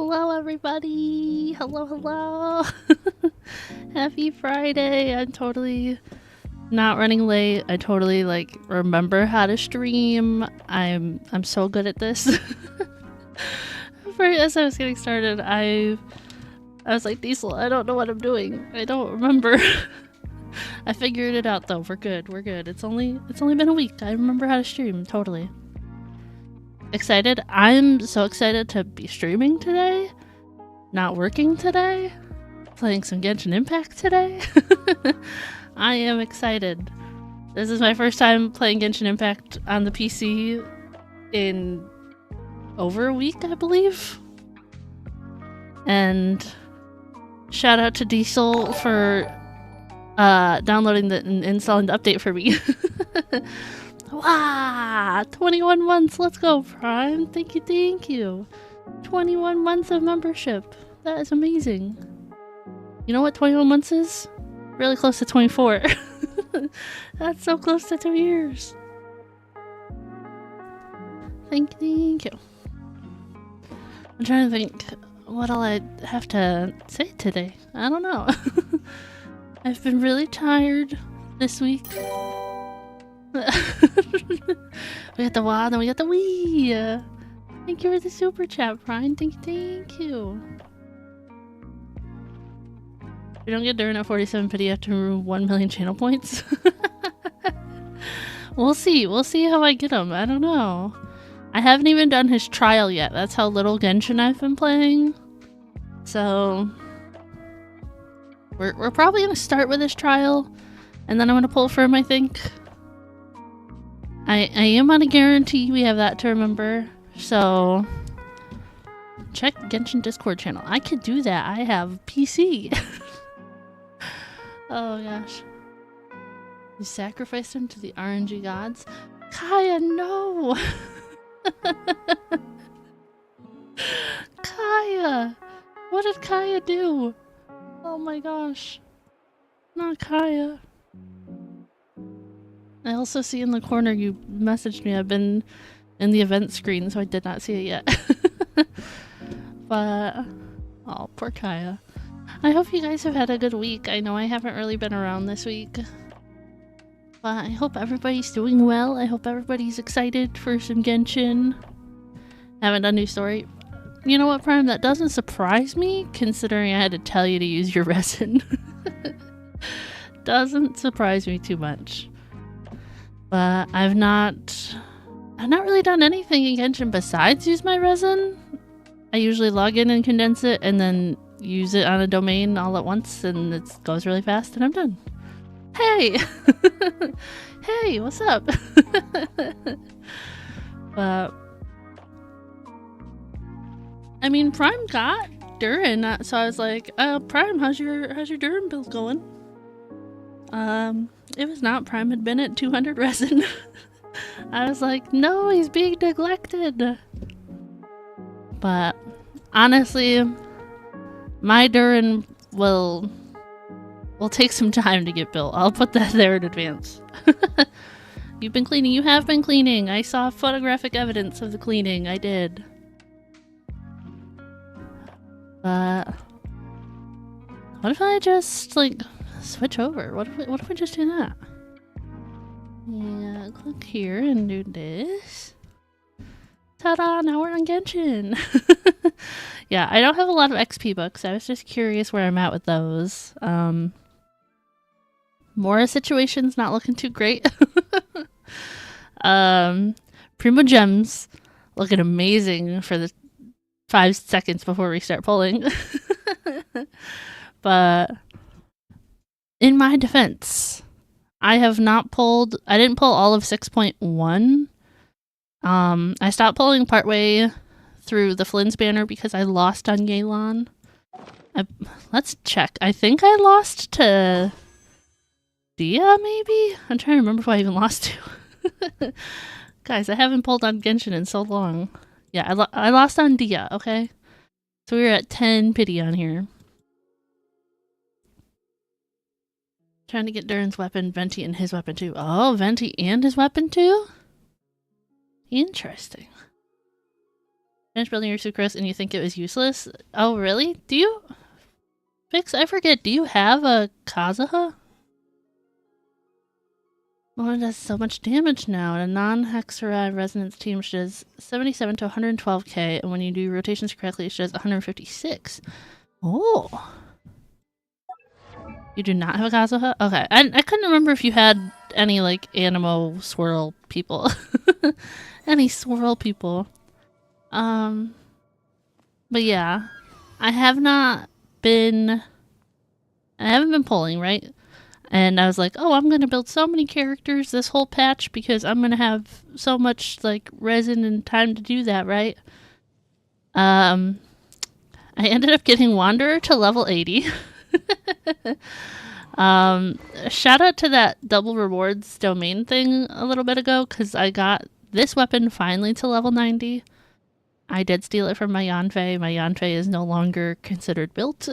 Hello everybody! Hello, hello! Happy Friday! I'm totally not running late. I totally remember how to stream. I'm so good at this. As I was getting started, I was like, Diesel, I don't know what I'm doing. I don't remember. I figured it out though. We're good. We're good. It's only been a week. I remember how to stream totally. Excited? I'm so excited to be streaming today. Not working today. Playing some Genshin Impact today. I am excited. This is my first time playing Genshin Impact on the PC in over a week, I believe. And shout out to Diesel for downloading and installing the update for me. Wow! 21 months! Let's go, Prime! Thank you! 21 months of membership! That is amazing. You know what 21 months is? Really close to 24. That's so close to 2 years. Thank you. I'm trying to think what all I have to say today. I don't know. I've been really tired this week. We got the WA, then we got the Wii. Thank you for the super chat, Brian. Thank you. If you don't get Durin at 47 pity after 1 million channel points. We'll see. We'll see how I get him. I don't know. I haven't even done his trial yet. That's how little Genshin I've been playing. So we're probably gonna start with his trial, and then I'm gonna pull for him, I think. I am on a guarantee, we have that to remember. So check Genshin Discord channel. I could do that. I have PC. Oh gosh. You sacrificed him to the RNG gods? Kaya, no! Kaya! What did Kaya do? Oh my gosh. Not Kaya. I also see in the corner you messaged me. I've been in the event screen, so I did not see it yet. But, oh, poor Kaya. I hope you guys have had a good week. I know I haven't really been around this week. But I hope everybody's doing well. I hope everybody's excited for some Genshin. Haven't done new story. You know what, Prime? That doesn't surprise me, considering I had to tell you to use your resin. Doesn't surprise me too much. But I've not really done anything in Genshin besides use my resin. I usually log in and condense it and then use it on a domain all at once, and it goes really fast and I'm done. Hey! Hey, what's up? But I mean, Prime got Durin, so I was like, Prime, how's your Durin build going? It was not. Prime had been at 200 resin. I was like, no, he's being neglected. But honestly, my Durin will take some time to get built. I'll put that there in advance. You've been cleaning. You have been cleaning. I saw photographic evidence of the cleaning. I did. But what if I just switch over? What if we just do that? Yeah, click here and do this. Ta-da! Now we're on Genshin. Yeah, I don't have a lot of XP books. I was just curious where I'm at with those. Mora situation's not looking too great. Primo Gems looking amazing for the 5 seconds before we start pulling. But in my defense, I didn't pull all of 6.1. I stopped pulling partway through the Flynn's banner because I lost on Yelan. Let's check. I think I lost to Dia, maybe? I'm trying to remember who I even lost to. Guys, I haven't pulled on Genshin in so long. Yeah, I lost on Dia, okay? So we were at 10 pity on here. Trying to get Durin's weapon, Venti, and his weapon too. Oh, Venti and his weapon too? Interesting. Finish building your sucrose and you think it was useless? Oh, really? Do you... Fix, I forget, do you have a Kazuha? Well, it does so much damage now. A non-Hexaride resonance team does 77 to 112k, and when you do rotations correctly, it does 156. Oh. You do not have a Kazuha? Okay. I couldn't remember if you had any, like, Animo swirl people. Any swirl people. But yeah. I haven't been polling, right? And I was like, oh, I'm going to build so many characters this whole patch because I'm going to have so much, like, resin and time to do that, right? I ended up getting Wanderer to level 80. Shout out to that double rewards domain thing a little bit ago because I got this weapon finally to level 90. I did steal it from my Yanfei. My Yanfei is no longer considered built.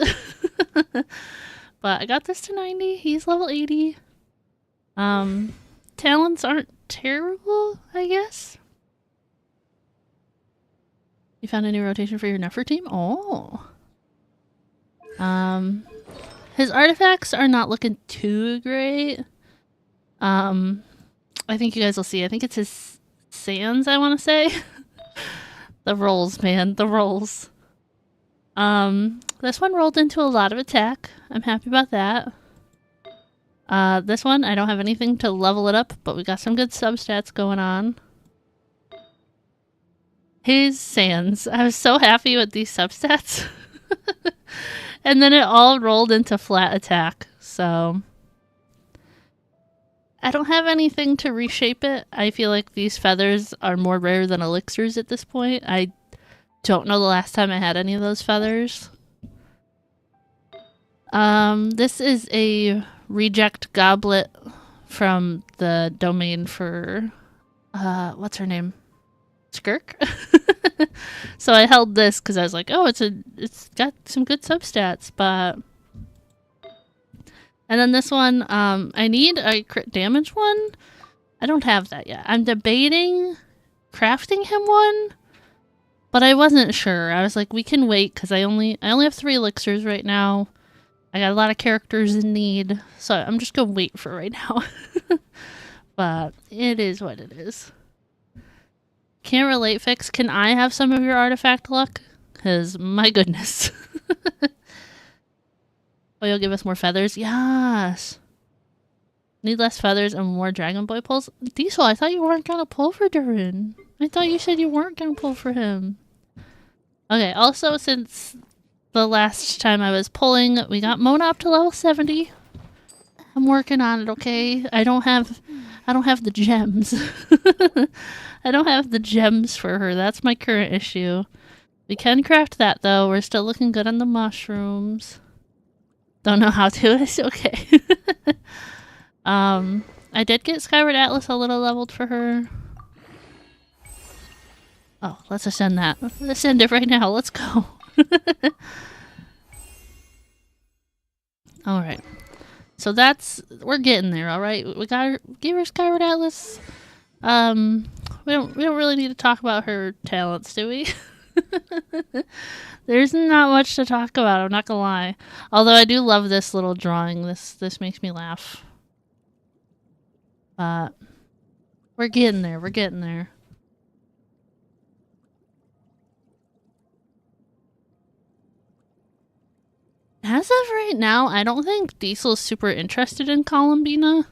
But I got this to 90. He's level 80. Talents aren't terrible, I guess. You found a new rotation for your Nefer team? Oh. His artifacts are not looking too great. I think you guys will see. I think it's his sands, I want to say. The rolls, man. The rolls. This one rolled into a lot of attack. I'm happy about that. This one, I don't have anything to level it up, but we got some good substats going on. His sands. I was so happy with these substats. And then it all rolled into flat attack, so... I don't have anything to reshape it. I feel like these feathers are more rare than elixirs at this point. I don't know the last time I had any of those feathers. This is a reject goblet from the domain for, what's her name? Skirk? So I held this because I was like, oh, it's got some good substats, but... And then this one, I need a crit damage one. I don't have that yet. I'm debating crafting him one, but I wasn't sure. I was like, we can wait because I only have 3 elixirs right now. I got a lot of characters in need, so I'm just gonna wait for right now. But it is what it is. Can't relate, Fix. Can I have some of your artifact luck? Because my goodness. Oh, you'll give us more feathers? Yes! Need less feathers and more Dragon Boy pulls? Diesel, I thought you weren't gonna pull for Durin. I thought you said you weren't gonna pull for him. Okay, also, since the last time I was pulling, we got Mona up to level 70. I'm working on it, okay? I don't have the gems. I don't have the gems for her. That's my current issue. We can craft that, though. We're still looking good on the mushrooms. Don't know how to. It's okay. I did get Skyward Atlas a little leveled for her. Oh, let's ascend that. Let's ascend it right now. Let's go. Alright. So we're getting there, alright? We gave her Skyward Atlas. We don't really need to talk about her talents, do we? There's not much to talk about, I'm not gonna lie. Although I do love this little drawing. This makes me laugh. But we're getting there, we're getting there. As of right now, I don't think Diesel's super interested in Columbina.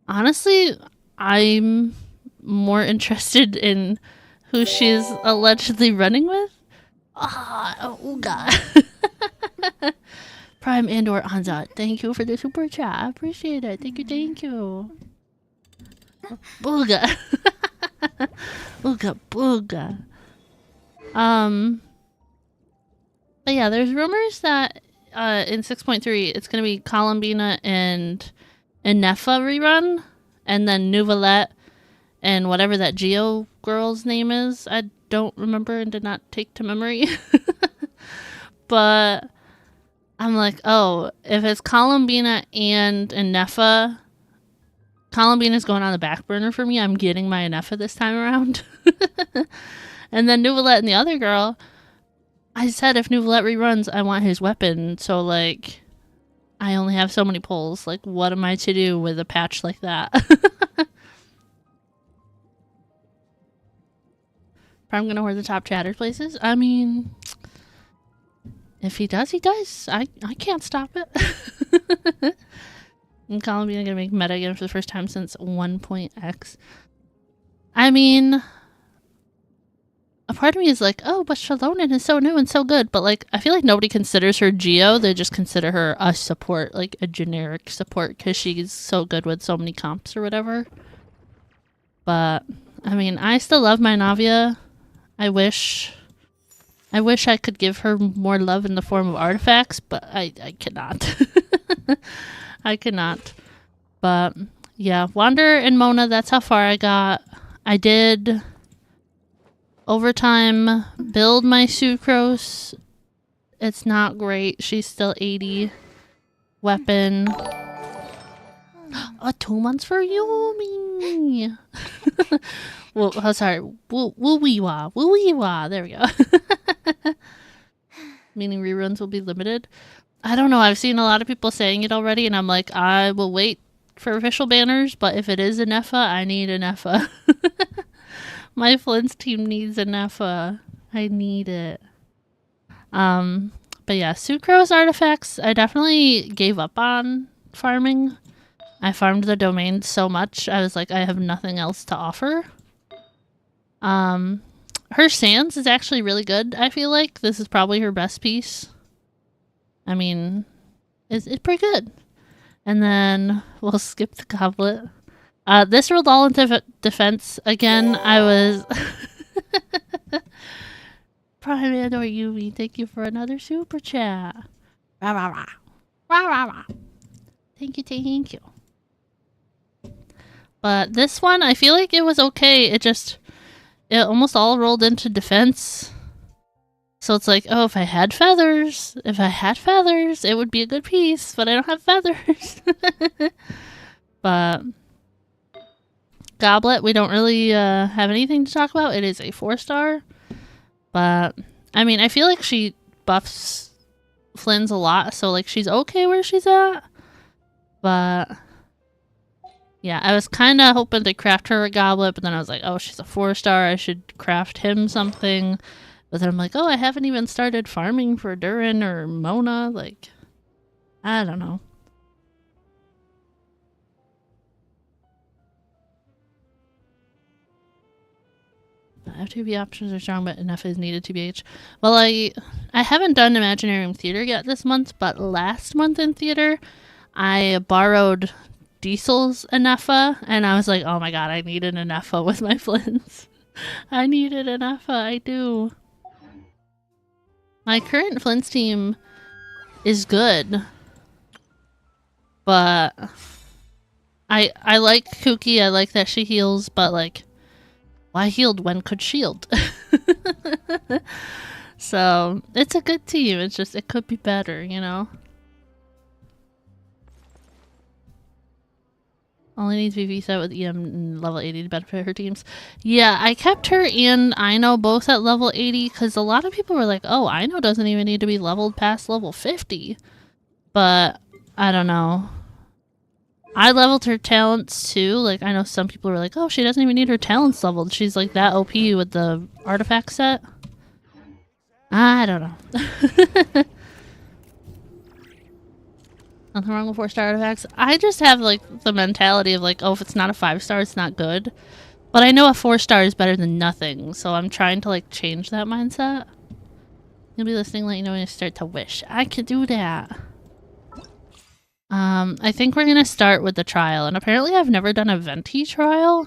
Honestly, I'm more interested in who she's allegedly running with. Oh god. Prime and/or Anza, thank you for the super chat. I appreciate it. Thank you. Booga. Booga. But yeah, there's rumors that in 6.3 it's gonna be Columbina and Nefa rerun, and then Nouvelette and whatever that Geo girl's name is. I don't remember and did not take to memory. But I'm like, oh, if it's Columbina and Nefa, Columbina's going on the back burner for me. I'm getting my Nefa this time around. And then Nuvolette and the other girl, I said if Nuvolette reruns, I want his weapon. So, like, I only have so many pulls. Like, what am I to do with a patch like that? Probably gonna hoard the top chatter places. I mean, if he does, he does. I can't stop it. And Columbia gonna make meta again for the first time since 1.x. I mean, a part of me is like, oh, but Shalonen is so new and so good. But, like, I feel like nobody considers her Geo. They just consider her a support, like a generic support, because she's so good with so many comps or whatever. But, I mean, I still love my Navia. I wish I could give her more love in the form of artifacts, but I cannot. I cannot. But yeah, Wander and Mona, that's how far I got. I did overtime build my Sucrose. It's not great. She's still 80. Weapon. 2 months for Yumi. Well, oh, sorry. Woo-wee-wah. Woo-wee-wah. There we go. Meaning reruns will be limited. I don't know. I've seen a lot of people saying it already, and I'm like, I will wait for official banners, but if it is an Effa, I need an Effa. My Flint's team needs an Effa. I need it. But yeah, Sucrose artifacts, I definitely gave up on farming. I farmed the domain so much, I was like, I have nothing else to offer. Her Sands is actually really good, I feel like. This is probably her best piece. I mean, it's pretty good. And then we'll skip the goblet. This rolled all into defense. Again, I was... Prime and or Yumi, thank you for another super chat. Rah, rah, rah. Rah, rah, rah. Thank you. But this one, I feel like it was okay. It almost all rolled into defense. So it's like, oh, if I had feathers, it would be a good piece, but I don't have feathers. But Goblet, we don't really have anything to talk about. It is a 4-star. But, I mean, I feel like she buffs Flynn's a lot, so, like, she's okay where she's at. But, yeah, I was kind of hoping to craft her a Goblet, but then I was like, oh, she's a 4-star, I should craft him something. But then I'm like, oh, I haven't even started farming for Durin or Mona. Like, I don't know. FTB options are strong, but enough is needed to BH. Well, I haven't done Imaginarium Theater yet this month, but last month in theater, I borrowed Diesel's Anefa, and I was like, oh my god, I need an Anefa with my Flints. I needed an Anefa, I do. My current Flint's team is good, but I like Kooky, I like that she heals, but like, why healed when could shield? So, it's a good team, it's just, it could be better, you know? Only needs VV set with EM level 80 to benefit her teams. Yeah, I kept her and Ino both at level 80 because a lot of people were like, oh, Ino doesn't even need to be leveled past level 50. But, I don't know. I leveled her talents too. Like, I know some people were like, oh, she doesn't even need her talents leveled. She's like that OP with the artifact set. I don't know. Nothing wrong with 4-star artifacts. I just have like the mentality of like, oh, if it's not a 5-star, it's not good. But I know a 4-star is better than nothing, so I'm trying to like change that mindset. You'll be listening, let you know when you start to wish. I can do that. I think we're gonna start with the trial, and apparently I've never done a Venti trial.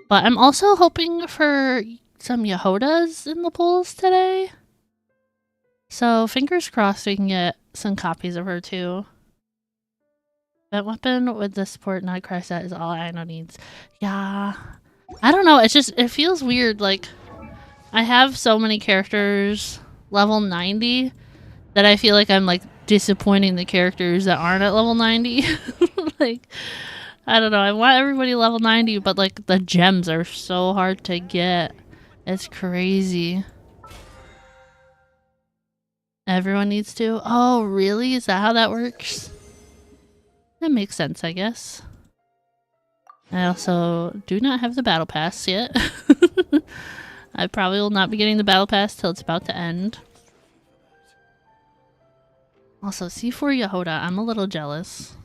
But I'm also hoping for some Yehodas in the polls today. So fingers crossed we can get some copies of her too. That weapon with the support not Krai set is all Ino needs. Yeah. I don't know, it's just, it feels weird, like, I have so many characters level 90 that I feel like I'm like disappointing the characters that aren't at level 90. Like, I don't know, I want everybody level 90, but like the gems are so hard to get. It's crazy. Everyone needs to? Oh, really? Is that how that works? That makes sense, I guess. I also do not have the battle pass yet. I probably will not be getting the battle pass till it's about to end. Also, C4 Yehoda, I'm a little jealous.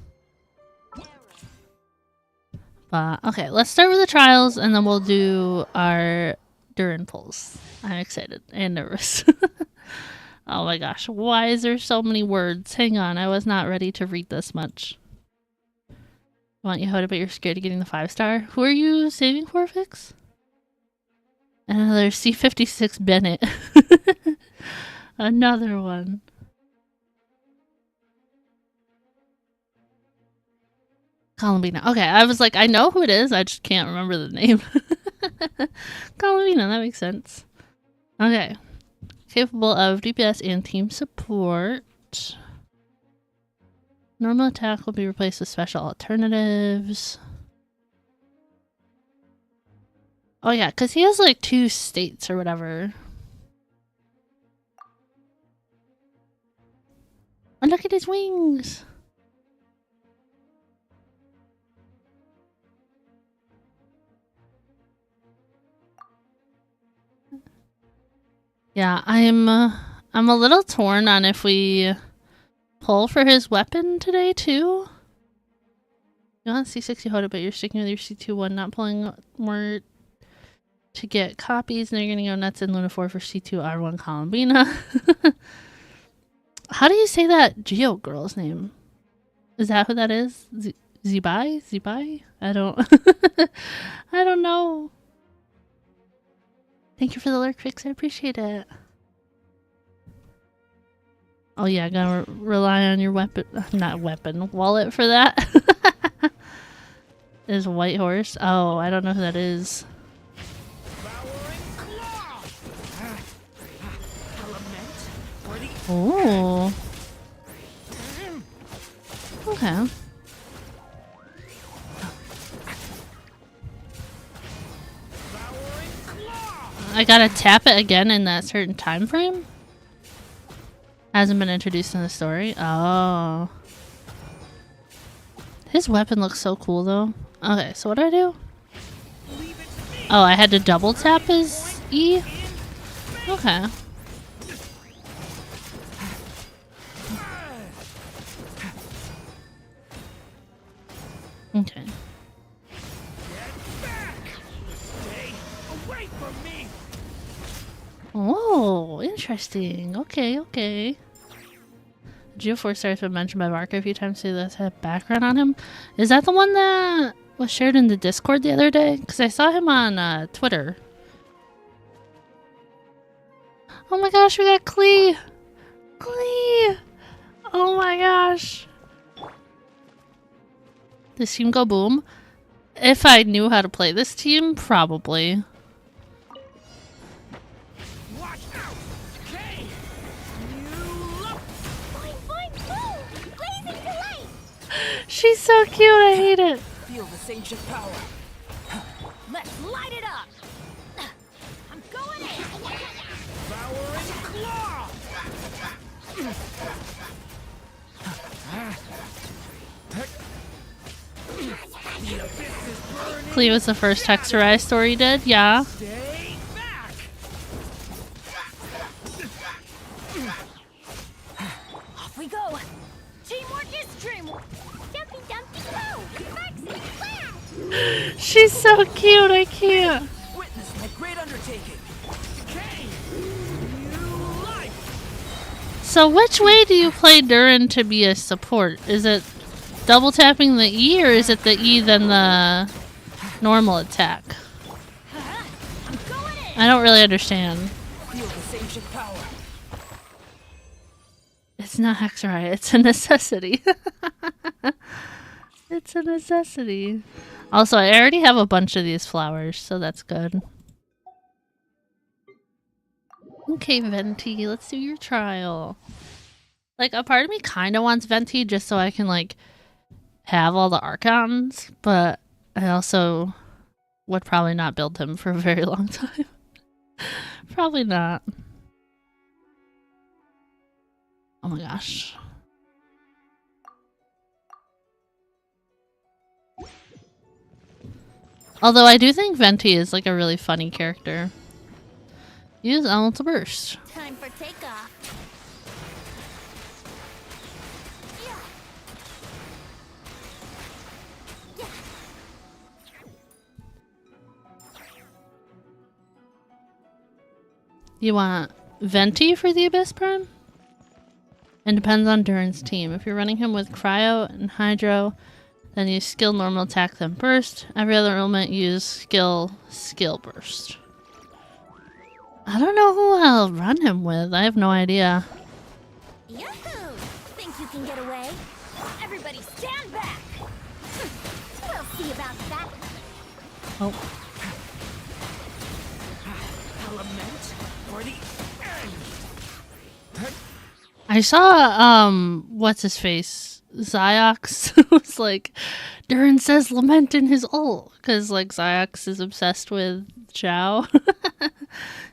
But, okay, let's start with the trials and then we'll do our Durin pulls. I'm excited and nervous. Oh my gosh, why is there so many words? Hang on, I was not ready to read this much. You want Yehoda, but you're scared of getting the 5-star? Who are you saving for, Vix? Another C56 Bennett. Another one. Columbina. Okay, I was like, I know who it is, I just can't remember the name. Columbina, that makes sense. Okay. Capable of DPS and team support. Normal attack will be replaced with special alternatives. Oh yeah, because he has like 2 states or whatever. And look at his wings! Yeah, I'm a little torn on if we pull for his weapon today too. You want C6 Yehoda, but you're sticking with your C2-1, not pulling more to get copies, and then you're gonna go nuts in Luna 4 for C2 R1 Columbina. How do you say that Geo girl's name? Is that who that is? Zibai? Zibai? I don't I don't know. Thank you for the lurk fix, I appreciate it. Oh yeah, gotta rely on your weapon, not weapon, wallet for that. Is White Horse? Oh, I don't know who that is. Oh. Okay. I gotta tap it again in that certain time frame? Hasn't been introduced in the story? Oh. His weapon looks so cool though. Okay, so what do I do? Oh, I had to double tap his E? Okay. Okay. Oh, interesting. Okay, okay. Geo4 Star has been mentioned by Marco a few times, so let's have background on him. Is that the one that was shared in the Discord the other day? Because I saw him on Twitter. Oh my gosh, we got Klee! Klee! Oh my gosh. Does team go boom? If I knew how to play this team, probably. She's so cute, I hate it. Feel this ancient power. Let's light it up. I'm going in. Devouring claw. Klee was the first Hexerai story he did, yeah. Stay back. Off we go. Teamwork is dreamwork. Dumpy dumpy go. She's so cute, I can't. Witness my great undertaking. Okay. New life. So which way do you play Durin to be a support? Is it double tapping the E or is it the E then the normal attack? I'm going in. I don't really understand. Feel this ancient power. It's not Hexerai, it's a necessity. It's a necessity. Also, I already have a bunch of these flowers, so that's good. Okay, Venti, let's do your trial. Like, a part of me kind of wants Venti just so I can, like, have all the Archons, but I also would probably not build him for a very long time. Probably not. Oh my gosh. Although I do think Venti is like a really funny character. Use Owl to burst. Time for takeoff. You want Venti for the Abyss Prime? And depends on Durin's team. If you're running him with Cryo and Hydro, then use skill normal attack then burst. Every other element use skill burst. I don't know who I'll run him with. I have no idea. Yahoo! Think you can get away? Everybody stand back! We'll see about that. Oh. Element for the end! I saw, what's his face? Ziox was like, Durin says lament in his ult. Because, like, Ziox is obsessed with Zhao.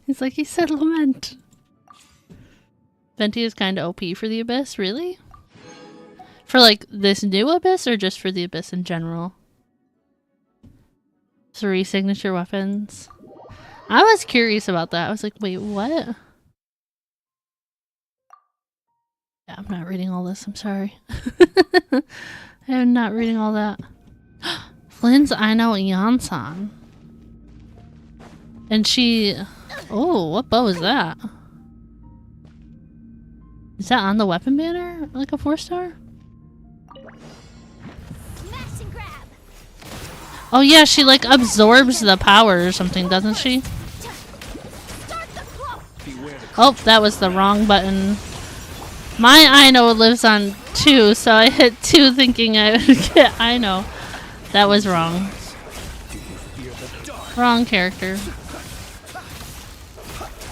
He's like, he said lament. Venti is kind of OP for the Abyss, really? For, like, this new Abyss or just for the Abyss in general? 3 signature weapons. I was curious about that. I was like, wait, what? Yeah, I'm not reading all this. I'm sorry. I am not reading all that. Flynn's ohno. And she... Oh, what bow is that? Is that on the weapon banner? Like a 4-star? Smash and grab. Oh yeah, she like absorbs the power or something, doesn't she? Start the flow. Oh, that was the wrong button. My ohno lives on 2, so I hit 2 thinking I would get ohno. That was wrong. Wrong character.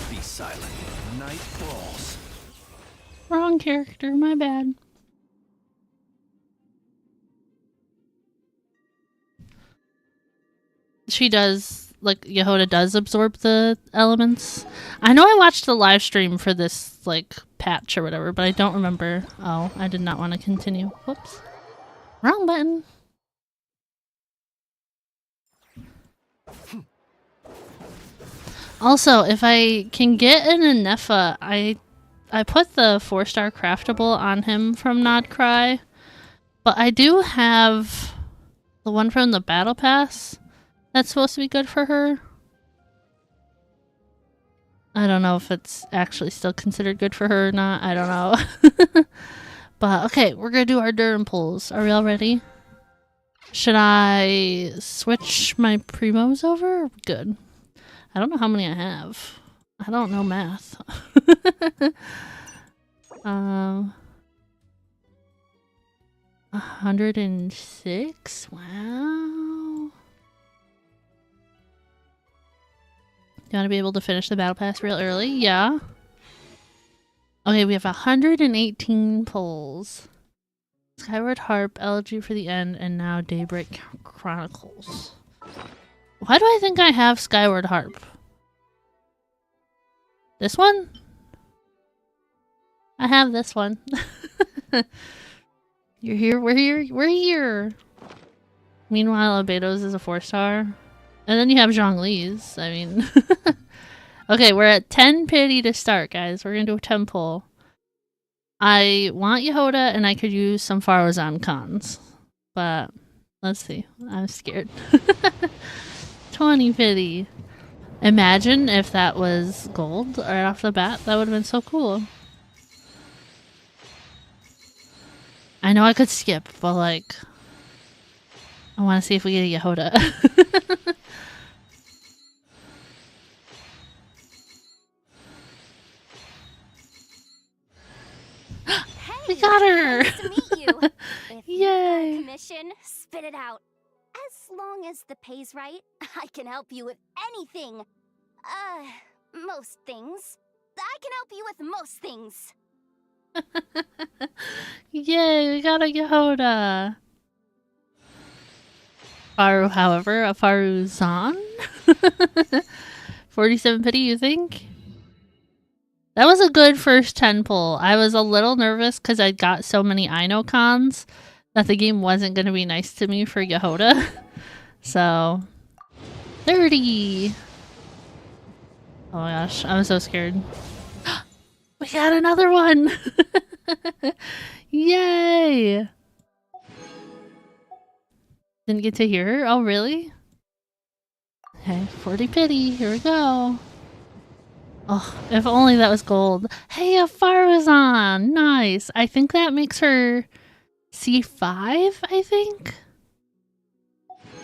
Be silent. Night falls. Wrong character, my bad. She does, like, Yehoda does absorb the elements. I know I watched the live stream for this, like, patch or whatever, but I don't remember. Oh, I did not want to continue. Whoops. Wrong button. Also, if I can get an Anefa, I put the 4-star craftable on him from Not Krai, but I do have the one from the battle pass that's supposed to be good for her. I don't know if it's actually still considered good for her or not. I don't know. But okay, we're gonna do our Durin pulls. Are we all ready? Should I switch my primos over? Good. I don't know how many I have. I don't know math. 106? Wow. You want to be able to finish the battle pass real early? Yeah. Okay, we have 118 pulls. Skyward Harp, Elegy for the End, and now Daybreak Chronicles. Why do I think I have Skyward Harp? This one? I have this one. You're here, we're here, we're here! Meanwhile, Abedos is a 4-star. And then you have Zhongli's, I mean... Okay, we're at 10 pity to start, guys. We're gonna do a 10 pull. I want Yehoda, and I could use some Farozan cons. But, let's see. I'm scared. 20 pity. Imagine if that was gold right off the bat. That would have been so cool. I know I could skip, but like... I want to see if we get a Yehoda. We got her! Nice to meet you. If you got Yay! a commission, spit it out. As long as the pay's right, I can help you with anything. Most things. I can help you with most things. Yay, we got a Yehoda! Faru, however, a Faruzan? 47 pity, you think? That was a good first 10 pull. I was a little nervous because I got so many Inocons that the game wasn't going to be nice to me for Yehoda. So, 30! Oh my gosh, I'm so scared. We got another one! Yay! Didn't get to hear her? Oh, really? Okay, 40 pity, here we go. Oh, if only that was gold. Hey, a Farazan! Nice! I think that makes her C5, I think?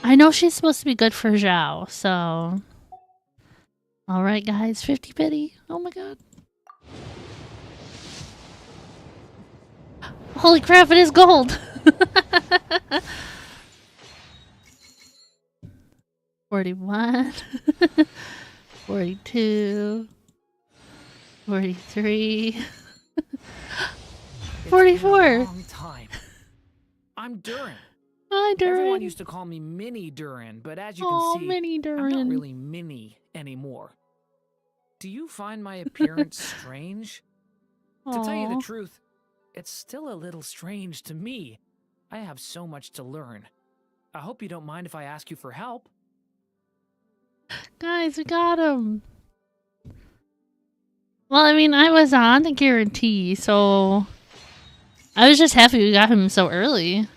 I know she's supposed to be good for Zhao, so... Alright guys, 50 pity. Oh my god. Holy crap, it is gold! 41. 42. 43. 44. Long time. I'm Durin. Hi, Durin. Everyone used to call me Mini Durin, but as you Oh, can see, Mini I'm Durin. not really mini anymore. Do you find my appearance strange? To tell you the Aw. truth, it's still a little strange to me. I have so much to learn. I hope you don't mind if I ask you for help. Guys, we got him. Well, I mean, I was on the guarantee, so I was just happy we got him so early.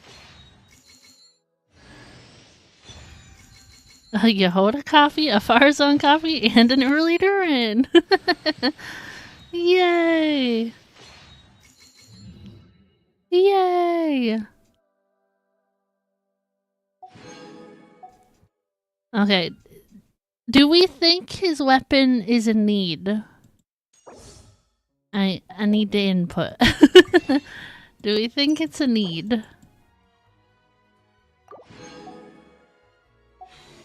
A Yehoda coffee, a Farazan coffee, and an early Durin. Yay! Yay! Okay. Do we think his weapon is a need? I need the input. Do we think it's a need?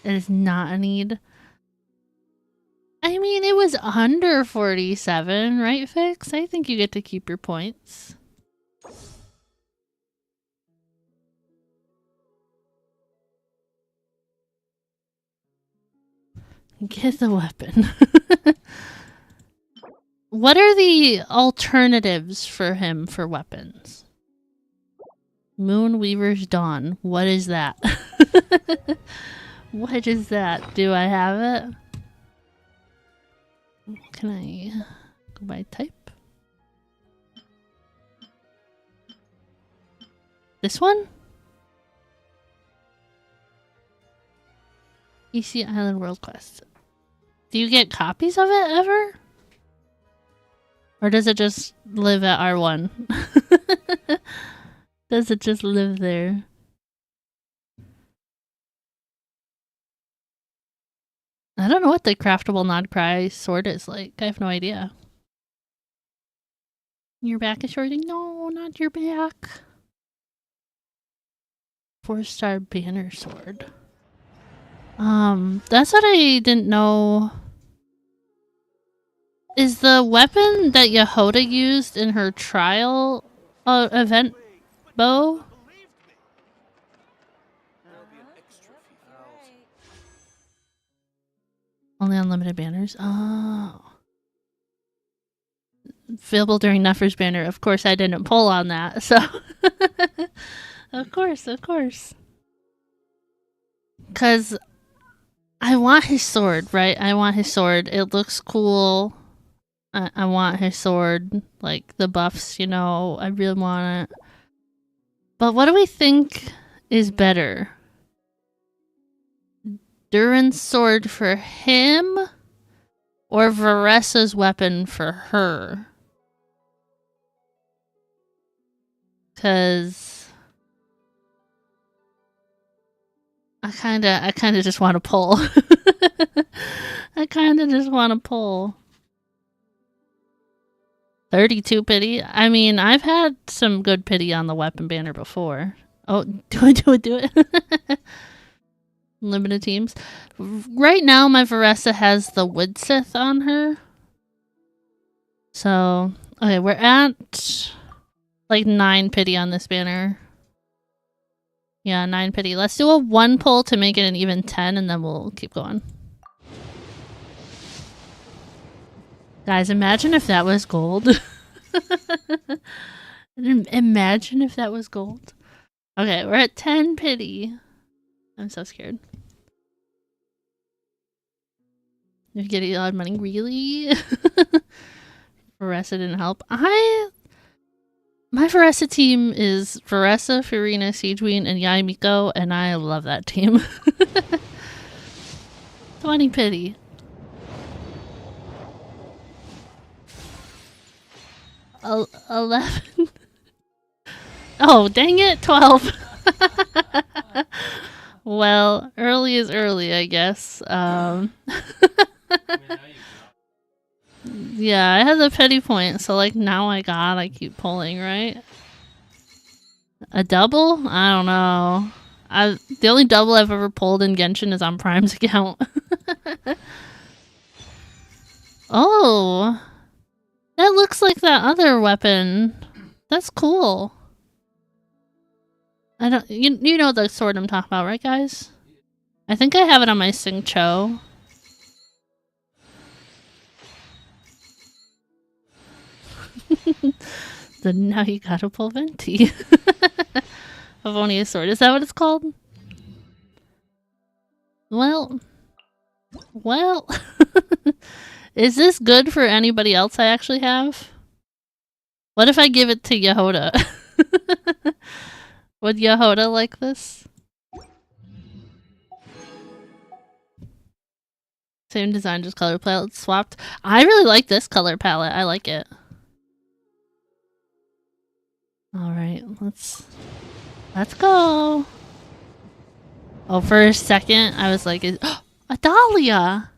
It is not a need. I mean, it was under 47, right, Fix? I think you get to keep your points. Get the weapon. What are the alternatives for him for weapons? Moonweaver's Dawn. What is that? What is that? Do I have it? Can I go by type? This one? EC Island World Quest. Do you get copies of it ever? Or does it just live at R1? Does it just live there? I don't know what the craftable non-Krai sword is like. I have no idea. Your back is shorting? No, not your back. 4-star banner sword. That's what I didn't know. Is the weapon that Yehoda used in her trial event bow? Only unlimited banners? Oh. Available during Nuffer's banner. Of course I didn't pull on that, so... Of course. Because I want his sword, right? I want his sword. It looks cool. I want his sword. Like, the buffs, you know. I really want it. But what do we think is better? Durin's sword for him? Or Varessa's weapon for her? Because... I kinda just want to pull. I kinda just want to pull. 32 pity? I mean, I've had some good pity on the weapon banner before. Oh, do it. Limited teams. Right now, my Varessa has the Wood Sith on her. So, okay, we're at like 9 pity on this banner. Yeah, 9 pity. Let's do a 1 pull to make it an even 10, and then we'll keep going. Guys, imagine if that was gold. Imagine if that was gold. Okay, we're at 10 pity. I'm so scared. You're getting a lot of money, really? Veressa didn't help. My Veressa team is Veressa, Furina, Siegequeen, and Yaimiko, and I love that team. 20 pity. Oh, 11. Oh, dang it, 12. Well, early is early, I guess. Yeah, I had the pity point, so like now I keep pulling, right? A double? I don't know. The only double I've ever pulled in Genshin is on Prime's account. Oh, that looks like that other weapon. That's cool. I don't. You know the sword I'm talking about, right, guys? I think I have it on my Sing Cho. Then now you gotta pull Venti. Favonius sword. Is that what it's called? Well. Is this good for anybody else I actually have? What if I give it to Yehoda? Would Yehoda like this? Same design, just color palette swapped. I really like this color palette. I like it. Alright, let's go. Oh, for a second, I was like, a Dahlia!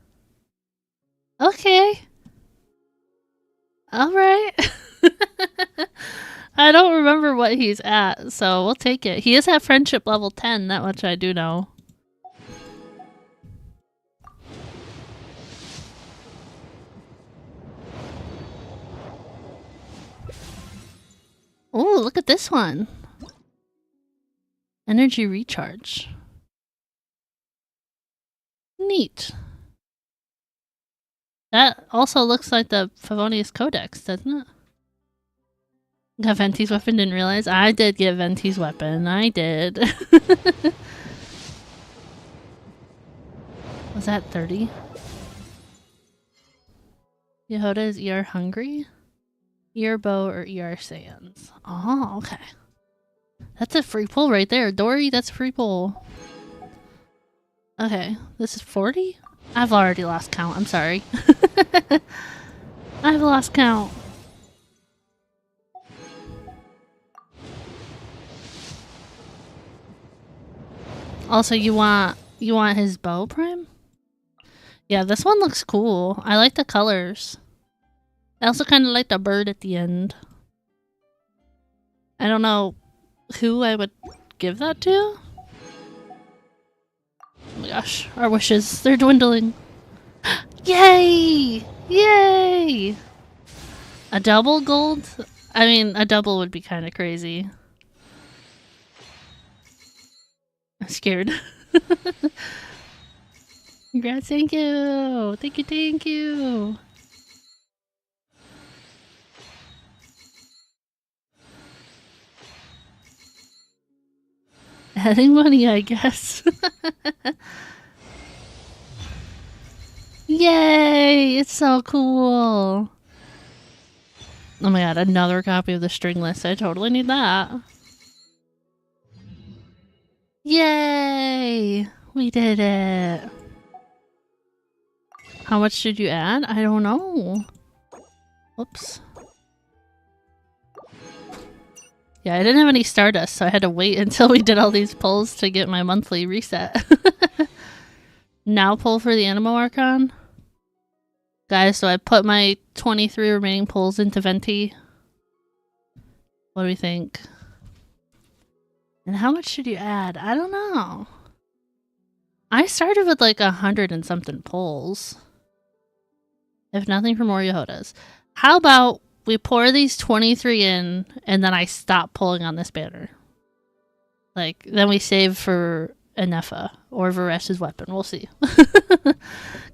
Okay. Alright. I don't remember what he's at, so we'll take it. He is at friendship level 10, that much I do know. Oh, look at this one. Energy recharge. Neat. That also looks like the Favonius Codex, doesn't it? Got Venti's weapon, didn't realize. I did get Venti's weapon. I did. Was that 30? Yehoda is ER hungry? ER bow or ER sands? Oh, okay. That's a free pull right there. Dory, that's a free pull. Okay, this is 40? I've already lost count. I'm sorry. I've lost count. Also, you want his bow, Prime? Yeah, this one looks cool. I like the colors. I also kind of like the bird at the end. I don't know who I would give that to. Oh my gosh, our wishes, they're dwindling. Yay! Yay! A double gold? I mean, a double would be kind of crazy. I'm scared. Congrats, thank you! Thank you, thank you! Adding money, I guess. Yay! It's so cool! Oh my god, another copy of the string list. I totally need that. Yay! We did it! How much did you add? I don't know. Whoops. Yeah, I didn't have any Stardust, so I had to wait until we did all these pulls to get my monthly reset. Now pull for the Animewow Archon. Guys, so I put my 23 remaining pulls into Venti. What do we think? And how much should you add? I don't know. I started with like 100 and something pulls. If nothing for more Yehodas. How about we pour these 23 in and then I stop pulling on this banner? Like, then we save for Anefa or Varesh's weapon. We'll see.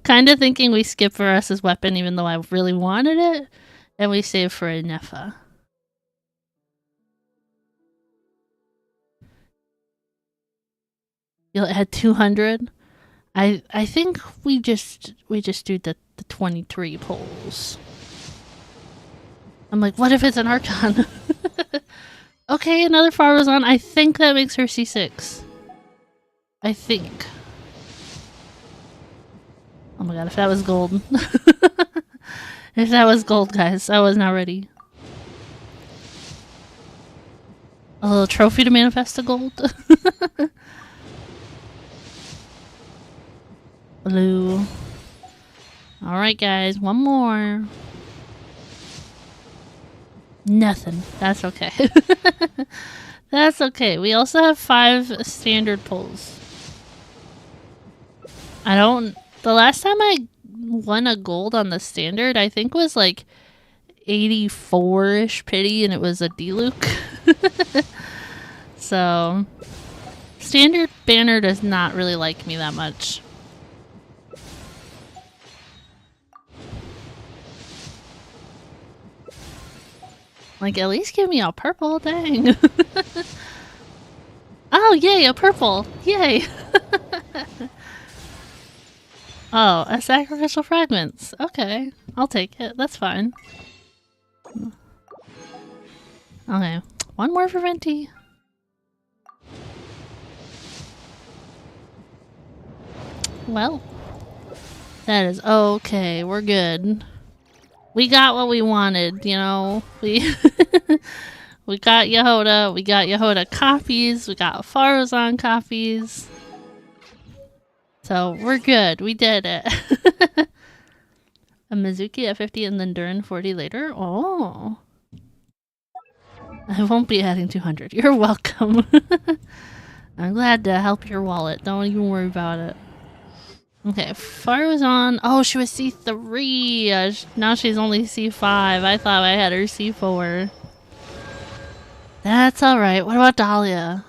Kind of thinking we skip Varesh's weapon even though I really wanted it, and we save for Anefa. You'll add 200. I think we just do the 23 pulls. I'm like, what if it's an Archon? Okay, another Farmazon. I think that makes her C6. I think. Oh my god, if that was gold. If that was gold, guys, I was not ready. A little trophy to manifest the gold. Blue. Alright, guys, one more. Nothing. That's okay. That's okay. We also have 5 standard pulls. The last time I won a gold on the standard, I think was like 84-ish pity, and it was a D-Luke. So, standard banner does not really like me that much. Like, at least give me a purple, dang. Oh, yay, a purple. Yay. Oh, a sacrificial fragments. Okay, I'll take it. That's fine. Okay, one more for Venti. Well, that is okay. We're good. We got what we wanted, you know. We got Yehoda. We got Yehoda copies. We got Faruzan copies. So we're good. We did it. A Mizuki at 50 and then Durin 40 later. Oh. I won't be adding 200. You're welcome. I'm glad to help your wallet. Don't even worry about it. Okay, Faruzan. Oh, she was C3. Now she's only C5. I thought I had her C4. That's alright. What about Dahlia?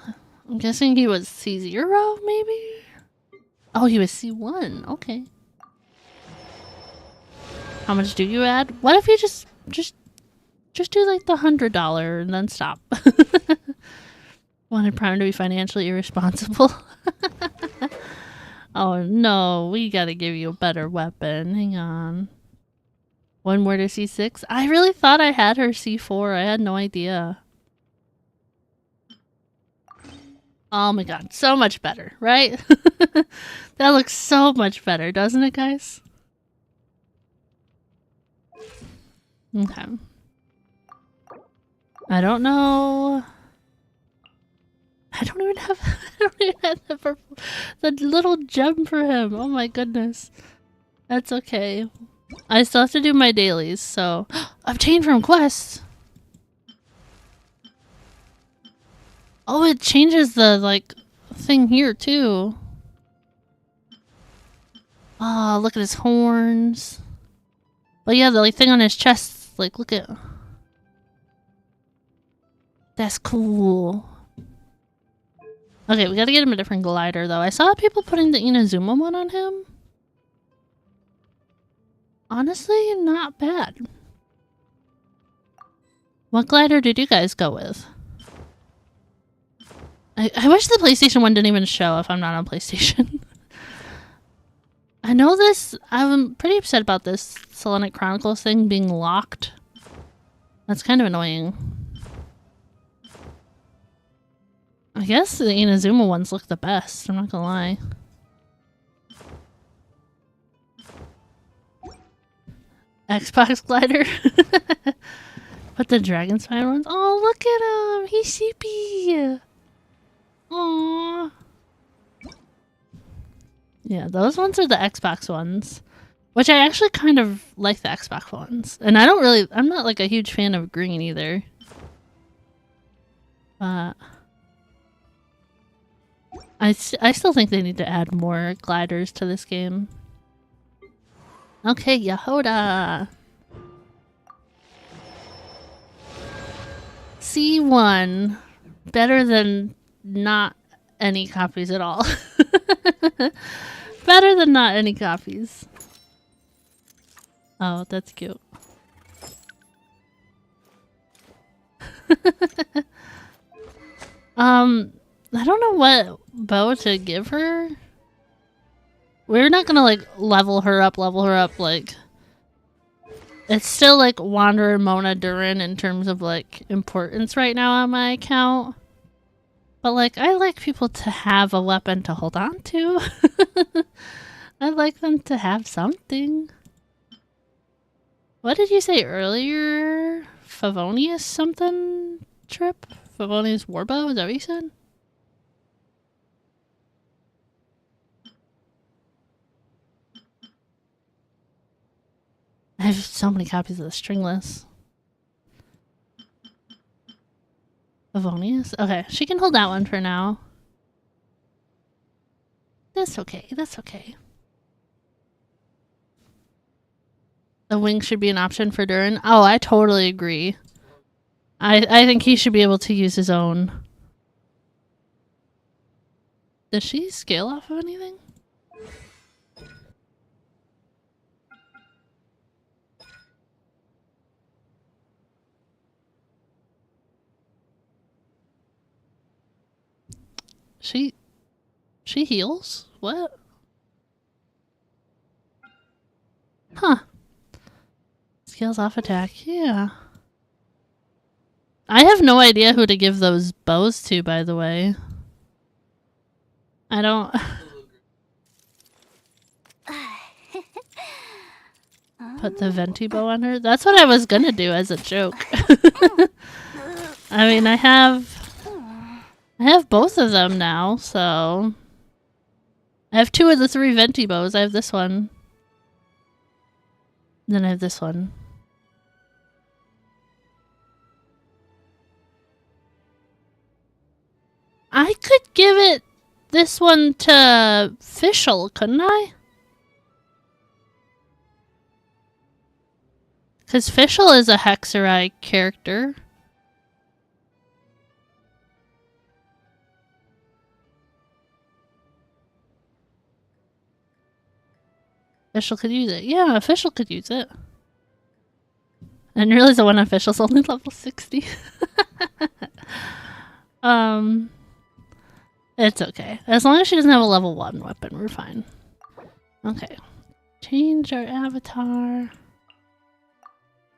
I'm guessing he was C0, maybe? Oh, he was C1. Okay. How much do you add? What if you just do like the $100 and then stop? Wanted Prime to be financially irresponsible. Oh no, we gotta give you a better weapon. Hang on. One more to C6? I really thought I had her C4. I had no idea. Oh my god, so much better, right? That looks so much better, doesn't it, guys? Okay. I don't know. I don't even have the little gem for him. Oh my goodness. That's okay. I still have to do my dailies, so obtain from quests. Oh, it changes the like thing here too. Oh, look at his horns. But yeah, the like thing on his chest, like look at. That's cool. Okay, we gotta get him a different glider though. I saw people putting the Inazuma one on him. Honestly, not bad. What glider did you guys go with? I wish the PlayStation one didn't even show if I'm not on PlayStation. I know this. I'm pretty upset about this Selenic Chronicles thing being locked. That's kind of annoying. I guess the Inazuma ones look the best, I'm not gonna lie. Xbox glider. Put the Dragon Spine ones. Oh, look at him! He's sheepy! Aww. Yeah, those ones are the Xbox ones. Which I actually kind of like the Xbox ones. And I'm not like a huge fan of green either. But I still think they need to add more gliders to this game. Okay, Yehoda! C1. Better than not any copies at all. Better than not any copies. Oh, that's cute. I don't know what bow to give her. We're not gonna like level her up, like it's still like Wanderer, Mona, Durin in terms of like importance right now on my account. But like I like people to have a weapon to hold on to. I'd like them to have something. What did you say earlier? Favonius something trip? Favonius warbow? Is that what you said? I have so many copies of the stringless. Favonius? Okay, she can hold that one for now. That's okay, that's okay. The wing should be an option for Durin. Oh, I totally agree. I think he should be able to use his own. Does she scale off of anything? She heals? What? Huh. Scales off attack, yeah. I have no idea who to give those bows to, by the way. I don't... Put the venti bow on her? That's what I was gonna do as a joke. I mean, I have both of them now, so... I have 2 of the 3 venti bows. I have this one. Then I have this one. I could give it this one to Fischl, couldn't I? Because Fischl is a Hexerai character. Fischl could use it. Yeah, Fischl could use it. I didn't realize the one on Fischl's only level 60. It's okay. As long as she doesn't have a level 1 weapon, we're fine. Okay. Change our avatar.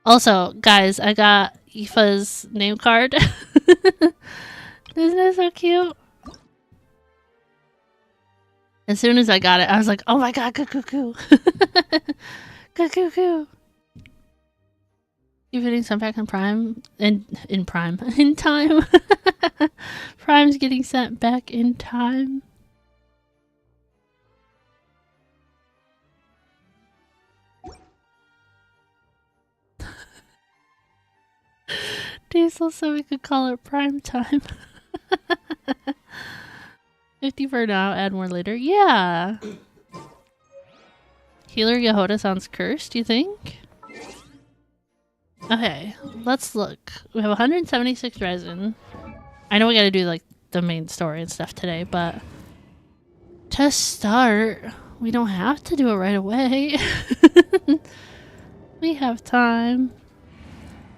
Also, guys, I got Aoife's name card. Isn't that so cute? As soon as I got it, I was like, oh my god, cuckoo. Cuckoo. You getting some back in Prime? In Prime. In time. Prime's getting sent back in time. Diesel so we could call it Prime Time. 50 for now, add more later. Yeah. Healer Yehoda sounds cursed, you think? Okay, let's look. We have 176 resin. I know we gotta do like the main story and stuff today, but to start, we don't have to do it right away. We have time.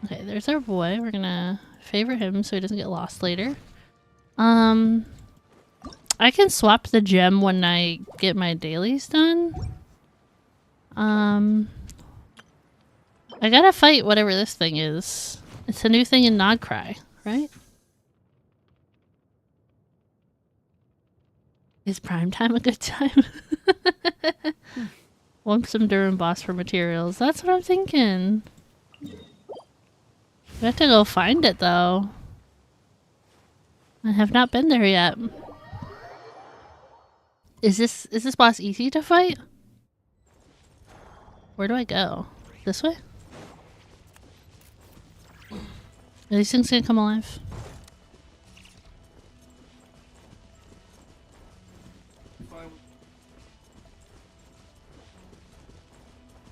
Okay, there's our boy. We're gonna favorite him so he doesn't get lost later. I can swap the gem when I get my dailies done. I gotta fight whatever this thing is. It's a new thing in Krai, right? Is prime time a good time? Want some Durin boss for materials. That's what I'm thinking. We have to go find it though. I have not been there yet. Is this boss easy to fight? Where do I go? This way? Are these things gonna come alive?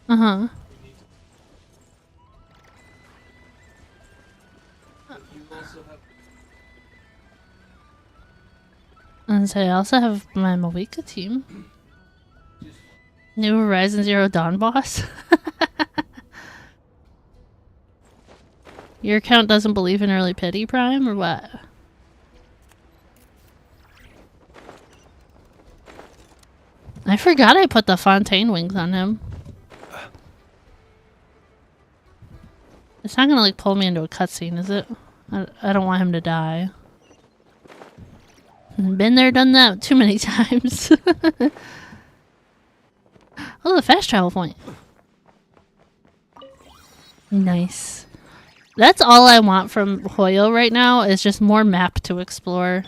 Uh-huh. And so I also have my Moeka team. New Horizon Zero Dawn boss. Your account doesn't believe in early pity, Prime, or what? I forgot I put the Fontaine wings on him. It's not gonna like pull me into a cutscene, is it? I don't want him to die. Been there, done that too many times. Oh, the fast travel point. Nice. That's all I want from Hoyo right now is just more map to explore.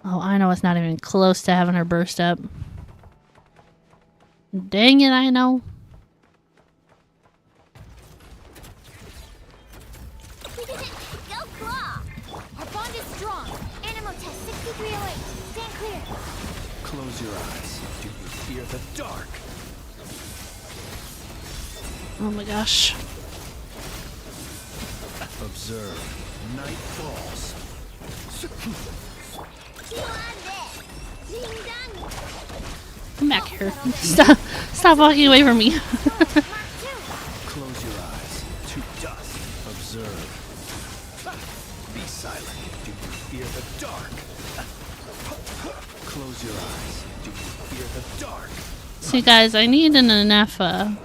Oh, I know it's not even close to having her burst up. Dang it, I know. Go claw! Our bond is strong. Animo test 6308. Stand clear. Close your eyes. Do you fear the dark? Oh my gosh. Observe. Night falls. Come back here. Stop walking away from me. Close your eyes. To dust. Observe. Be silent. Do you fear the dark? Close your eyes. Do you fear the dark? See guys, I need an Anefa.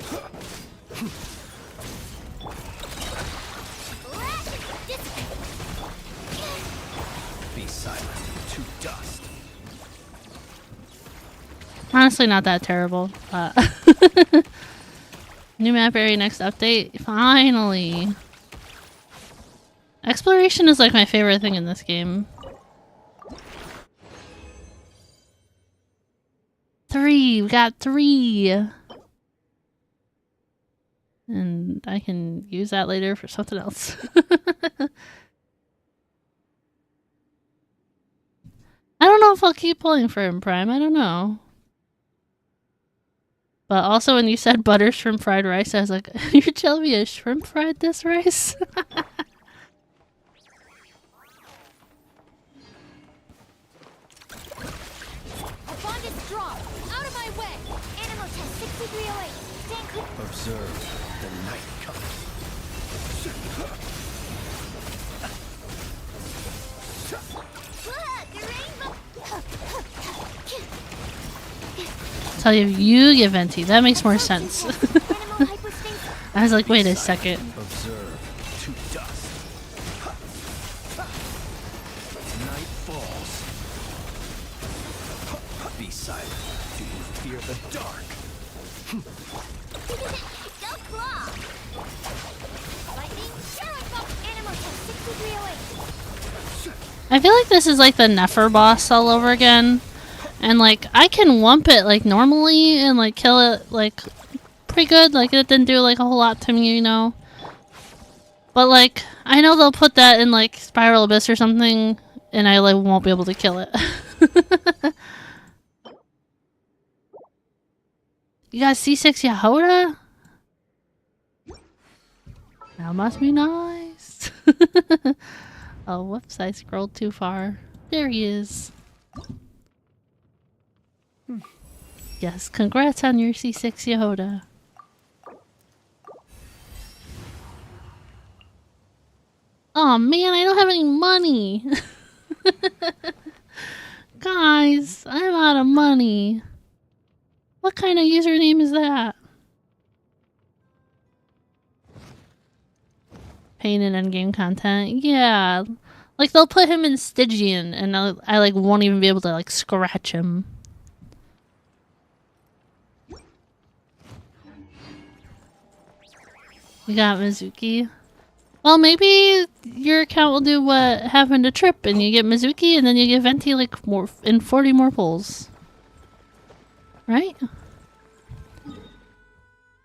Be silent. To dust. Honestly, not that terrible. New map area next update. Finally. Exploration is like my favorite thing in this game. 3! We got 3! And I can use that later for something else. I don't know if I'll keep pulling for him, Prime. I don't know. But also when you said butter shrimp fried rice, I was like, you're telling me a shrimp fried this rice? Our bond is strong. Out of my way. Animo test 6308. Stand clear. Observe. The night comes. Look, the rainbow. Tell you get venti. That makes more sense. I was like, wait a second. Observe. To dust. Night falls. Be silent. Do you fear the dark? Go claw. Lightning. Sharon Bolt. Animo test 6308. I feel like this is like the Nefer boss all over again. And like, I can wump it like normally and like kill it like pretty good. Like it didn't do like a whole lot to me, you know. But like, I know they'll put that in like Spiral Abyss or something and I like won't be able to kill it. You got C6 Yahoda? That must be nice. Oh, whoops, I scrolled too far. There he is. Yes, congrats on your C6 Yehoda. Oh man, I don't have any money. Guys, I'm out of money. What kind of username is that? Paying in endgame content? Yeah. Like they'll put him in Stygian and I like won't even be able to like scratch him. We got Mizuki. Well, maybe your account will do what happened to Trip and you get Mizuki and then you get Venti like more in 40 more pulls. Right?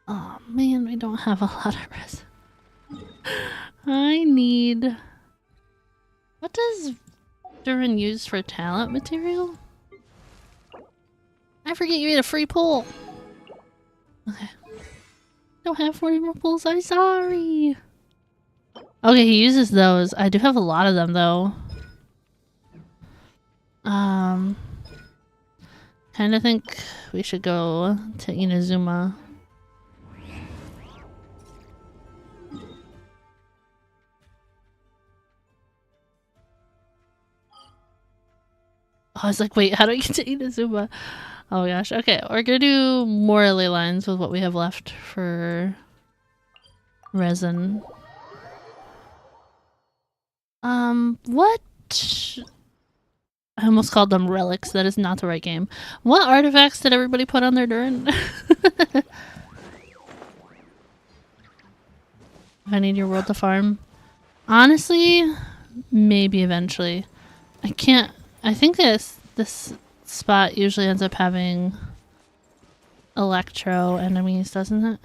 Oh man, we don't have a lot of res. I need... What does Durin use for talent material? I forget you ate a free pull. Okay. Don't have 40 more pulls, I'm sorry. Okay, he uses those. I do have a lot of them though. Kind of think we should go to Inazuma. I was like, wait, how do I get to Inazuma? Oh gosh, okay, we're gonna do more ley lines with what we have left for resin. What? I almost called them relics. That is not the right game. What artifacts did everybody put on their Durin? I need your world to farm. Honestly, maybe eventually. I can't. I think this spot usually ends up having electro enemies, doesn't it?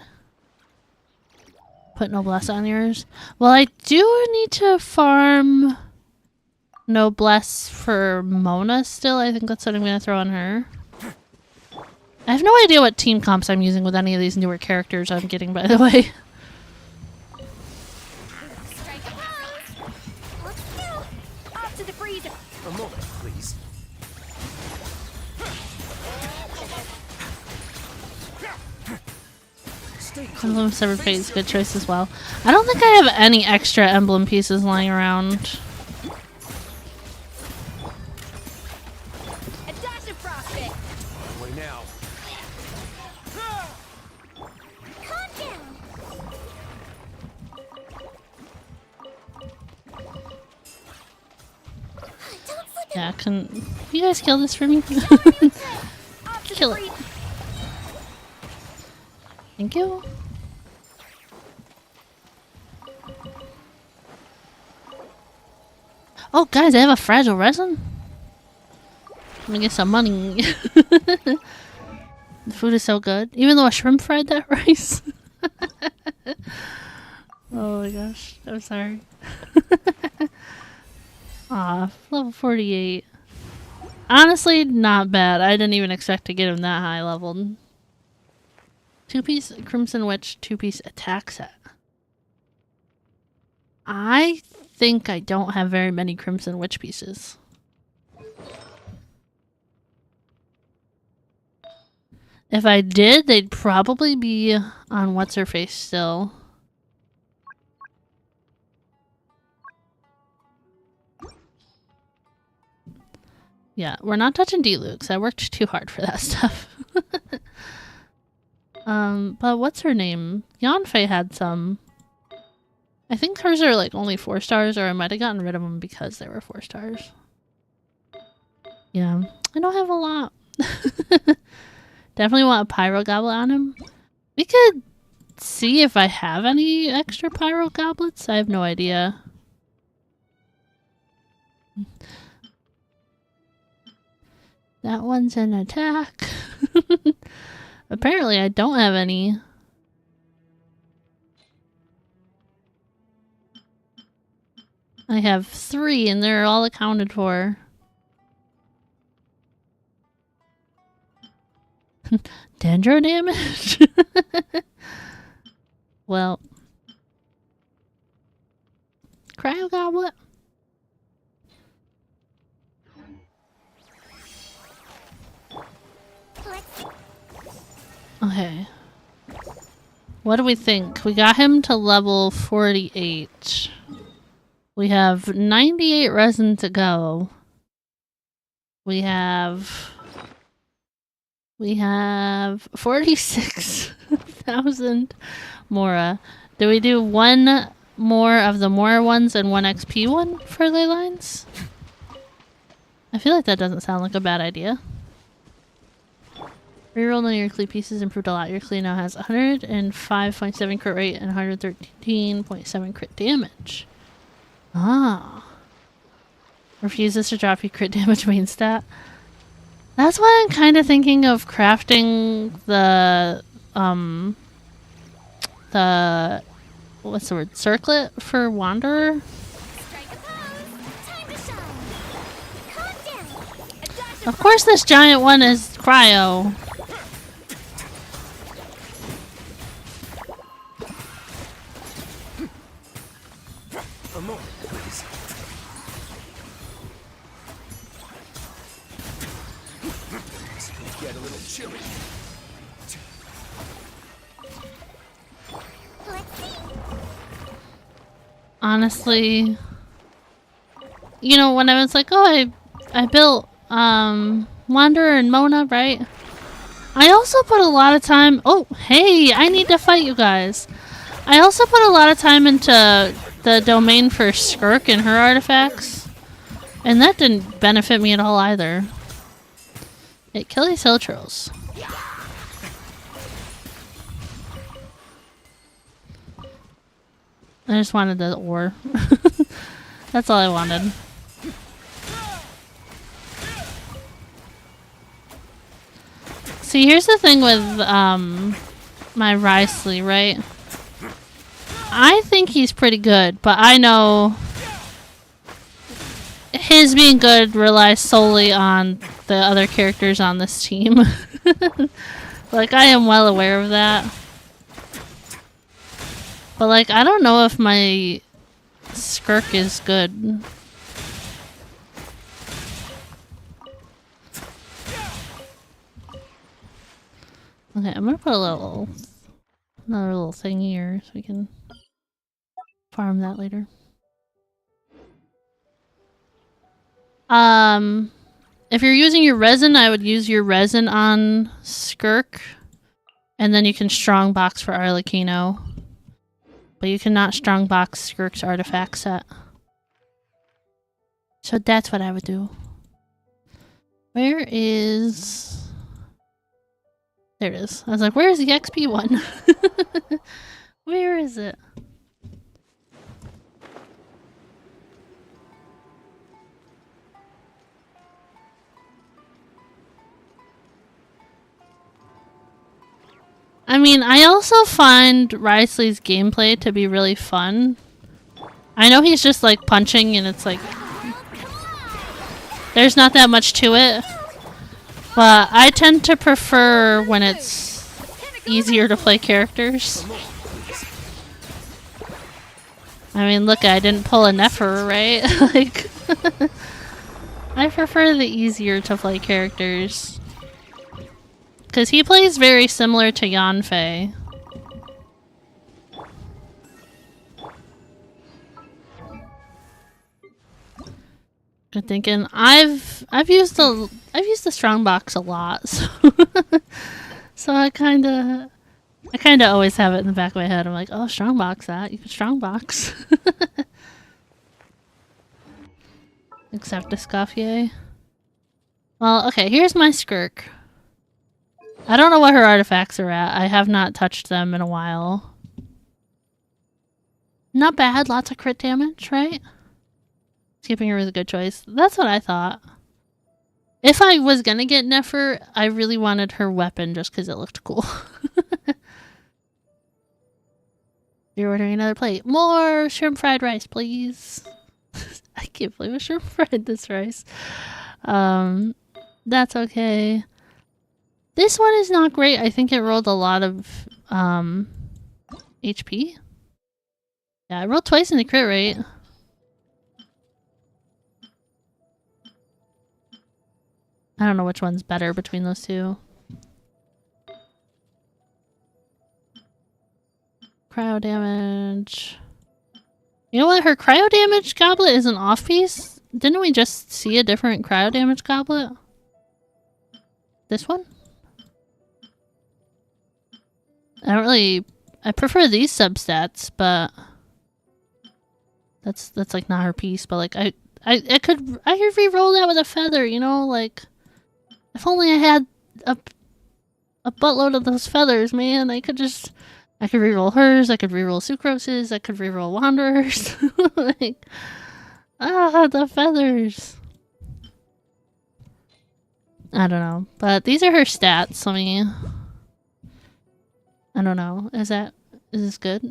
Put noblesse on yours. Well, I do need to farm noblesse for Mona still. I think that's what I'm going to throw on her. I have no idea what team comps I'm using with any of these newer characters I'm getting, by the way. Strike a pose. Let's go. Off to the freezer. A moment, please. Stay cool. Emblem of Severed Fate is a good choice as well. I don't think I have any extra emblem pieces lying around. A dash of frostbit. On the way now. Calm down. Don't slip it. Yeah, can you guys kill this for me? Off to Kill the it. freezer. Thank you. Oh, guys, I have a fragile resin. Let me get some money. The food is so good. Even though a shrimp fried that rice. Oh my gosh. I'm sorry. Aw, level 48. Honestly, not bad. I didn't even expect to get him that high leveled. 2-piece Crimson Witch, 2-piece attack set. I think I don't have very many Crimson Witch pieces. If I did, they'd probably be on What's-Her-Face still. Yeah, we're not touching D-Lukes. I worked too hard for that stuff. But what's her name? Yanfei had some. I think hers are like only 4 stars, or I might have gotten rid of them because they were 4 stars. Yeah, I don't have a lot. Definitely want a pyro goblet on him. We could see if I have any extra pyro goblets. I have no idea. That one's an attack. Apparently I don't have any. I have 3 and they're all accounted for. Dendro damage? Well. Cryo goblet? Okay. What do we think? We got him to level 48. We have 98 resin to go. We have 46,000 Mora. Do we do 1 more of the Mora ones and 1 XP one for ley lines? I feel like that doesn't sound like a bad idea. Reroll on your Klee pieces improved a lot. Your Klee now has 105.7 crit rate and 113.7 crit damage. Ah. Refuses to drop your crit damage main stat. That's why I'm kind of thinking of crafting the what's the word? Circlet for Wanderer? Strike a pose. Time to shine. Calm down. A dash Of course this giant one is cryo. A moment, please. chilly. Let's see. Honestly, you know, when I was like, oh, I built Wanderer and Mona, right? I also put a lot of time. Oh, hey, I need to fight you guys. I also put a lot of time into the domain for Skirk and her artifacts, and that didn't benefit me at all either. It kill these hill trolls. I just wanted the ore. That's all I wanted. See, here's the thing with my Risley, right? I think he's pretty good, but I know his being good relies solely on the other characters on this team. Like, I am well aware of that. But, like, I don't know if my Skirk is good. Okay, I'm gonna put another little thing here so we can farm that later. If you're using your resin, I would use your resin on Skirk, and then you can strongbox for Arlecchino. But you cannot strongbox Skirk's artifact set. So that's what I would do. Where is... There it is. I was like, where is the XP one? Where is it? I mean, I also find Risley's gameplay to be really fun. I know he's just like punching and it's like... There's not that much to it. But I tend to prefer when it's easier to play characters. I mean, look, I didn't pull a Nefer, right? Like, I prefer the easier to play characters. Because he plays very similar to Yanfei. I'm thinking I've used the strongbox a lot, so so I kinda always have it in the back of my head. I'm like, oh, strongbox that. You can strongbox. Except Escoffier. Well, okay, here's my Skirk. I don't know what her artifacts are at. I have not touched them in a while. Not bad, lots of crit damage, right? Keeping her was a good choice. That's what I thought. If I was gonna get Nefer, I really wanted her weapon just because it looked cool. You're ordering another plate. More shrimp fried rice, please. I can't believe I shrimp fried this rice. That's okay. This one is not great. I think it rolled a lot of HP. Yeah, I rolled twice in the crit rate. I don't know which one's better between those two. Cryo damage. You know what? Her cryo damage goblet is an off piece. Didn't we just see a different cryo damage goblet? This one? I prefer these substats, but that's like not her piece, but like I could re-roll that with a feather, you know, like if only I had a buttload of those feathers, man. I could re-roll hers, I could re-roll Sucrose's, I could re-roll Wanderers. Like, the feathers. I don't know. But these are her stats. I don't know. Is this good?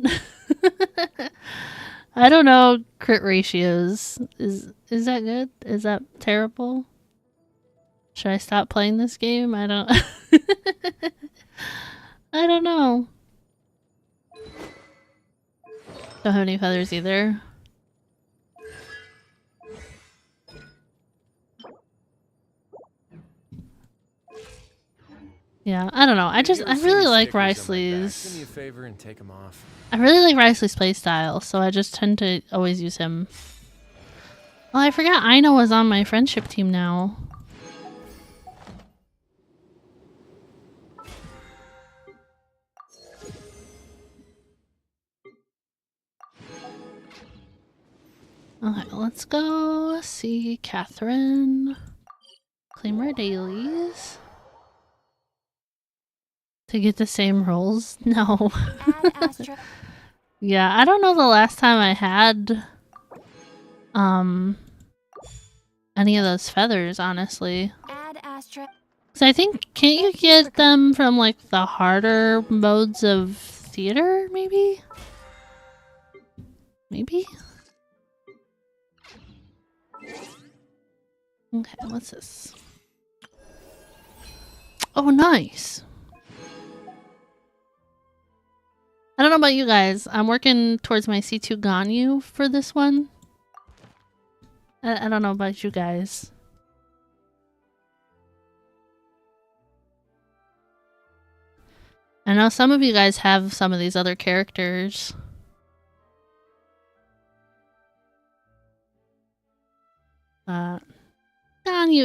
I don't know crit ratios. Is that good? Is that terrible? Should I stop playing this game? I don't I don't know. Don't have any feathers either. Yeah, I don't know. I really like Riceley's. Do me a favor and take them off. I really like Riceley's playstyle, so I just tend to always use him. Oh, I forgot Aina was on my friendship team now. Okay, let's go see Catherine. Claim our dailies. To get the same rolls? No. Add Astra. Yeah, I don't know the last time I had any of those feathers, honestly. Add Astra. So I think, can't you get them from like the harder modes of theater, maybe? Maybe? Okay, what's this? Oh, nice. I don't know about you guys. I'm working towards my C2 Ganyu for this one. I don't know about you guys. I know some of you guys have some of these other characters. Ganyu,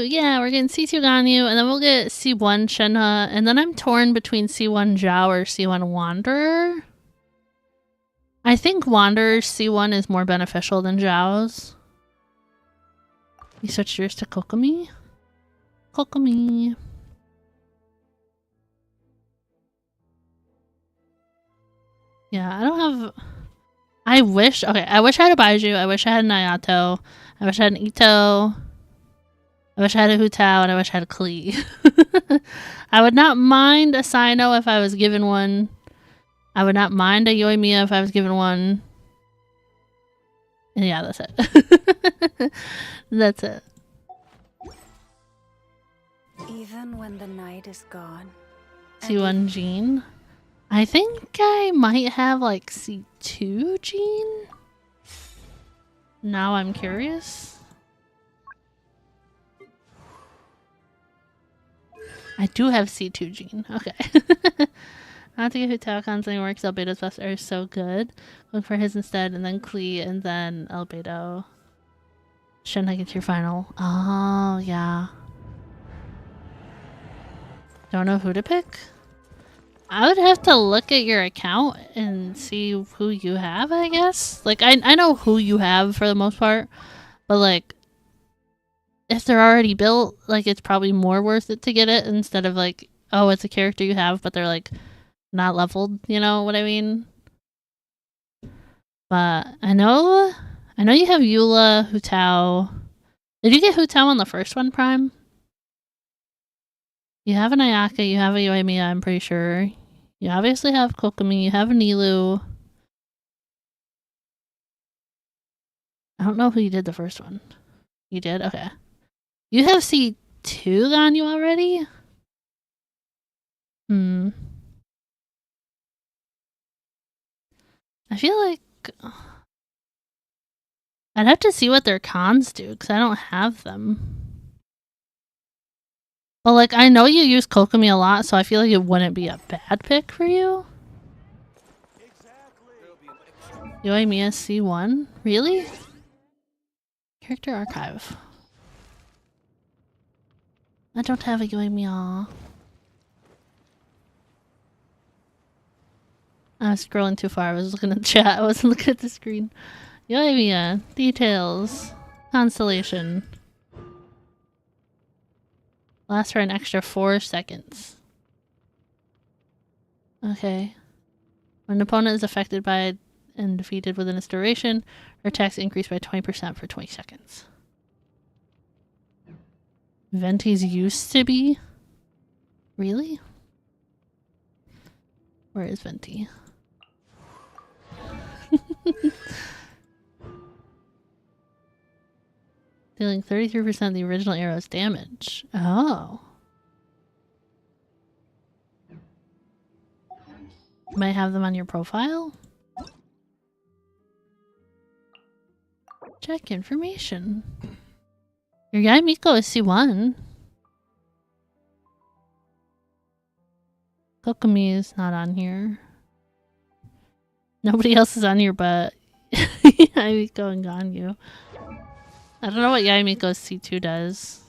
yeah, we're getting C2 Ganyu, and then we'll get C1 Shenhe, and then I'm torn between C1 Zhao or C1 Wanderer. I think Wanderer's C1 is more beneficial than Zhao's. You switch yours to Kokomi? Kokomi. Yeah, I don't have... I wish I had a Baiju, I wish I had an Ayato, I wish I had an Ito, I wish I had a Hu Tao, and I wish I had a Klee. I would not mind a Sino if I was given one. I would not mind a Yoimiya if I was given one. And yeah, that's it. That's it. Even when the night is gone. C1 Jean. I think I might have like C2 Jean. Now I'm curious. I do have C2 Jean. Okay. Not to get Hu Tao constantly works. Albedo's best are so good. Look for his instead, and then Klee, and then Albedo. Shouldn't I get your final? Oh, yeah. Don't know who to pick? I would have to look at your account and see who you have, I guess. Like, I know who you have for the most part, but like, if they're already built, like, it's probably more worth it to get it instead of like, oh, it's a character you have, but they're like not leveled, you know what I mean? But I know you have Eula, Hu Tao. Did you get Hu Tao on the first one, Prime? You have an Ayaka, you have a Yoimiya, I'm pretty sure. You obviously have Kokomi, you have a Nilou. I don't know who you did the first one. You did? Okay. You have C2 Ganyu already? I feel like I'd have to see what their cons do, because I don't have them. But like, I know you use Kokomi a lot, so I feel like it wouldn't be a bad pick for you. Yoimiya C1? Really? Character archive. I don't have a Yoimiya. I was scrolling too far. I was looking at the chat. I wasn't looking at the screen. Yoimiya. Details. Constellation. Lasts for an extra 4 seconds. Okay. When an opponent is affected by and defeated within its duration, her attacks increase by 20% for 20 seconds. Venti's used to be? Really? Where is Venti? Dealing 33% of the original arrow's damage. Oh. You might have them on your profile? Check information. Your guy Miko is C1. Kokomi is not on here. Nobody else is on here but Yamiko and Ganyu. I don't know what Yamiko's C2 does.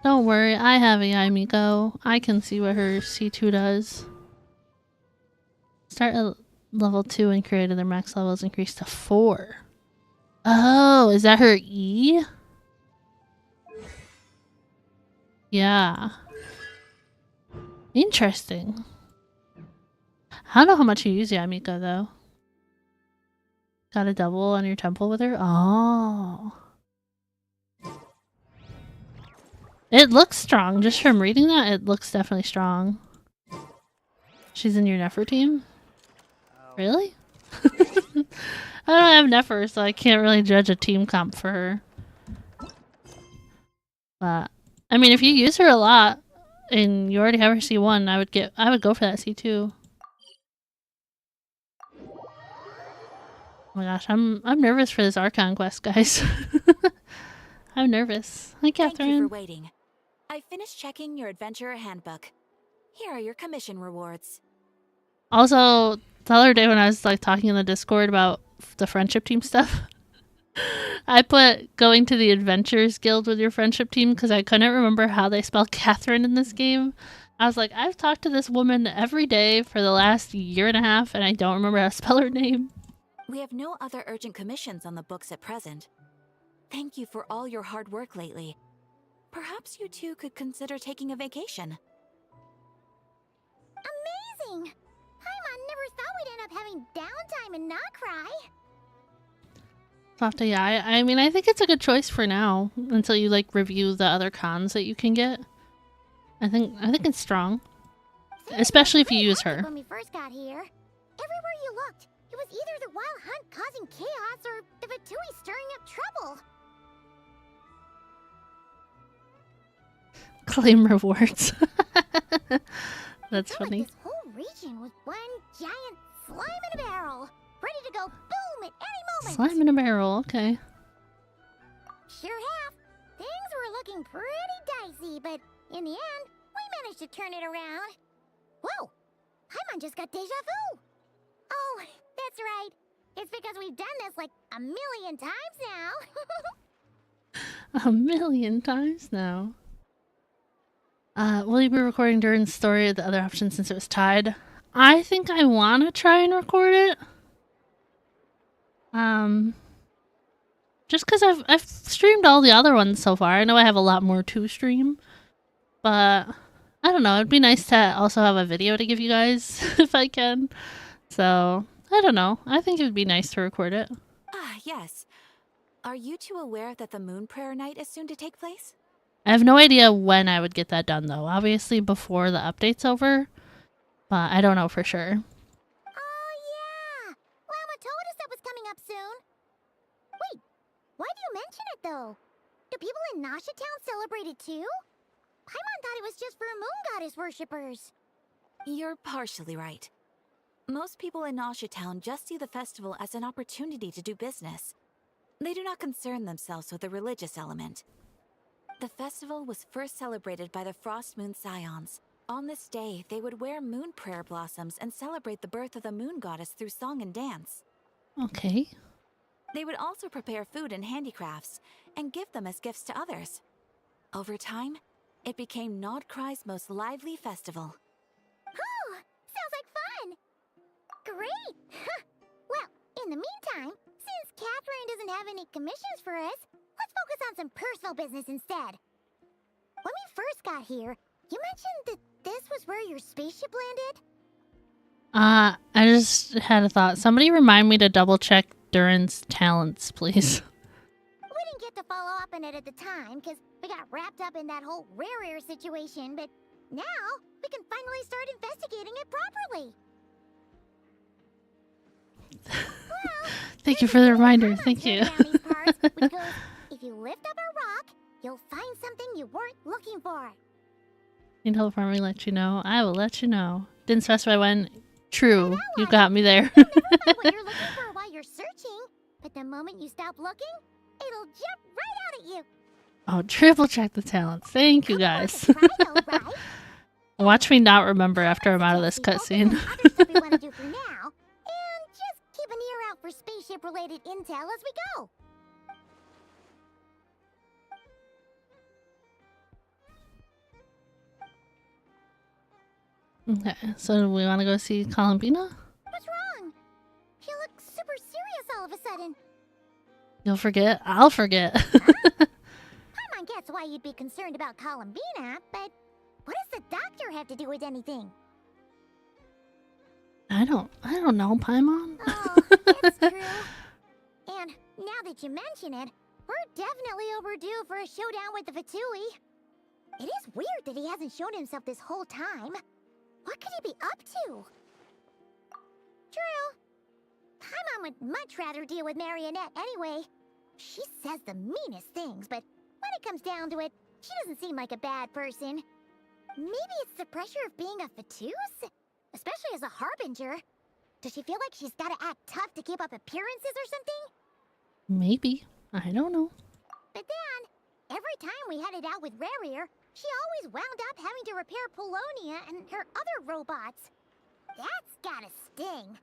Don't worry, I have a Yamiko. I can see what her C2 does. Start at level 2 and created their max levels increased to 4. Oh, is that her E? Yeah. Interesting. I don't know how much you use Yamiko though. Got a double on your temple with her? Oh. It looks strong. Just from reading that, it looks definitely strong. She's in your Nefer team? Really? I don't have Nefer, so I can't really judge a team comp for her. But I mean, if you use her a lot and you already have her C1, I would go for that C2. Oh my gosh, I'm nervous for this Archon quest, guys. I'm nervous. Hi, Catherine. Thank you for waiting. I finished checking your adventurer handbook. Here are your commission rewards. Also, the other day when I was like talking in the Discord about the friendship team stuff, I put going to the Adventures Guild with your friendship team because I couldn't remember how they spell Catherine in this game. I was like, I've talked to this woman every day for the last year and a half and I don't remember how to spell her name. We have no other urgent commissions on the books at present. Thank you for all your hard work lately. Perhaps you two could consider taking a vacation. Amazing! Paimon never thought we'd end up having downtime and not cry. Softa, yeah, I mean, I think it's a good choice for now until you like review the other cons that you can get. I think it's strong, especially if you use her. When we first got here, everywhere you looked, it was either the wild hunt causing chaos or the Fatui stirring up trouble. Claim rewards. That's funny. Like this whole region was one giant slime in a barrel, ready to go boom at any moment. Slime in a barrel, okay. Sure have. Things were looking pretty dicey, but in the end, we managed to turn it around. Whoa! Paimon just got deja vu. Oh, that's right. It's because we've done this like a million times now. A million times now. Will you be recording Durin's story or the other option since it was tied? I think I want to try and record it. Just because I've streamed all the other ones so far. I know I have a lot more to stream. But, I don't know. It'd be nice to also have a video to give you guys if I can. So, I don't know. I think it would be nice to record it. Ah, yes. Are you two aware that the Moon Prayer Night is soon to take place? I have no idea when I would get that done, though. Obviously, before the update's over. But I don't know for sure. Oh, yeah! Llama told us that was coming up soon. Wait, why do you mention it, though? Do people in Nasha Town celebrate it, too? Paimon thought it was just for moon goddess worshippers. You're partially right. Most people in Nasha Town just see the festival as an opportunity to do business. They do not concern themselves with the religious element. The festival was first celebrated by the Frost Moon Scions. On this day, they would wear moon prayer blossoms and celebrate the birth of the moon goddess through song and dance. Okay. They would also prepare food and handicrafts and give them as gifts to others. Over time, it became Nod Krai's most lively festival. Oh, sounds like fun! Great! Well, in the meantime, since Catherine doesn't have any commissions for us, let's focus on some personal business instead. When we first got here, you mentioned that this was where your spaceship landed? I just had a thought. Somebody remind me to double check Durin's talents, please. We didn't get to follow up on it at the time, because we got wrapped up in that whole rare situation, but now we can finally start investigating it properly. Well, Thank you for the reminder. Thank you. Which goes, if you lift up a rock, you'll find something you weren't looking for. Need help from me, let you know. I will let you know. Didn't specify when. True. You got me there. You'll never find what you're looking for while you're searching, but the moment you stop looking, it'll jump right out at you. Oh, triple check the talents. Thank you guys. Try though, right? Watch me not remember after I'm out of this cutscene. Other stuff we want to do for now, and just keep an ear out for spaceship-related intel as we go. Okay, so do we want to go see Columbina? What's wrong? You look super serious all of a sudden. You'll forget. I'll forget. Paimon gets why you'd be concerned about Columbina, but what does the doctor have to do with anything? I don't know, Paimon. Oh, it's true. And now that you mention it, we're definitely overdue for a showdown with the Fatui. It is weird that he hasn't shown himself this whole time. What could he be up to? True. Paimon would much rather deal with Marionette anyway. She says the meanest things, but when it comes down to it, she doesn't seem like a bad person. Maybe it's the pressure of being a Fatuse? Especially as a Harbinger. Does she feel like she's gotta act tough to keep up appearances or something? Maybe. I don't know. But then, every time we headed out with Rarier, she always wound up having to repair Polonia and her other robots. That's gotta sting.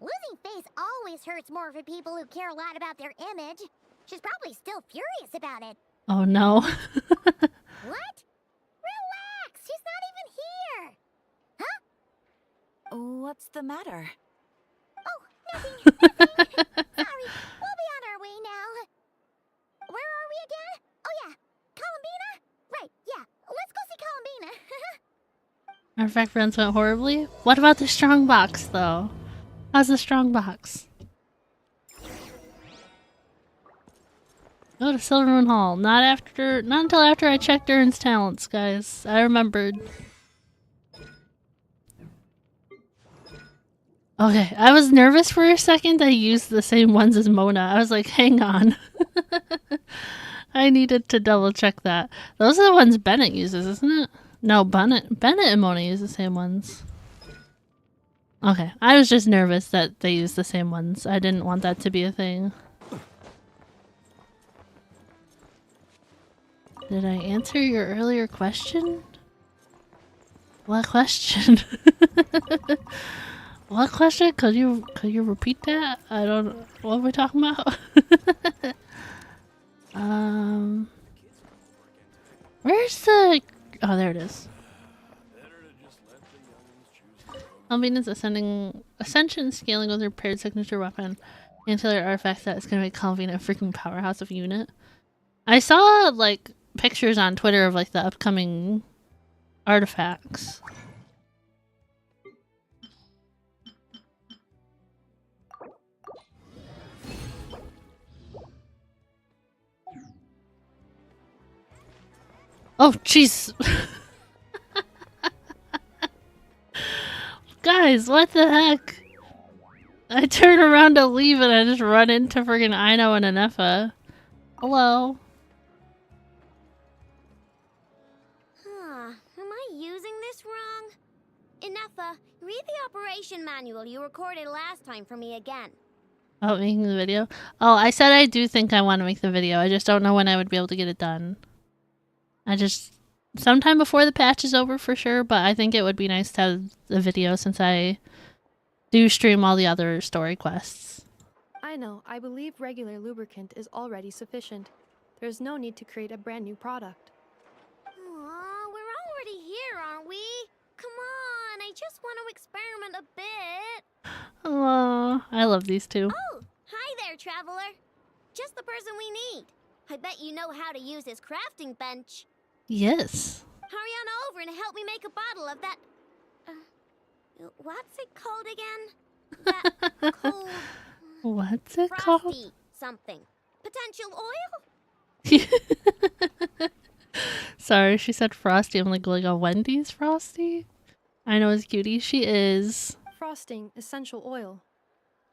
Losing face always hurts more for people who care a lot about their image. She's probably still furious about it. Oh no. What? Relax, she's not even here. Huh? What's the matter? Oh, nothing. Sorry, we'll be on our way now. Where are we again? Oh yeah, Columbina? Right, yeah, let's go see Columbina. Artifact runs went horribly. What about the strong box though? How's the strong box? Go to Silvermoon Hall. Not until after I checked Durin's talents, guys. I remembered. Okay, I was nervous for a second. I used the same ones as Mona. I was like, hang on. I needed to double check that. Those are the ones Bennett uses, isn't it? No, Bennett and Mona use the same ones. Okay, I was just nervous that they use the same ones. I didn't want that to be a thing. Did I answer your earlier question? What question? What question? Could you repeat that? I don't. What are we talking about? Where's the? Oh, there it is. Albina's ascension scaling with her paired signature weapon. Ancillary artifact that is gonna make Calvina a freaking powerhouse of unit. I saw like pictures on Twitter of like the upcoming artifacts. Oh, jeez. Guys, what the heck? I turn around to leave and I just run into friggin' Aino and Anefa. Hello. Huh, am I using this wrong? Inefa, read the operation manual you recorded last time for me again. Oh, making the video? Oh, I said I do think I want to make the video. I just don't know when I would be able to get it done. Sometime before the patch is over for sure, but I think it would be nice to have the video since I do stream all the other story quests. I know. I believe regular lubricant is already sufficient. There's no need to create a brand new product. Aw, we're already here, aren't we? Come on, I just want to experiment a bit. Oh, I love these two. Oh, hi there, traveler. Just the person we need. I bet you know how to use this crafting bench. Yes. Hurry on over and help me make a bottle of that... what's it called again? That cold... What's it frosty called? something. Potential oil? Sorry, she said frosty. I'm like a Wendy's frosty? I know it's cutie. She is. Frosting essential oil.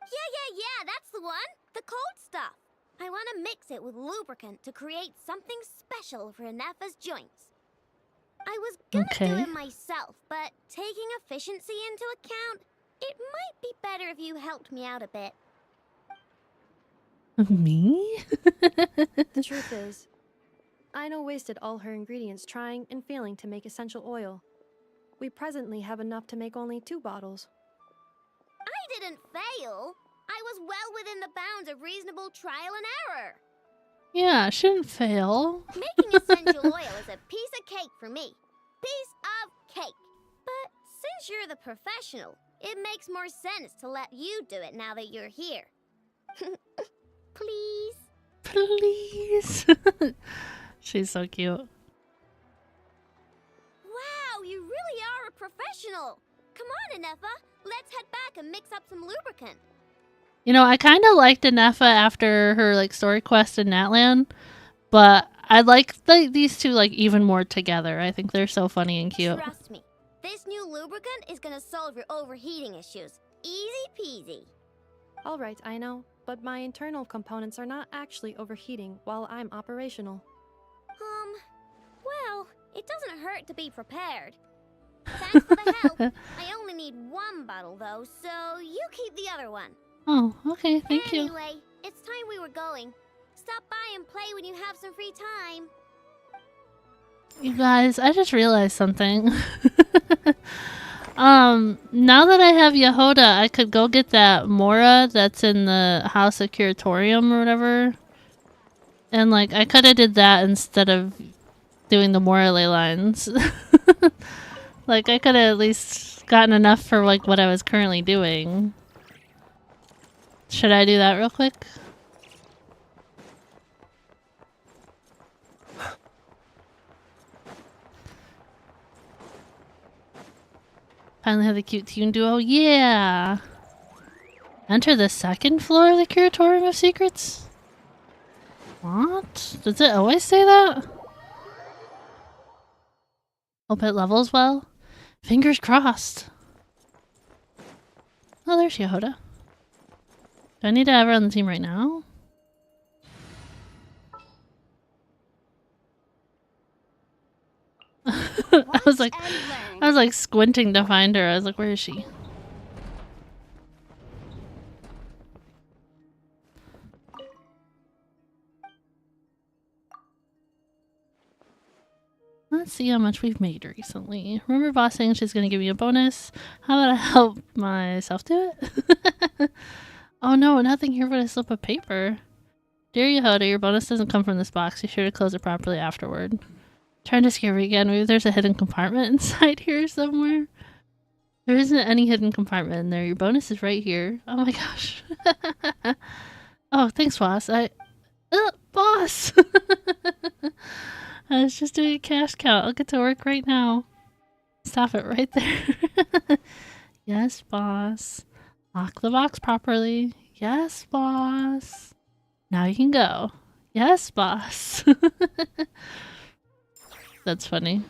Yeah, that's the one. The cold stuff. I want to mix it with lubricant to create something special for Anefa's joints. I was gonna do it myself, but taking efficiency into account, it might be better if you helped me out a bit. Me? The truth is, Aino wasted all her ingredients trying and failing to make essential oil. We presently have enough to make only 2 bottles. I didn't fail. I was well within the bounds of reasonable trial and error. Yeah, shouldn't fail. Making essential oil is a piece of cake for me. Piece of cake. But since you're the professional, it makes more sense to let you do it now that you're here. Please? Please. She's so cute. Wow, you really are a professional. Come on, Anefa. Let's head back and mix up some lubricant. You know, I kind of liked Anefa after her like story quest in Natlan, but I like these two like even more together. I think they're so funny and cute. Trust me, this new lubricant is gonna solve your overheating issues. Easy peasy. Alright, Aino, but my internal components are not actually overheating while I'm operational. Well, it doesn't hurt to be prepared. Thanks for the help. I only need 1 bottle though, so you keep the other one. Oh, okay, thank you. Anyway, it's time we were going. Stop by and play when you have some free time. You guys, I just realized something. Now that I have Yehoda, I could go get that Mora that's in the House of Curatorium or whatever. And like, I could have did that instead of doing the Mora ley lines. Like, I could have at least gotten enough for like what I was currently doing. Should I do that real quick? Finally have the cute tune duo. Yeah! Enter the 2nd floor of the Curatorium of Secrets? What? Does it always say that? Hope it levels well. Fingers crossed. Oh, there's Yehoda. Do I need to have her on the team right now? I was like squinting to find her. I was like, where is she? Let's see how much we've made recently. Remember boss saying she's gonna give me a bonus? How about I help myself do it? Oh no, nothing here but a slip of paper. Dear Yehoda, your bonus doesn't come from this box. Be sure to close it properly afterward. Trying to scare me again. Maybe there's a hidden compartment inside here somewhere. There isn't any hidden compartment in there. Your bonus is right here. Oh my gosh. Oh, thanks, boss. Boss! I was just doing a cash count. I'll get to work right now. Stop it right there. Yes, boss. Lock the box properly. Yes, boss. Now you can go. Yes, boss. That's funny.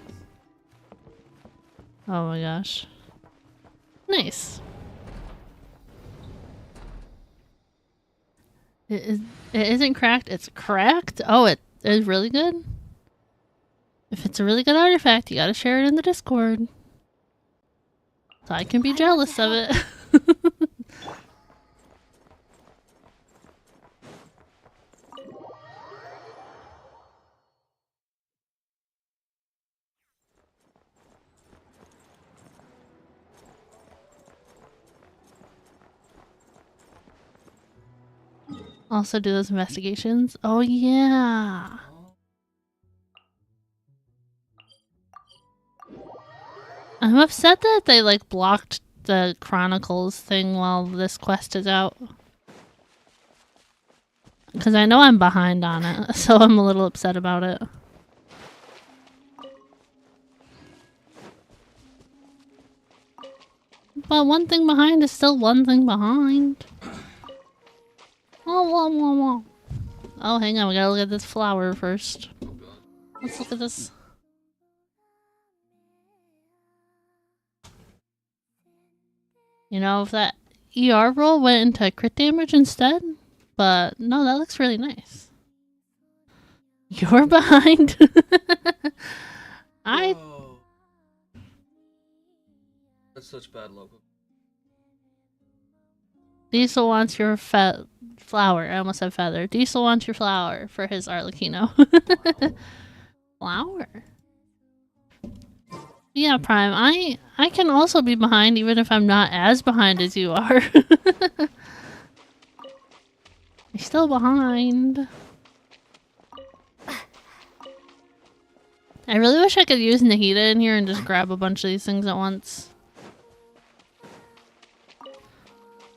Oh my gosh. Nice. It isn't cracked, it's cracked? Oh, it is really good? If it's a really good artifact, you gotta share it in the Discord. So I can be jealous of it. Also do those investigations. Oh yeah. I'm upset that they like blocked the Chronicles thing while this quest is out. Because I know I'm behind on it, so I'm a little upset about it. But one thing behind is still one thing behind. Oh, hang on, we gotta look at this flower first. Let's look at this. You know, if that ER roll went into crit damage instead, but no, that looks really nice. You're behind. Whoa. That's such bad luck. Diesel wants your flower. I almost said feather. Diesel wants your flower for his Arlecchino. Flower. Yeah, Prime. I can also be behind even if I'm not as behind as you are. You're still behind. I really wish I could use Nahida in here and just grab a bunch of these things at once.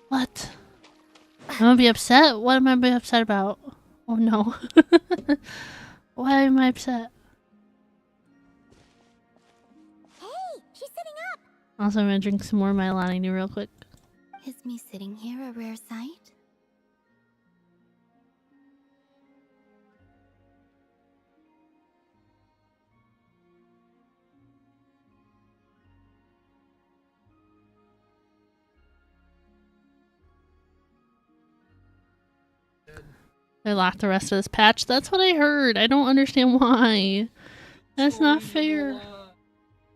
What? I'm gonna be upset? What am I being upset about? Oh no. Why am I upset? Hey, she's sitting up. Also, I'm gonna drink some more Mylani real quick. Is me sitting here a rare sight? They locked the rest of this patch. That's what I heard. I don't understand why. That's not fair.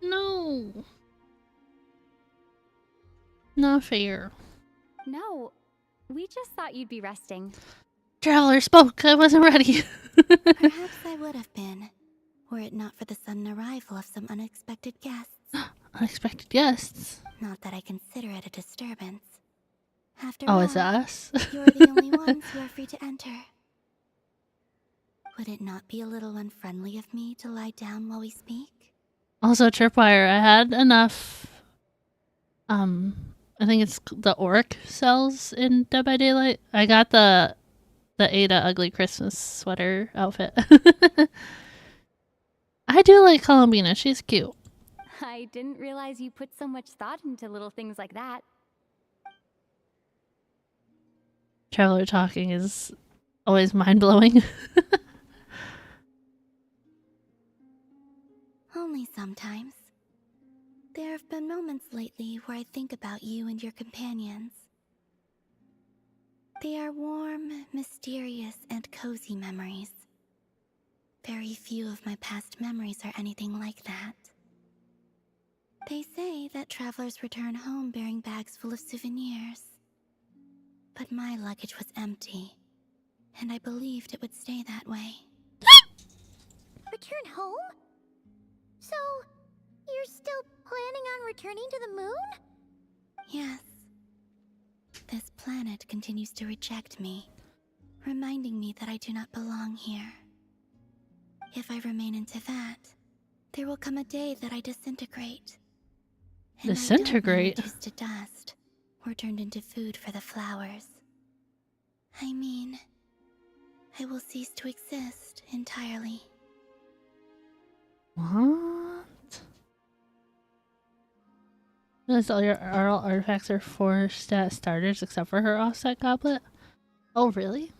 No. Not fair. No, we just thought you'd be resting. Traveler spoke. I wasn't ready. Perhaps I would have been, were it not for the sudden arrival of some unexpected guests. Unexpected guests. Not that I consider it a disturbance. After Oh, all, is it us? you're the only ones who are free to enter. Would it not be a little unfriendly of me to lie down while we speak? Also, Tripwire, I had enough. I think it's the Orc cells in Dead by Daylight. I got the Ada Ugly Christmas sweater outfit. I do like Columbina. She's cute. I didn't realize you put so much thought into little things like that. Traveler talking is always mind-blowing. Only sometimes. There have been moments lately where I think about you and your companions. They are warm, mysterious, and cozy memories. Very few of my past memories are anything like that. They say that travelers return home bearing bags full of souvenirs. But my luggage was empty, and I believed it would stay that way. Return home? So, you're still planning on returning to the moon? Yes. This planet continues to reject me, reminding me that I do not belong here. If I remain into that, there will come a day that I disintegrate. And Disintegrate? I don't want to reduce to dust, or turned into food for the flowers. I mean, I will cease to exist entirely. What? Notice all your artifacts are 4-stat starters except for her offset goblet? Oh, really?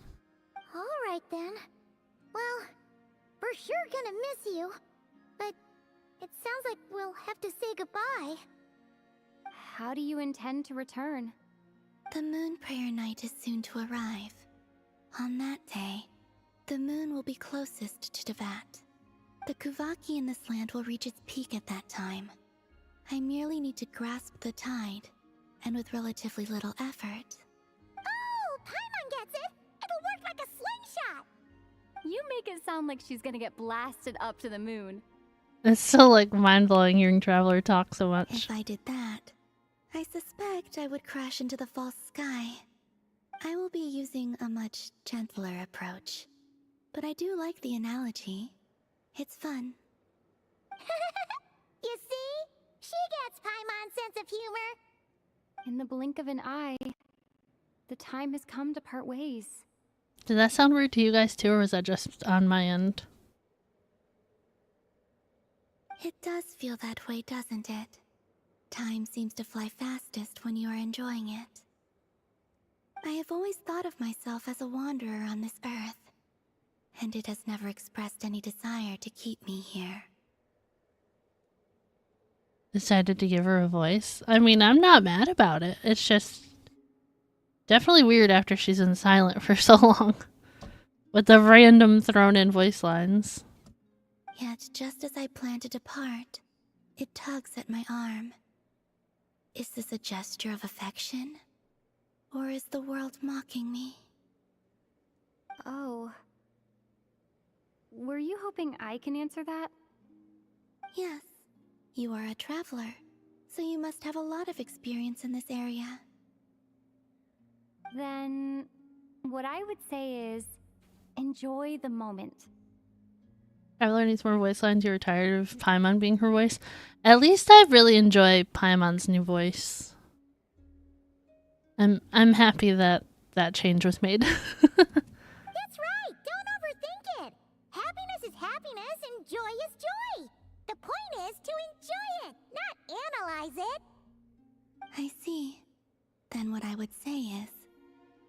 Alright then. Well, we're sure gonna miss you. But it sounds like we'll have to say goodbye. How do you intend to return? The moon prayer night is soon to arrive. On that day, the moon will be closest to Devat. The Kuvaki in this land will reach its peak at that time. I merely need to grasp the tide, and with relatively little effort. Oh, Paimon gets it! It'll work like a slingshot! You make it sound like she's gonna get blasted up to the moon. It's still like mind-blowing hearing Traveler talk so much. If I did that, I suspect I would crash into the false sky. I will be using a much gentler approach. But I do like the analogy. It's fun. You see? She gets Paimon's sense of humor. In the blink of an eye, the time has come to part ways. Did that sound weird to you guys too, or was that just on my end? It does feel that way, doesn't it? Time seems to fly fastest when you are enjoying it. I have always thought of myself as a wanderer on this earth, and it has never expressed any desire to keep me here. Decided to give her a voice? I mean, I'm not mad about it. It's just definitely weird after she's been silent for so long. With the random thrown in voice lines. Yet, just as I plan to depart, it tugs at my arm. Is this a gesture of affection? Or is the world mocking me? Oh. were you hoping I can answer that? Yes, you are a traveler, so you must have a lot of experience in this area. Then, what I would say is, enjoy the moment. Traveler needs more voice lines. You were tired of Paimon being her voice. At least I really enjoy Paimon's new voice. I'm happy that that change was made. That's right! Don't overthink it! Happiness is happiness and joy is joy! The point is to enjoy it, not analyze it! I see. Then what I would say is,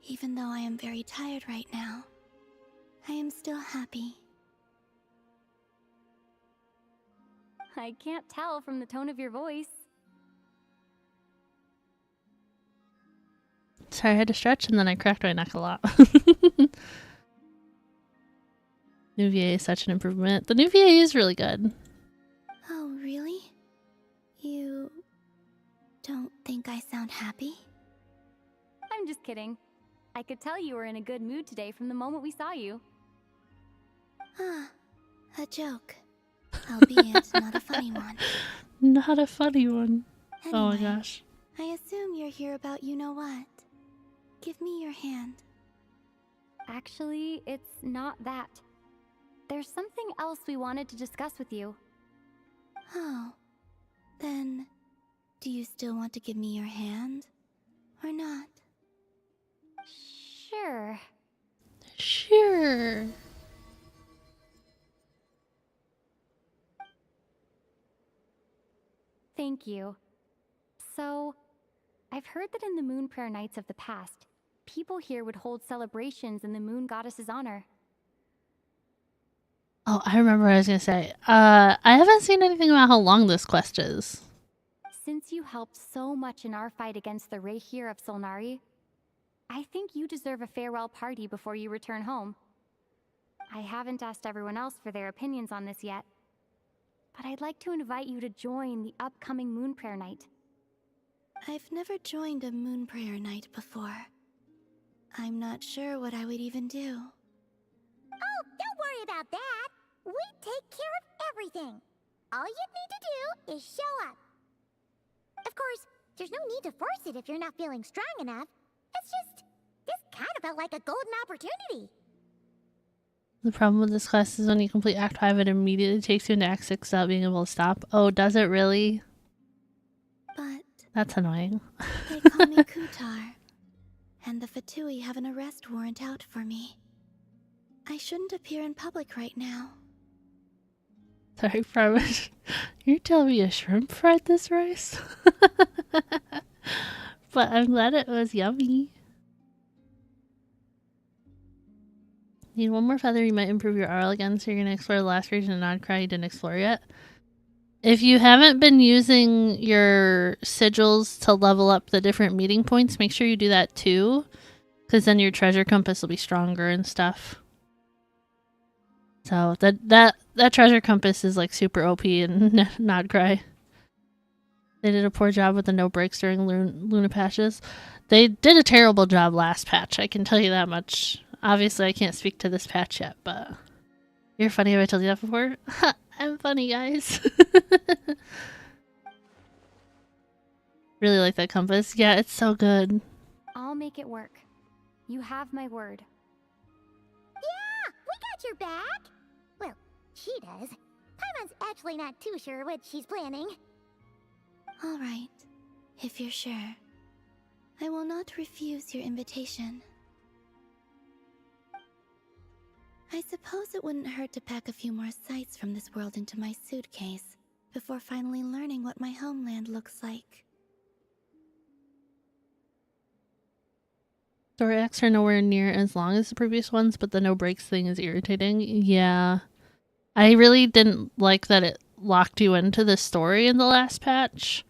even though I am very tired right now, I am still happy. I can't tell from the tone of your voice. Sorry, I had to stretch and then I cracked my neck a lot. New VA is such an improvement. The new VA is really good. Oh, really? You don't think I sound happy? I'm just kidding. I could tell you were in a good mood today from the moment we saw you. Ah, a joke. Albeit not a funny one. Not a funny one. Anyway, Oh my gosh. I assume you're here about you-know-what. Give me your hand. Actually, it's not that. There's something else we wanted to discuss with you. Oh. Then, do you still want to give me your hand? Or not? Sure. Sure. Thank you. So, I've heard that in the moon prayer nights of the past, people here would hold celebrations in the moon goddess's honor. Oh, I remember what I was gonna say. I haven't seen anything about how long this quest is. Since you helped so much in our fight against the Rehir of Solnari, I think you deserve a farewell party before you return home. I haven't asked everyone else for their opinions on this yet, but I'd like to invite you to join the upcoming moon prayer night. I've never joined a moon prayer night before. I'm not sure what I would even do. Oh, don't worry about that! We take care of everything! All you need to do is show up. Of course, there's no need to force it if you're not feeling strong enough. It's just, this kind of felt like a golden opportunity. The problem with this quest is when you complete Act 5, it immediately takes you into Act 6 without being able to stop. Oh, does it really? But That's annoying. they call me Kutar, and the Fatui have an arrest warrant out for me. I shouldn't appear in public right now. Sorry, Promise. You're telling me a shrimp fried this rice? But I'm glad it was yummy. Need one more feather, you might improve your RL again, so you're going to explore the last region of Krai you didn't explore yet. If you haven't been using your sigils to level up the different meeting points, make sure you do that too, because then your treasure compass will be stronger and stuff. So that treasure compass is like super OP in Krai. They did a poor job with the no breaks during Luna patches. They did a terrible job last patch, I can tell you that much. Obviously, I can't speak to this patch yet, but you're funny. Have I told you that before? I'm funny, guys. Really like that compass. Yeah, it's so good. I'll make it work. You have my word. Yeah, we got your back. Well, she does. Paimon's actually not too sure what she's planning. All right, if you're sure. I will not refuse your invitation. I suppose it wouldn't hurt to pack a few more sights from this world into my suitcase before finally learning what my homeland looks like. Story acts are nowhere near as long as the previous ones, but the no breaks thing is irritating. Yeah. I really didn't like that it locked you into the story in the last patch.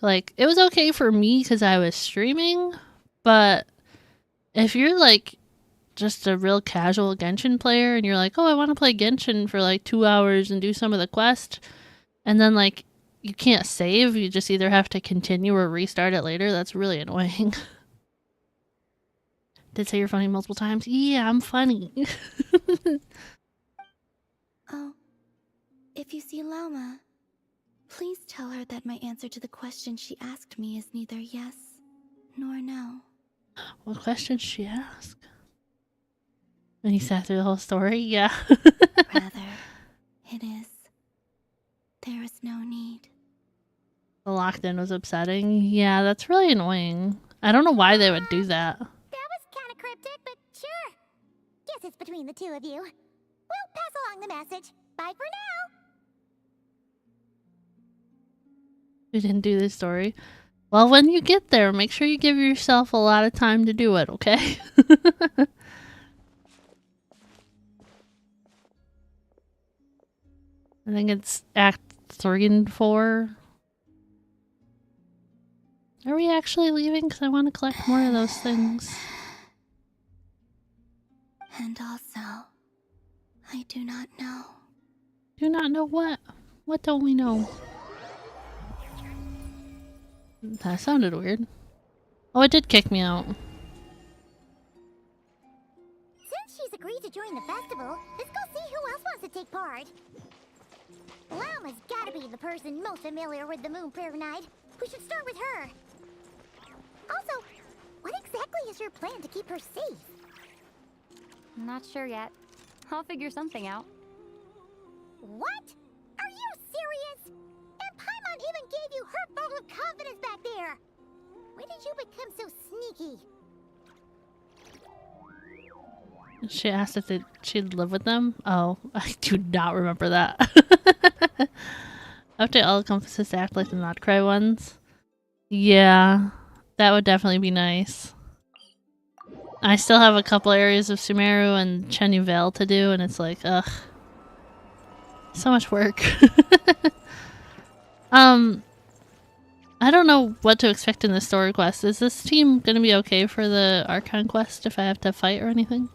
Like, it was okay for me because I was streaming, but if you're like just a real casual Genshin player and you're like, oh, I want to play Genshin for like 2 hours and do some of the quest, and then like you can't save, you just either have to continue or restart it later, that's really annoying. Did say you're funny multiple times? Yeah, I'm funny. If you see Llama, please tell her that my answer to the question she asked me is neither yes nor no. What question did she ask? And he sat through the whole story? Yeah. Rather, it is. There is no need. The locked-in was upsetting. Yeah, that's really annoying. I don't know why they would do that. That was kind of cryptic, but sure. Guess it's between the two of you. We'll pass along the message. Bye for now. You didn't do this story. Well, when you get there, make sure you give yourself a lot of time to do it, okay? I think it's Act 3 and 4. Are we actually leaving? Because I want to collect more of those things. And also, I do not know. Do not know what? What don't we know? That sounded weird. Oh, it did kick me out. Since she's agreed to join the festival, let's go see who else wants to take part. Llama's gotta be the person most familiar with the Moon Prayer Night. We should start with her. Also, what exactly is your plan to keep her safe? Not sure yet. I'll figure something out. What? Are you serious? And Paimon even gave you her vote of confidence back there. When did you become so sneaky? She asked if she'd live with them. Oh, I do not remember that. Update all compasses to act like the not Krai ones. Yeah, that would definitely be nice. I still have a couple areas of Sumeru and Chenyvale to do, and it's like, ugh. So much work. I don't know what to expect in the story quest. Is this team gonna be okay for the Archon quest if I have to fight or anything?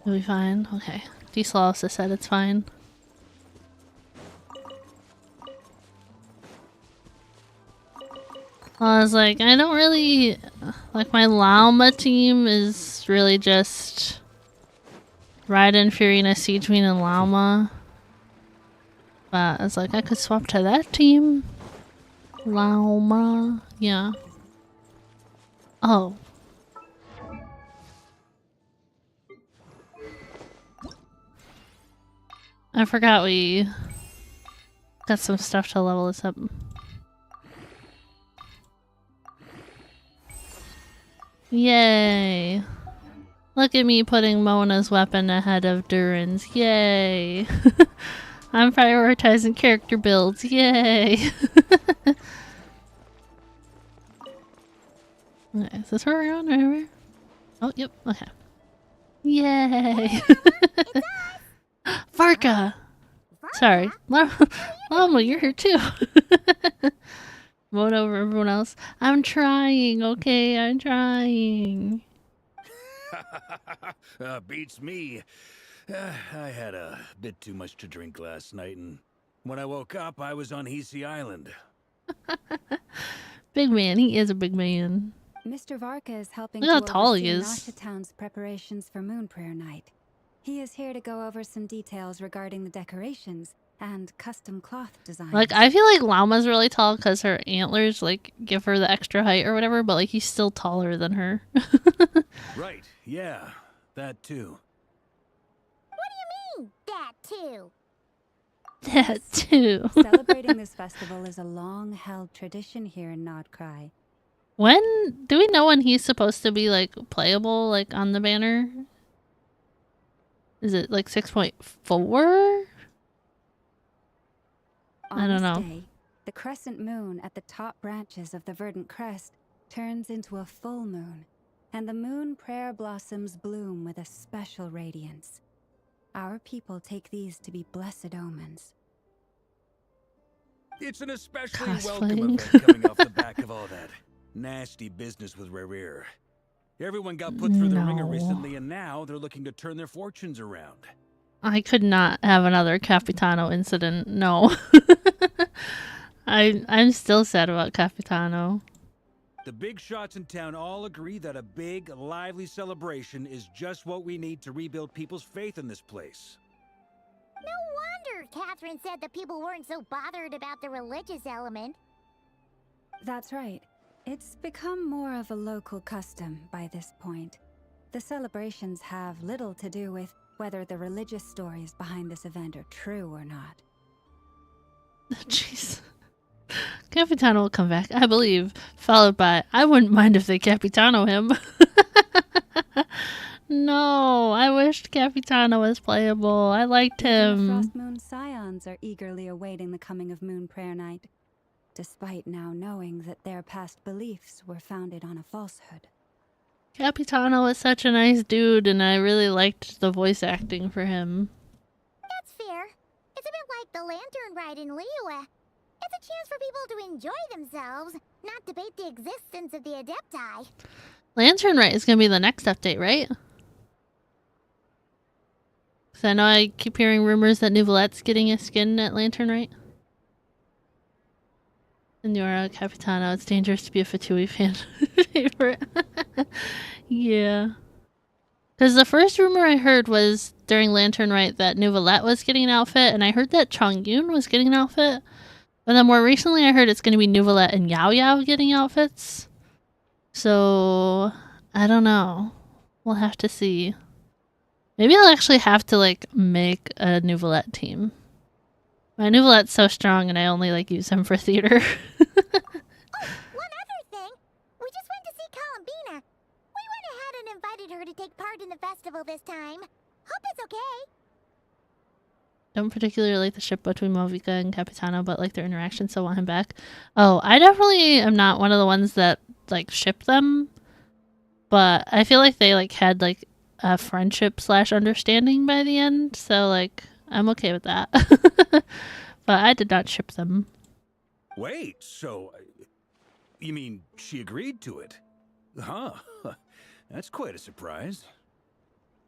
It'll be fine. Okay. Diesel also said it's fine. I was like, I don't really... Like, my Llama team is really just... Raiden, Furina, Siege Queen, and Llama. But I was like, I could swap to that team. Llama. Yeah. Oh. I forgot we got some stuff to level this up. Yay! Look at me putting Mona's weapon ahead of Durin's. Yay! I'm prioritizing character builds. Yay! Okay, is this where we're going? Right here? Oh, yep. Okay. Yay! Varka! Sorry. Llama, you're here too. Vote over everyone else. I'm trying, okay? I'm trying. Beats me. I had a bit too much to drink last night, and when I woke up, I was on Hisi Island. Big man. He is a big man. Mr. Varka is helping Look how to tall he oversee is. Nasha Town's preparations for Moon Prayer Night. He is here to go over some details regarding the decorations and custom cloth design. Like, I feel like Llama's really tall because her antlers, like, give her the extra height or whatever, but, like, he's still taller than her. Right, yeah, that too. What do you mean, that too? That too. Celebrating this festival is a long-held tradition here in Krai. When do we know when he's supposed to be like playable, like on the banner? Is it like 6.4? I don't know. Day, the crescent moon at the top branches of the verdant crest turns into a full moon, and the moon prayer blossoms bloom with a special radiance. Our people take these to be blessed omens. It's an especially Cosplaying. welcome event coming off the back of all that nasty business with Rare. Everyone got put through the ringer No. recently, and now they're looking to turn their fortunes around. I could not have another Capitano incident. No. I'm still sad about Capitano. The big shots in town all agree that a big, lively celebration is just what we need to rebuild people's faith in this place. No wonder Catherine said that people weren't so bothered about the religious element. That's right. It's become more of a local custom by this point. The celebrations have little to do with whether the religious stories behind this event are true or not. Jeez. Capitano will come back, I believe, followed by, I wouldn't mind if they Capitano him. No, I wished Capitano was playable. I liked him. The Frost Moon Scions are eagerly awaiting the coming of Moon Prayer Night, despite now knowing that their past beliefs were founded on a falsehood. Capitano was such a nice dude, and I really liked the voice acting for him. That's fair. It's a bit like the lantern ride in Liyue. It's a chance for people to enjoy themselves, not debate the existence of the Adepti. Lantern Rite is going to be the next update, right? Because I know I keep hearing rumors that Nouvelette's getting a skin at Lantern Rite. Senora Capitano, it's dangerous to be a Fatui fan favorite. Yeah. Because the first rumor I heard was during Lantern Rite that Nouvelette was getting an outfit, and I heard that Chongyun was getting an outfit. But then more recently I heard it's going to be Nouvelette and Yao Yao getting outfits. So, I don't know. We'll have to see. Maybe I'll actually have to, like, make a Nouvelette team. My Nouvelette's so strong and I only, like, use him for theater. Oh, one other thing. We just went to see Columbina. We went ahead and invited her to take part in the festival this time. Hope it's okay. Don't particularly like the ship between Movica and Capitano, but like their interaction, so want him back. Oh, I definitely am not one of the ones that like ship them, but I feel like they like had like a friendship / understanding by the end, so like I'm okay with that. But I did not ship them. Wait, so you mean she agreed to it? Huh. That's quite a surprise.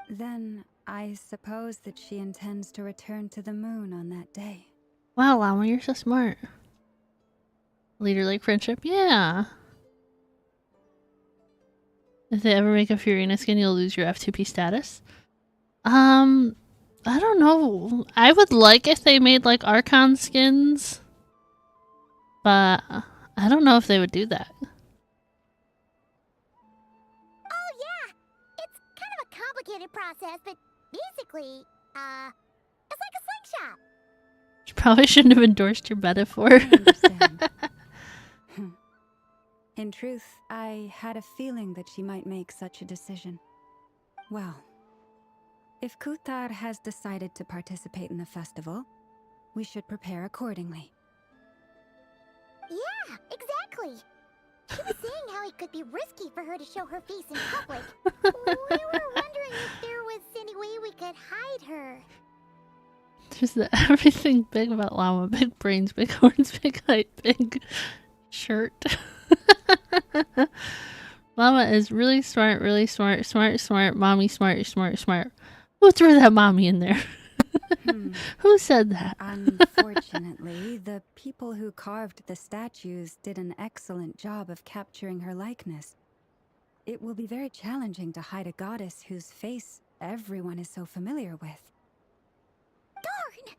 Then I suppose that she intends to return to the moon on that day. Wow, Llama, you're so smart. Leader-like friendship? Yeah. If they ever make a Furina skin, you'll lose your F2P status. I don't know. I would like if they made like Archon skins, but I don't know if they would do that. Oh yeah, it's kind of a complicated process, but basically, it's like a slingshot. You probably shouldn't have endorsed your metaphor. I understand. In truth, I had a feeling that she might make such a decision. Well, if Kuthar has decided to participate in the festival, we should prepare accordingly. Yeah, exactly. She was saying how it could be risky for her to show her face in public. We were wondering if there was any way we could hide her. Just everything big about Llama. Big brains, big horns, big height, big shirt. Llama is really smart, mommy smart. Who threw that mommy in there? Who said that? Unfortunately, the people who carved the statues did an excellent job of capturing her likeness. It will be very challenging to hide a goddess whose face everyone is so familiar with. Darn!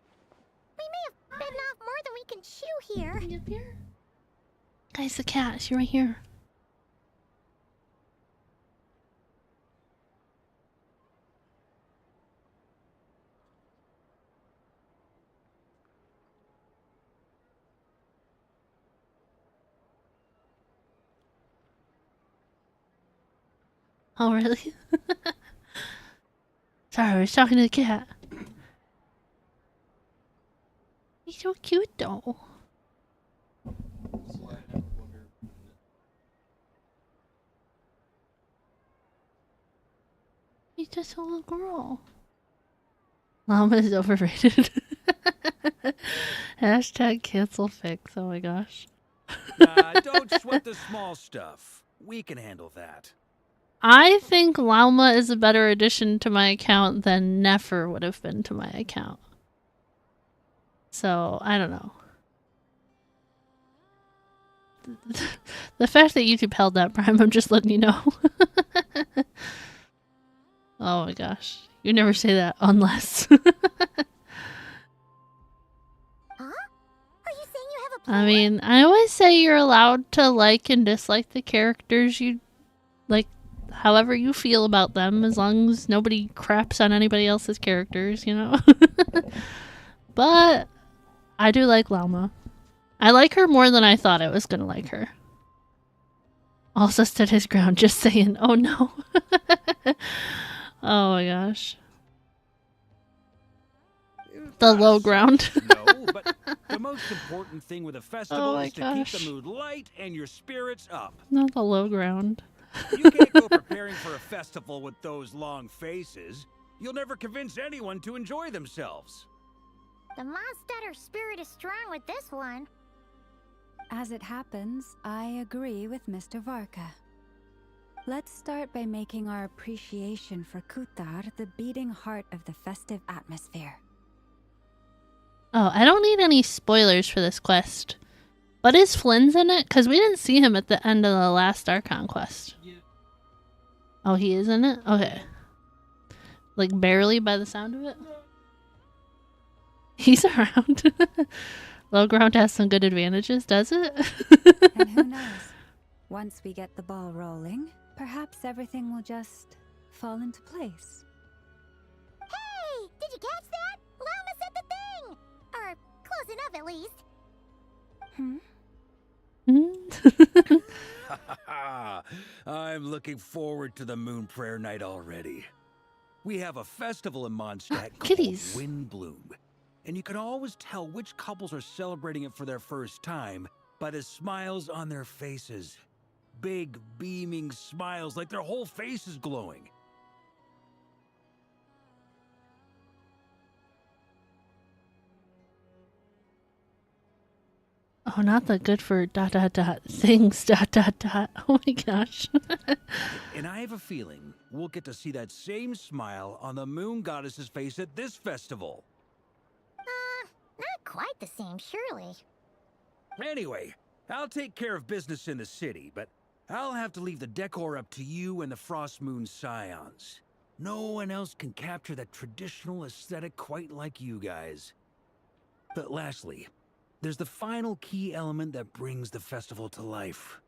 We may have bitten off more than we can chew here. Guys, the cat, she's right here. Oh, really? Sorry, I was talking to the cat. He's so cute, though. He's just a little girl. Llama is overrated. Hashtag cancel fix. Oh my gosh. Don't sweat the small stuff. We can handle that. I think Llama is a better addition to my account than Nefer would have been to my account. So, I don't know. the fact that YouTube held that Prime, I'm just letting you know. Oh my gosh. You never say that unless. Huh? Are you saying you have a plan? I mean, I always say you're allowed to like and dislike the characters you like, however you feel about them, as long as nobody craps on anybody else's characters, you know? But I do like Llama. I like her more than I thought I was gonna like her. Also stood his ground, just saying, oh no. Oh my gosh. The low ground. No, but the most important thing with a festival my is to gosh. keep the mood light and your spirits up. Not the low ground. You can't go preparing for a festival with those long faces. You'll never convince anyone to enjoy themselves. The Mondstatter spirit is strong with this one. As it happens, I agree with Mr. Varka. Let's start by making our appreciation for Kutar the beating heart of the festive atmosphere. Oh, I don't need any spoilers for this quest. But is Flynn's in it? Because we didn't see him at the end of the last Archon quest. Yeah. Oh, he is in it? Okay. Like barely by the sound of it? He's around. Low ground has some good advantages, does it? And who knows? Once we get the ball rolling, perhaps everything will just fall into place. Hey! Did you catch that? Llama said the thing! Or close enough at least. I'm looking forward to the Moon Prayer Night already. We have a festival in Mondstadt called Kitties. Wind Bloom. And you can always tell which couples are celebrating it for their first time by the smiles on their faces. Big, beaming smiles like their whole face is glowing. Oh, not the good for ... things ... Oh my gosh. And I have a feeling we'll get to see that same smile on the Moon Goddess's face at this festival. Not quite the same, surely. Anyway, I'll take care of business in the city, but I'll have to leave the decor up to you and the Frost Moon Scions. No one else can capture that traditional aesthetic quite like you guys. But lastly, there's the final key element that brings the festival to life.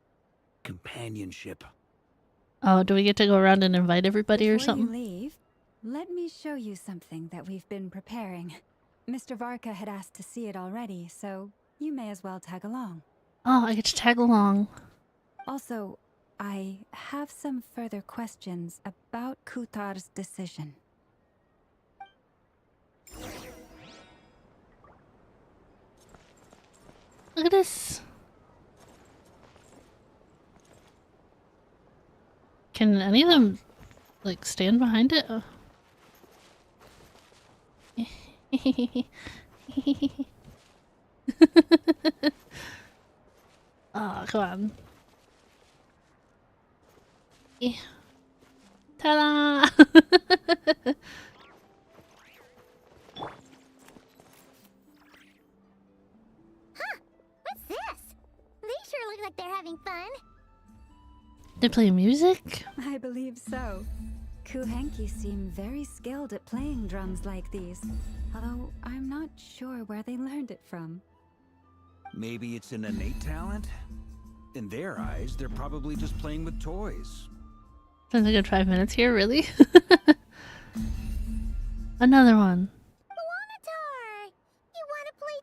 Companionship. Oh, do we get to go around and invite everybody or Before something? you leave, let me show you something that we've been preparing. Mr. Varka had asked to see it already, so you may as well tag along. Oh, I get to tag along. Also, I have some further questions about Kutar's decision. Look at this. Can any of them, like, stand behind it? Oh. Oh, come on. Yeah. Ta-da! What's this? They sure look like they're having fun. They play music? I believe so. Kuhenki seem very skilled at playing drums like these, although I'm not sure where they learned it from. Maybe it's an innate talent? In their eyes, they're probably just playing with toys. Sounds like a good 5 minutes here, really? Another one. Wanatar! You wanna play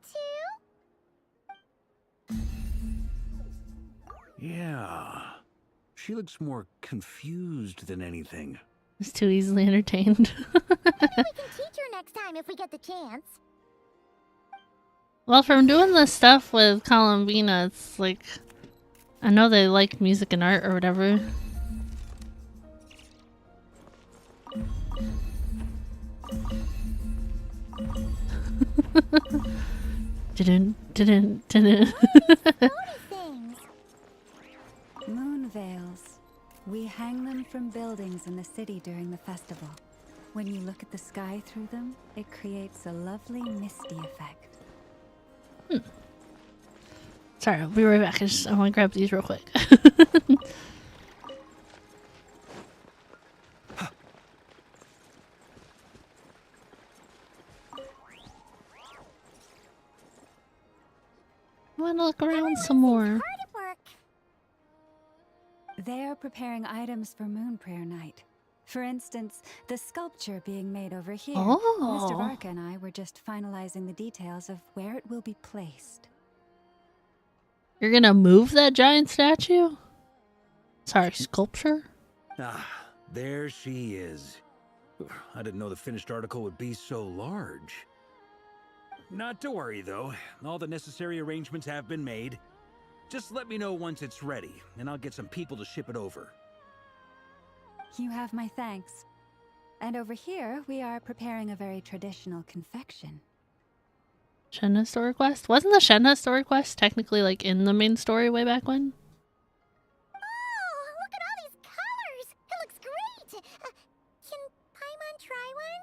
too? Yeah. She looks more confused than anything. It's too easily entertained. Maybe we can teach her next time if we get the chance. Well, from doing this stuff with Columbina, it's like... I know they like music and art or whatever. Didn't. Things. Moon veils. We hang them from buildings in the city during the festival. When you look at the sky through them, it creates a lovely misty effect. Sorry, I'll be right back. I want to grab these real quick. I want to look around some more. Hard at work. They're preparing items for Moon Prayer Night. For instance, the sculpture being made over here. Oh. Mr. Varka and I were just finalizing the details of where it will be placed. You're gonna move that giant statue? Sorry, sculpture? Ah, there she is. I didn't know the finished article would be so large. Not to worry, though. All the necessary arrangements have been made. Just let me know once it's ready, and I'll get some people to ship it over. You have my thanks. And over here, we are preparing a very traditional confection. Shenna story quest? Wasn't the Shenna story quest technically like in the main story way back when? Oh, look at all these colors! It looks great! Can Paimon try one?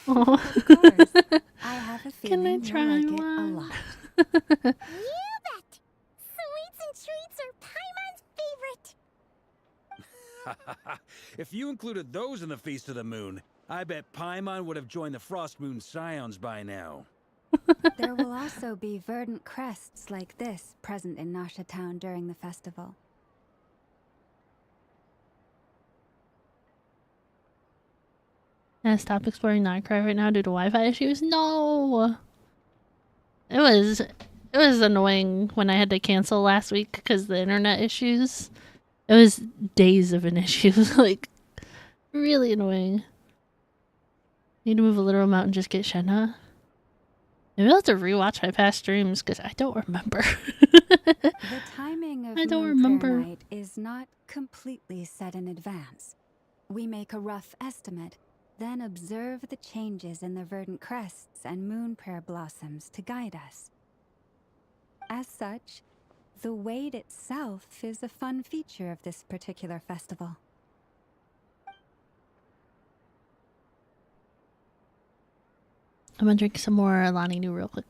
Oh. Of course. I have a Can I feeling try you'll like one? it a lot. You bet! Sweets and treats are Paimon's favorite! If you included those in the Feast of the Moon, I bet Paimon would have joined the Frost Moon Scions by now. There will also be verdant crests like this present in Nasha Town during the festival. Can I stop exploring Krai right now due to Wi-Fi issues? No! It was annoying when I had to cancel last week because of the internet issues. It was days of an issue. Like, really annoying. Need to move a little amount and just get Shenna. Maybe I'll have to rewatch my past streams because I don't remember. The timing of I don't Moon Prayer remember. Night is not completely set in advance. We make a rough estimate, then observe the changes in the verdant crests and moon prayer blossoms to guide us. As such, the wait itself is a fun feature of this particular festival. I'm gonna drink some more Alani Nu real quick.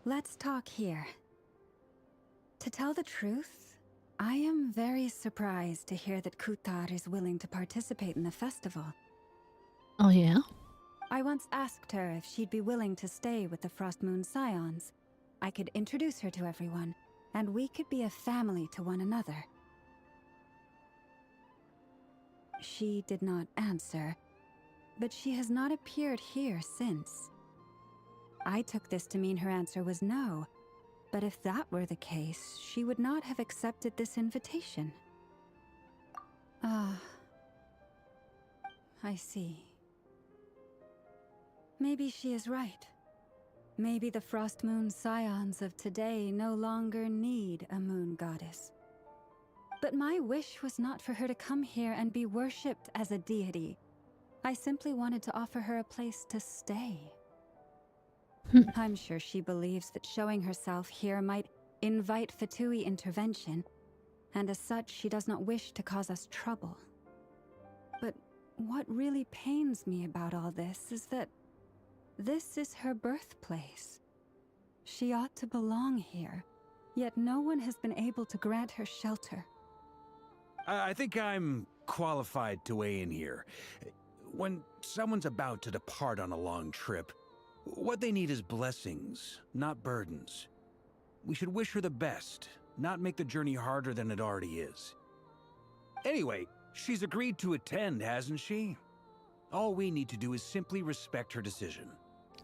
Let's talk here. To tell the truth, I am very surprised to hear that Kutar is willing to participate in the festival. Oh yeah? I once asked her if she'd be willing to stay with the Frost Moon Scions. I could introduce her to everyone, and we could be a family to one another. She did not answer, but she has not appeared here since. I took this to mean her answer was no, but if that were the case, she would not have accepted this invitation. Ah, I see. Maybe she is right. Maybe the Frost Moon Scions of today no longer need a moon goddess. But my wish was not for her to come here and be worshipped as a deity. I simply wanted to offer her a place to stay. I'm sure she believes that showing herself here might invite Fatui intervention, and as such she does not wish to cause us trouble. But what really pains me about all this is that this is her birthplace. She ought to belong here, yet no one has been able to grant her shelter. I think I'm qualified to weigh in here. When someone's about to depart on a long trip, what they need is blessings, not burdens. We should wish her the best, not make the journey harder than it already is. Anyway, she's agreed to attend, hasn't she? All we need to do is simply respect her decision.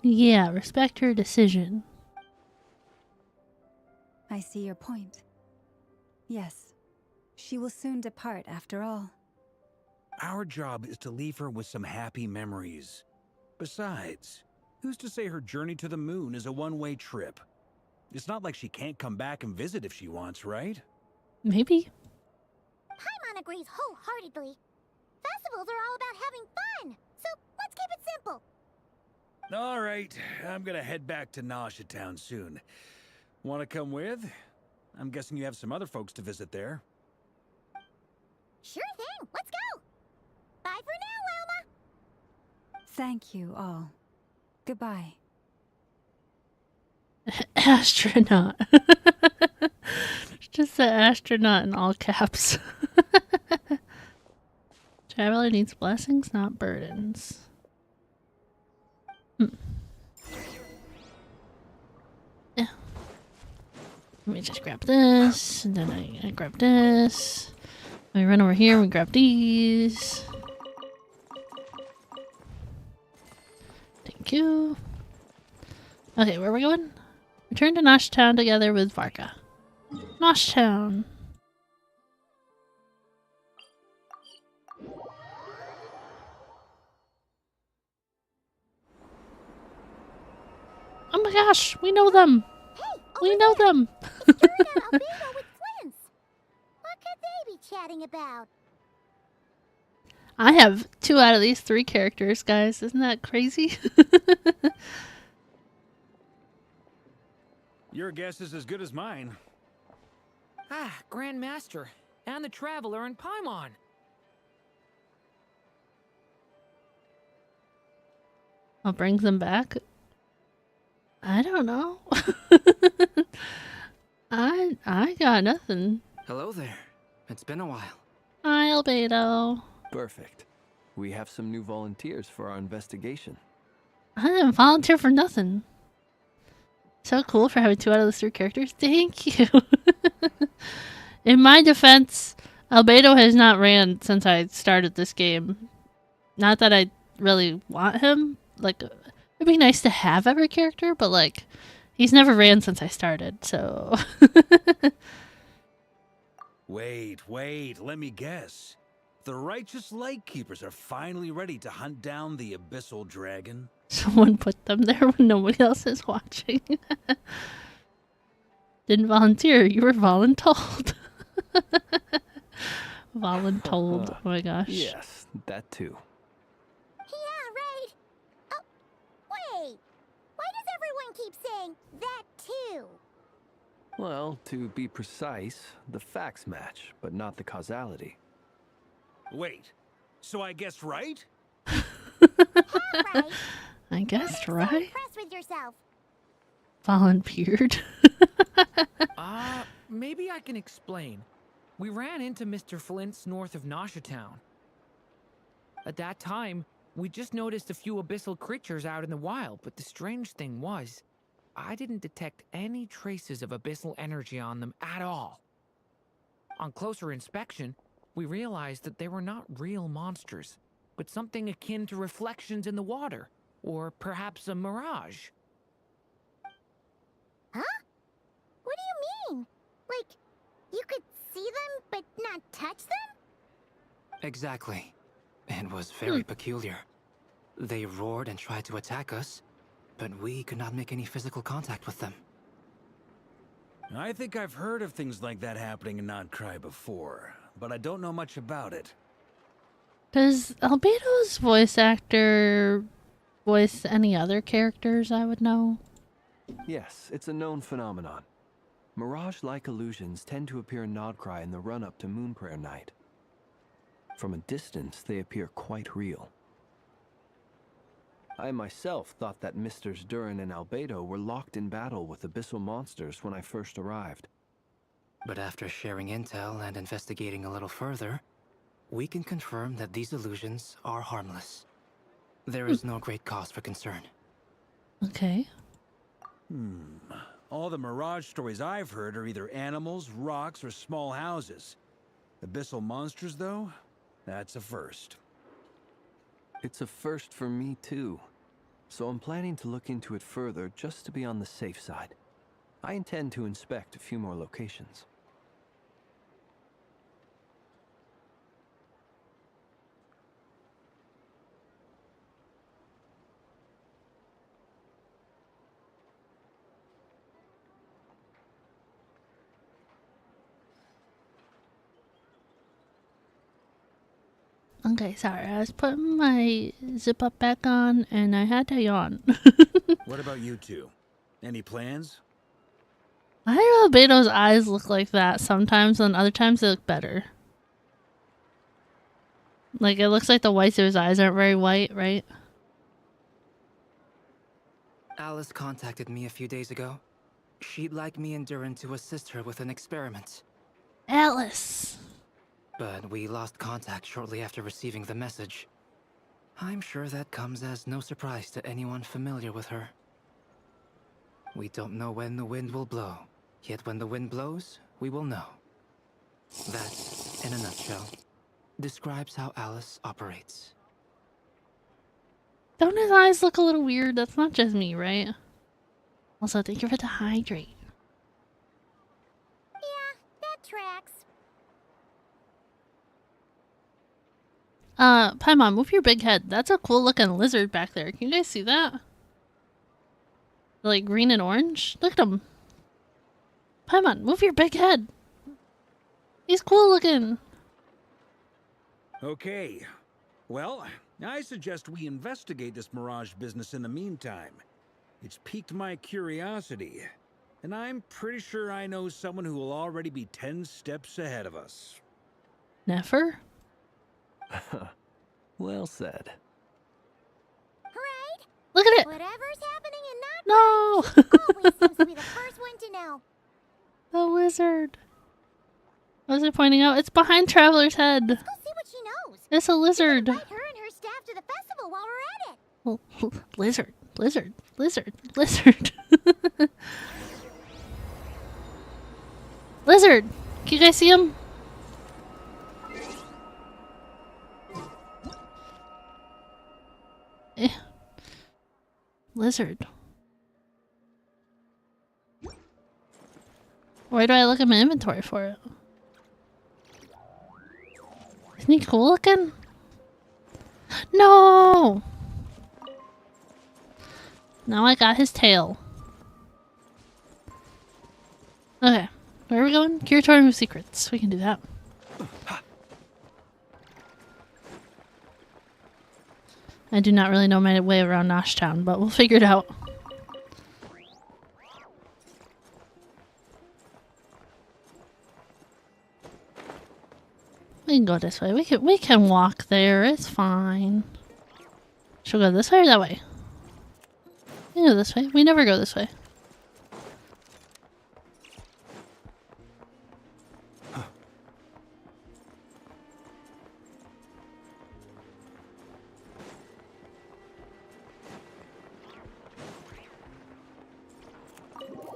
Yeah, respect her decision. I see your point. Yes, she will soon depart after all. Our job is to leave her with some happy memories. Besides, who's to say her journey to the moon is a one-way trip? It's not like she can't come back and visit if she wants, right? Maybe. Paimon agrees wholeheartedly. Festivals are all about having fun, so let's keep it simple. All right, I'm gonna head back to Nasha Town soon. Want to come with? I'm guessing you have some other folks to visit there. Sure thing, let's go! for now, Wilma. Thank you all. Goodbye. Astronaut. Just the astronaut in all caps. Traveler needs blessings, not burdens. Yeah. Let me just grab this, and then I grab this. We run over here, we grab these. Thank you. Okay, where are we going? Return to Nosh Town together with Varka. Nosh Town. Oh my gosh, we know them. Hey, We know them. Durin and Albedo with twins. What could they be chatting about? I have 2 out of these 3 characters, guys. Isn't that crazy? Your guess is as good as mine. Ah, Grand Master. And the Traveler and Paimon. What brings them back? I don't know. I got nothing. Hello there. It's been a while. Hi, Albedo. Perfect. We have some new volunteers for our investigation. I didn't volunteer for nothing. So cool for having 2 out of those 3 characters. Thank you. In my defense, Albedo has not ran since I started this game. Not that I really want him. Like, it'd be nice to have every character, but like, he's never ran since I started, so... Wait, let me guess. The righteous Lightkeepers are finally ready to hunt down the abyssal dragon? Someone put them there when nobody else is watching. Didn't volunteer, you were voluntold. Voluntold, oh my gosh. Yes, that too. Yeah, right. Oh, wait. Why does everyone keep saying that too? Well, to be precise, the facts match, but not the causality. Wait, so I guessed right? Right. I guessed So right. impressed with yourself. Volunteered. Maybe I can explain. We ran into Mr. Flint's north of Nosha Town. At that time, we just noticed a few abyssal creatures out in the wild, but the strange thing was, I didn't detect any traces of abyssal energy on them at all. On closer inspection, we realized that they were not real monsters, but something akin to reflections in the water, or perhaps a mirage. Huh? What do you mean? Like, you could see them but not touch them? Exactly. It was very peculiar. They roared and tried to attack us, but we could not make any physical contact with them. I think I've heard of things like that happening in Krai before, but I don't know much about it. Does Albedo's voice actor voice any other characters I would know? Yes, it's a known phenomenon. Mirage-like illusions tend to appear in Krai in the run-up to Moon Prayer Night. From a distance, they appear quite real. I myself thought that Misters Durin and Albedo were locked in battle with abyssal monsters when I first arrived. But after sharing intel and investigating a little further, we can confirm that these illusions are harmless. There is no great cause for concern. Okay. All the Mirage stories I've heard are either animals, rocks, or small houses. Abyssal monsters, though? That's a first. It's a first for me, too. So I'm planning to look into it further just to be on the safe side. I intend to inspect a few more locations. Okay, sorry. I was putting my zip up back on and I had to yawn. What about you two? Any plans? I know Albedo's eyes look like that sometimes, and other times they look better. Like, it looks like the whites of his eyes aren't very white, right? Alice contacted me a few days ago. She'd like me and Durin to assist her with an experiment. Alice! But we lost contact shortly after receiving the message. I'm sure that comes as no surprise to anyone familiar with her. We don't know when the wind will blow, yet when the wind blows, we will know. That, in a nutshell, describes how Alice operates. Don't his eyes look a little weird? That's not just me, right? Also, thank you for the hydrate. Yeah, that tracks. Paimon, move your big head. That's a cool looking lizard back there. Can you guys see that? Like green and orange? Look at him. Paimon, move your big head. He's cool looking. Okay. Well, I suggest we investigate this Mirage business in the meantime. It's piqued my curiosity, and I'm pretty sure I know someone who will already be 10 steps ahead of us. Never? Well said. Right? Look at it! Whatever's happening in that No! always seems to be the first one to know. The lizard. What was it pointing out? It's behind Traveler's head. Let's go see what she knows. It's a lizard. Invite her and her staff to the festival while we're at it. Lizard. Lizard. Lizard. Lizard. Lizard! Can you guys see him? Lizard. Where do I look at my inventory for it? Isn't he cool looking? No! Now I got his tail. Okay. Where are we going? Curatorium of Secrets. We can do that. I do not really know my way around Noshtown, but we'll figure it out. We can go this way. We can walk there. It's fine. Should we go this way or that way? We can go this way. We never go this way.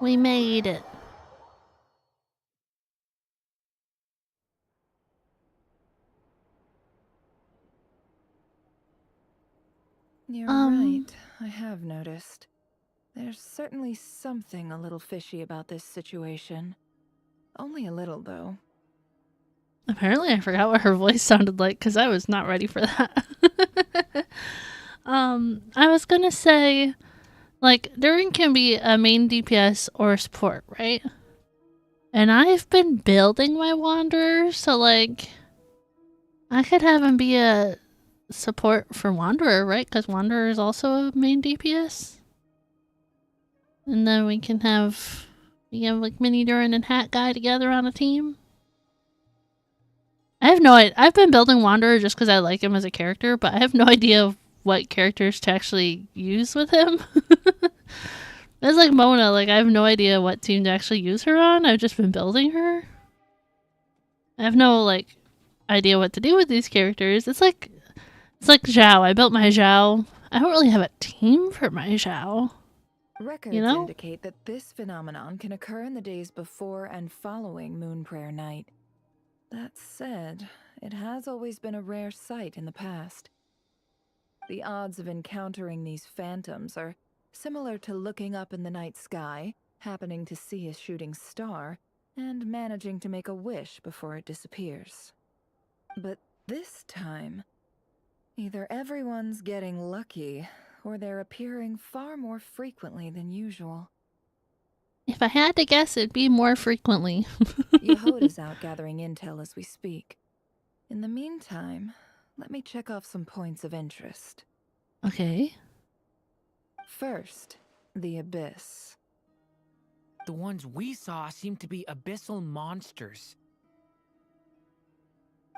We made it. You're right. I have noticed. There's certainly something a little fishy about this situation. Only a little, though. Apparently I forgot what her voice sounded like because I was not ready for that. I was gonna say, like, Durin can be a main DPS or support, right? And I've been building my Wanderer, so, like, I could have him be a support for Wanderer, right? Because Wanderer is also a main DPS. And then we can have like Mini Durin and Hat Guy together on a team. I have no idea. I've been building Wanderer just because I like him as a character, but I have no idea what characters to actually use with him. It's like Mona, like I have no idea what team to actually use her on. I've just been building her. I have no like idea what to do with these characters. It's like Zhao. I built my Zhao. I don't really have a team for my Zhao. Records indicate that this phenomenon can occur in the days before and following Moon Prayer Night. That said, it has always been a rare sight in the past. The odds of encountering these phantoms are similar to looking up in the night sky, happening to see a shooting star, and managing to make a wish before it disappears. But this time, either everyone's getting lucky, or they're appearing far more frequently than usual. If I had to guess, it'd be more frequently. Yehoda's out gathering intel as we speak. In the meantime, let me check off some points of interest. Okay. First, the Abyss. The ones we saw seem to be abyssal monsters.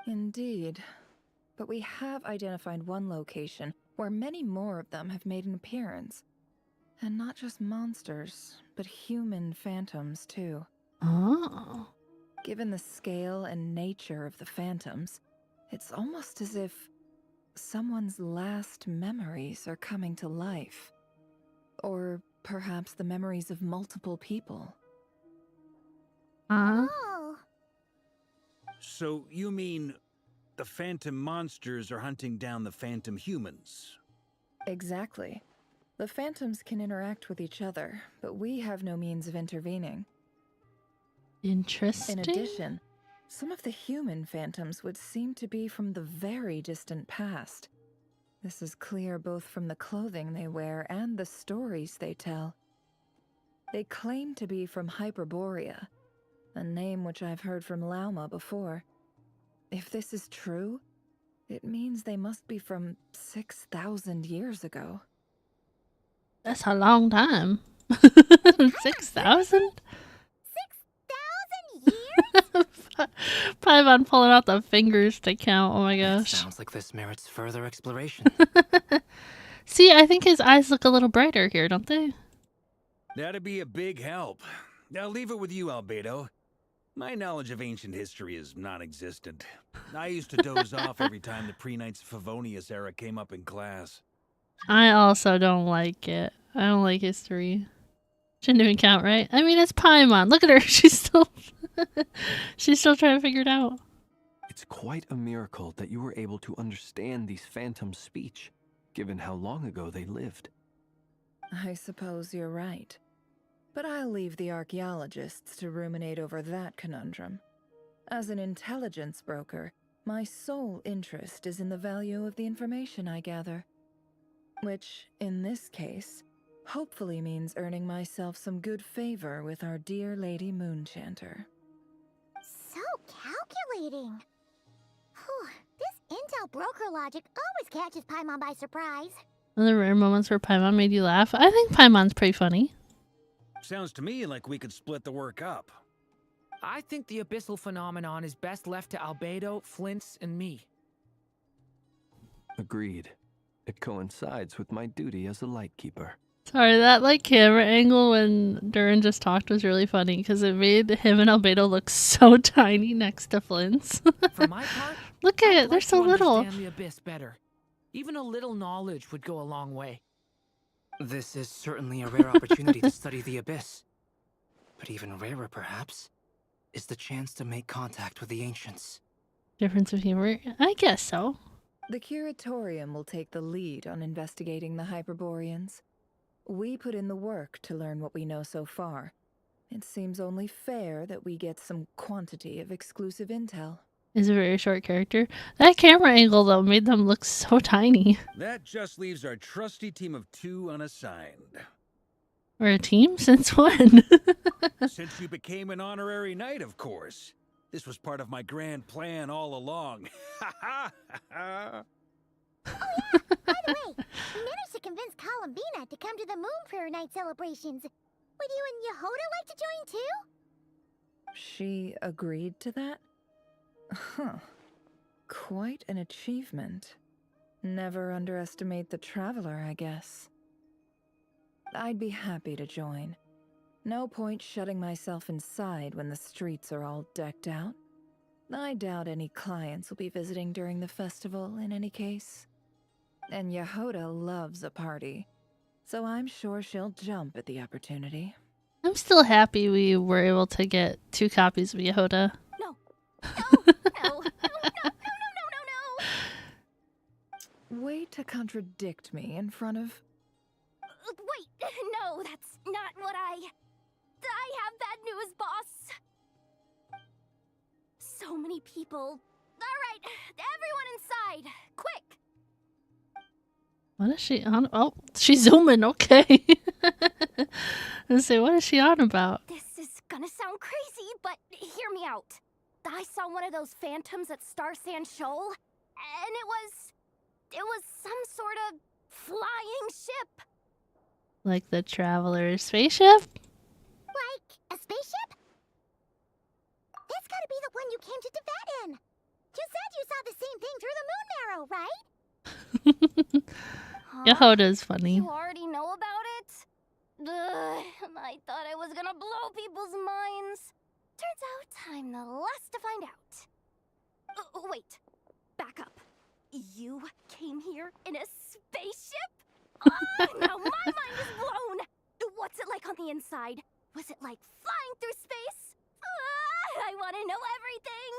Indeed. but we have identified one location where many more of them have made an appearance. And not just monsters, but human phantoms too. Oh. Given the scale and nature of the phantoms, it's almost as if someone's last memories are coming to life. Or perhaps the memories of multiple people. Oh. So you mean the phantom monsters are hunting down the phantom humans? Exactly. The phantoms can interact with each other, but we have no means of intervening. Interesting. In addition, some of the human phantoms would seem to be from the very distant past. This is clear both from the clothing they wear and the stories they tell. They claim to be from Hyperborea, a name which I've heard from Lauma before. If this is true, it means they must be from 6,000 years ago. That's a long time. 6,000? 6,000 years? Paimon pulling out the fingers to count. Oh my gosh. Sounds like this merits further exploration. See, I think his eyes look a little brighter here, don't they? That'd be a big help. I'll leave it with you, Albedo. My knowledge of ancient history is non-existent. I used to doze off every time the pre-Knights of Favonius era came up in class. I also don't like it. I don't like history. Shouldn't even count, right? I mean, it's Paimon. Look at her. She's still trying to figure it out. It's quite a miracle that you were able to understand these phantoms' speech, given how long ago they lived. I suppose you're right. But I'll leave the archaeologists to ruminate over that conundrum. As an intelligence broker, my sole interest is in the value of the information I gather. Which, in this case, hopefully means earning myself some good favor with our dear Lady Moonchanter. So calculating. Whew, this intel broker logic always catches Paimon by surprise. Are there rare moments where Paimon made you laugh? I think Paimon's pretty funny. Sounds to me like we could split the work up. I think the abyssal phenomenon is best left to Albedo, Flints, and me. Agreed. It coincides with my duty as a lightkeeper. Sorry, that like camera angle when Durin just talked was really funny because it made him and Albedo look so tiny next to Flint's. For my part, look at I'd it, they're like so to little. understand the abyss better. Even a little knowledge would go a long way. This is certainly a rare opportunity to study the abyss. But even rarer, perhaps, is the chance to make contact with the ancients. Difference of humor? I guess so. The Curatorium will take the lead on investigating the Hyperboreans. We put in the work to learn what we know so far. It seems only fair that we get some quantity of exclusive intel. Is a very short character. That camera angle, though, made them look so tiny. That just leaves our trusty team of 2 unassigned. We're a team? Since when? Since you became an honorary knight, of course. This was part of my grand plan all along. Ha ha ha! Oh yeah, by the way, we managed to convince Columbina to come to the Moon Prayer Night celebrations. Would you and Yehoda like to join too? She agreed to that? Huh. Quite an achievement. Never underestimate the traveler, I guess. I'd be happy to join. No point shutting myself inside when the streets are all decked out. I doubt any clients will be visiting during the festival in any case. And Yehoda loves a party, so I'm sure she'll jump at the opportunity. I'm still happy we were able to get 2 copies of Yehoda. No. No. Way to contradict me in front of... Wait, no, that's not what I have bad news, boss. So many people. All right, everyone inside, quick. What is she on? Oh, she's zooming. Okay. Let's say, what is she on about? This is gonna sound crazy, but hear me out. I saw one of those phantoms at Star Sand Shoal, and it was some sort of flying ship. Like the Traveler's spaceship? Like a spaceship? That's gotta be the one you came to Tibet in. You said you saw the same thing through the moon Yehoda's funny. You already know about it? Ugh, I thought I was gonna blow people's minds. Turns out I'm the last to find out. Wait, back up. You came here in a spaceship? Now my mind is blown! What's it like on the inside? Was it like flying through space? I want to know everything!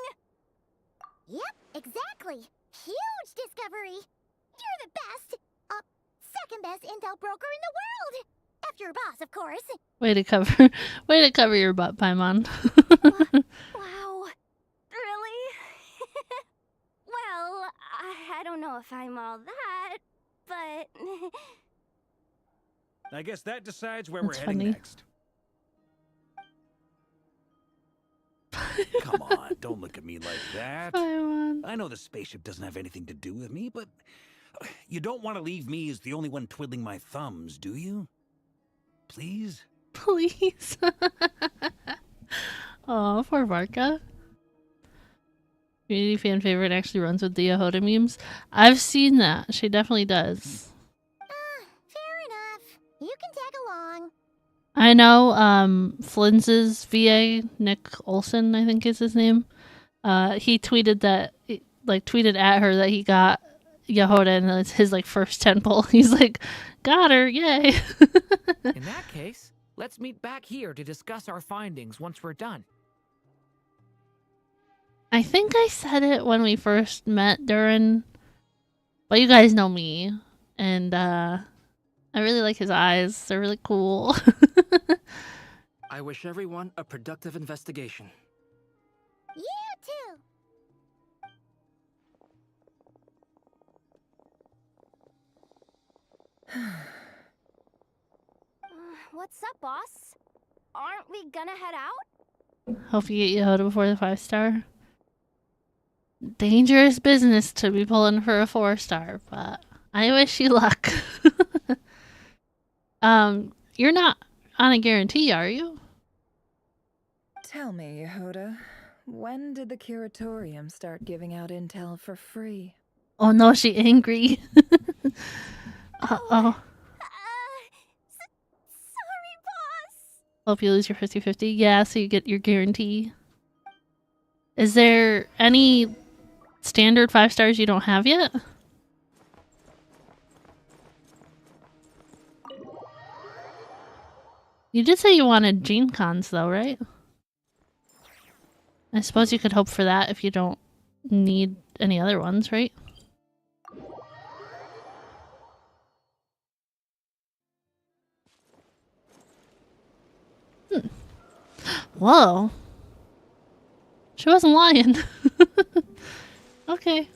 Yep, exactly. Huge discovery. You're the best. Second best intel broker in the world. After your boss, of course. Way to cover your butt, Paimon. Wow. Really? Well, I don't know if I'm all that, but... I guess that decides where That's we're heading funny. next. Come on, don't look at me like that. Paimon. I know the spaceship doesn't have anything to do with me, but you don't want to leave me as the only one twiddling my thumbs, do you? Please? Please. Oh, poor Varka. Community fan favorite actually runs with the Yehoda memes. I've seen that. She definitely does. Fair enough. You can tag along. I know Flinz's VA, Nick Olson, I think is his name. He tweeted that, tweeted at her that he got Yehoda and it's his first temple. He's like, got her, yay. In that case, let's meet back here to discuss our findings once we're done. I think I said it when we first met, Durin. But you guys know me. And I really like his eyes. They're really cool. I wish everyone a productive investigation. You too. What's up, boss? Aren't we gonna head out? Hope you get Yehoda before the 5-star. Dangerous business to be pulling for a 4-star, but I wish you luck. You're not on a guarantee, are you? Tell me, Yehoda, when did the curatorium start giving out intel for free? Oh no, she angry. Uh-oh. Sorry, boss. Hope you lose your 50-50. Yeah, so you get your guarantee. Is there any standard 5-stars you don't have yet? You did say you wanted Gene Cons though, right? I suppose you could hope for that if you don't need any other ones, right? Whoa. She wasn't lying. Okay.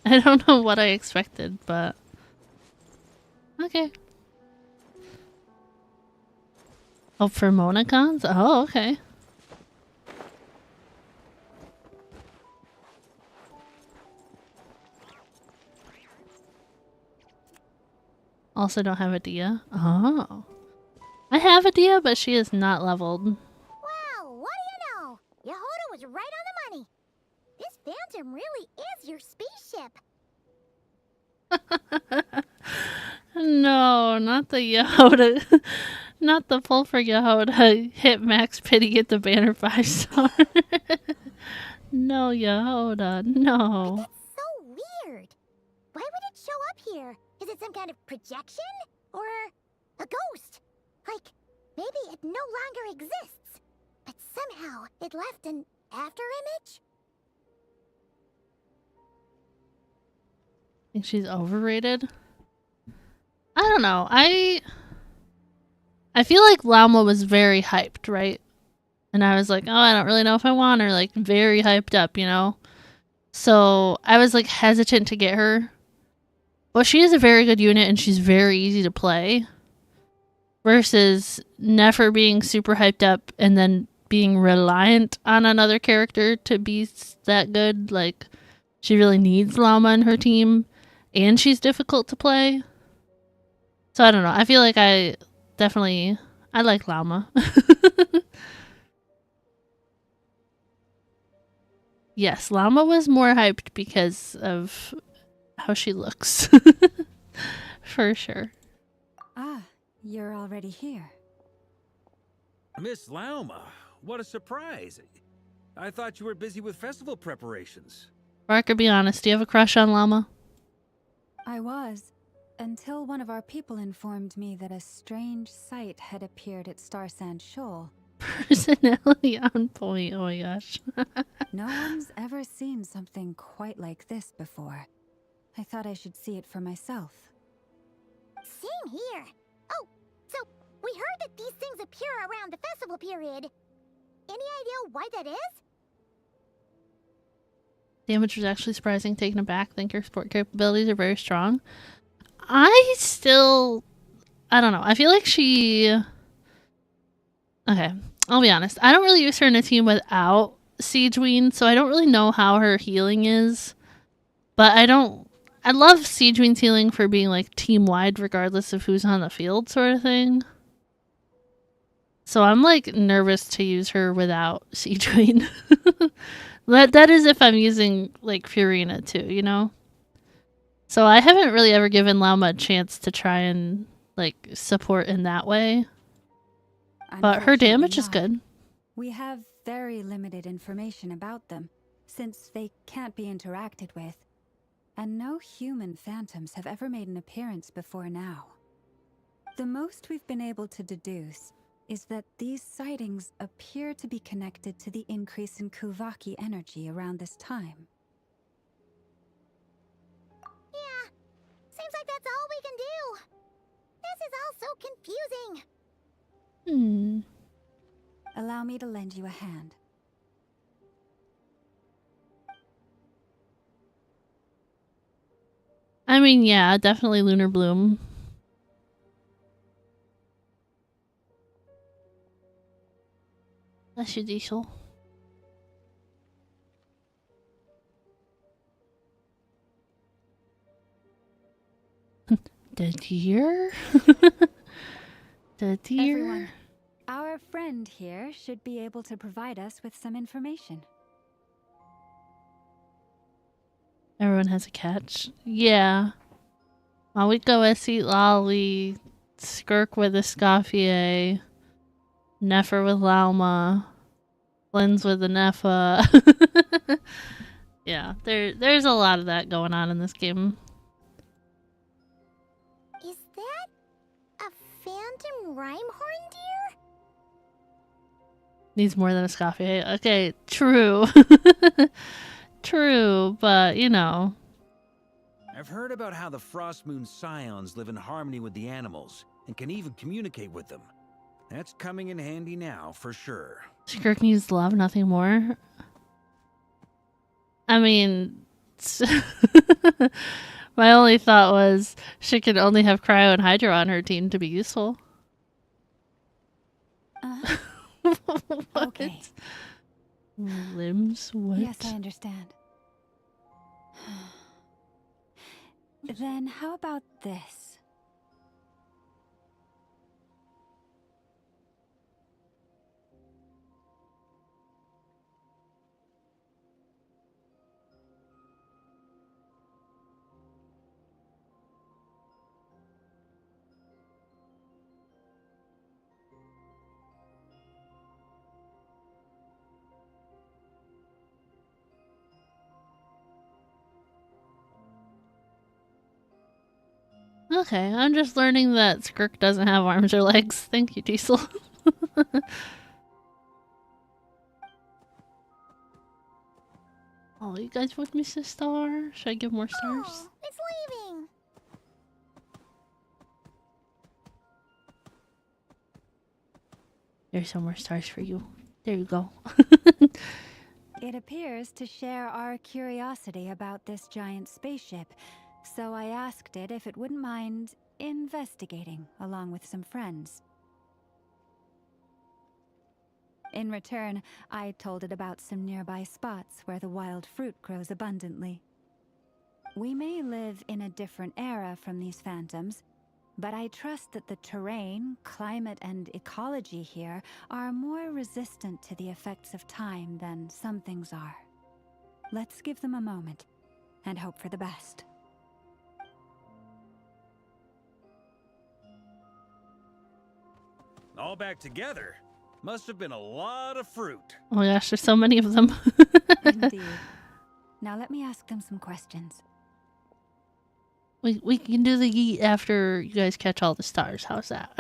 I don't know what I expected, but... Okay. Hope for Monacons? Oh, okay. Also don't have a Dia. Oh. I have a Dia, but she is not leveled. Wow, what do you know? Yehoda was right on the money. This Phantom really is your spaceship. No, not the Yehoda. Not the pull for Yehoda. Hit max pity, get the banner 5-star. No, Yehoda, no. That's so weird. Why would it show up here? Is it some kind of projection? Or a ghost? Like, maybe it no longer exists, but somehow it left an afterimage? Think she's overrated? I don't know. I feel like Llama was very hyped, right? And I was like, oh, I don't really know if I want her. Like, very hyped up, you know? So I was like hesitant to get her. But she is a very good unit and she's very easy to play. Versus Nefer being super hyped up and then being reliant on another character to be that good. Like, she really needs Llama in her team. And she's difficult to play. So I don't know. I feel like I like Llama. Yes, Llama was more hyped because of how she looks. For sure. Ah, you're already here. Miss Lauma, what a surprise. I thought you were busy with festival preparations. Barker, be honest, do you have a crush on Llama? I was, until one of our people informed me that a strange sight had appeared at Star Sand Shoal. Personality on point, oh my gosh. No one's ever seen something quite like this before. I thought I should see it for myself. Same here. Oh, so we heard that these things appear around the festival period. Any idea why that is? Damage was actually surprising, taken aback. Think your support capabilities are very strong. I don't know. I feel like she... Okay, I'll be honest. I don't really use her in a team without Siegeween, so I don't really know how her healing is. But I love Siegeween's healing for being like team-wide regardless of who's on the field sort of thing. So I'm like nervous to use her without Siegeween. That is if I'm using like Furina too, you know? So I haven't really ever given Lauma a chance to try and like support in that way. But her damage is good. We have very limited information about them, since they can't be interacted with. And no human phantoms have ever made an appearance before now. The most we've been able to deduce is that these sightings appear to be connected to the increase in Kuvaki energy around this time. Yeah, seems like that's all we can do. This is all so confusing. Allow me to lend you a hand. I mean, yeah, definitely Lunar Bloom. Bless you, Diesel. The deer? The deer? Everyone, our friend here should be able to provide us with some information. Everyone has a catch. Yeah. Mawiko Essie Lolly, Skirk with a Scoffier, Nefer with Lauma, Lens with the Nefa. Yeah, there's a lot of that going on in this game. Is that a phantom Rhyhorn deer? Needs more than a Scoffier. Okay, true. True, but you know. I've heard about how the Frost Moon Scions live in harmony with the animals and can even communicate with them. That's coming in handy now, for sure. Skirk needs love, nothing more. I mean, my only thought was she could only have Cryo and Hydra on her team to be useful. Okay. Limbs? What? Yes, I understand. Then how about this? Okay, I'm just learning that Skirk doesn't have arms or legs. Thank you, Diesel. Oh, you guys want me to star? Should I give more stars? Oh, it's leaving. There's some more stars for you. There you go. It appears to share our curiosity about this giant spaceship, so I asked it if it wouldn't mind investigating along with some friends. In return, I told it about some nearby spots where the wild fruit grows abundantly. We may live in a different era from these phantoms, but I trust that the terrain, climate, and ecology here are more resistant to the effects of time than some things are. Let's give them a moment and hope for the best. All back together? Must have been a lot of fruit. Oh my gosh, there's so many of them. Indeed. Now let me ask them some questions. We can do the yeet after you guys catch all the stars. How's that?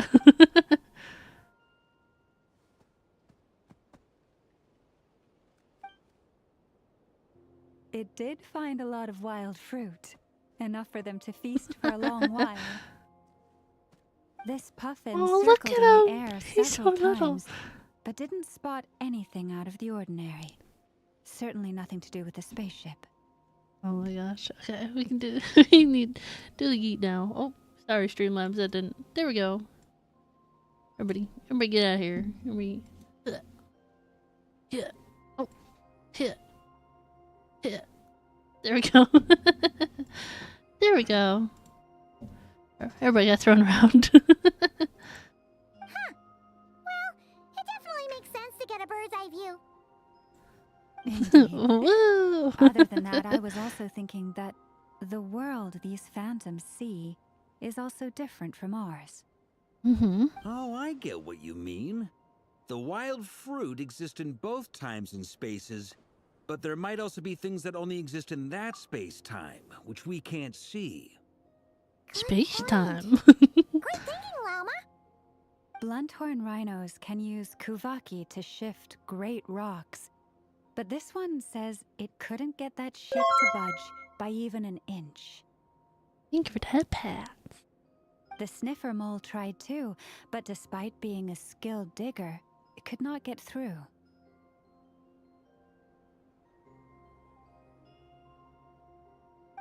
It did find a lot of wild fruit, enough for them to feast for a long while. This puffin look circled at in the him. air He's several so little. times, but didn't spot anything out of the ordinary. Certainly nothing to do with the spaceship. Oh my gosh. Okay, we can do we need do the yeet now. Oh, sorry, Streamlabs, that didn't. There we go. Everybody get out of here. Everybody. Yeah. Oh. Hit. Hit. There we go. There we go. Everybody got thrown around. Huh. Well, it definitely makes sense to get a bird's eye view. Indeed. Woo! Other than that, I was also thinking that the world these phantoms see is also different from ours. Mm-hmm. Oh, I get what you mean. The wild fruit exist in both times and spaces, but there might also be things that only exist in that space-time, which we can't see. Space time. Great thinking, Lauma. Blunthorn rhinos can use kuvaki to shift great rocks, but this one says it couldn't get that ship to budge by even an inch. Thank you for the headpat. The sniffer mole tried too, but despite being a skilled digger, it could not get through.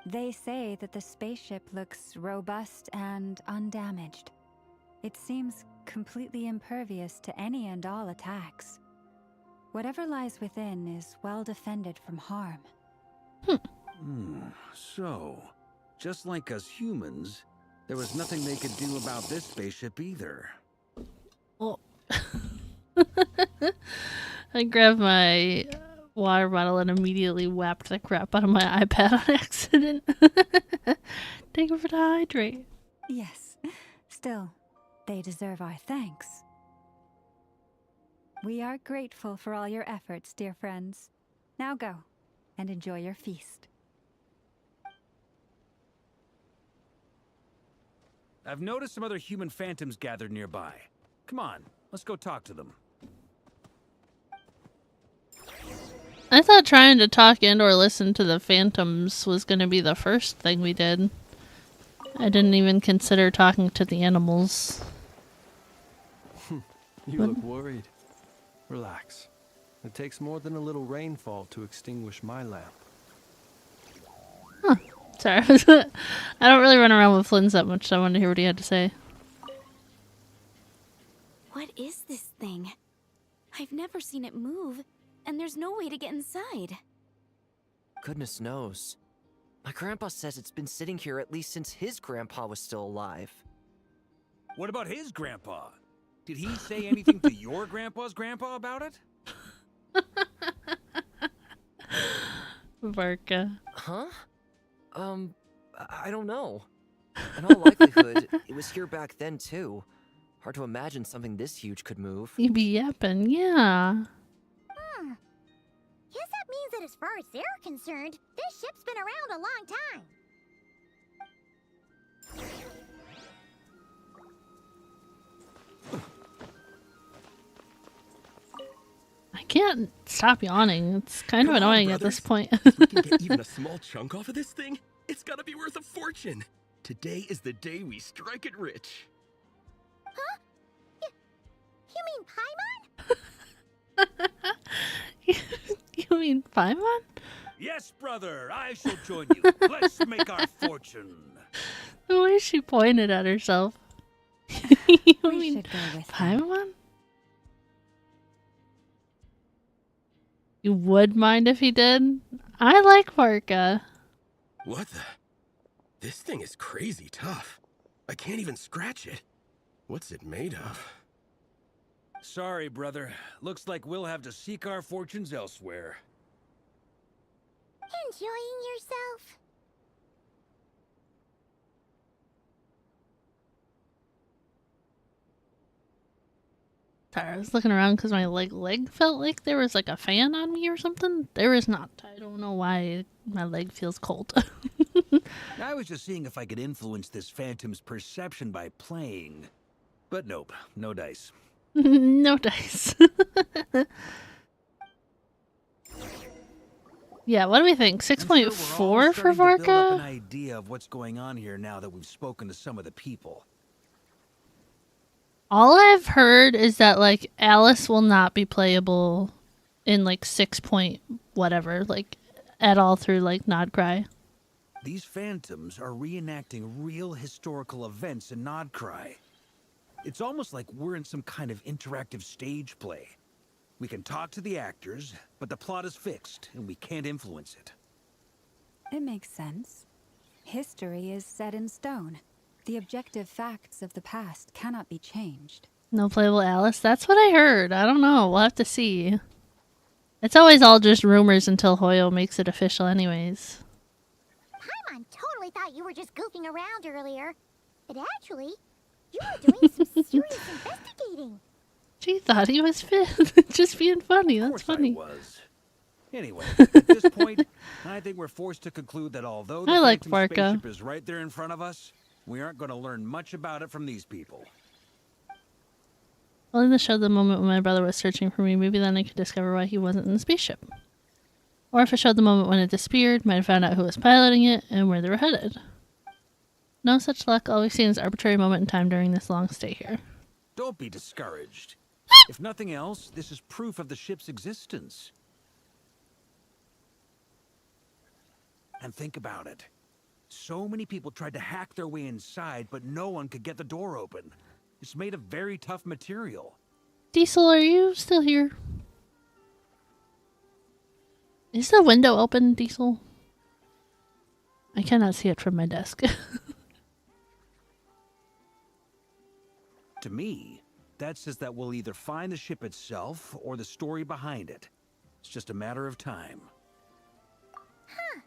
They say that the spaceship looks robust and undamaged. It seems completely impervious to any and all attacks. Whatever lies within is well defended from harm. So, just like us humans, there was nothing they could do about this spaceship either. Well, I grabbed my water bottle and immediately whapped the crap out of my iPad on accident. Thank you for the hydrate. Yes, still, they deserve our thanks. We are grateful for all your efforts, dear friends. Now go and enjoy your feast. I've noticed some other human phantoms gathered nearby. Come on, let's go talk to them. I thought trying to talk and or listen to the phantoms was going to be the first thing we did. I didn't even consider talking to the animals. You look worried. Relax. It takes more than a little rainfall to extinguish my lamp. Huh. Sorry. I don't really run around with Flynn's that much, so I wanted to hear what he had to say. What is this thing? I've never seen it move, and there's no way to get inside. Goodness knows. My grandpa says it's been sitting here at least since his grandpa was still alive. What about his grandpa? Did he say anything to your grandpa's grandpa about it? Varka. Huh? I don't know. In all likelihood, it was here back then too. Hard to imagine something this huge could move. You be yapping, yeah. Guess that means that as far as they're concerned, this ship's been around a long time. I can't stop yawning. It's kind of annoying at this point. If we can get even a small chunk off of this thing, it's gotta be worth a fortune. Today is the day we strike it rich. Huh? You mean Paimon? You mean Paimon? Yes, brother, I shall join you. Let's make our fortune. The way she pointed at herself. You mean should go with Paimon? You would mind if he did? I like Varka. What the? This thing is crazy tough. I can't even scratch it. What's it made of? Sorry, brother. Looks like we'll have to seek our fortunes elsewhere. Enjoying yourself? Sorry, I was looking around because my leg felt like there was like a fan on me or something. There is not. I don't know why my leg feels cold. I was just seeing if I could influence this phantom's perception by playing. But nope, no dice. No dice. Yeah, what do we think? 6.4 for Build up an Varka? idea of what's going on here now that we've spoken to some of the people. All I've heard is that like Alice will not be playable in like 6 point whatever, like at all through like Nodcry. These phantoms are reenacting real historical events in Nodcry. It's almost like we're in some kind of interactive stage play. We can talk to the actors, but the plot is fixed and we can't influence it. It makes sense. History is set in stone. The objective facts of the past cannot be changed. No playable Alice? That's what I heard. I don't know. We'll have to see. It's always all just rumors until Hoyo makes it official anyways. Paimon totally thought you were just goofing around earlier. But actually, you were doing some serious investigating. She thought he was just being funny. That's funny. I was. Anyway, at this point, I think we're forced to conclude that although the I like Phantom Varka. spaceship is right there in front of us, we aren't going to learn much about it from these people. Only this showed the moment when my brother was searching for me. Maybe then I could discover why he wasn't in the spaceship. Or if it showed the moment when it disappeared, might have found out who was piloting it and where they were headed. No such luck. All we've seen is arbitrary moment in time during this long stay here. Don't be discouraged. If nothing else, this is proof of the ship's existence. And think about it. So many people tried to hack their way inside, but no one could get the door open. It's made of very tough material. Diesel, are you still here? Is the window open, Diesel? I cannot see it from my desk. To me, that says that we'll either find the ship itself or the story behind it. It's just a matter of time. Huh.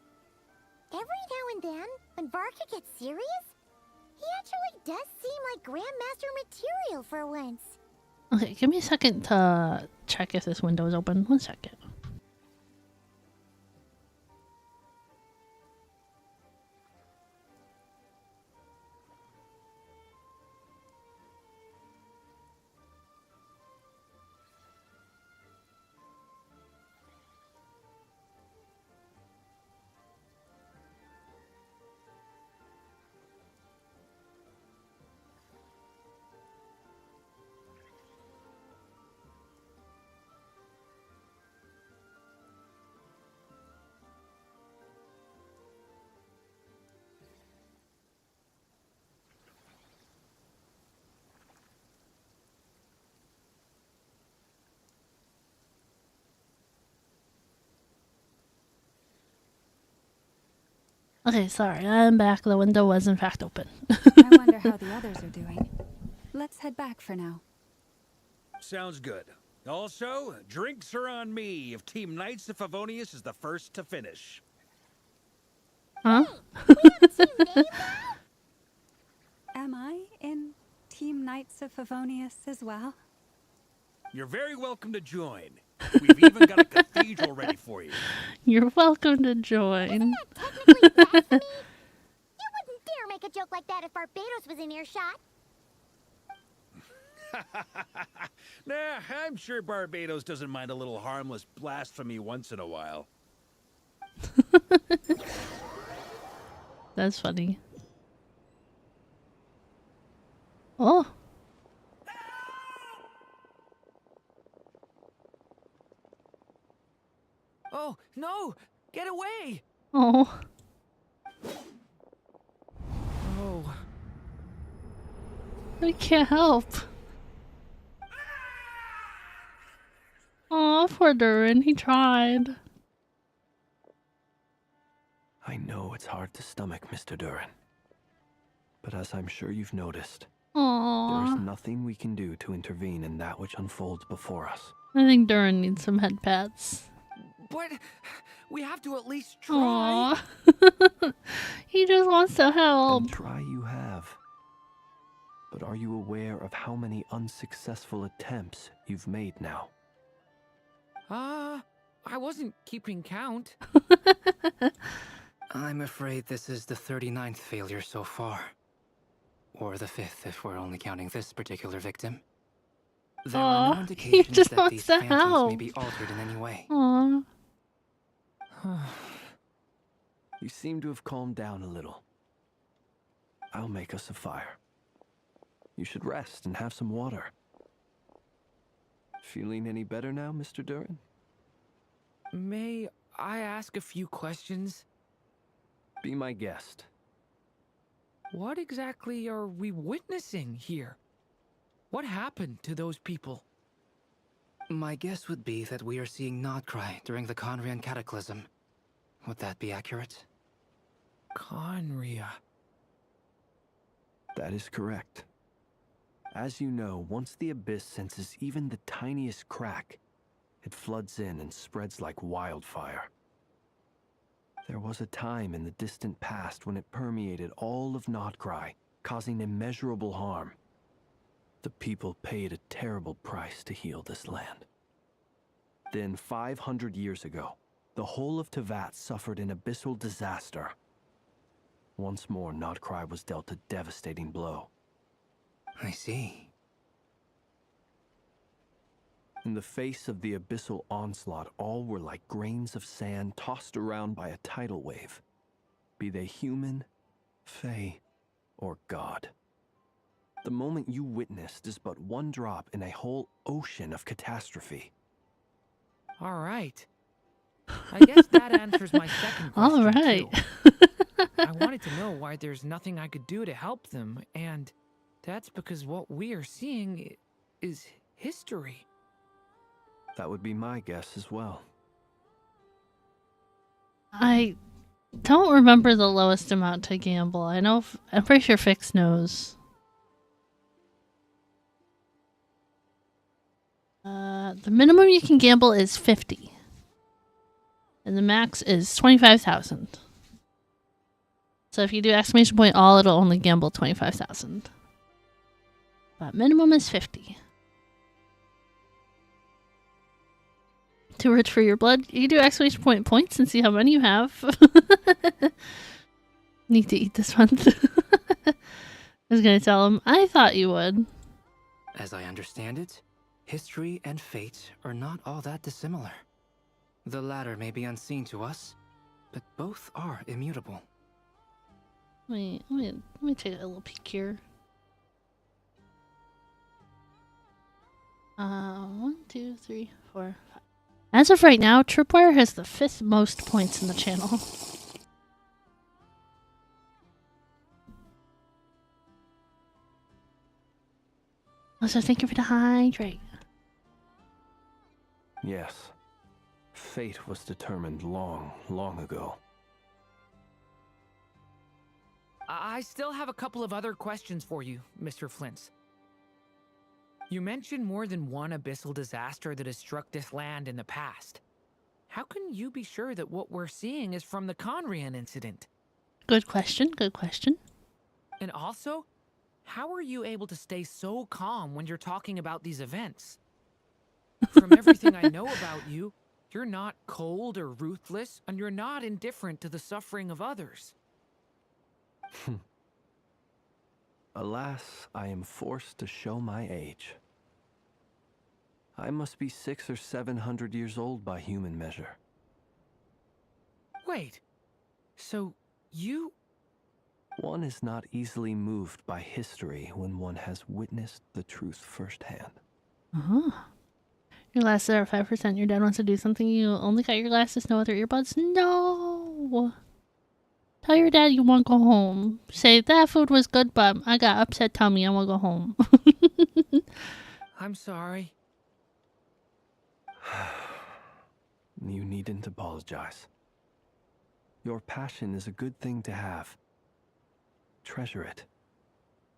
Every now and then, when Varka gets serious, he actually does seem like Grandmaster material for once. Okay, give me a second to check if this window is open. 1 second. Okay, sorry, I'm back. The window was in fact open. I wonder how the others are doing. Let's head back for now. Sounds good. Also, drinks are on me if Team Knights of Favonius is the first to finish. Huh? Am I in Team Knights of Favonius as well? You're very welcome to join. We've even got a cathedral ready for you. You're welcome to join. You wouldn't dare make a joke like that if Barbados was in earshot. Nah, I'm sure Barbados doesn't mind a little harmless blasphemy once in a while. That's funny. Oh. Oh, no! Get away! Oh. Oh. I can't help. Oh, poor Durin. He tried. I know it's hard to stomach, Mr. Durin. But as I'm sure you've noticed, Aww. there is nothing we can do to intervene in that which unfolds before us. I think Durin needs some head pats. But we have to at least try. Aww. He just wants to help. And try you have. but are you aware of how many unsuccessful attempts you've made now? I wasn't keeping count. I'm afraid this is the 39th failure so far. Or the 5th if we're only counting this particular victim. There are no indications that these phantoms may be altered in any way. Aww. You seem to have calmed down a little. I'll make us a fire. You should rest and have some water. Feeling any better now, Mr. Durin? May I ask a few questions? Be my guest. What exactly are we witnessing here? What happened to those people? My guess would be that we are seeing Krai during the Conrian cataclysm. Would that be accurate? Conria. That is correct. As you know, once the abyss senses even the tiniest crack, it floods in and spreads like wildfire. There was a time in the distant past when it permeated all of Krai, causing immeasurable harm. The people paid a terrible price to heal this land. Then, 500 years ago, the whole of Teyvat suffered an abyssal disaster. Once more, Krai was dealt a devastating blow. I see. In the face of the abyssal onslaught, all were like grains of sand tossed around by a tidal wave, be they human, fae, or god. The moment you witnessed is but one drop in a whole ocean of catastrophe. All right. I guess that answers my second question. All right. I wanted to know why there's nothing I could do to help them, and that's because what we are seeing is history. That would be my guess as well. I don't remember the lowest amount to gamble. I know, I'm pretty sure Fix knows. The minimum you can gamble is 50. And the max is 25,000. So if you do exclamation point all, it'll only gamble 25,000. But minimum is 50. Too rich for your blood? You can do exclamation point points and see how many you have. Need to eat this month. I was gonna tell him, I thought you would. As I understand it, history and fate are not all that dissimilar. The latter may be unseen to us, but both are immutable. Wait, let me take a little peek here. 1, 2, 3, 4, 5. As of right now, Tripwire has the 5th most points in the channel. Also, thank you for the hydrate. Yes. Fate was determined long, long ago. I still have a couple of other questions for you, Mr. Flint's. You mentioned more than one abyssal disaster that has struck this land in the past. How can you be sure that what we're seeing is from the Conrian incident? Good question, good question. And also, how are you able to stay so calm when you're talking about these events? From everything I know about you, you're not cold or ruthless, and you're not indifferent to the suffering of others. Alas, I am forced to show my age. I must be 600 or 700 years old by human measure. Wait, so you... One is not easily moved by history when one has witnessed the truth firsthand. Uh-huh. Your glasses are 5%. Your dad wants to do something. You only got your glasses, no other earbuds? No! Tell your dad you want to go home. Say, that food was good, but I got upset tummy. I want to go home. I'm sorry. You needn't apologize. Your passion is a good thing to have. Treasure it,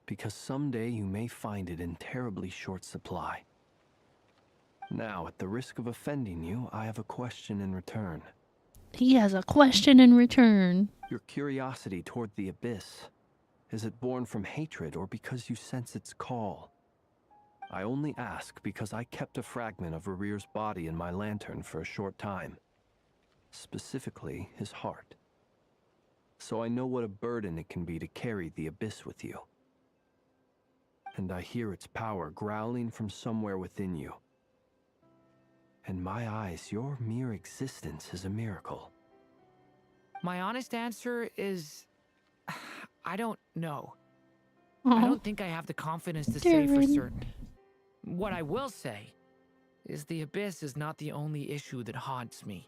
because someday you may find it in terribly short supply. Now, at the risk of offending you, I have a question in return. He has a question in return. Your curiosity toward the abyss. Is it born from hatred or because you sense its call? I only ask because I kept a fragment of Rerear's body in my lantern for a short time. Specifically, his heart. So I know what a burden it can be to carry the abyss with you. And I hear its power growling from somewhere within you. In my eyes, your mere existence is a miracle. My honest answer is... I don't know. Aw. I don't think I have the confidence to say for Durin. certain. What I will say is the abyss is not the only issue that haunts me.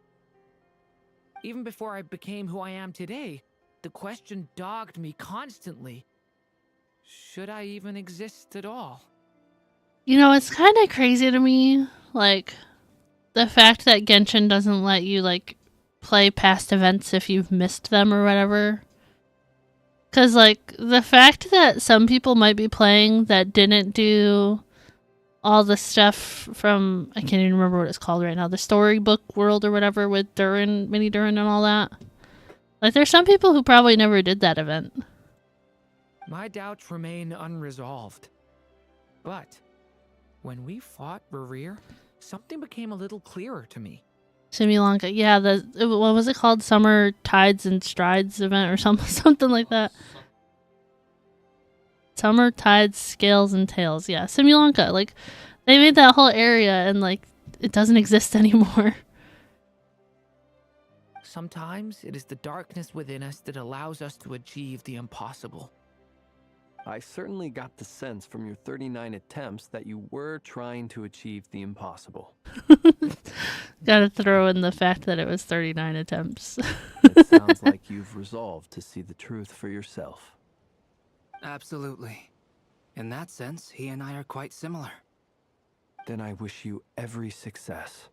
Even before I became who I am today, the question dogged me constantly. Should I even exist at all? You know, it's kind of crazy to me, like, the fact that Genshin doesn't let you, like, play past events if you've missed them or whatever. Because, like, the fact that some people might be playing that didn't do all the stuff from, I can't even remember what it's called right now, the storybook world or whatever with Durin, mini Durin and all that. Like, there's some people who probably never did that event. My doubts remain unresolved. But when we fought Rerear, something became a little clearer to me. Simulanka, yeah, what was it called? Summer Tides and Strides event or something like that. Summer Tides, Scales, and Tails. Yeah, Simulanka. Like, they made that whole area and, like, it doesn't exist anymore. Sometimes it is the darkness within us that allows us to achieve the impossible. I certainly got the sense from your 39 attempts that you were trying to achieve the impossible. Gotta throw in the fact that it was 39 attempts. It sounds like you've resolved to see the truth for yourself. Absolutely. In that sense, he and I are quite similar. Then I wish you every success.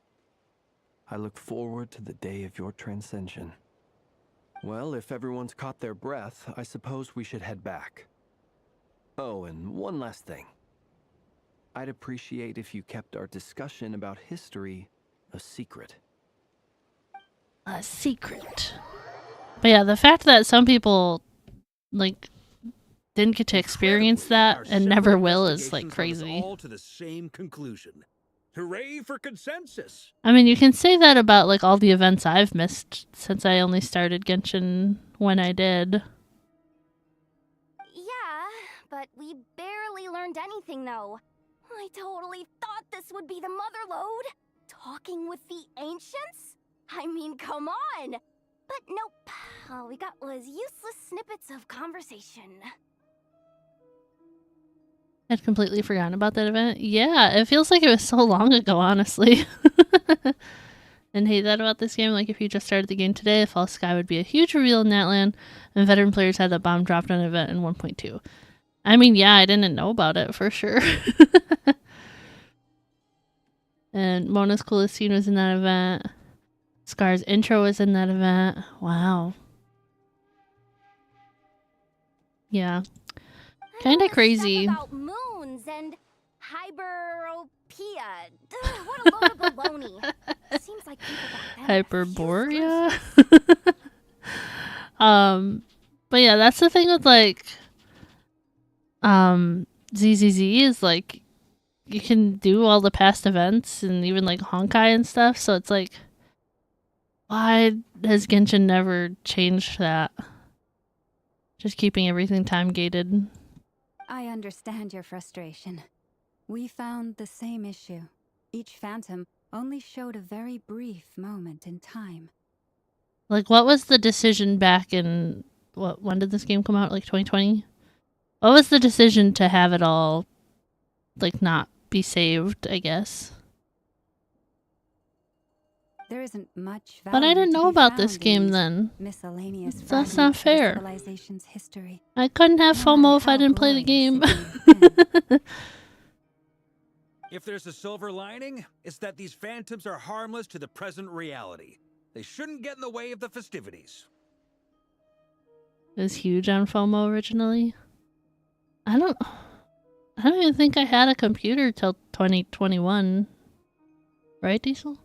I look forward to the day of your transcension. Well, if everyone's caught their breath, I suppose we should head back. Oh, and one last thing. I'd appreciate if you kept our discussion about history a secret. A secret. But yeah, the fact that some people, like, didn't get to experience that and never will is, like, crazy. All to the same conclusion. Hooray for consensus! I mean, you can say that about, like, all the events I've missed since I only started Genshin when I did. Yeah, but we barely learned anything, though. I totally thought this would be the mother lode. Talking with the ancients? I mean, come on! But nope. All we got was useless snippets of conversation. I'd completely forgotten about that event. Yeah, it feels like it was so long ago, honestly. And hate that about this game. Like, if you just started the game today, False Sky would be a huge reveal in Natlan, and veteran players had a bomb dropped on an event in 1.2. I mean, yeah, I didn't know about it for sure. And Mona's coolest scene was in that event. Scar's intro was in that event. Wow. Yeah. Kind of crazy. About moons and hyperopia. What a load of baloney. Seems like people back then Hyperborea. But yeah, that's the thing with, like, ZZZ is, like, you can do all the past events and even, like, Honkai and stuff, so it's like, why has Genshin never changed that? Just keeping everything time gated. I understand your frustration. We found the same issue. Each phantom only showed a very brief moment in time. Like, what was the decision back in, when did this game come out? Like 2020? What was the decision to have it all, like, not be saved, I guess? There isn't much value. But I didn't to know be about found this in game these then. Miscellaneous That's fragments not of fair. civilization's history. I couldn't have No FOMO matter if I how didn't play the glorious game. it may If there's a silver lining, it's that these phantoms are harmless to the present reality. They shouldn't get in the way of the festivities. It was huge on FOMO originally. I don't even think I had a computer till 2021. Right, Diesel?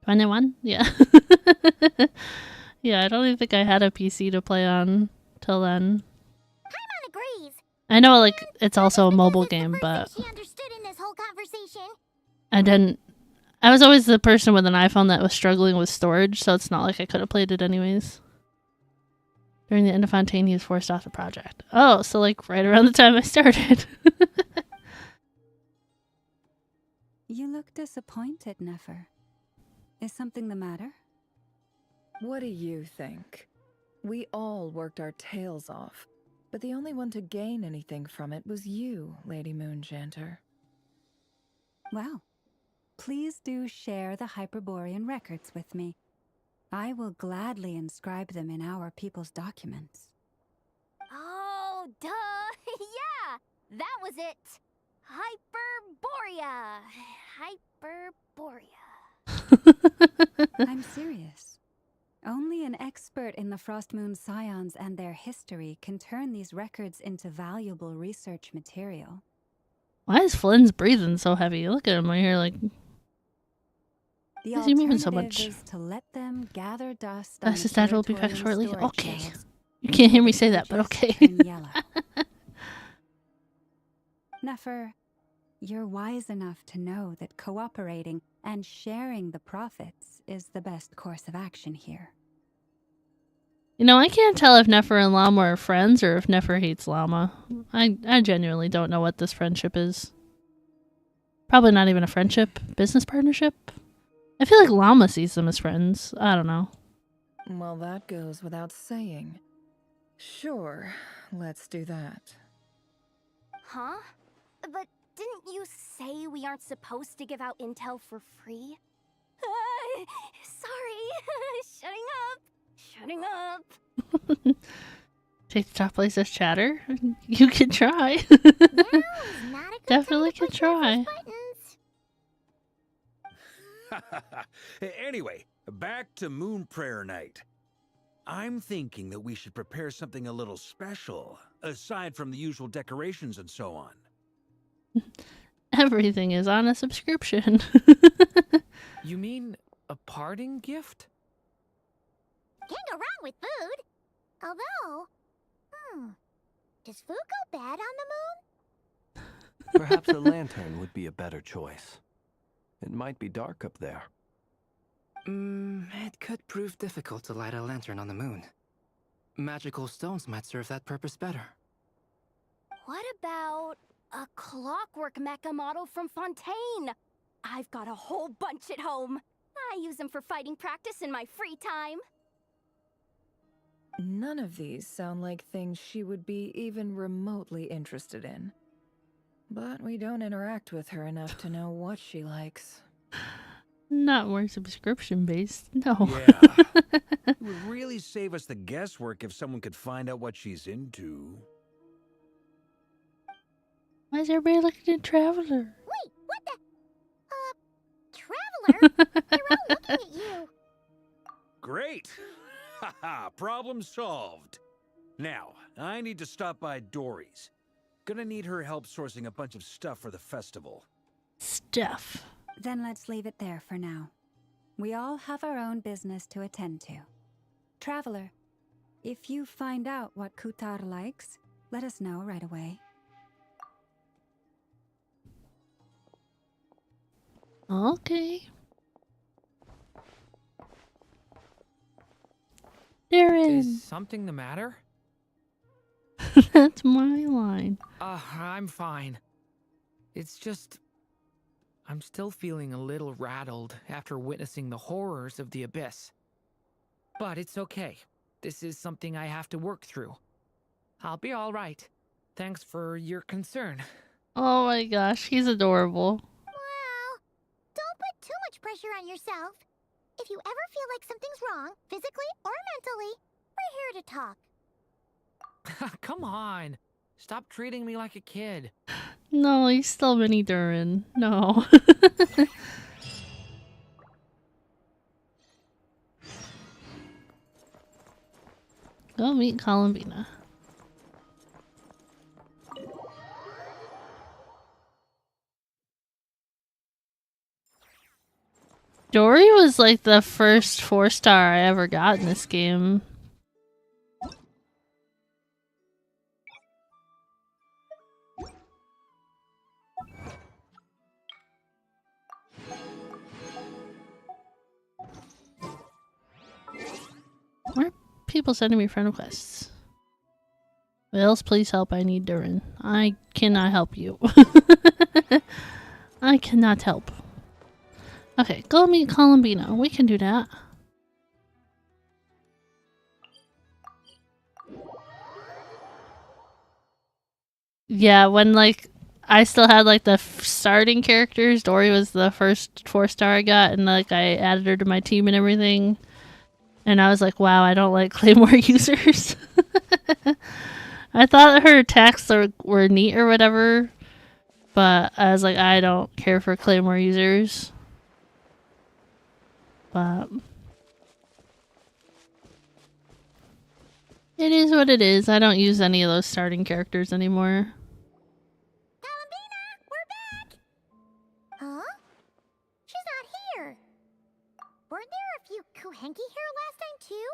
21? Yeah. Yeah, I don't even think I had a PC to play on till then. I know, like, it's also a mobile game, but She understood in this whole conversation. I didn't. I was always the person with an iPhone that was struggling with storage, so it's not like I could have played it anyways. During the end of Fontaine, he was forced off the project. Oh, so like right around the time I started. You look disappointed, Nefer. Is something the matter? What do you think? We all worked our tails off, but the only one to gain anything from it was you, Lady Moonjanter. Well, please do share the Hyperborean records with me. I will gladly inscribe them in our people's documents. Oh, duh! Yeah! That was it! Hyperborea. I'm serious. Only an expert in the Frost Moon Scions and their history can turn these records into valuable research material. Why is Flynn's breathing so heavy? Look at him right here, like. The Why is he moving so much? alternative is to let them gather dust That's on his dad will be back territorial shortly. storage Okay. shelves. You can't hear me say that, but okay. Turn yellow. Nefer, you're wise enough to know that cooperating and sharing the profits is the best course of action here. You know, I can't tell if Nefer and Llama are friends or if Nefer hates Llama. I genuinely don't know what this friendship is. Probably not even a friendship. Business partnership? I feel like Llama sees them as friends. I don't know. Well, that goes without saying. Sure, let's do that. Huh? But didn't you say we aren't supposed to give out intel for free? Sorry. Shutting up. Take the top place as chatter? You can try. Definitely can try. Anyway, back to Moon Prayer Night. I'm thinking that we should prepare something a little special, aside from the usual decorations and so on. Everything is on a subscription. You mean a parting gift? Can't go wrong with food. Although, does food go bad on the moon? Perhaps a lantern would be a better choice. It might be dark up there. It could prove difficult to light a lantern on the moon. Magical stones might serve that purpose better. What about a clockwork mecha model from Fontaine? I've got a whole bunch at home. I use them for fighting practice in my free time. None of these sound like things she would be even remotely interested in. But we don't interact with her enough to know what she likes. Not more subscription based. No. Yeah. It would really save us the guesswork if someone could find out what she's into. Why is everybody looking at Traveler? Wait, what the? Traveler? They're all looking at you. Great! Haha, problem solved. Now, I need to stop by Dory's. Gonna need her help sourcing a bunch of stuff for the festival. Stuff. Then let's leave it there for now. We all have our own business to attend to. Traveler, if you find out what Kutar likes, let us know right away. Okay. Durin. Is something the matter? That's my line. I'm fine. It's just... I'm still feeling a little rattled after witnessing the horrors of the Abyss. But it's okay. This is something I have to work through. I'll be all right. Thanks for your concern. Oh my gosh, he's adorable. Well, don't put too much pressure on yourself. If you ever feel like something's wrong, physically or mentally, we're here to talk. Come on. Stop treating me like a kid. No, he's still Mini Durin. No. Go meet Columbina. Dory was like the first 4-star I ever got in this game. people sending me friend requests. Wales, please help. I need Durin. I cannot help you. I cannot help. Okay, go meet Columbino. We can do that. Yeah, when like I still had like the starting characters. Dory was the first 4-star I got, and like I added her to my team and everything. And I was like, wow, I don't like Claymore users. I thought her attacks were neat or whatever, but I was like, I don't care for Claymore users. But it is what it is. I don't use any of those starting characters anymore. Columbina, we're back! Huh? She's not here. Weren't there a few Kuhenki here last time too?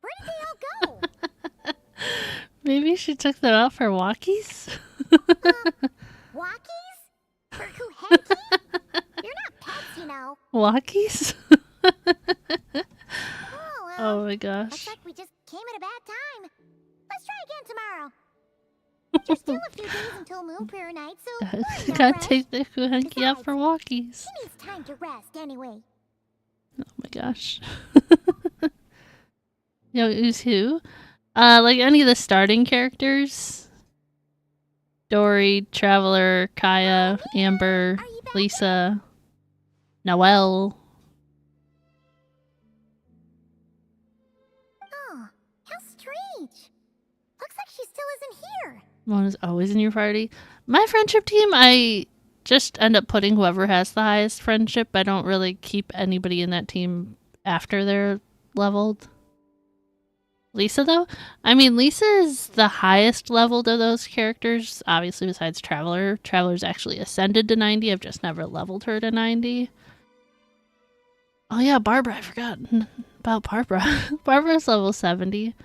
Where did they all go? Maybe she took them out for walkies? Walkies? For Kuhenki? You're not pets, you know. Walkies? Oh, oh my gosh. Looks like we just came at a bad time. Let's try again tomorrow. There's still a few days until Moon Prayer night, so You gotta take the Kuhenki out for walkies. she needs time to rest anyway. Oh my gosh. Yo, who's who? Like any of the starting characters. Dory, Traveler, Kaya, Amber, Lisa, Noelle. Oh, how strange. Looks like she still isn't here. One is always in your party. My friendship team, I just end up putting whoever has the highest friendship. I don't really keep anybody in that team after they're leveled. Lisa, though? I mean, Lisa is the highest leveled of those characters, obviously, besides Traveler. Traveler's actually ascended to 90. I've just never leveled her to 90. Oh, yeah, Barbara. I forgot about Barbara. Barbara's level 70.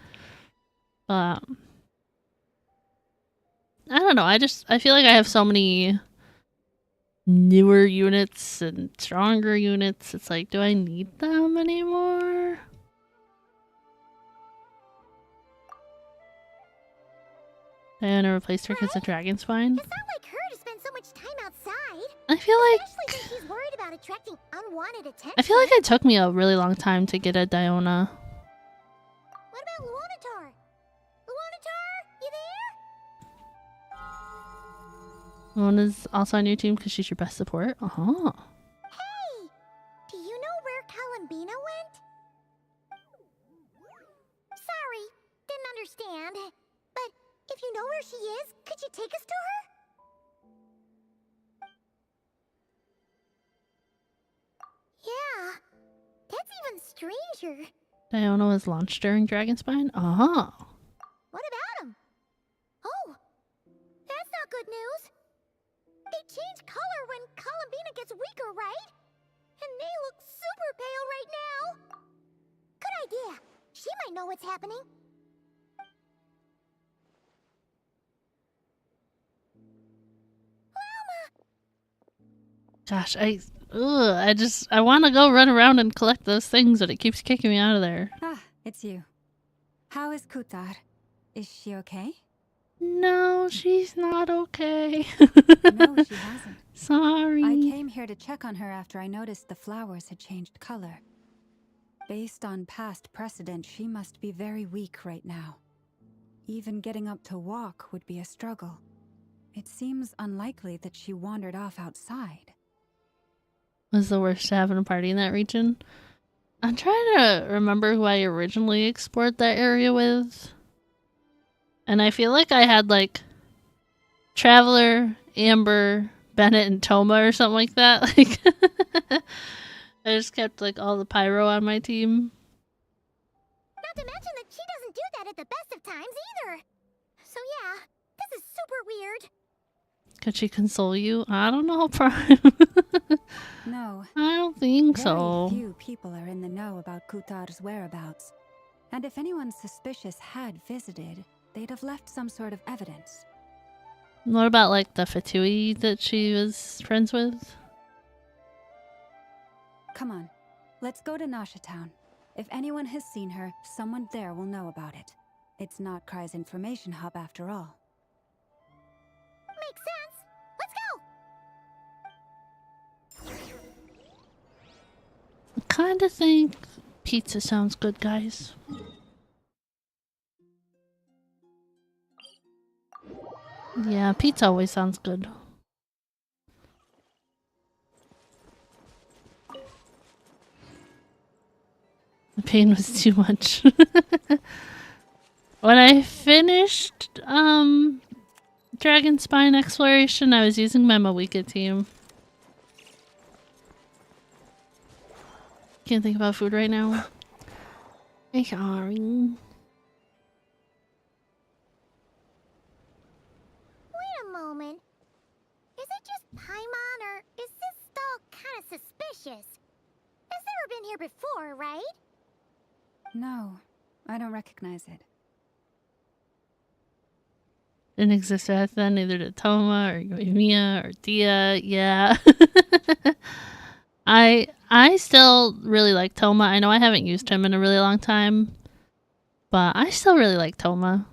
I don't know. I feel like I have so many newer units and stronger units. It's like, do I need them anymore? Diana replaced her because the dragon's fine. It's not like her to spend so much time outside. I feel like Especially since she's worried about attracting unwanted attention. I feel like it took me a really long time to get a Diona. What about Luonatar? Luonatar, you there? Mona's also on your team because she's your best support. Uh-huh. Hey! Do you know where Columbina went? Sorry, didn't understand. But if you know where she is, could you take us to her? Yeah, that's even stranger. Diona was launched during Dragonspine? Uh-huh. What about him? Oh, that's not good news. They change color when Columbina gets weaker, right? And they look super pale right now. Good idea. She might know what's happening. Gosh, I want to go run around and collect those things, but it keeps kicking me out of there. Ah, it's you. How is Kutar? Is she okay? No, she's not okay. No, she hasn't. Sorry. I came here to check on her after I noticed the flowers had changed color. Based on past precedent, she must be very weak right now. Even getting up to walk would be a struggle. It seems unlikely that she wandered off outside. Was the worst to have in a party in that region? I'm trying to remember who I originally explored that area with. And I feel like I had like Traveler, Amber, Bennett, and Toma or something like that. Like I just kept like all the pyro on my team. Not to mention that she doesn't do that at the best of times either. So yeah, this is super weird. Could she console you? I don't know, Prime. No. I don't think so. Very few people are in the know about Kutar's whereabouts. And if anyone suspicious had visited, they'd have left some sort of evidence. What about like the Fatui that she was friends with? Come on, let's go to Nasha Town. If anyone has seen her, someone there will know about it. It's not Krai's information hub after all. Makes sense. Let's go! I kinda think pizza sounds good, guys. Yeah, pizza always sounds good. The pain was too much. When I finished Dragon Spine Exploration, I was using Memo Weekend Team. Can't think about food right now. I'm sorry. Wait a moment. Is it just Paimon, or is this stall kind of suspicious? It's never been here before, right? No, I don't recognize it. Didn't exist back then, neither did Toma or Ehhorimiya or Dia. Yeah. I still really like Toma. I know I haven't used him in a really long time, but I still really like Toma.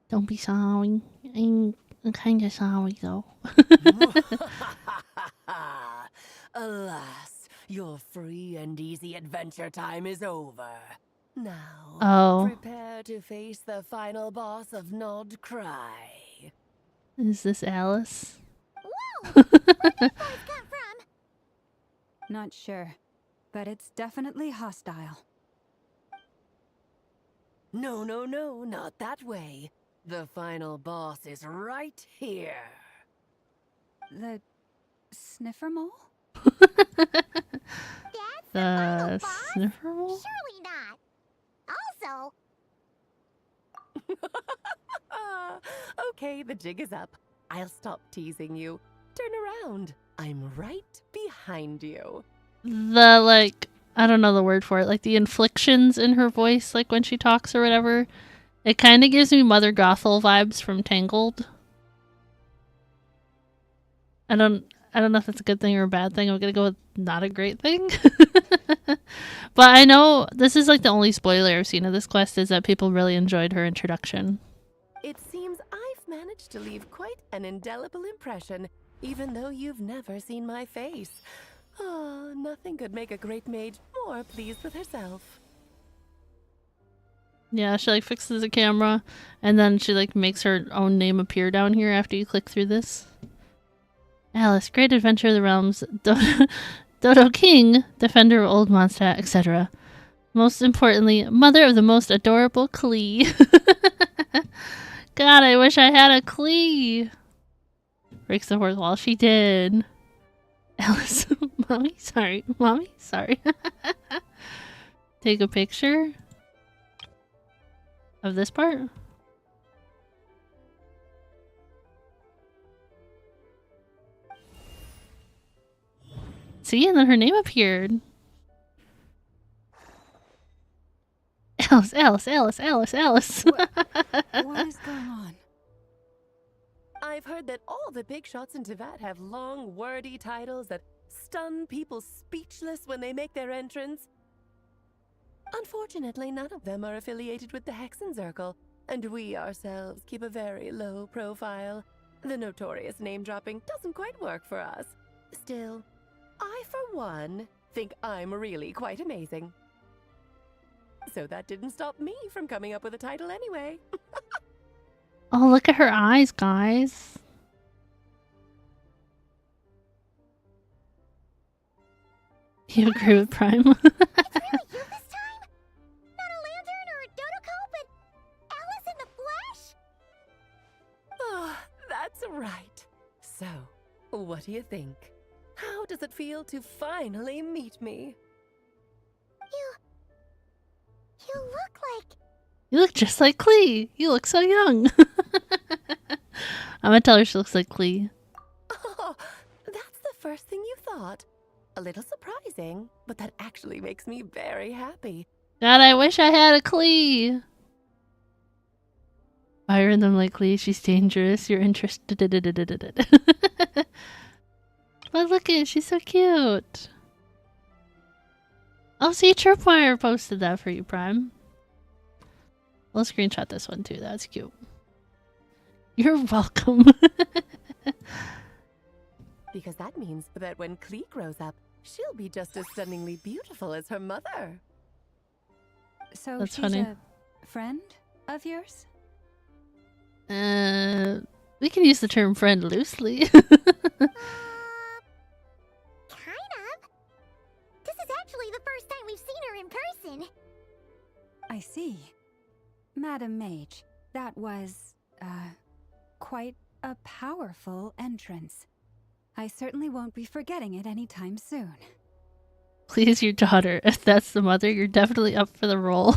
Don't be sorry. I'm kind of sorry though. Alas, your free and easy adventure time is over. Now, prepare to face the final boss of Nod Krai. Is this Alice? Whoa! Where did these boys come from? Not sure, but it's definitely hostile. No, no, no, not that way. The final boss is right here. The sniffer mole? The sniffer mole? Surely not. Also... Okay, the jig is up. I'll stop teasing you. Turn around. I'm right behind you. The, like, I don't know the word for it, like the inflections in her voice, like when she talks or whatever. It kind of gives me Mother Gothel vibes from Tangled. I don't know if that's a good thing or a bad thing. I'm gonna go with not a great thing. But I know this is like the only spoiler I've seen of this quest is that people really enjoyed her introduction. It seems I've managed to leave quite an indelible impression, even though you've never seen my face. Ah, nothing could make a great mage more pleased with herself. Yeah, she like fixes the camera and then she like makes her own name appear down here after you click through this. Alice, great adventure of the realms, Dodo King, defender of old Mondstadt, etc. Most importantly, mother of the most adorable Klee. God, I wish I had a Klee. Breaks the fourth wall. She did. Alice, mommy, sorry. Mommy, sorry. Take a picture of this part. See, and then her name appeared. Alice, Alice, Alice, Alice, Alice. What is going on? I've heard that all the big shots in Teyvat have long, wordy titles that stun people speechless when they make their entrance. Unfortunately, none of them are affiliated with the Hexen Circle, and we ourselves keep a very low profile. The notorious name-dropping doesn't quite work for us. Still, I, for one, think I'm really quite amazing. So that didn't stop me from coming up with a title anyway. Oh, look at her eyes, guys. You agree with Prime? It's really you this time? Not a lantern or a Dodoko, but Alice in the flesh? Oh, that's right. So, what do you think? How does it feel to finally meet me? You look like... You look just like Klee. You look so young. I'm gonna tell her she looks like Klee. Oh, that's the first thing you thought. A little surprising, but that actually makes me very happy. God, I wish I had a Klee. Fire them like Klee. She's dangerous. You're interested. But look at it. She's so cute. Oh, see, Tripwire posted that for you, Prime. We'll screenshot this one too. That's cute. You're welcome. Because that means that when Klee grows up, she'll be just as stunningly beautiful as her mother. So That's she's funny. a friend of yours? We can use the term friend loosely. Kind of. This is actually the first time we've seen her in person. I see. Madam Mage, that was, quite a powerful entrance. I certainly won't be forgetting it anytime soon. Please, your daughter. If that's the mother, you're definitely up for the role.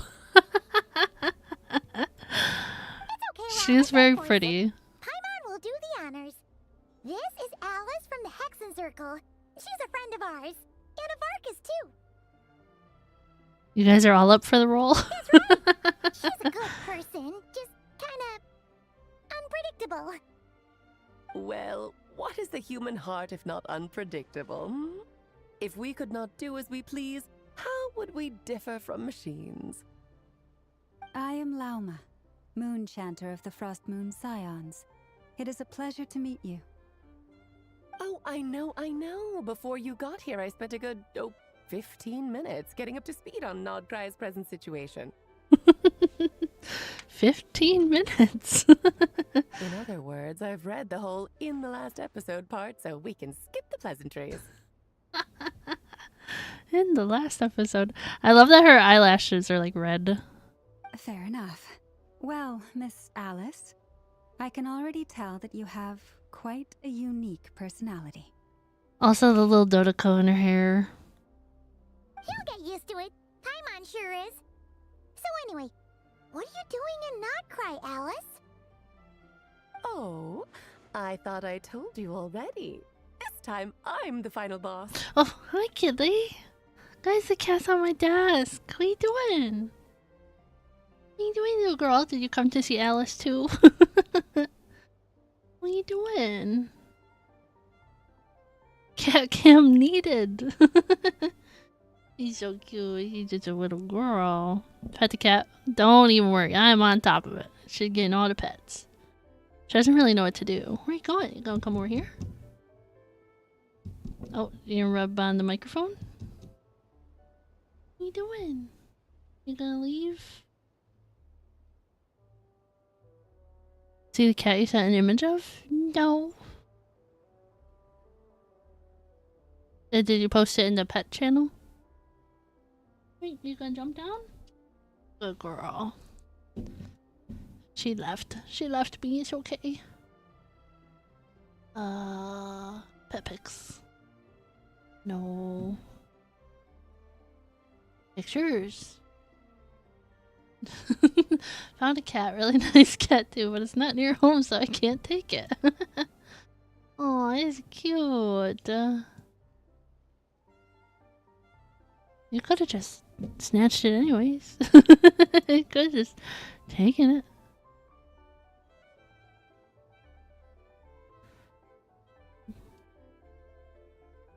She's very pretty. Paimon will do the honors. This is Alice from the Hexen Circle. She's a friend of ours. And of Arcus, too. You guys are all up for the role? That's right. She's a good person. Just kind of unpredictable. Well, what is the human heart if not unpredictable? Hmm? If we could not do as we please, how would we differ from machines? I am Lauma, Moon Chanter of the Frost Moon Scions. It is a pleasure to meet you. Oh, I know. Before you got here, I spent a good, 15 minutes getting up to speed on Nod Krai's present situation. 15 minutes. In other words, I've read the whole in the last episode part, so we can skip the pleasantries. In the last episode. I love that her eyelashes are like red. Fair enough. Well, Miss Alice, I can already tell that you have quite a unique personality. Also the little Dodoko in her hair. He'll get used to it. Paimon sure is. So anyway, what are you doing in Nod Krai, Alice? Oh, I thought I told you already. This time, I'm the final boss. Oh, hi, Kitty. Guys, the cat's on my desk. What are you doing? What are you doing, little girl? Did you come to see Alice, too? What are you doing? Cat cam needed. He's so cute. He's just a little girl. Pet the cat. Don't even worry. I'm on top of it. She's getting all the pets. She doesn't really know what to do. Where are you going? You gonna come over here? Oh, you gonna rub on the microphone? What are you doing? You gonna leave? See the cat you sent an image of? No. Did you post it in the pet channel? Wait, you gonna jump down? Good girl. She left. She left me. It's okay. Pet pics. No. Pictures. Found a cat. Really nice cat too, but it's not near home, so I can't take it. Oh, it's cute. You could have just snatched it anyways. You could have just taken it.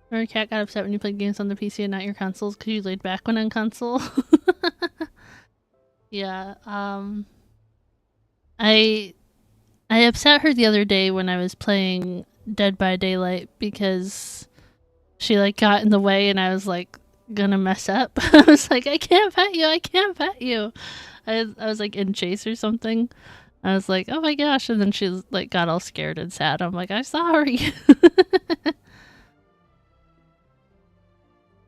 Remember Cat got upset when you played games on the PC and not your consoles because you laid back when on console? Yeah, I upset her the other day when I was playing Dead by Daylight because she like got in the way and I was like gonna mess up. I was like, I can't pet you, I can't pet you. I was like in chase or something. I was like, oh my gosh, and then she like got all scared and sad. I'm like, I'm sorry.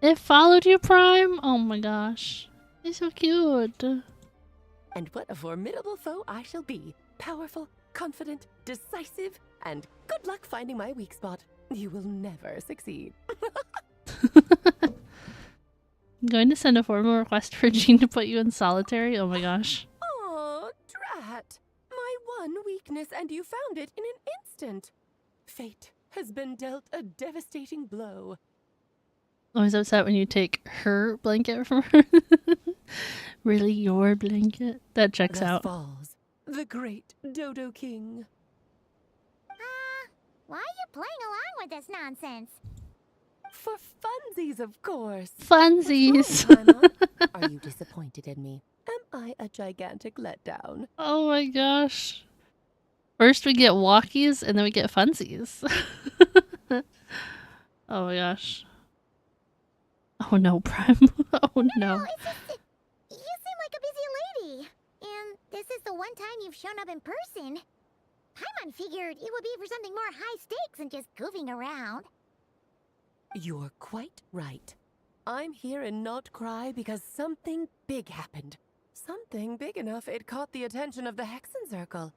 It followed you, Prime? Oh my gosh. It's so cute. And what a formidable foe I shall be. Powerful, confident, decisive, and good luck finding my weak spot. You will never succeed. I'm going to send a formal request for Jean to put you in solitary. Oh my gosh. Aw, drat. My one weakness, and you found it in an instant. Fate has been dealt a devastating blow. I was upset when you take her blanket from her. Really, your blanket? That checks Thus out. falls the great Dodo King. Why are you playing along with this nonsense? For funsies, of course. Funsies. What's wrong, Paimon? Are you disappointed in me? Am I a gigantic letdown? Oh my gosh. First we get walkies and then we get funsies. Oh my gosh. Oh no, Prime. Oh no. It's just, you seem like a busy lady. And this is the one time you've shown up in person. Paimon figured it would be for something more high stakes than just goofing around. You're quite right. I'm here in Not Krai because something big happened. Something big enough it caught the attention of the Hexen Circle.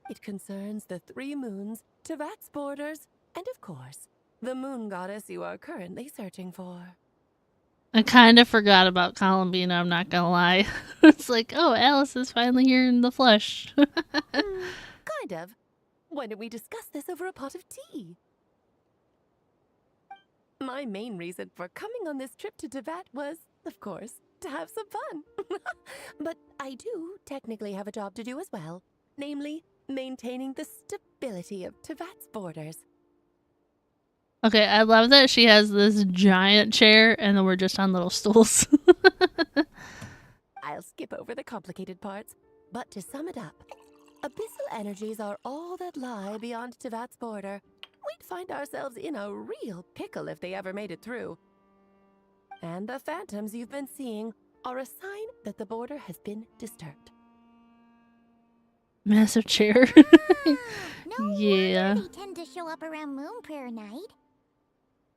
It concerns the 3 moons, Tevat's borders, and of course, the moon goddess you are currently searching for. I kind of forgot about Columbine, I'm not gonna lie. It's like, oh, Alice is finally here in the flesh. Kind of. Why don't we discuss this over a pot of tea? My main reason for coming on this trip to Tevat was, of course, to have some fun. But I do technically have a job to do as well, namely, maintaining the stability of Tevat's borders. Okay, I love that she has this giant chair and then we're just on little stools. I'll skip over the complicated parts, but to sum it up, abyssal energies are all that lie beyond Tevat's border. We'd find ourselves in a real pickle if they ever made it through. And the phantoms you've been seeing are a sign that the border has been disturbed. Massive chair. No Yeah. wonder they tend to show up around Moon Prayer Night.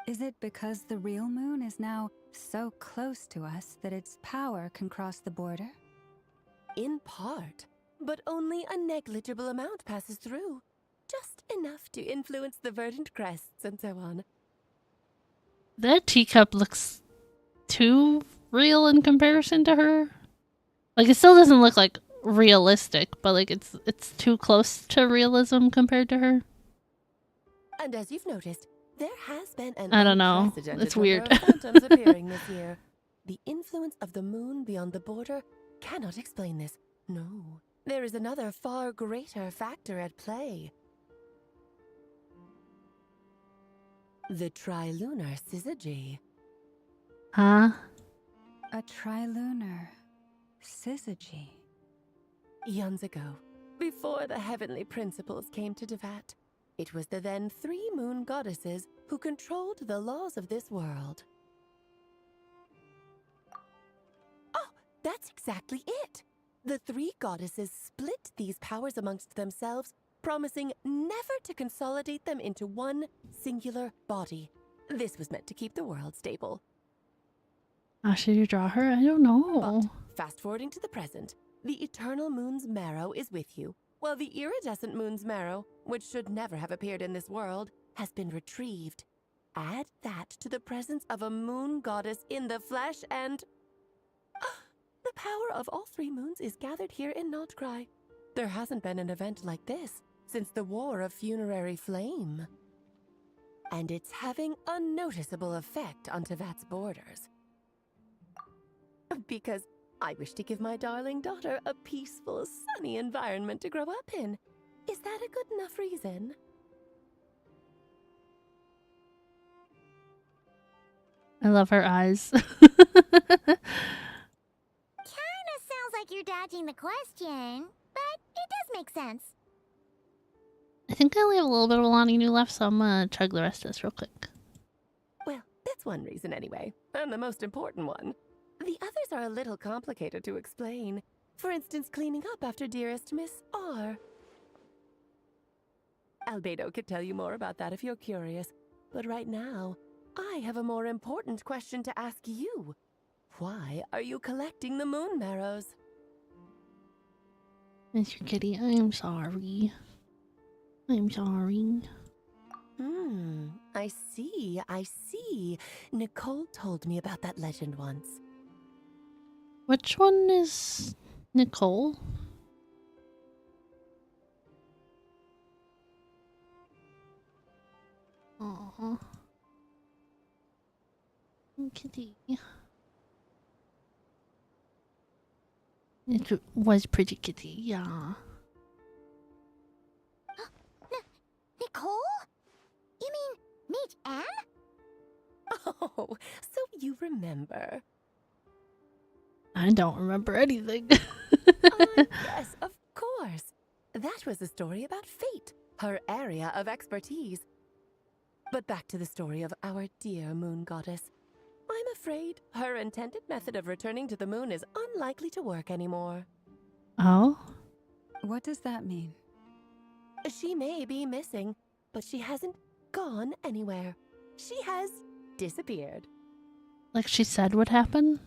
Is it because the real moon is now so close to us that its power can cross the border? In part, but only a negligible amount passes through. Just enough to influence the verdant crests and so on. That teacup looks too real in comparison to her. Like, it still doesn't look like realistic, but like it's too close to realism compared to her. And as you've noticed, there has been an I don't know. unprecedented It's number weird. of phantoms appearing this year. The influence of the moon beyond the border cannot explain this. No, there is another far greater factor at play. The trilunar syzygy. Huh? A trilunar syzygy. Eons ago, before the heavenly principles came to Tevat, it was the then 3 moon goddesses who controlled the laws of this world. Oh, that's exactly it! The 3 goddesses split these powers amongst themselves, promising never to consolidate them into one singular body. This was meant to keep the world stable. How should you draw her? I don't know. But, fast-forwarding to the present, the eternal moon's marrow is with you, while the iridescent moon's marrow, which should never have appeared in this world, has been retrieved. Add that to the presence of a moon goddess in the flesh and... the power of all 3 moons is gathered here in Not Krai. There hasn't been an event like this since the War of Funerary Flame. And it's having a noticeable effect on Tevat's borders. Because I wish to give my darling daughter a peaceful, sunny environment to grow up in. Is that a good enough reason? I love her eyes. Kinda sounds like you're dodging the question, but it does make sense. I think I only have a little bit of Alani New left, so I'm gonna chug the rest of this real quick. Well, that's one reason anyway, and the most important one. The others are a little complicated to explain. For instance, cleaning up after dearest Miss R. Albedo could tell you more about that if you're curious, but right now, I have a more important question to ask you. Why are you collecting the moon marrows? Mr. Kitty, I'm sorry. I'm sorry. I see. Nicole told me about that legend once. Which one is Nicole? Aww. Kitty. It was pretty kitty, yeah. Nicole? You mean Mage Anne? Oh, so you remember. I don't remember anything. Yes, of course. That was a story about fate, her area of expertise. But back to the story of our dear moon goddess. I'm afraid her intended method of returning to the moon is unlikely to work anymore. Oh? What does that mean? She may be missing, but she hasn't gone anywhere. She has disappeared. Like she said would happen?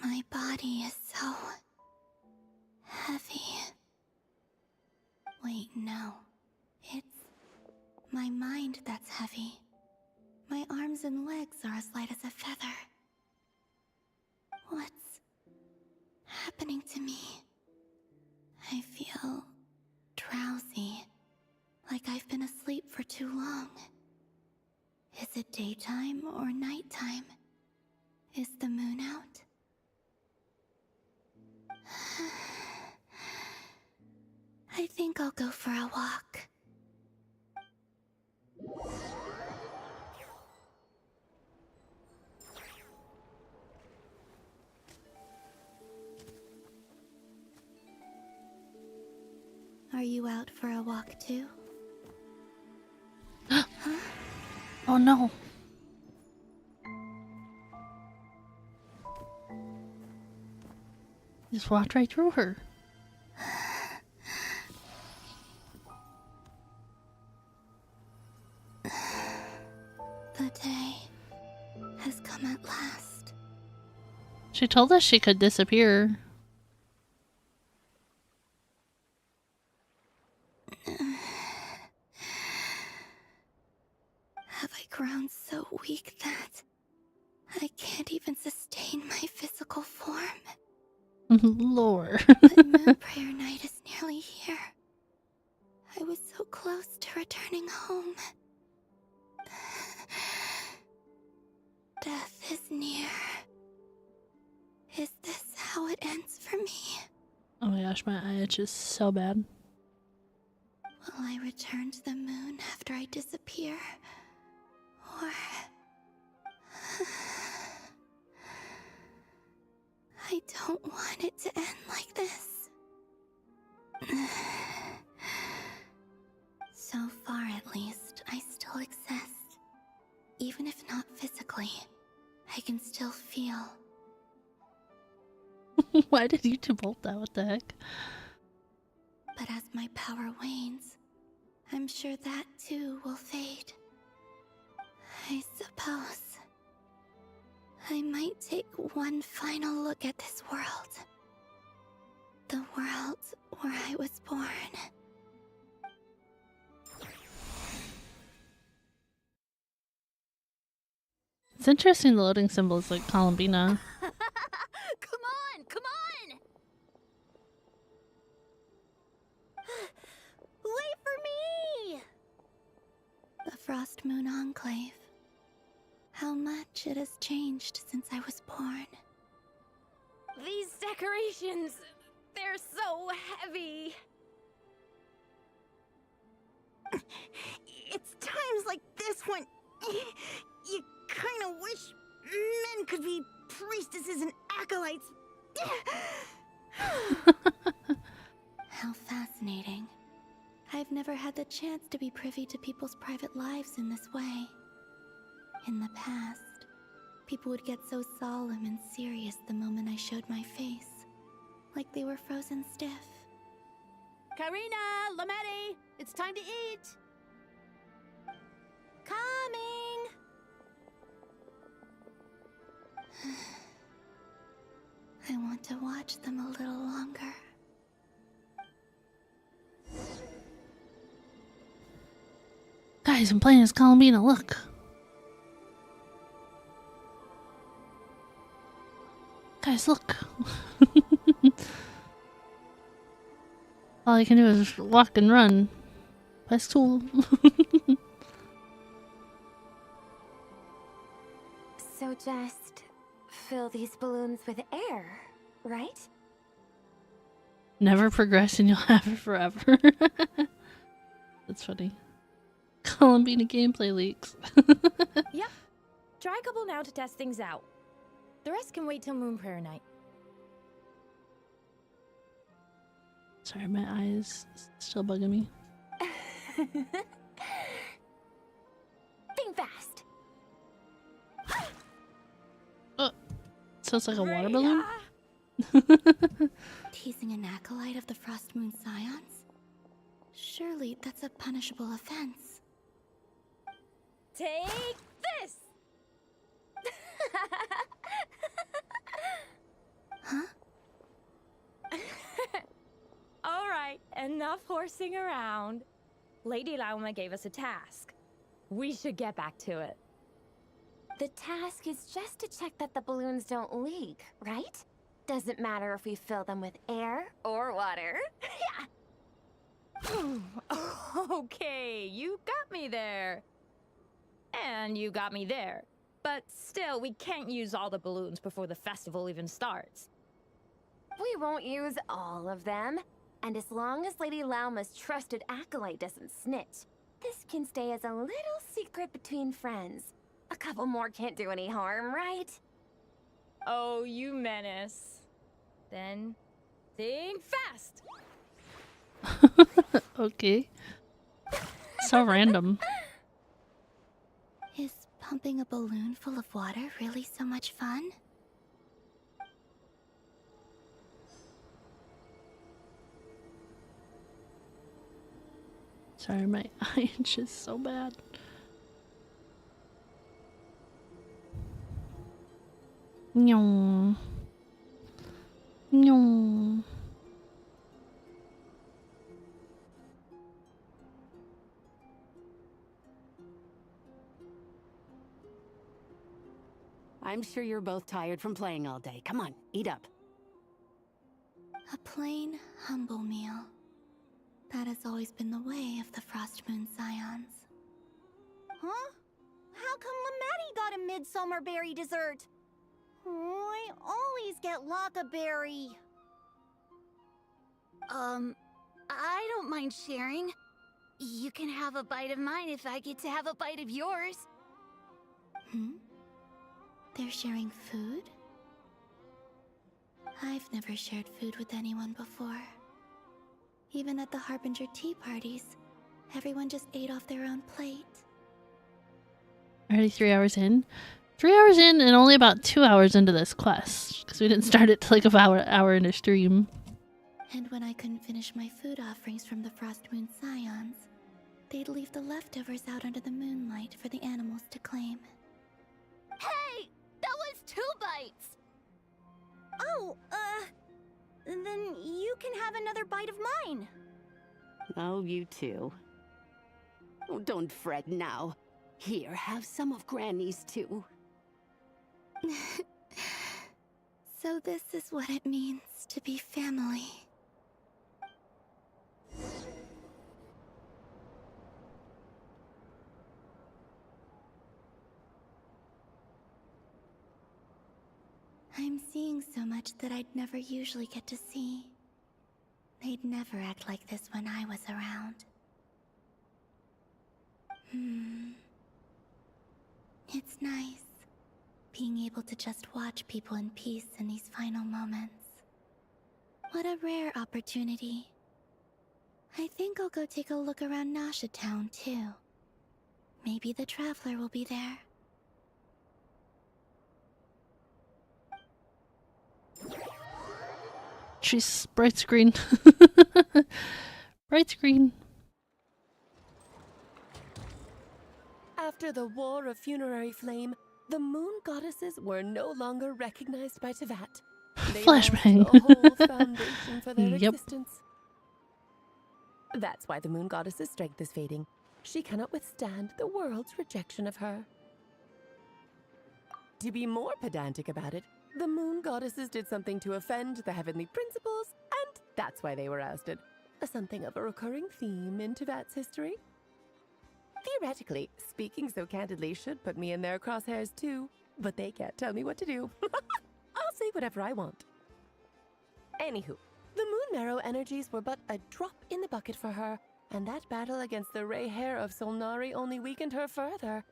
My body is so heavy. Wait, no. It's my mind that's heavy. My arms and legs are as light as a feather. What's happening to me? I feel drowsy, like I've been asleep for too long. Is it daytime or nighttime? Is the moon out? I think I'll go for a walk. Are you out for a walk too? Huh? Oh no. Just walked right through her. The day has come at last. She told us she could disappear. Have I grown so weak that I can't even sustain my physical form? Lord. But Moon Prayer Night is nearly here. I was so close to returning home. Death is near. Is this how it ends for me? Oh my gosh, my eye itches so bad. Will I return to the moon after I disappear? Or... I don't want it to end like this. So far, at least, I still exist. Even if not physically, I can still feel. Why did you two bolt that? What the heck? But as my power wanes, I'm sure that too will fade. I suppose I might take one final look at this world. The world where I was born. It's interesting the loading symbol is like Columbina. Come on, come on! Wait for me! The Frost Moon Enclave. How much it has changed since I was born. These decorations, they're so heavy. It's times like this when you kind of wish men could be priestesses and acolytes. How fascinating. I've never had the chance to be privy to people's private lives in this way. In the past, people would get so solemn and serious the moment I showed my face. Like they were frozen stiff. Karina, Lametti, it's time to eat. Coming. I want to watch them a little longer. Guys, I'm playing as Columbina, look. Guys, look. All I can do is walk and run. That's cool. So just fill these balloons with air, right? Never progress and you'll have it forever. That's funny. Columbina gameplay leaks. Yep. Try a couple now to test things out. The rest can wait till Moon Prayer night. Sorry, my eyes still bugging me. Think fast. So it's like a water balloon? Teasing an acolyte of the Frost Moon Scions? Surely that's a punishable offense. Take this! Huh? Alright, enough horsing around. Lady Lauma gave us a task. We should get back to it. The task is just to check that the balloons don't leak, right? Doesn't matter if we fill them with air or water. Yeah. Okay, you got me there. And you got me there. But still, we can't use all the balloons before the festival even starts. We won't use all of them. And as long as Lady Lauma's trusted acolyte doesn't snitch, this can stay as a little secret between friends. A couple more can't do any harm, right? Oh, you menace. Then, think fast! Okay. So random. Is pumping a balloon full of water really so much fun? Sorry, my eye itches so bad. No. No. I'm sure you're both tired from playing all day. Come on, eat up. A plain, humble meal. That has always been the way of the Frost Moon Scions. Huh? How come Lamatti got a midsummer berry dessert? Oh, I always get Lockaberry. I don't mind sharing. You can have a bite of mine if I get to have a bite of yours. Hmm? They're sharing food? I've never shared food with anyone before. Even at the Harbinger tea parties, everyone just ate off their own plate. Already 3 hours in? 3 hours in and only about 2 hours into this quest. Because we didn't start it till like an hour into stream. And when I couldn't finish my food offerings from the Frost Moon Scions, they'd leave the leftovers out under the moonlight for the animals to claim. Hey! That was 2 bites! Oh, then you can have another bite of mine. Oh, you too. Oh, don't fret now. Here, have some of Granny's too. So this is what it means to be family. I'm seeing so much that I'd never usually get to see. They'd never act like this when I was around. It's nice, being able to just watch people in peace in these final moments. What a rare opportunity. I think I'll go take a look around Nasha Town, too. Maybe the Traveler will be there. She's bright screen. Bright screen. After the War of Funerary Flame, the Moon Goddesses were no longer recognized by Tevat. They Flashbang. lost the whole foundation for their Yep. existence. That's why the Moon Goddess's strength is fading. She cannot withstand the world's rejection of her. To be more pedantic about it, the Moon Goddesses did something to offend the heavenly principles, and that's why they were ousted. Something of a recurring theme in Tevat's history. Theoretically, speaking so candidly should put me in their crosshairs too, but they can't tell me what to do. I'll say whatever I want. Anywho, the Moon Marrow energies were but a drop in the bucket for her, and that battle against the Ray Hair of Solnari only weakened her further.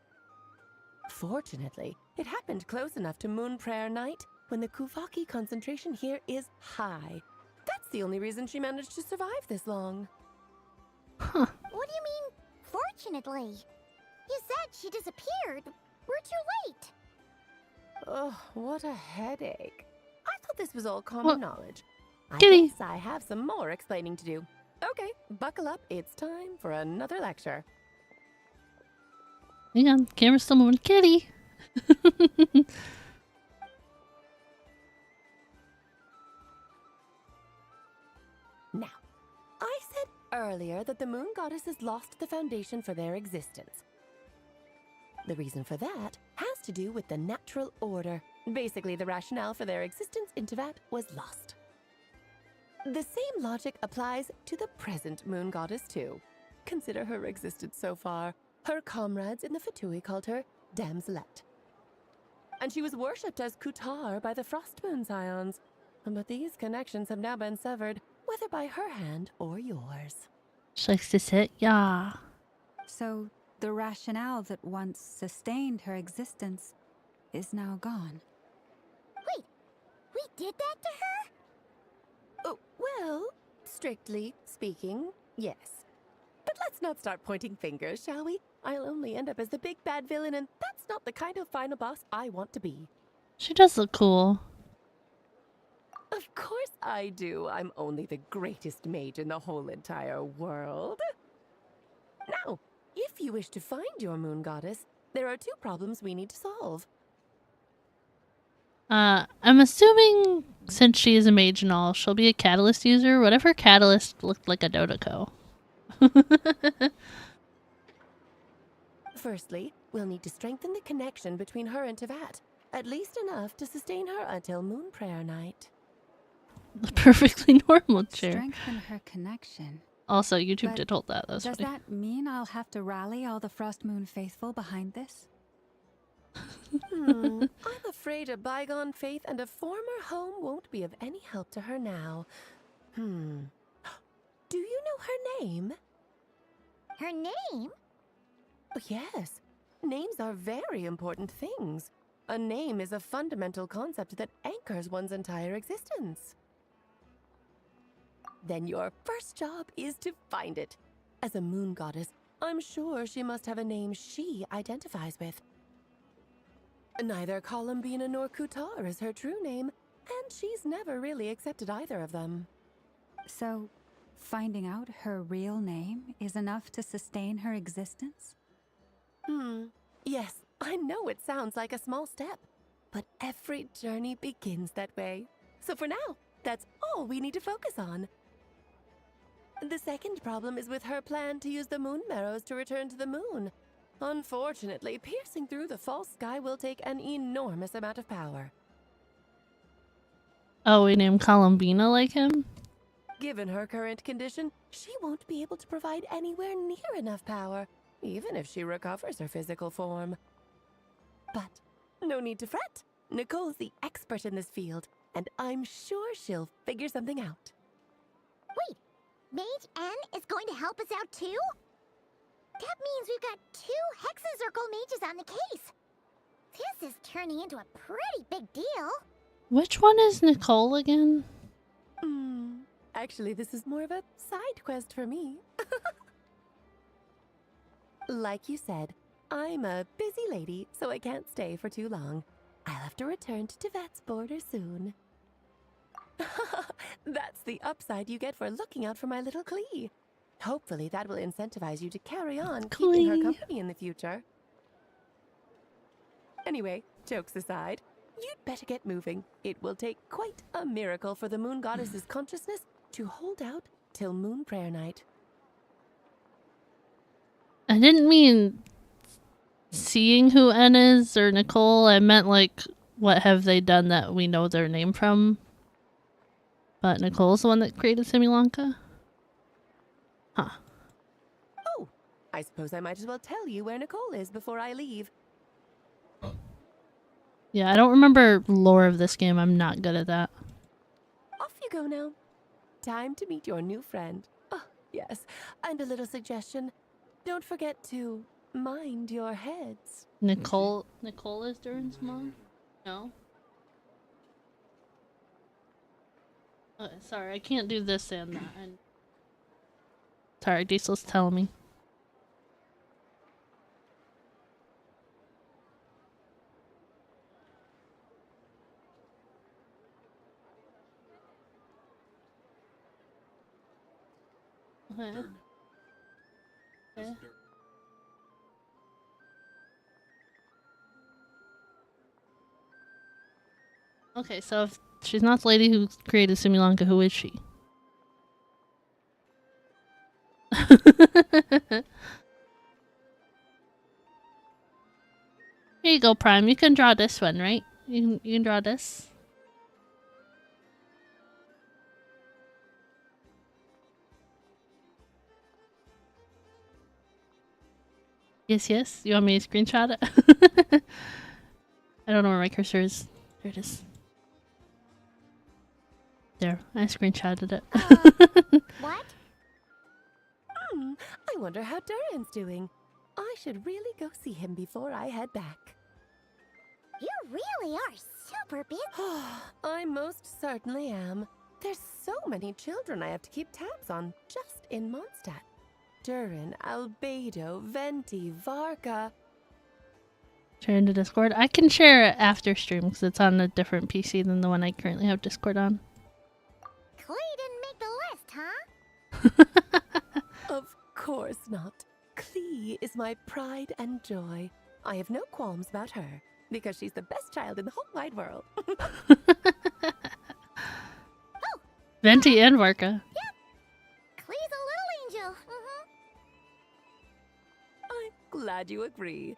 Fortunately, it happened close enough to Moon Prayer Night, when the Kuvaki concentration here is high. That's the only reason she managed to survive this long. Huh. What do you mean, fortunately? You said she disappeared. We're too late. Oh, what a headache. I thought this was all common knowledge. I Kitty. guess I have some more explaining to do. Okay, buckle up. It's time for another lecture. Hang on, camera's still moving. Kitty! Now, I said earlier that the moon goddesses lost the foundation for their existence. The reason for that has to do with the natural order. Basically, the rationale for their existence in Tevat was lost. The same logic applies to the present moon goddess too. Consider her existence so far. Her comrades in the Fatui called her Damselette. And she was worshipped as Kutar by the Frost Moon Scions. But these connections have now been severed, whether by her hand or yours. She likes to sit, yeah. So the rationale that once sustained her existence is now gone. Wait, we did that to her? Oh, well, strictly speaking, yes. But let's not start pointing fingers, shall we? I'll only end up as the big bad villain, and that's not the kind of final boss I want to be. She does look cool. Of course I do. I'm only the greatest mage in the whole entire world. Now, if you wish to find your moon goddess, there are two problems we need to solve. I'm assuming since she is a mage and all, she'll be a catalyst user. Whatever catalyst looked like a Dodoko. Firstly, we'll need to strengthen the connection between her and Tevat, at least enough to sustain her until Moon Prayer Night. The perfectly normal chair. Strengthen her connection. Also, YouTube But did hold that. That's does funny. that mean I'll have to rally all the Frost Moon faithful behind this? I'm afraid a bygone faith and a former home won't be of any help to her now. Do you know her name? Her name? Oh, yes. Names are very important things. A name is a fundamental concept that anchors one's entire existence. Then your first job is to find it. As a moon goddess, I'm sure she must have a name she identifies with. Neither Columbina nor Kutar is her true name, and she's never really accepted either of them. So, finding out her real name is enough to sustain her existence? Yes, I know it sounds like a small step, but every journey begins that way. So for now, that's all we need to focus on. The second problem is with her plan to use the moon marrows to return to the moon. Unfortunately, piercing through the false sky will take an enormous amount of power. Oh, we named Columbina like him? Given her current condition, she won't be able to provide anywhere near enough power, even if she recovers her physical form. But no need to fret. Nicole's the expert in this field, and I'm sure she'll figure something out. Wait, Mage N is going to help us out too? That means we've got 2 Hexencircle mages on the case. This is turning into a pretty big deal. Which one is Nicole again? Actually, this is more of a side quest for me. Like you said, I'm a busy lady, so I can't stay for too long. I'll have to return to Tevat's border soon. That's the upside you get for looking out for my little Klee. Hopefully that will incentivize you to carry on keeping her company in the future. Anyway, jokes aside, you'd better get moving. It will take quite a miracle for the moon goddess's consciousness to hold out till Moon Prayer Night. I didn't mean seeing who N is or Nicole. I meant like, what have they done that we know their name from? But Nicole's the one that created Similanka? Huh. Oh, I suppose I might as well tell you where Nicole is before I leave. Yeah, I don't remember lore of this game. I'm not good at that. Off you go now. Time to meet your new friend. Oh, yes. And a little suggestion. Don't forget to mind your heads. Nicole is Durin's mom? No? Sorry, I can't do this and that. Sorry, Diesel's telling me. Okay. Okay. Okay, so if she's not the lady who created Simulanka, who is she? Here you go, Prime. You can draw this one, right? You can draw this. Yes, yes. You want me to screenshot it? I don't know where my cursor is. There it is. There, I screenshotted it. What? I wonder how Durin's doing. I should really go see him before I head back. You really are super busy. I most certainly am. There's so many children I have to keep tabs on just in Mondstadt. Durin, Albedo, Venti, Varka. Share into Discord. I can share it after stream because it's on a different PC than the one I currently have Discord on. Clay didn't make the list, huh? Of course not. Klee is my pride and joy. I have no qualms about her, because she's the best child in the whole wide world. Venti and Varka. Yep. Clee's a little angel. I'm glad you agree.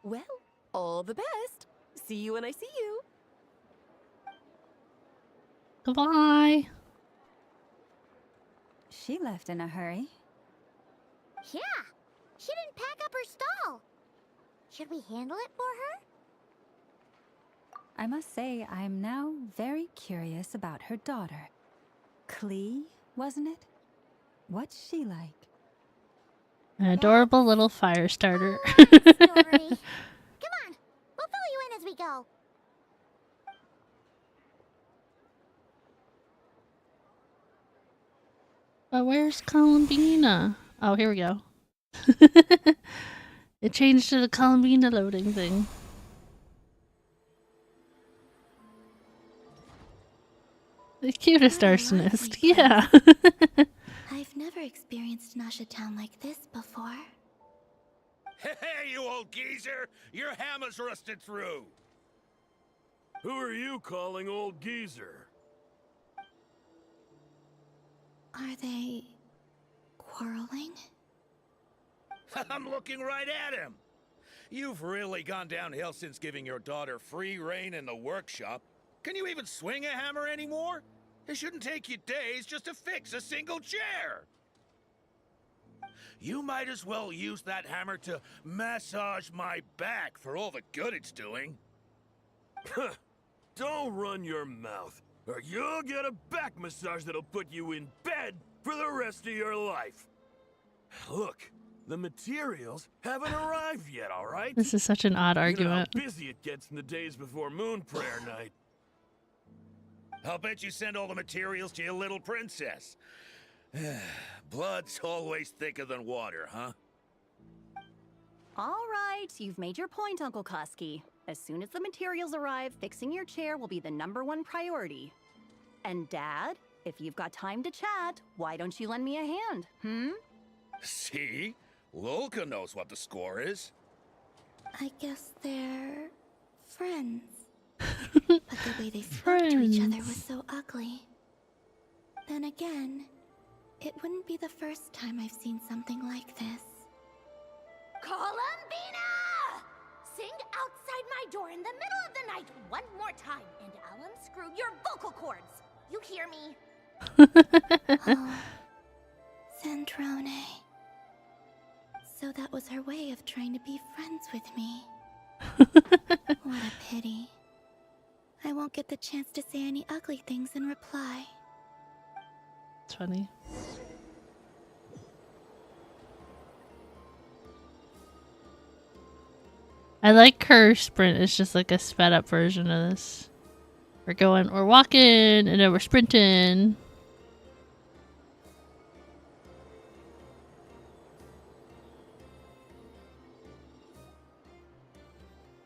Well, all the best. See you when I see you. Goodbye. She left in a hurry. Yeah. She didn't pack up her stall. Should we handle it for her? I must say, I'm now very curious about her daughter. Klee, wasn't it? What's she like? An adorable little fire starter. Come on, we'll fill you in as we go. But where's Columbina? Oh, here we go. It changed to the Columbina loading thing. The cutest arsonist, yeah. I've never experienced Nasha Town like this before. Hey, you old geezer! Your hammer's rusted through! Who are you calling old geezer? Are they quarreling? I'm looking right at him! You've really gone downhill since giving your daughter free reign in the workshop. Can you even swing a hammer anymore? It shouldn't take you days just to fix a single chair! You might as well use that hammer to massage my back for all the good it's doing. Don't run your mouth, or you'll get a back massage that'll put you in bed for the rest of your life. Look, the materials haven't arrived yet, all right? This is such an odd argument. You know how busy it gets in the days before Moon Prayer Night. I'll bet you send all the materials to your little princess. Blood's always thicker than water, huh? All right, you've made your point, Uncle Koski. As soon as the materials arrive, fixing your chair will be the #1 priority. And Dad, if you've got time to chat, why don't you lend me a hand, See? Lolka knows what the score is. I guess they're friends. But the way they spoke to each other was so ugly. Then again, it wouldn't be the first time I've seen something like this. Columbina! Sing outside my door in the middle of the night one more time, and I'll unscrew your vocal cords. You hear me? Oh, Centrone. So that was her way of trying to be friends with me. What a pity. I won't get the chance to say any ugly things in reply. It's funny. I like her sprint. It's just like a sped up version of this. We're walking, and then we're sprinting.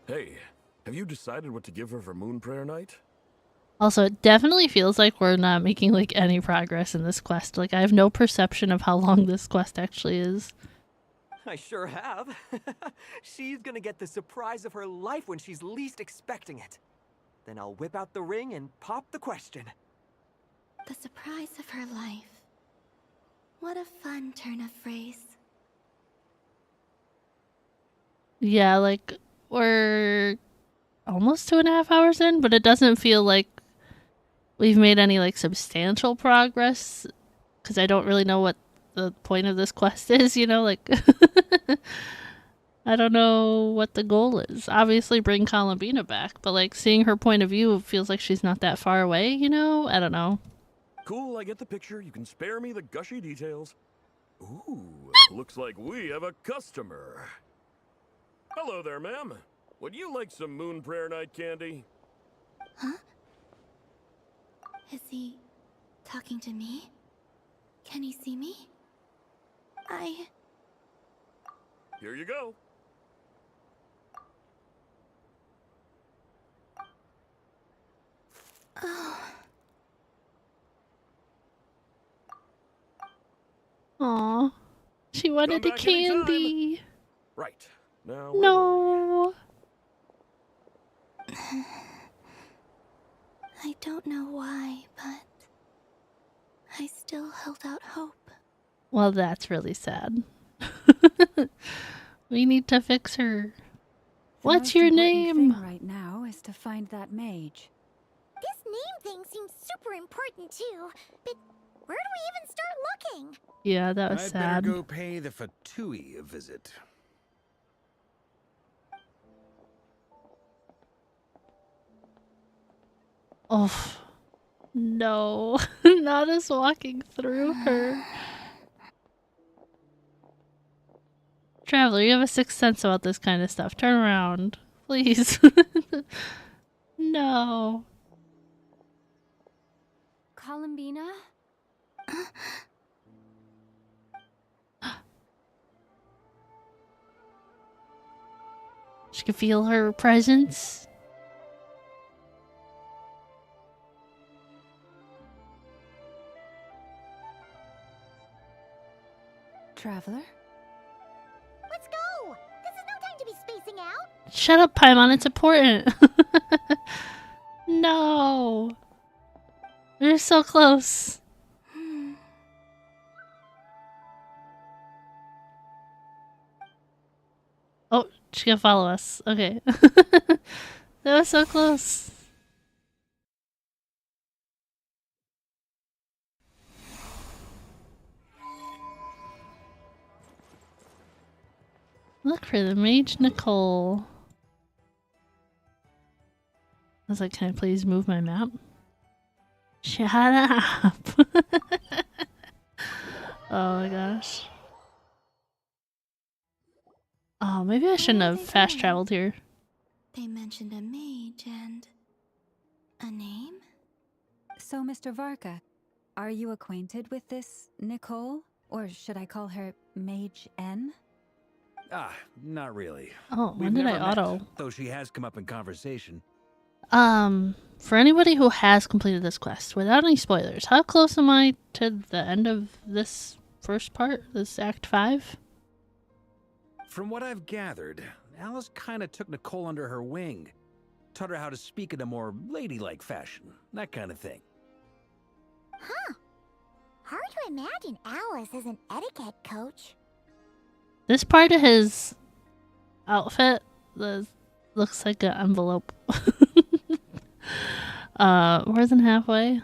Hey, have you decided what to give her for Moon Prayer Night? Also, it definitely feels like we're not making like any progress in this quest. Like I have no perception of how long this quest actually is. I sure have. She's gonna get the surprise of her life when she's least expecting it. Then I'll whip out the ring and pop the question. The surprise of her life. What a fun turn of phrase. Yeah, like we're almost 2.5 hours in, but it doesn't feel like we've made any like substantial progress because I don't really know what the point of this quest is, you know, like I don't know what the goal is. Obviously bring Columbina back, but like seeing her point of view feels like she's not that far away, you know? I don't know. Cool, I get the picture. You can spare me the gushy details. Ooh, looks like we have a customer. Hello there, ma'am. Would you like some Moon Prayer Night candy? Huh? Is he talking to me? Can he see me? Here you go. Oh. Aw. She wanted the candy. Right. Now. No. I don't know why, but I still held out hope. Well, that's really sad. We need to fix her. What's your name? Right now is to find that mage. This name thing seems super important too, but where do we even start looking? Yeah, that was I'd sad. better go pay the Fatui a visit. Oh, no. Not us walking through her. Traveler, you have a sixth sense about this kind of stuff. Turn around. Please. No. Columbina? She can feel her presence. Traveler? Let's go! This is no time to be spacing out! Shut up, Paimon. It's important. No. We're so close. Oh, she can follow us. Okay. That was so close. Look for the mage Nicole. I was like, can I please move my map? Shut up. Oh my gosh. Oh, maybe I shouldn't have fast traveled here. They mentioned a mage and a name? So, Mr. Varka, are you acquainted with this Nicole? Or should I call her Mage N? Ah, not really. Oh, We've when did I never met, auto? though she has come up in conversation. For anybody who has completed this quest, without any spoilers, how close am I to the end of this first part, this Act 5? From what I've gathered, Alice kinda took Nicole under her wing. Taught her how to speak in a more ladylike fashion, that kind of thing. Huh. Hard to imagine Alice as an etiquette coach. This part of his outfit looks like an envelope. More than halfway.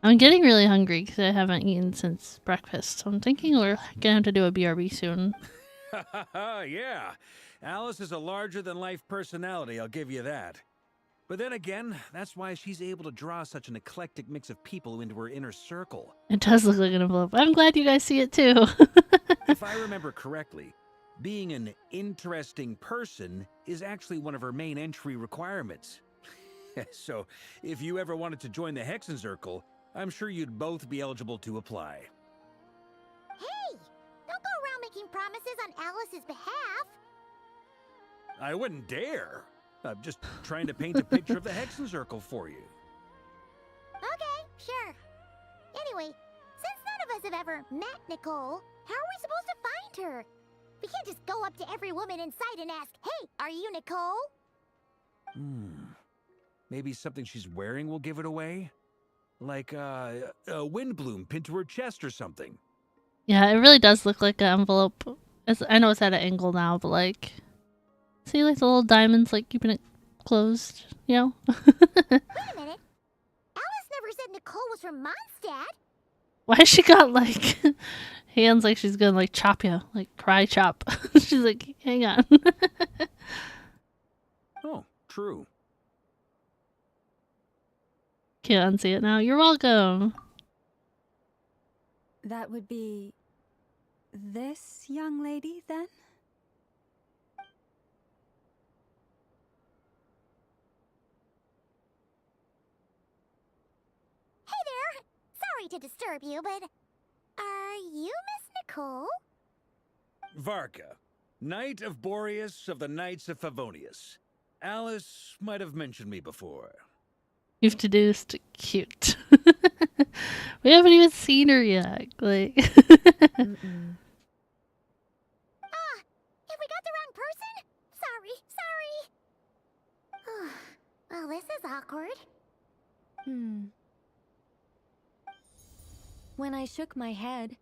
I'm getting really hungry because I haven't eaten since breakfast. So I'm thinking we're gonna have to do a BRB soon. Yeah, Alice is a larger-than-life personality, I'll give you that. But then again, that's why she's able to draw such an eclectic mix of people into her inner circle. It does look like an envelope. I'm glad you guys see it too. If I remember correctly, being an interesting person is actually one of her main entry requirements. So, if you ever wanted to join the Hexenzirkel, I'm sure you'd both be eligible to apply. Hey! Don't go around making promises on Alice's behalf! I wouldn't dare. I'm just trying to paint a picture of the Hexenzirkel for you. Okay, sure. Anyway, since none of us have ever met Nicole, how are we supposed to find her? We can't just go up to every woman in sight and ask, "Hey, are you Nicole?" Maybe something she's wearing will give it away? Like a windbloom pinned to her chest or something. Yeah, it really does look like an envelope. I know it's at an angle now, but like... See, like the little diamonds, like keeping it closed, you know? Wait a minute. Alice never said Nicole was from Mondstadt. Why has she got like hands like she's gonna like chop you, like cry chop? She's like, hang on. Oh, true. Can't unsee it now. You're welcome. That would be this young lady, then? Hey there! Sorry to disturb you, but are you Miss Nicole? Varka, Knight of Boreas of the Knights of Favonius. Alice might have mentioned me before. You've deduced cute. We haven't even seen her yet. Like Have we got the wrong person? Sorry. Well, this is awkward. When I shook my head,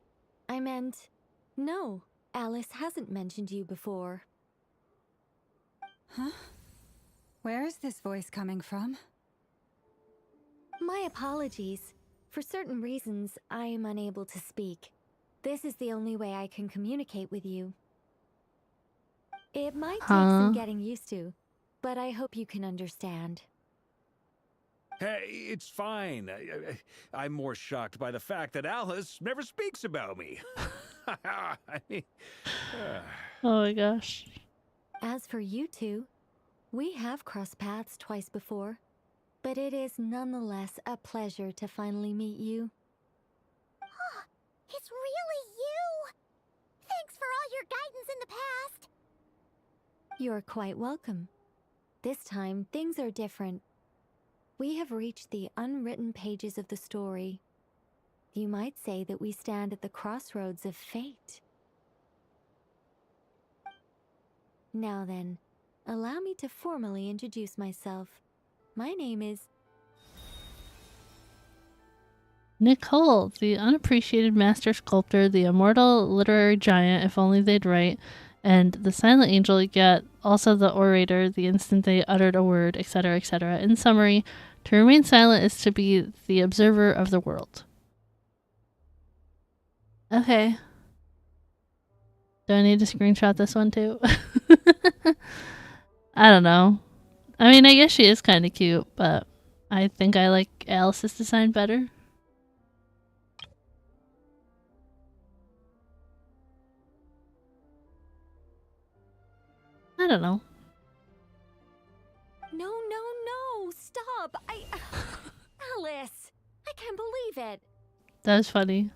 I meant, no, Alice hasn't mentioned you before. Huh? Where is this voice coming from? My apologies. For certain reasons, I am unable to speak. This is the only way I can communicate with you. It might take some getting used to, but I hope you can understand. Hey, it's fine. I'm more shocked by the fact that Alice never speaks about me. oh my gosh. As for you two, we have crossed paths twice before, but it is nonetheless a pleasure to finally meet you. It's really you! Thanks for all your guidance in the past! You're quite welcome. This time, things are different. We have reached the unwritten pages of the story. You might say that we stand at the crossroads of fate. Now then, allow me to formally introduce myself. My name is... Nicole, the unappreciated master sculptor, the immortal literary giant, if only they'd write, and the silent angel, yet also the orator, the instant they uttered a word, etc., etc. In summary, to remain silent is to be the observer of the world. Okay. Do I need to screenshot this one too? I don't know. I mean, I guess she is kind of cute, but I think I like Alice's design better. I don't know. No, stop! Alice! I can't believe it! That was funny.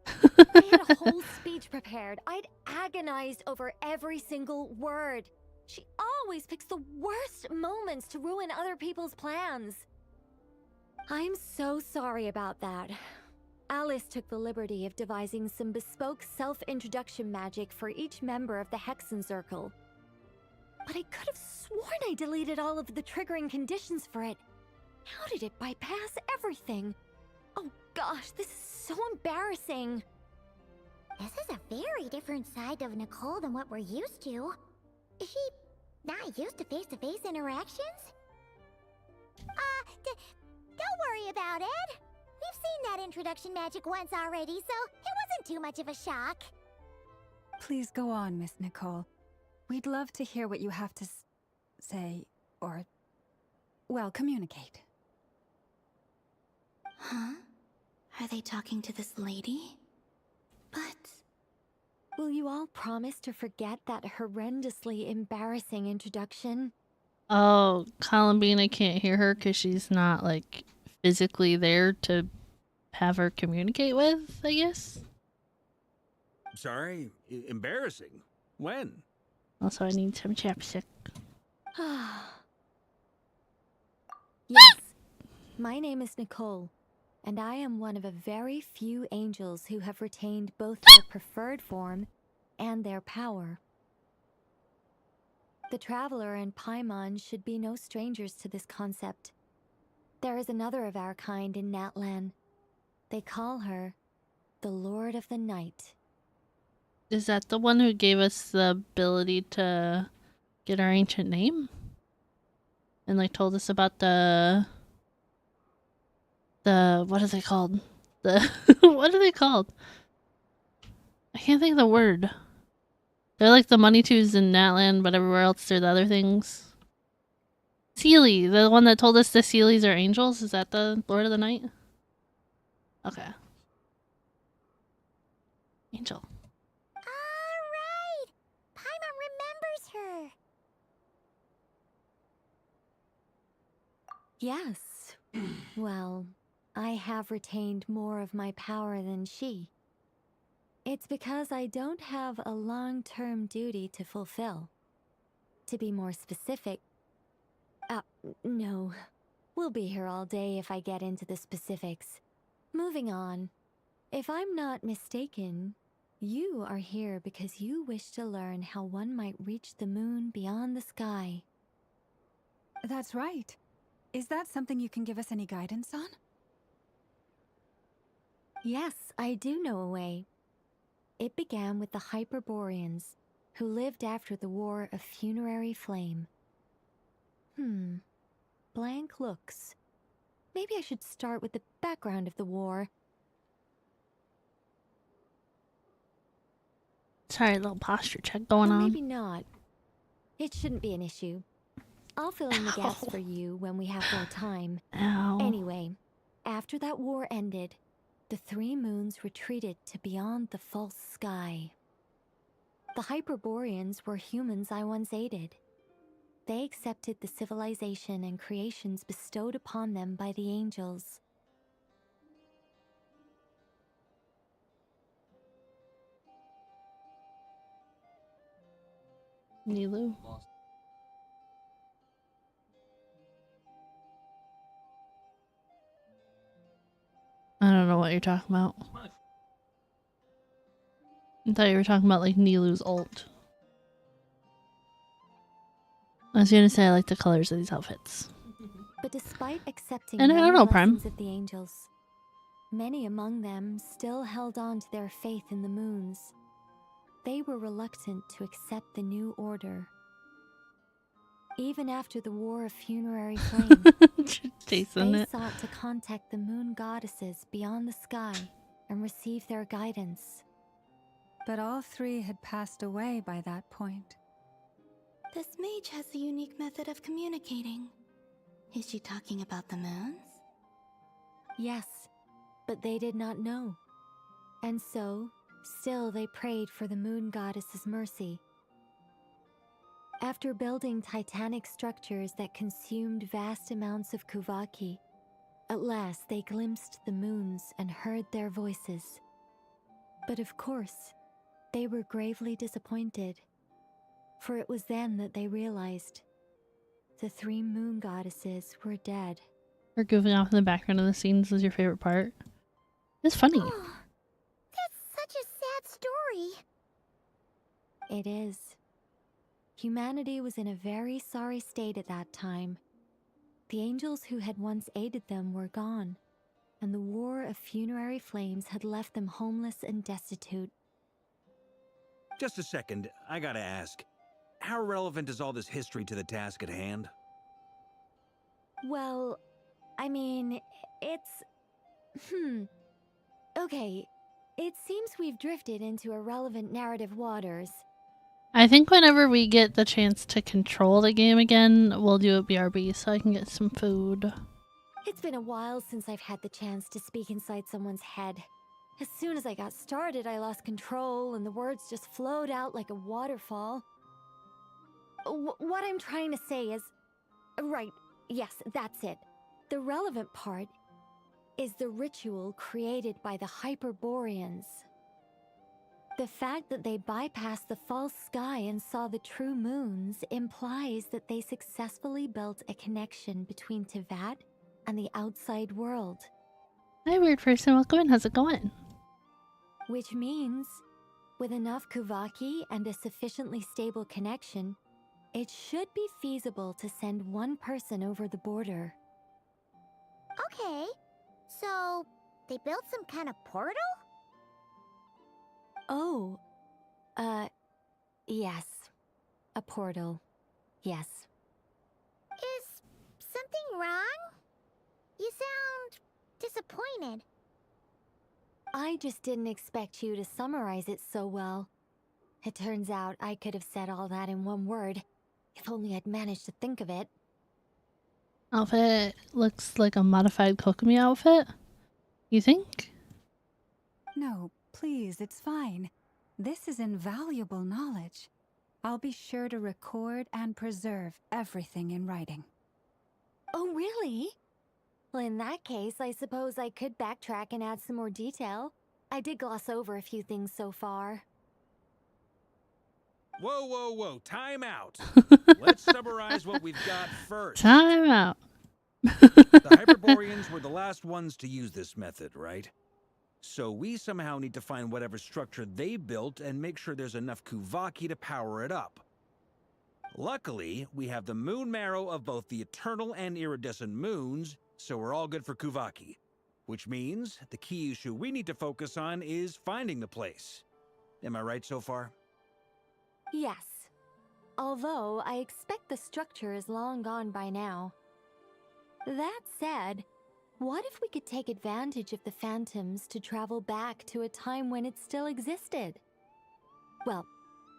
I had a whole speech prepared. I'd agonized over every single word. She always picks the worst moments to ruin other people's plans. I'm so sorry about that. Alice took the liberty of devising some bespoke self-introduction magic for each member of the Hexenzirkel. But I could have sworn I deleted all of the triggering conditions for it. How did it bypass everything? Oh gosh, this is so embarrassing. This is a very different side of Nicole than what we're used to. Is she not used to face-to-face interactions? Don't worry about it. We've seen that introduction magic once already, so it wasn't too much of a shock. Please go on, Miss Nicole. We'd love to hear what you have to say, or well, communicate. Huh? Are they talking to this lady? But... Will you all promise to forget that horrendously embarrassing introduction? Oh, Columbina can't hear her because she's not, like, physically there to have her communicate with, I guess? Sorry? Embarrassing? When? Also, I need some chapstick. Yes. My name is Nicole, and I am one of a very few angels who have retained both their preferred form and their power. The Traveler and Paimon should be no strangers to this concept. There is another of our kind in Natlan. They call her the Lord of the Night. Is that the one who gave us the ability to get our ancient name? And, like, told us about the what are they called? What are they called? I can't think of the word. They're like the money twos in Natlan, but everywhere else they're the other things. Seelie, the one that told us the Seelies are angels. Is that the Lord of the Night? Okay. Angel. Alright! Paimon remembers her! Yes. Well, I have retained more of my power than she. It's because I don't have a long-term duty to fulfill. To be more specific... no. We'll be here all day if I get into the specifics. Moving on. If I'm not mistaken, you are here because you wish to learn how one might reach the moon beyond the sky. That's right. Is that something you can give us any guidance on? Yes, I do know a way. It began with the Hyperboreans, who lived after the War of Funerary Flame. Blank looks. Maybe I should start with the background of the war. Sorry, a little posture check going Or on. maybe not. It shouldn't be an issue. I'll fill in the gaps for you when we have more time. Ow. Anyway, after that war ended, the three moons retreated to beyond the false sky. The Hyperboreans were humans I once aided. They accepted the civilization and creations bestowed upon them by the angels. Nilu. I don't know what you're talking about. I thought you were talking about like Nilu's ult. I was gonna say I like the colors of these outfits. But despite accepting And I don't know, Prime. blessings of the angels, many among them still held on to their faith in the moons. They were reluctant to accept the new order. Even after the War of Funerary Flame, they sought to contact the moon goddesses beyond the sky and receive their guidance. But all three had passed away by that point. This mage has a unique method of communicating. Is she talking about the moons? Yes, but they did not know. And so, still they prayed for the moon goddess's mercy. After building titanic structures that consumed vast amounts of Kuvaki, at last they glimpsed the moons and heard their voices. But of course, they were gravely disappointed, for it was then that they realized the three moon goddesses were dead. Her goofing off in the background of the scenes was your favorite part. It's funny. Oh, that's such a sad story. It is. Humanity was in a very sorry state at that time. The angels who had once aided them were gone, and the War of Funerary Flames had left them homeless and destitute. Just a second, I gotta ask. How relevant is all this history to the task at hand? Well, I mean, it's... Okay, it seems we've drifted into irrelevant narrative waters. I think whenever we get the chance to control the game again, we'll do a BRB so I can get some food. It's been a while since I've had the chance to speak inside someone's head. As soon as I got started, I lost control and the words just flowed out like a waterfall. What I'm trying to say is... Right, yes, that's it. The relevant part is the ritual created by the Hyperboreans. The fact that they bypassed the false sky and saw the true moons implies that they successfully built a connection between Teyvat and the outside world. Hi, weird person. Welcome in. How's it going? Which means, with enough Kuvaki and a sufficiently stable connection, it should be feasible to send one person over the border. Okay, so they built some kind of portal? Oh, yes. A portal. Yes. Is something wrong? You sound disappointed. I just didn't expect you to summarize it so well. It turns out I could have said all that in one word, if only I'd managed to think of it. Outfit looks like a modified Kokomi outfit. You think? No, please, it's fine. This is invaluable knowledge. I'll be sure to record and preserve everything in writing. Oh, really? Well, in that case, I suppose I could backtrack and add some more detail. I did gloss over a few things so far. Whoa, whoa, whoa. Time out. Let's summarize what we've got first. Time out. The Hyperboreans were the last ones to use this method, right? So we somehow need to find whatever structure they built and make sure there's enough Kuvaki to power it up. Luckily, we have the moon marrow of both the eternal and iridescent moons, so we're all good for Kuvaki. Which means the key issue we need to focus on is finding the place. Am I right so far? Yes. Although I expect the structure is long gone by now. That said, what if we could take advantage of the phantoms to travel back to a time when it still existed? Well,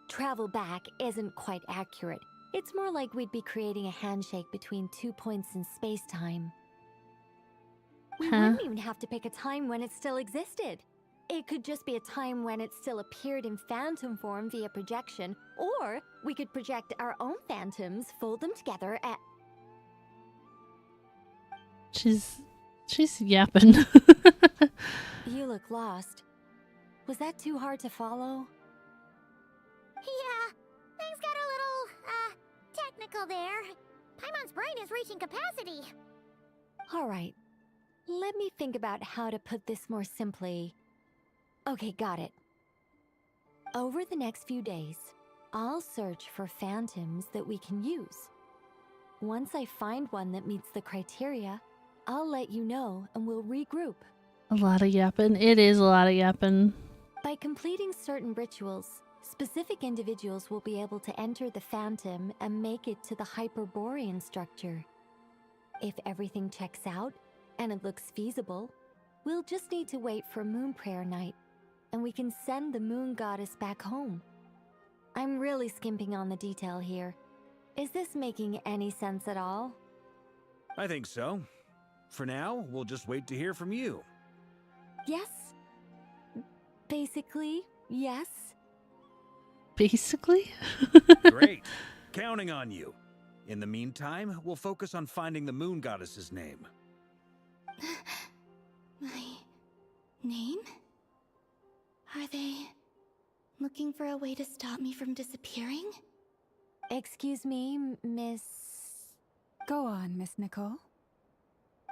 travel back isn't quite accurate. It's more like we'd be creating a handshake between 2 points in space-time. We wouldn't even have to pick a time when it still existed. It could just be a time when it still appeared in phantom form via projection, or we could project our own phantoms, fold them together, and... She's yapping. You look lost. Was that too hard to follow? Yeah, things got a little, technical there. Paimon's brain is reaching capacity. Alright, let me think about how to put this more simply. Okay, got it. Over the next few days, I'll search for phantoms that we can use. Once I find one that meets the criteria, I'll let you know and we'll regroup. A lot of yapping. It is a lot of yapping. By completing certain rituals, specific individuals will be able to enter the phantom and make it to the Hyperborean structure. If everything checks out and it looks feasible, we'll just need to wait for Moon Prayer Night, and we can send the moon goddess back home. I'm really skimping on the detail here. Is this making any sense at all? I think so. For now, we'll just wait to hear from you. Yes. Basically, yes. Basically? Great. Counting on you. In the meantime, we'll focus on finding the moon goddess's name. My name? Are they looking for a way to stop me from disappearing? Excuse me, Miss... Go on, Miss Nicole.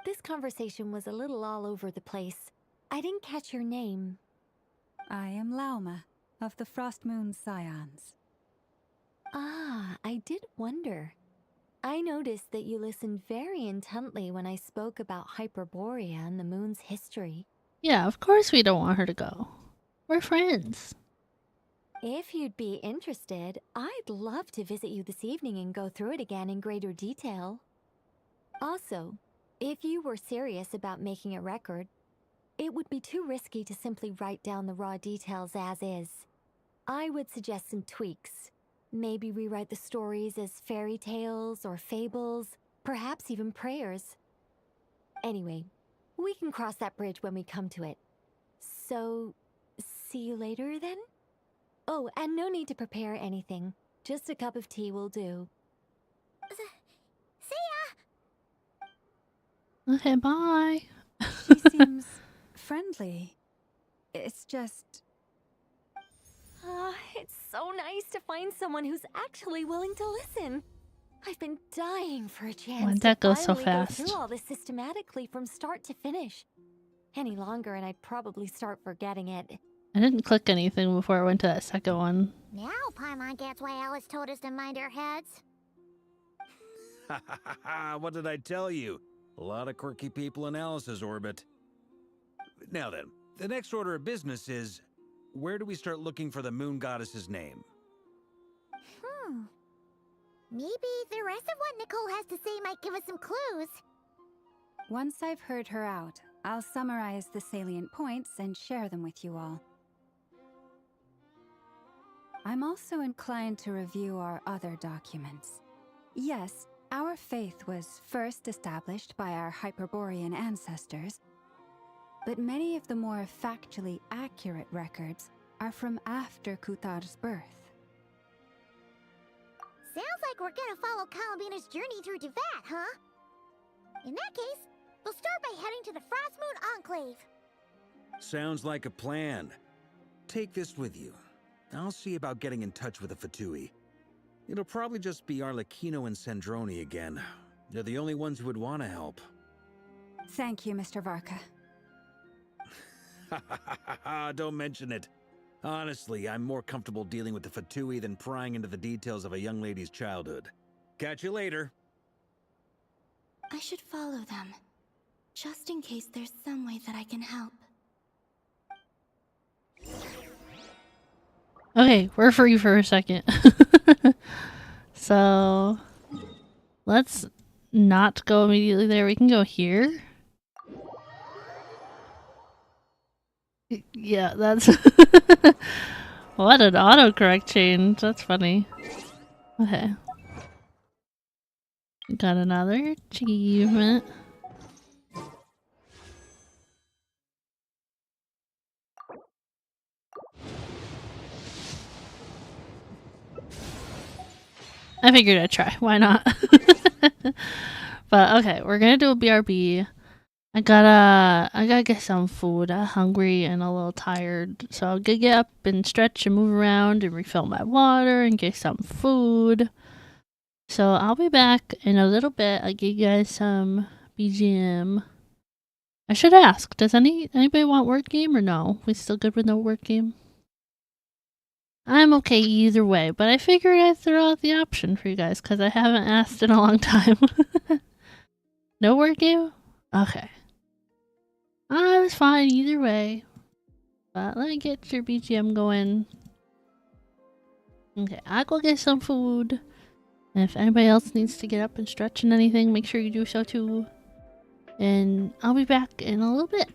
This conversation was a little all over the place. I didn't catch your name. I am Lauma, of the Frost Moon Scions. Ah, I did wonder. I noticed that you listened very intently when I spoke about Hyperborea and the moon's history. Yeah, of course we don't want her to go. We're friends. If you'd be interested, I'd love to visit you this evening and go through it again in greater detail. Also, if you were serious about making a record, it would be too risky to simply write down the raw details as is. I would suggest some tweaks. Maybe rewrite the stories as fairy tales or fables, perhaps even prayers. Anyway, we can cross that bridge when we come to it. So, see you later then? Oh, and no need to prepare anything. Just a cup of tea will do. See ya! Okay, bye! She seems friendly. It's just... It's so nice to find someone who's actually willing to listen. I've been dying for a chance Why'd that to go so finally fast? go through all this systematically from start to finish. Any longer and I'd probably start forgetting it. I didn't click anything before I went to that second one. Now Paimon gets why Alice told us to mind our heads. What did I tell you? A lot of quirky people in Alice's orbit. Now then, the next order of business is, where do we start looking for the moon goddess's name? Maybe the rest of what Nicole has to say might give us some clues. Once I've heard her out, I'll summarize the salient points and share them with you all. I'm also inclined to review our other documents. Yes, our faith was first established by our Hyperborean ancestors, but many of the more factually accurate records are from after Kuthar's birth. Sounds like we're gonna follow Columbina's journey through Devat, huh? In that case, we'll start by heading to the Frostmoon Enclave. Sounds like a plan. Take this with you. I'll see about getting in touch with the Fatui. It'll probably just be Arlecchino and Sandroni again. They're the only ones who would want to help. Thank you, Mr. Varka. Don't mention it. Honestly, I'm more comfortable dealing with the Fatui than prying into the details of a young lady's childhood. Catch you later. I should follow them, just in case there's some way that I can help. Okay, we're free for a second. So, let's not go immediately there. We can go here. Yeah, that's... What an autocorrect change. That's funny. Okay. Got another achievement. I figured I'd try. Why not? But okay, we're gonna do a BRB. I gotta get some food. I'm hungry and a little tired, so I'll get up and stretch and move around and refill my water and get some food. So I'll be back in a little bit. I'll give you guys some BGM. I should ask, does anybody want word game or no? We still good with no word game? I'm okay either way, but I figured I'd throw out the option for you guys because I haven't asked in a long time. No word game? Okay. I was fine either way. But let me get your BGM going. Okay, I'll go get some food. And if anybody else needs to get up and stretch and anything, make sure you do so too. And I'll be back in a little bit.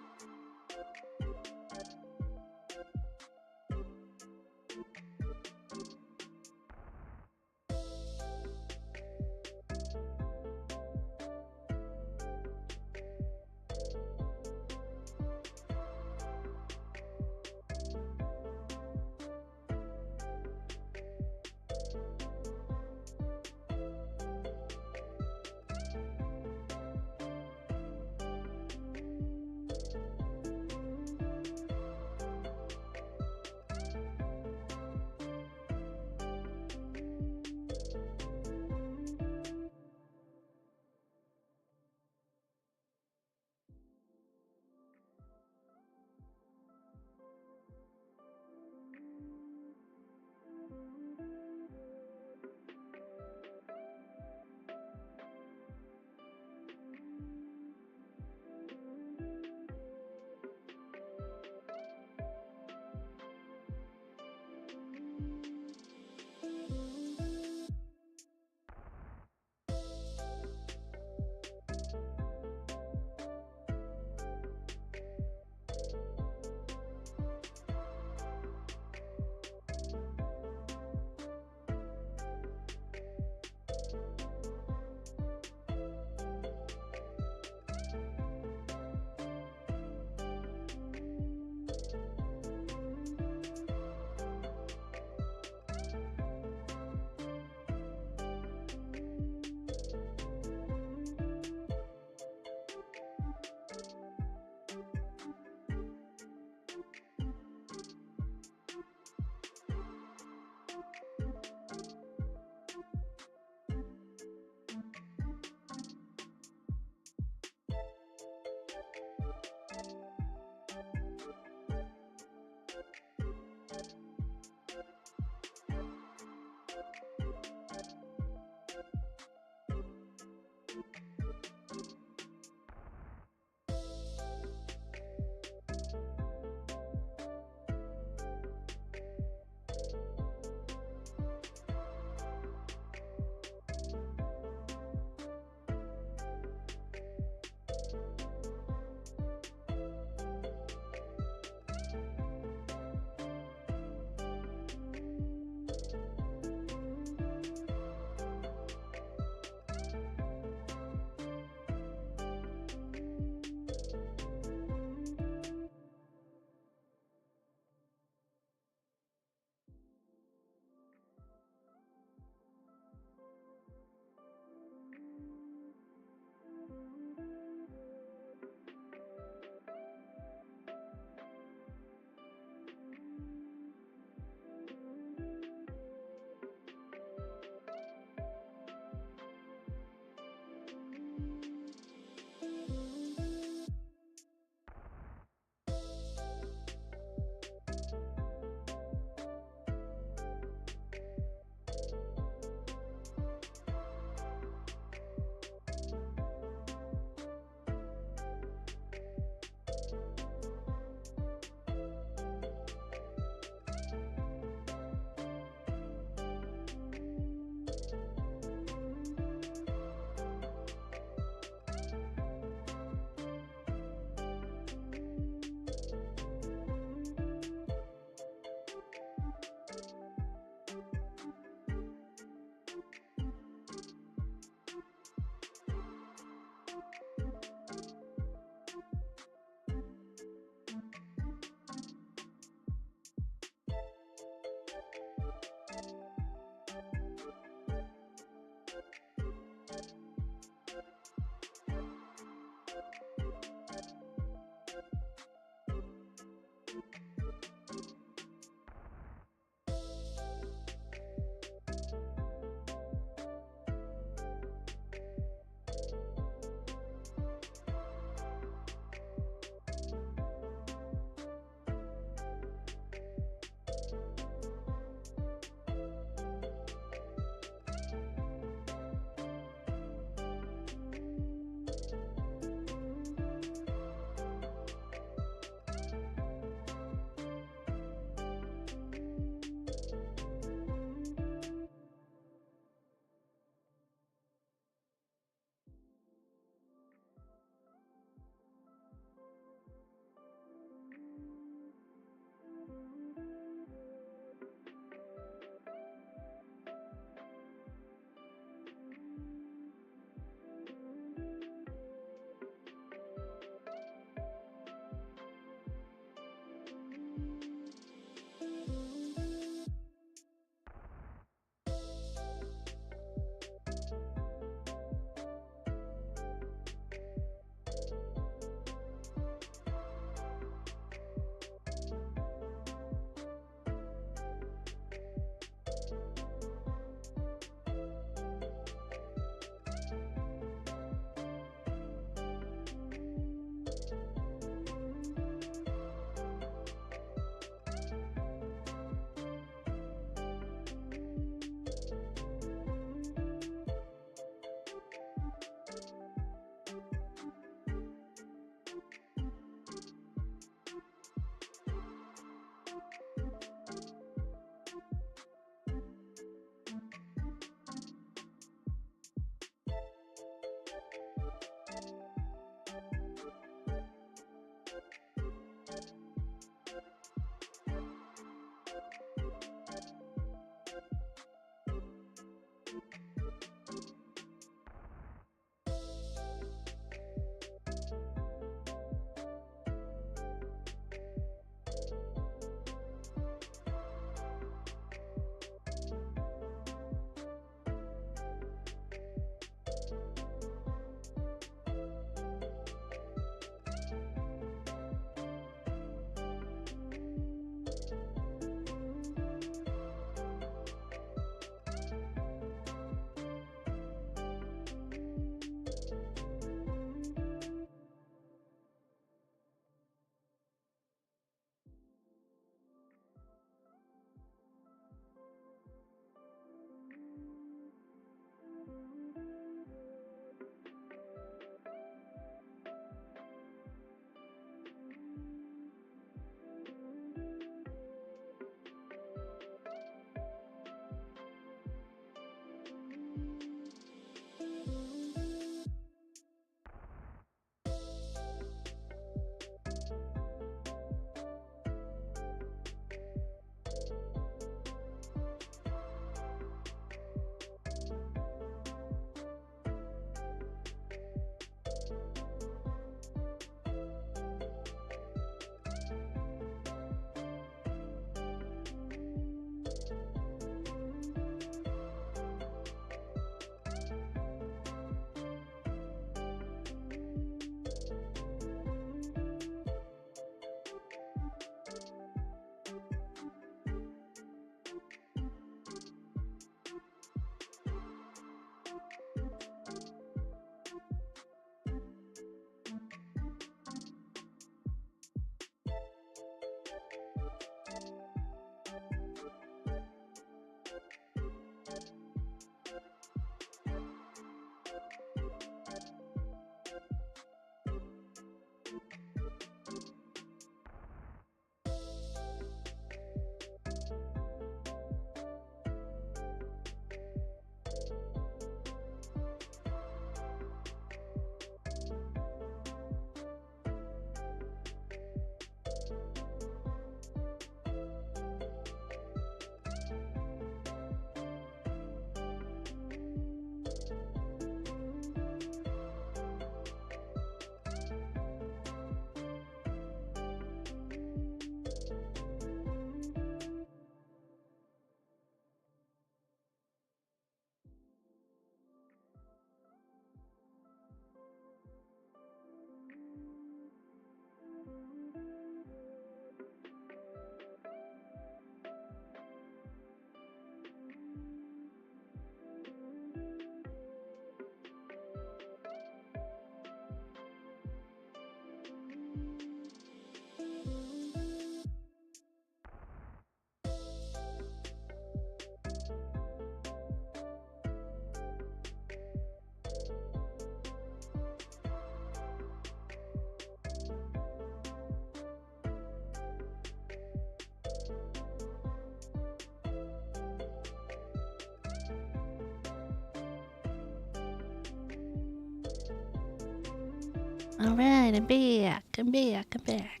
Alright, I'm back. I'm back. I'm back.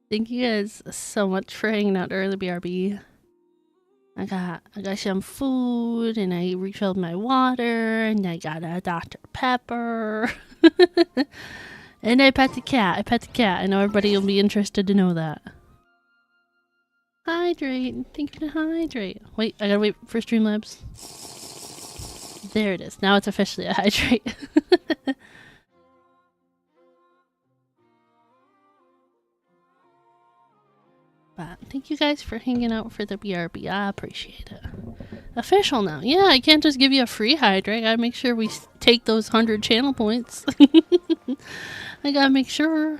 Thank you guys so much for hanging out early, BRB. I got some food, and I refilled my water, and I got a Dr. Pepper. And I pet the cat. I know everybody will be interested to know that. Hydrate. Thank you to hydrate. Wait, I gotta wait for Streamlabs. There it is. Now it's officially a hydrate. But thank you guys for hanging out for the BRB. I appreciate it. Official now. Yeah, I can't just give you a free hydrate. I gotta make sure we take those 100 channel points. I gotta make sure.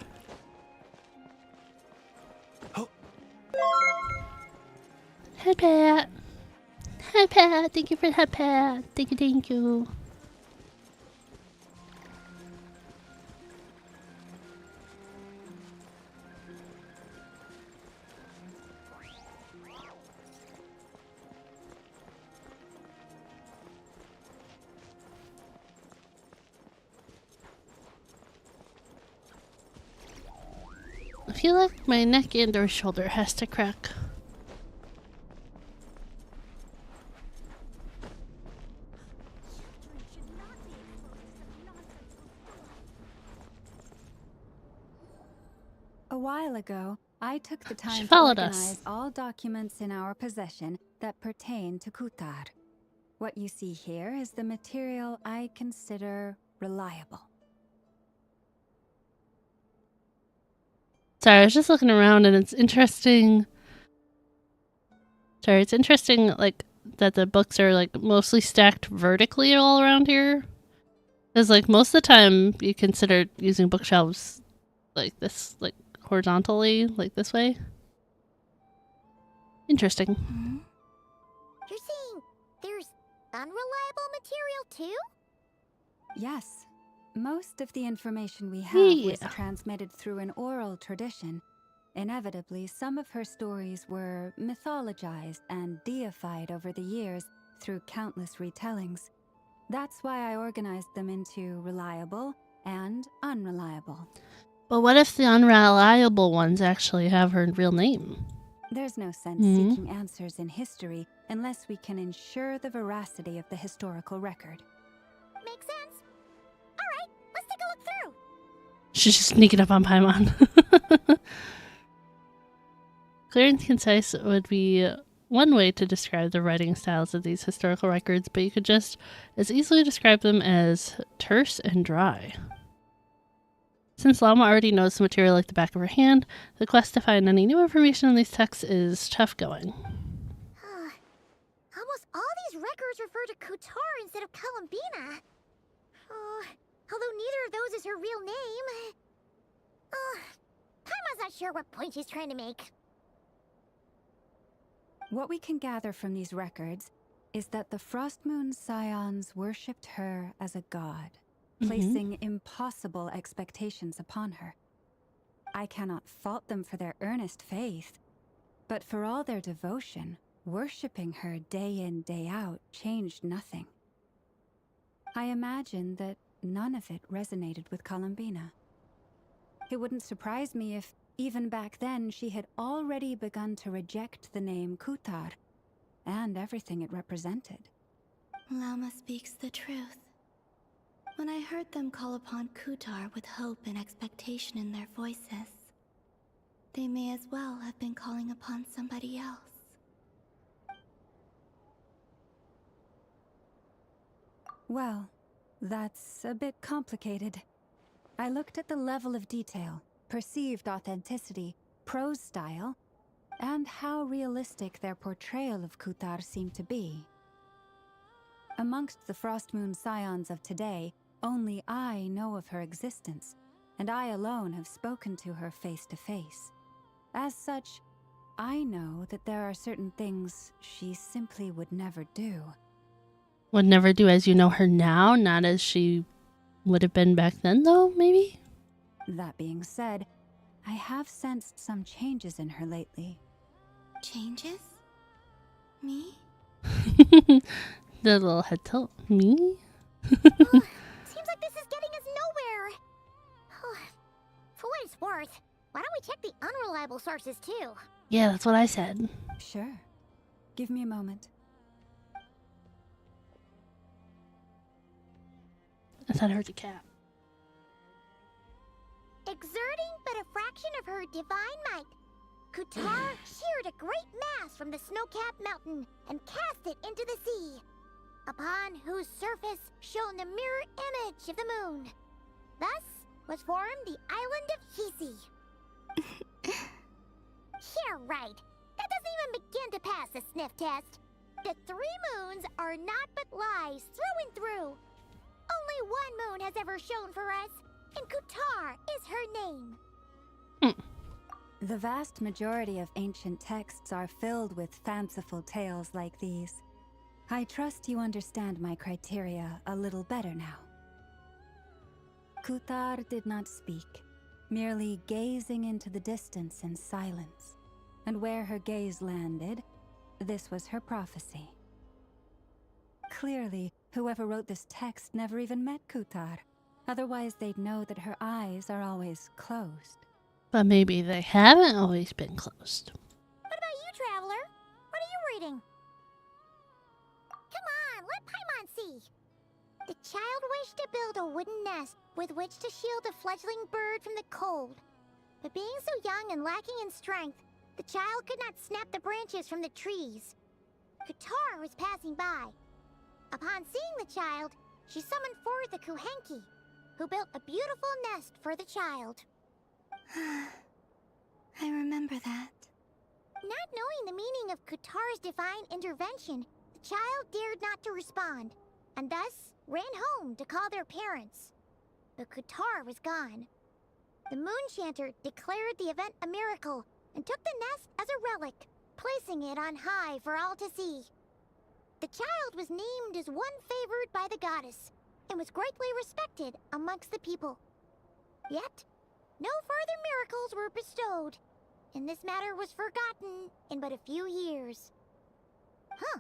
Headpat. Headpat. Thank you for the headpat. Thank you, thank you. I feel like my neck and or shoulder has to crack. A while ago, I took the time to followed organize us. all documents in our possession that pertain to Kutar. What you see here is the material I consider reliable. Sorry, I was just looking around and it's interesting. Sorry, it's interesting like that the books are like mostly stacked vertically all around here. Because like most of the time you consider using bookshelves like this, like horizontally, like this way. Interesting. You're saying there's unreliable material too? Yes. Most of the information we have was Yeah. transmitted through an oral tradition. Inevitably, some of her stories were mythologized and deified over the years through countless retellings. That's why I organized them into reliable and unreliable. But what if the unreliable ones actually have her real name? There's no sense Mhm. seeking answers in history unless we can ensure the veracity of the historical record. Makes sense. Alright, let's take a look through. She's just sneaking up on Paimon. Clear and concise would be one way to describe the writing styles of these historical records, but you could just as easily describe them as terse and dry. Since Llama already knows the material like the back of her hand, the quest to find any new information in these texts is tough going. Almost all these records refer to Kutar instead of Columbina. Although neither of those is her real name. Paimon's not sure what point she's trying to make. What we can gather from these records is that the Frost Moon Scions worshipped her as a god, placing impossible expectations upon her. I cannot fault them for their earnest faith, but for all their devotion, worshipping her day in, day out changed nothing. I imagine that none of it resonated with Columbina. It wouldn't surprise me if, even back then, she had already begun to reject the name Kutar and everything it represented. Llama speaks the truth. When I heard them call upon Kutar with hope and expectation in their voices, they may as well have been calling upon somebody else. Well, that's a bit complicated. I looked at the level of detail, perceived authenticity, prose style, and how realistic their portrayal of Kutar seemed to be. Amongst the Frost Moon Scions of today, only I know of her existence, and I alone have spoken to her face to face. As such, I know that there are certain things she simply would never do. Would never do as you know her now, not as she would have been back then, though, maybe? That being said, I have sensed some changes in her lately. Changes? Me? The little head tilt. Me? Seems like this is getting us nowhere. For what it's worth, why don't we check the unreliable sources too? Yeah, that's what I said. Sure. Give me a moment. I thought I heard the cat. Exerting but a fraction of her divine might, Kutar sheared a great mass from the snow-capped mountain and cast it into the sea, upon whose surface shone the mirror image of the moon. Thus was formed the island of Hisi. Yeah, right. That doesn't even begin to pass the sniff test. The 3 moons are naught but lies through and through. Only one moon has ever shone for us, and Kutar is her name. The vast majority of ancient texts are filled with fanciful tales like these. I trust you understand my criteria a little better now. Kutar did not speak, merely gazing into the distance in silence. And where her gaze landed, this was her prophecy. Clearly, whoever wrote this text never even met Kutar. Otherwise, they'd know that her eyes are always closed. But maybe they haven't always been closed. What about you, Traveler? What are you reading? Come on, let Paimon see. The child wished to build a wooden nest with which to shield a fledgling bird from the cold. But being so young and lacking in strength, the child could not snap the branches from the trees. Kutar was passing by. Upon seeing the child, she summoned forth the Kuhenki, who built a beautiful nest for the child. I remember that. Not knowing the meaning of Kutar's divine intervention, the child dared not to respond, and thus ran home to call their parents. But Kutar was gone. The Moon Chanter declared the event a miracle and took the nest as a relic, placing it on high for all to see. The child was named as one favored by the goddess, and was greatly respected amongst the people. Yet, no further miracles were bestowed, and this matter was forgotten in but a few years. Huh.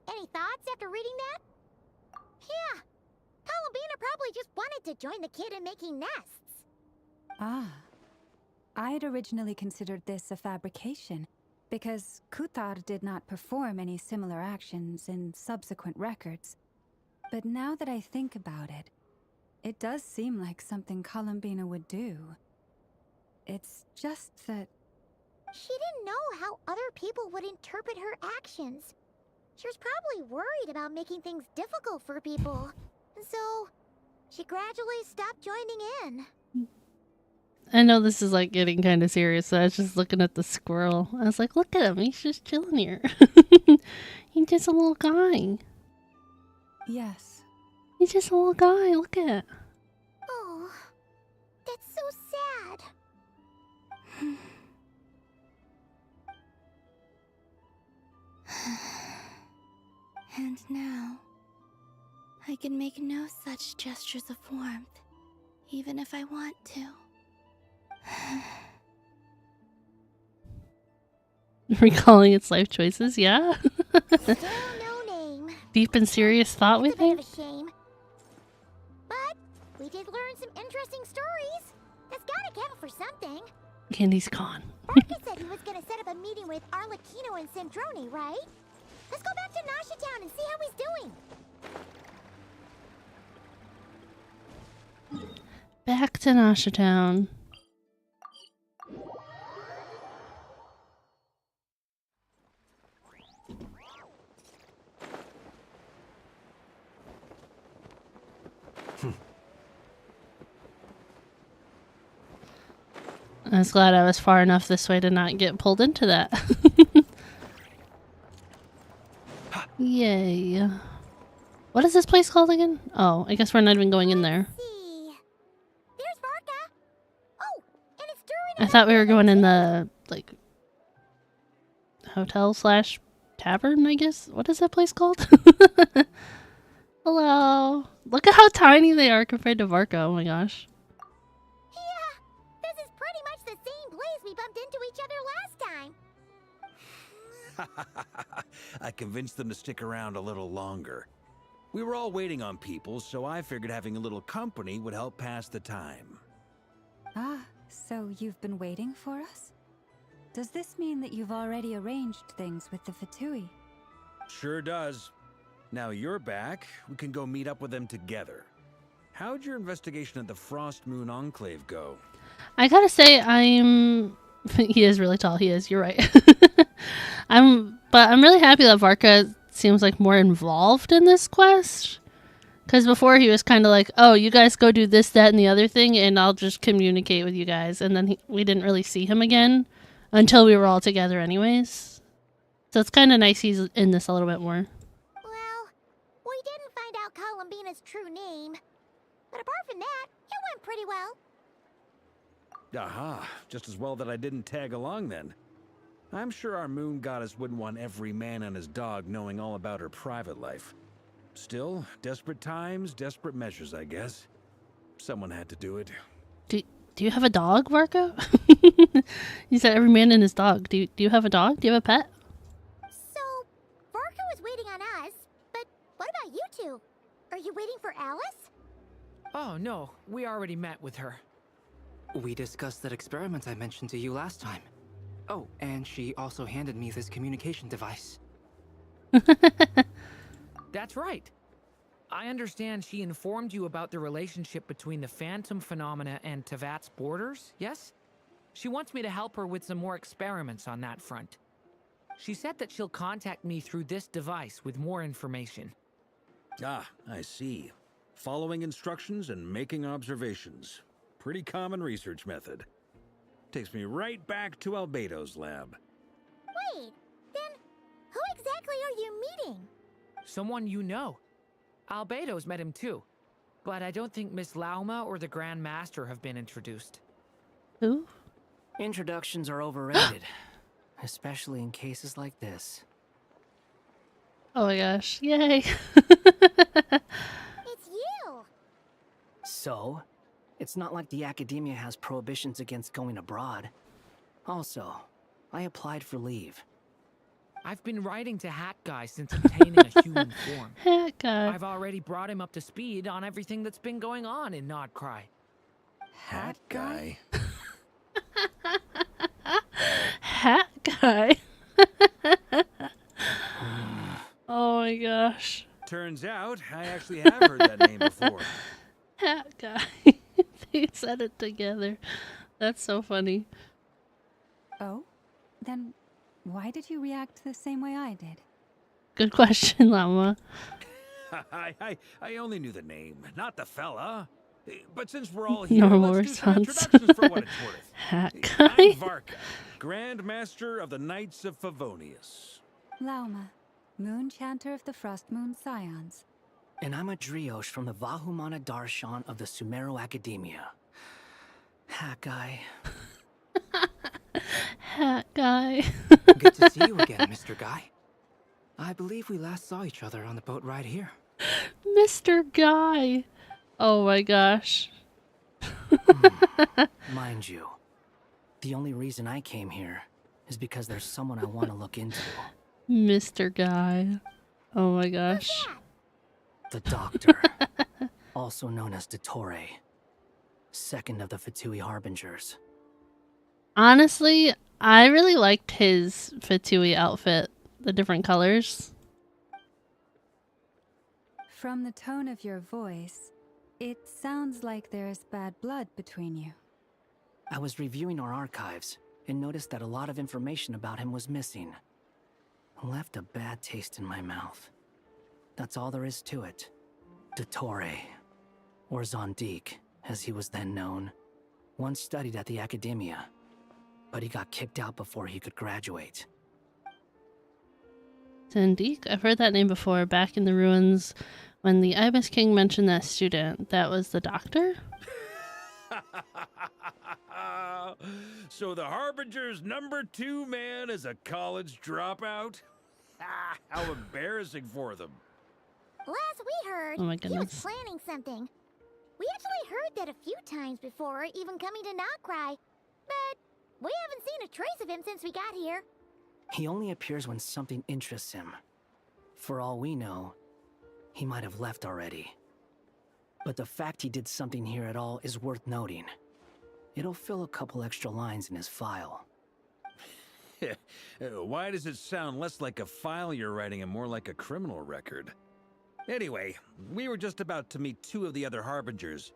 Any thoughts after reading that? Yeah. Columbina probably just wanted to join the kid in making nests. Ah. I'd originally considered this a fabrication, because Kutar did not perform any similar actions in subsequent records. But now that I think about it, it does seem like something Columbina would do. It's just that... She didn't know how other people would interpret her actions. She was probably worried about making things difficult for people. And so, she gradually stopped joining in. I know this is like getting kind of serious, so I was just looking at the squirrel. I was like, look at him, he's just chilling here. He's just a little guy. Yes. He's just a little guy, look at it. Oh, that's so sad. And now, I can make no such gestures of warmth, even if I want to. Recalling its life choices, yeah? Still no name. Deep and serious thought with me? It's a bit of a shame. But we did learn some interesting stories. That's gotta count for something. Candy's gone. Barca said he was gonna set up a meeting with Arlecchino and Sandrone, right? Let's go back to Nasha Town and see how he's doing. Back to Nasha Town. I was glad I was far enough this way to not get pulled into that. Yay. What is this place called again? Oh, I guess we're not even going in there. There's Barca. Oh, and it's Durin. I thought we were going in the, like, hotel slash tavern, I guess? What is that place called? Hello. Look at how tiny they are compared to Varka. Oh my gosh. Yeah, this is pretty much the same place we bumped into each other last time. I convinced them to stick around a little longer. We were all waiting on people, so I figured having a little company would help pass the time. Ah, so you've been waiting for us? Does this mean that you've already arranged things with the Fatui? Sure does. Now you're back, we can go meet up with them together. How'd your investigation at the Frost Moon Enclave go? I gotta say, he is really tall. He is. You're right. But I'm really happy that Varka seems like more involved in this quest. Because before he was kind of like, oh, you guys go do this, that, and the other thing, and I'll just communicate with you guys. And then we didn't really see him again until we were all together anyways. So it's kind of nice he's in this a little bit more. Well, we didn't find out Columbina's true name. But apart from that, it went pretty well. Aha, just as well that I didn't tag along then. I'm sure our moon goddess wouldn't want every man and his dog knowing all about her private life. Still, desperate times, desperate measures, I guess. Someone had to do it. Do you have a dog, Varka? You said every man and his dog. Do you have a dog? Do you have a pet? So, Varka was waiting on us, but what about you two? Are you waiting for Alice? Oh, no. We already met with her. We discussed that experiment I mentioned to you last time. Oh, and she also handed me this communication device. That's right. I understand she informed you about the relationship between the phantom phenomena and Tevat's borders, yes? She wants me to help her with some more experiments on that front. She said that she'll contact me through this device with more information. Ah, I see. Following instructions and making observations. Pretty common research method. Takes me right back to Albedo's lab. Wait, then who exactly are you meeting? Someone you know. Albedo's met him too. But I don't think Miss Lauma or the Grand Master have been introduced. Who? Introductions are overrated. Especially in cases like this. Oh my gosh. Yay. It's you! So, it's not like the academia has prohibitions against going abroad. Also, I applied for leave. I've been writing to Hat Guy since obtaining a human form. Hat Guy. I've already brought him up to speed on everything that's been going on in Nod Krai. Hat Guy? Hat Guy. Oh my gosh. Turns out, I actually have heard that name before. Hat Guy. They said it together. That's so funny. Oh? Then why did you react the same way I did? Good question, Llama. I only knew the name, not the fella. But since we're all here, Normal let's do some response. introductions for what it's worth. Hat I'm Guy. Varka, Grand Master of the Knights of Favonius. Lauma, Moon Chanter of the Frost Moon Scions. And I'm a Driosh from the Vahumana Darshan of the Sumero Academia. Hat Guy. Hat Guy. Good to see you again, Mr. Guy. I believe we last saw each other on the boat ride here. Mr. Guy. Oh my gosh. Mind you, the only reason I came here is because there's someone I want to look into. Mr. Guy. Oh my gosh. The Doctor, also known as Dottore, second of the Fatui Harbingers. Honestly, I really liked his Fatui outfit. The different colors. From the tone of your voice, it sounds like there's bad blood between you. I was reviewing our archives and noticed that a lot of information about him was missing. Left a bad taste in my mouth. That's all there is to it. Dottore, or Zondik, as he was then known, once studied at the Academia, but he got kicked out before he could graduate. Zandik? I've heard that name before, back in the ruins when the Ibis King mentioned that student. That was the Doctor? So the Harbinger's #2 man is a college dropout? How embarrassing for them. Last we heard, Oh my he was goodness. planning something. We actually heard that a few times before, even coming to Krai, but we haven't seen a trace of him since we got here. He only appears when something interests him. For all we know, he might have left already. But the fact he did something here at all is worth noting. It'll fill a couple extra lines in his file. Why does it sound less like a file you're writing and more like a criminal record? Anyway, we were just about to meet 2 of the other harbingers.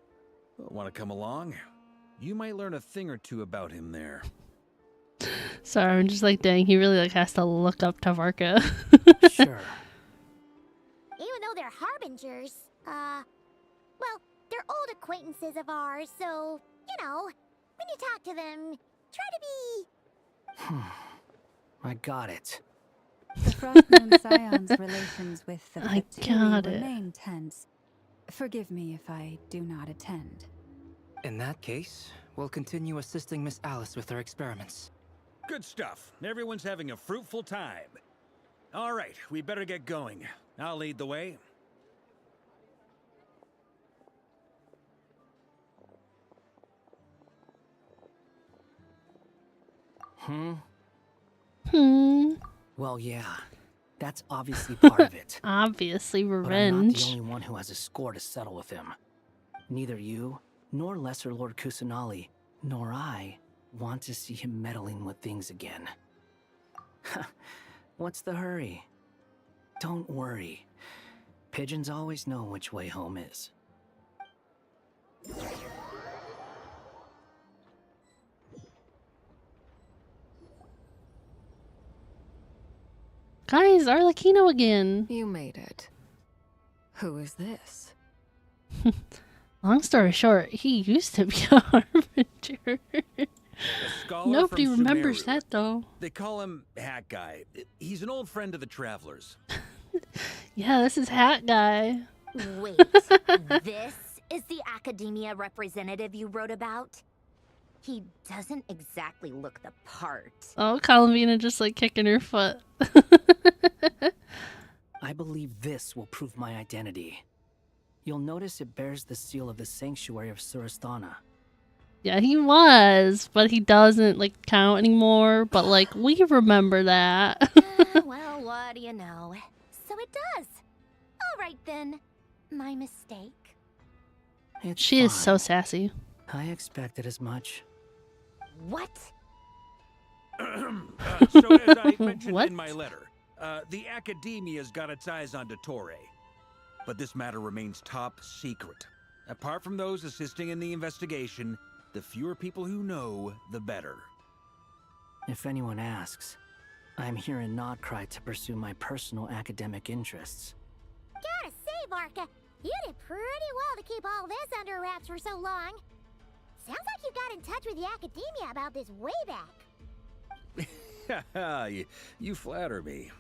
Want to come along? You might learn a thing or two about him there. Sorry, I'm just like, dang, he really like has to look up Tavarka. Sure. Even though they're harbingers, well, they're old acquaintances of ours, so, you know, when you talk to them, try to be... I got it. The Frostmoon Scion's relations with the I Fatui got it. remain tense. Forgive me if I do not attend. In that case, we'll continue assisting Miss Alice with her experiments. Good stuff. Everyone's having a fruitful time. All right, we better get going. I'll lead the way. Well, yeah. That's obviously part of it. Obviously, But I'm not revenge. the only one who has a score to settle with him. Neither you, nor Lesser Lord Kusanali, nor I want to see him meddling with things again. What's the hurry? Don't worry. Pigeons always know which way home is. Guys, Arlecchino again. You made it. Who is this? Long story short, he used to be a harbinger. Nobody from remembers Sumeru. that though. They call him Hat Guy. He's an old friend of the travelers. Yeah, this is Hat Guy. Wait, this is the academia representative you wrote about? He doesn't exactly look the part. Oh, Columvina just like kicking her foot. I believe this will prove my identity. You'll notice it bears the seal of the Sanctuary of Surasthana. Yeah, he was, but he doesn't like count anymore. But like we remember that. Well, what do you know? So it does. All right then. My mistake. It's She is fine. so sassy. I expected as much. What? So as I mentioned What? in my letter, the academia's got its eyes on Dottore. But this matter remains top secret. Apart from those assisting in the investigation, the fewer people who know, the better. If anyone asks, I'm here in Krai to pursue my personal academic interests. Gotta say, Varka, you did pretty well to keep all this under wraps for so long. Sounds like you got in touch with the academia about this way back. You flatter me.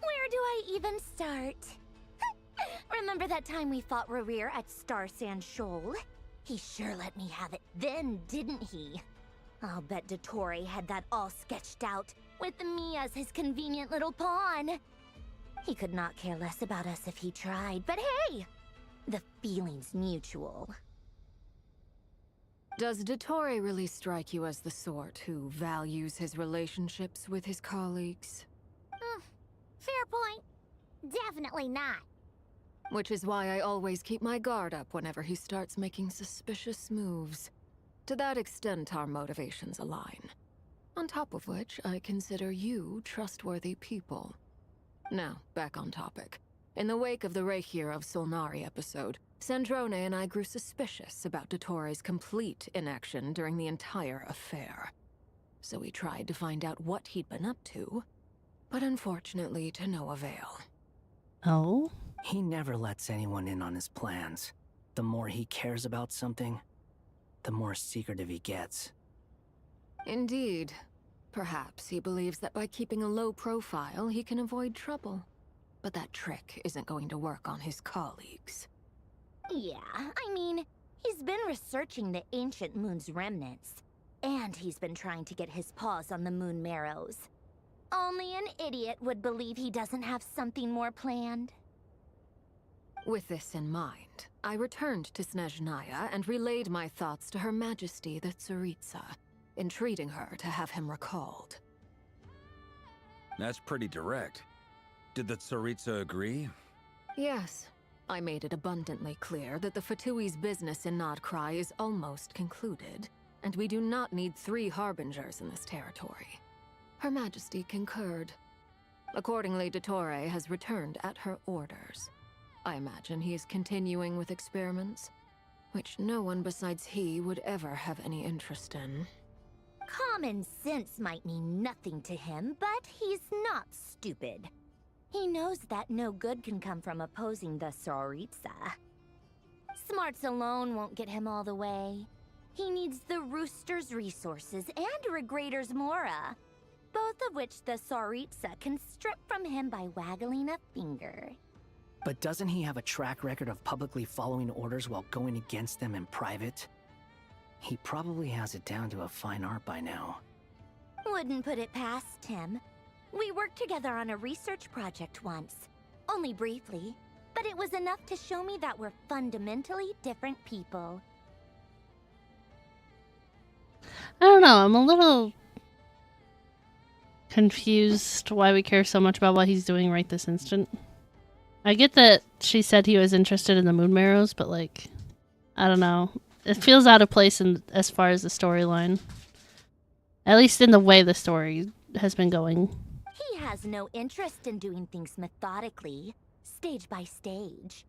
Where do I even start? Remember that time we fought Rerir at Star Sand Shoal? He sure let me have it then, didn't he? I'll bet Dottore had that all sketched out, with me as his convenient little pawn. He could not care less about us if he tried, but hey! The feeling's mutual. Does Dottore really strike you as the sort who values his relationships with his colleagues? Fair point. Definitely not. Which is why I always keep my guard up whenever he starts making suspicious moves. To that extent, our motivations align. On top of which, I consider you trustworthy people. Now, back on topic. In the wake of the Reikir of Solnari episode, Sandrone and I grew suspicious about Dottore's complete inaction during the entire affair. So we tried to find out what he'd been up to, but unfortunately to no avail. Oh? He never lets anyone in on his plans. The more he cares about something, the more secretive he gets. Indeed. Perhaps he believes that by keeping a low profile, he can avoid trouble. But that trick isn't going to work on his colleagues. Yeah, I mean, he's been researching the ancient moon's remnants. And he's been trying to get his paws on the moon marrows. Only an idiot would believe he doesn't have something more planned. With this in mind, I returned to Snezhnaya and relayed my thoughts to Her Majesty the Tsaritsa, entreating her to have him recalled. That's pretty direct. Did the Tsaritsa agree? Yes. I made it abundantly clear that the Fatui's business in Krai is almost concluded, and we do not need 3 harbingers in this territory. Her Majesty concurred. Accordingly, Dottore has returned at her orders. I imagine he is continuing with experiments, which no one besides he would ever have any interest in. Common sense might mean nothing to him, but he's not stupid. He knows that no good can come from opposing the Tsaritsa. Smarts alone won't get him all the way. He needs the Rooster's resources and Regrator's Mora, both of which the Tsaritsa can strip from him by waggling a finger. But doesn't he have a track record of publicly following orders while going against them in private? He probably has it down to a fine art by now. Wouldn't put it past him. We worked together on a research project once. Only briefly, but it was enough to show me that we're fundamentally different people. I don't know, I'm a little confused why we care so much about what he's doing right this instant. I get that she said he was interested in the moon marrows, but like, I don't know. It feels out of place as far as the storyline. At least in the way the story has been going. He has no interest in doing things methodically, stage by stage.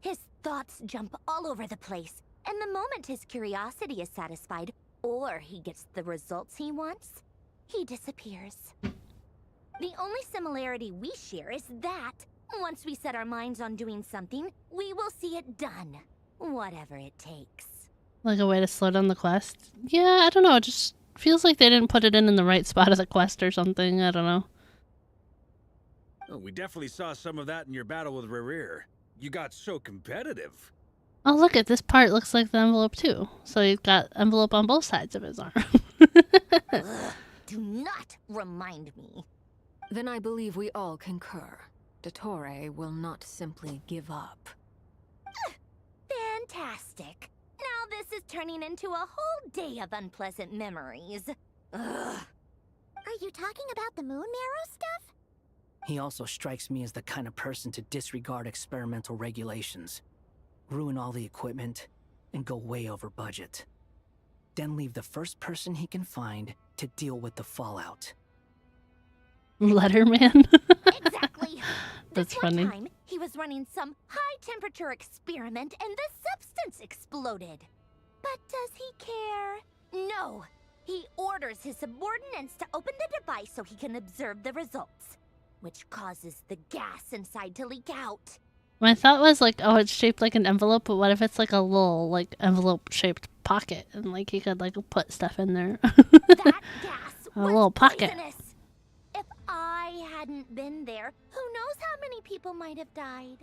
His thoughts jump all over the place, and the moment his curiosity is satisfied, or he gets the results he wants, he disappears. The only similarity we share is that, once we set our minds on doing something, we will see it done, whatever it takes. Like a way to slow down the quest? Yeah, I don't know, it just feels like they didn't put it in the right spot of the quest or something, I don't know. Oh, we definitely saw some of that in your battle with Rerir. You got so competitive. Oh, look at this part looks like the envelope too. So he's got envelope on both sides of his arm. Ugh, do not remind me. Then I believe we all concur. Dottore will not simply give up. Fantastic. Now this is turning into a whole day of unpleasant memories. Ugh. Are you talking about the moon marrow stuff? He also strikes me as the kind of person to disregard experimental regulations, ruin all the equipment, and go way over budget. Then leave the first person he can find to deal with the fallout. Letterman? Exactly. That's this funny. One time, he was running some high-temperature experiment and the substance exploded. But does he care? No. He orders his subordinates to open the device so he can observe the results, which causes the gas inside to leak out. My thought was like, oh, it's shaped like an envelope, but what if it's like a little like envelope-shaped pocket and like he could like put stuff in there? That gas a was little pocket. poisonous. If I hadn't been there, who knows how many people might have died.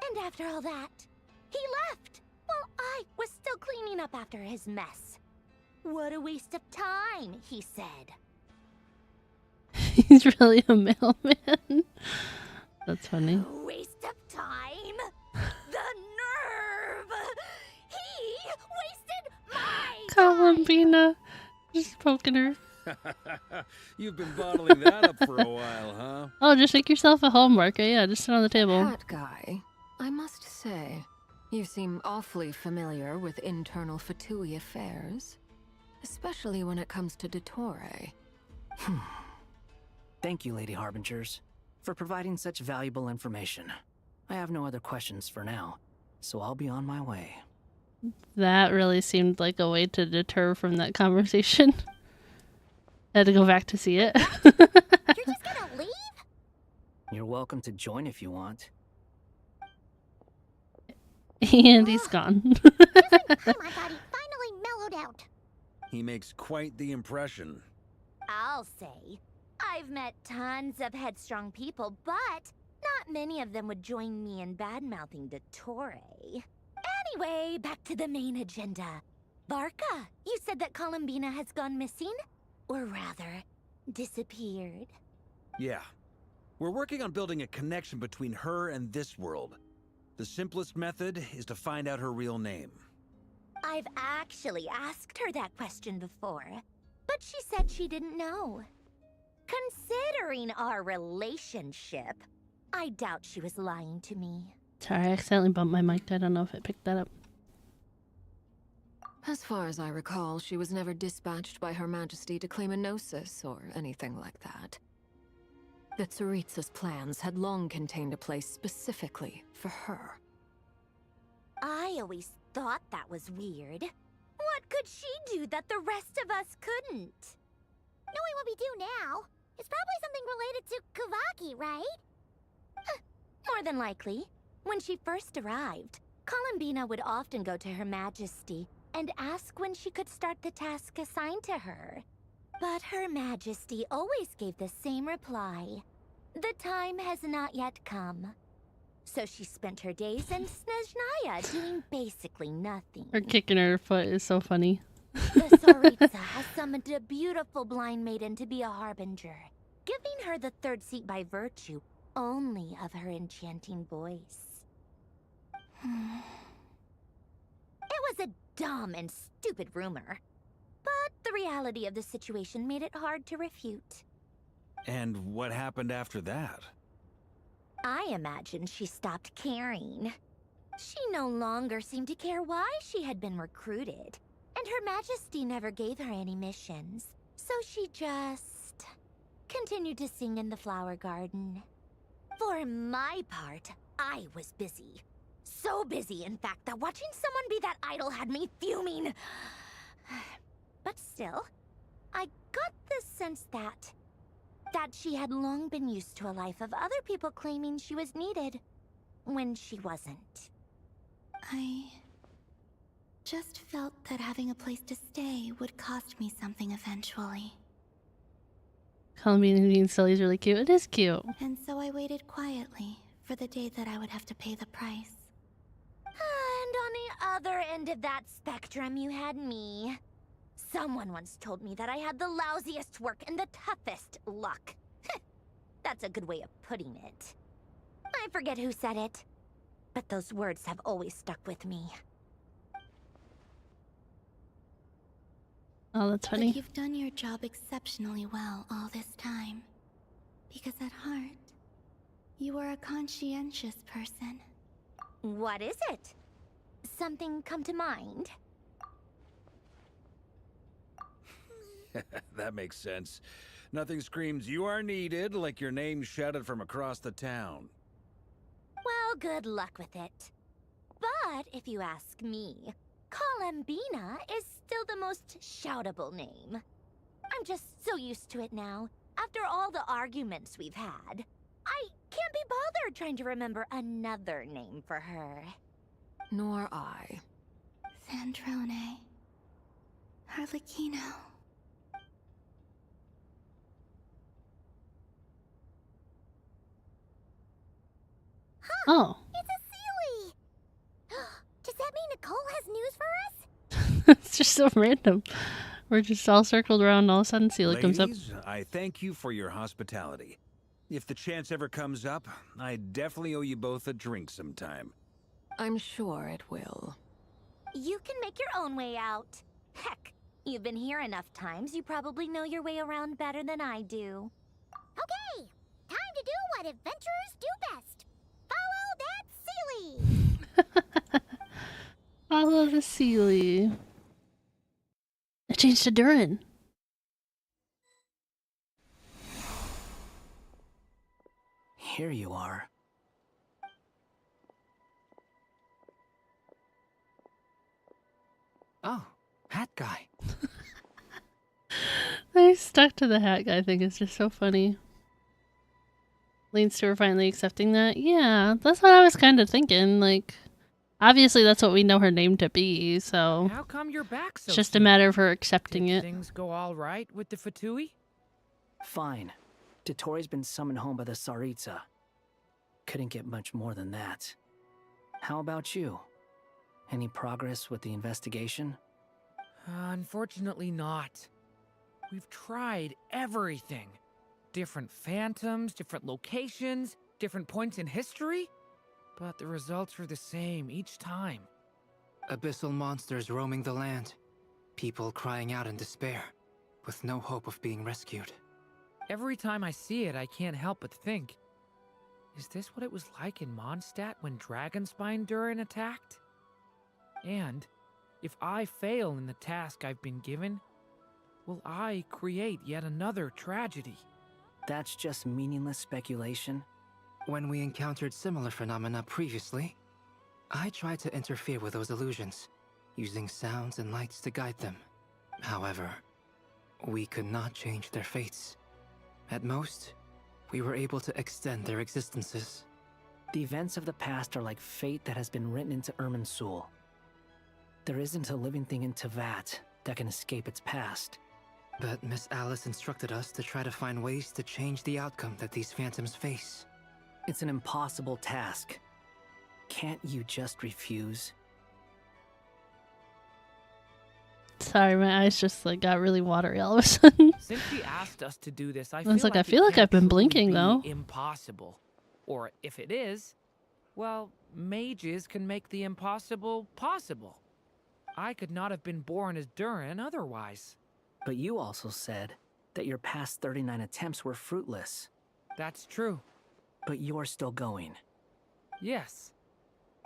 And after all that, he left while I was still cleaning up after his mess. What a waste of time, he said. He's really a mailman. That's funny. Waste of time? The nerve! He wasted my Columbina. Just poking her. You've been bottling that up for a while, huh? Oh, just make yourself a homework. Yeah, just sit on the table. That guy, I must say, you seem awfully familiar with internal Fatui affairs. Especially when it comes to Dottore. Thank you, Lady Harbingers, for providing such valuable information. I have no other questions for now, so I'll be on my way. That really seemed like a way to deter from that conversation. I had to go back to see it. You're just gonna leave? You're welcome to join if you want. And he's gone. Oh my god, he finally mellowed out. He makes quite the impression. I'll say. I've met tons of headstrong people, but not many of them would join me in bad-mouthing Dottore. Anyway, back to the main agenda. Barca, you said that Columbina has gone missing? Or rather, disappeared. Yeah. We're working on building a connection between her and this world. The simplest method is to find out her real name. I've actually asked her that question before, but she said she didn't know. Considering our relationship, I doubt she was lying to me. Sorry, I accidentally bumped my mic. I don't know if it picked that up. As far as I recall, she was never dispatched by Her Majesty to claim a gnosis or anything like that. The Tsaritsa's plans had long contained a place specifically for her. I always thought that was weird. What could she do that the rest of us couldn't? Knowing what we do now, it's probably something related to Kavaki, right? More than likely. When she first arrived, Columbina would often go to Her Majesty and ask when she could start the task assigned to her. But Her Majesty always gave the same reply. The time has not yet come. So she spent her days in Snezhnaya doing basically nothing. Her kicking her foot is so funny. The Tsaritsa has summoned a beautiful blind maiden to be a harbinger, giving her the third seat by virtue only of her enchanting voice. It was a dumb and stupid rumor, but the reality of the situation made it hard to refute. And what happened after that? I imagine she stopped caring. She no longer seemed to care why she had been recruited, and Her Majesty never gave her any missions, so she just continued to sing in the flower garden. For my part, I was busy. So busy, in fact, that watching someone be that idol had me fuming. But still, I got the sense that she had long been used to a life of other people claiming she was needed when she wasn't. I just felt that having a place to stay would cost me something eventually. Columbine being silly is really cute. It is cute. And so I waited quietly for the day that I would have to pay the price. And on the other end of that spectrum, you had me. Someone once told me that I had the lousiest work and the toughest luck. That's a good way of putting it. I forget who said it, but those words have always stuck with me. Oh, that's funny. But you've done your job exceptionally well all this time. Because at heart, you are a conscientious person. What is it? Something come to mind? That makes sense. Nothing screams you are needed like your name shouted from across the town. Well, good luck with it. But if you ask me, Columbina is still the most shoutable name. I'm just so used to it now, after all the arguments we've had. I can't be bothered trying to remember another name for her. Nor I. Sandrone. Harlequino. Oh. It's a Sealy! Does that mean Nicole has news for us? It's just so random. We're just all circled around and all of a sudden Celia comes up. Ladies, I thank you for your hospitality. If the chance ever comes up, I definitely owe you both a drink sometime. I'm sure it will. You can make your own way out. Heck, you've been here enough times, you probably know your way around better than I do. Okay, time to do what adventurers do best. Follow that Sealy! Follow the Sealy. It changed to Durin. Here you are. Oh, hat guy. I stuck to the hat guy thing. It's just so funny. Leans to her finally accepting that. Yeah, that's what I was kind of thinking. Like, obviously that's what we know her name to be, so How come you're back so it's just a soon? matter of her accepting Did it. things go all right with the Fatui? Fine. Dotori's been summoned home by the Tsaritsa. Couldn't get much more than that. How about you? Any progress with the investigation? Unfortunately not. We've tried everything. Different phantoms, different locations, different points in history. But the results are the same each time. Abyssal monsters roaming the land. People crying out in despair, with no hope of being rescued. Every time I see it, I can't help but think, Is this what it was like in Mondstadt when Dragonspine Durin attacked? And if I fail in the task I've been given, will I create yet another tragedy? That's just meaningless speculation. When we encountered similar phenomena previously, I tried to interfere with those illusions, using sounds and lights to guide them. However, we could not change their fates. At most, we were able to extend their existences. The events of the past are like fate that has been written into Irminsul. There isn't a living thing in Teyvat that can escape its past. But Miss Alice instructed us to try to find ways to change the outcome that these phantoms face. It's an impossible task. Can't you just refuse? Sorry, my eyes just like got really watery all of a sudden. Since she asked us to do this, I It's feel like I it feel like can't I've been truly blinking be though. Impossible. Or if it is, well, mages can make the impossible possible. I could not have been born as Durin otherwise. But you also said that your past 39 attempts were fruitless. That's true. But you're still going. Yes.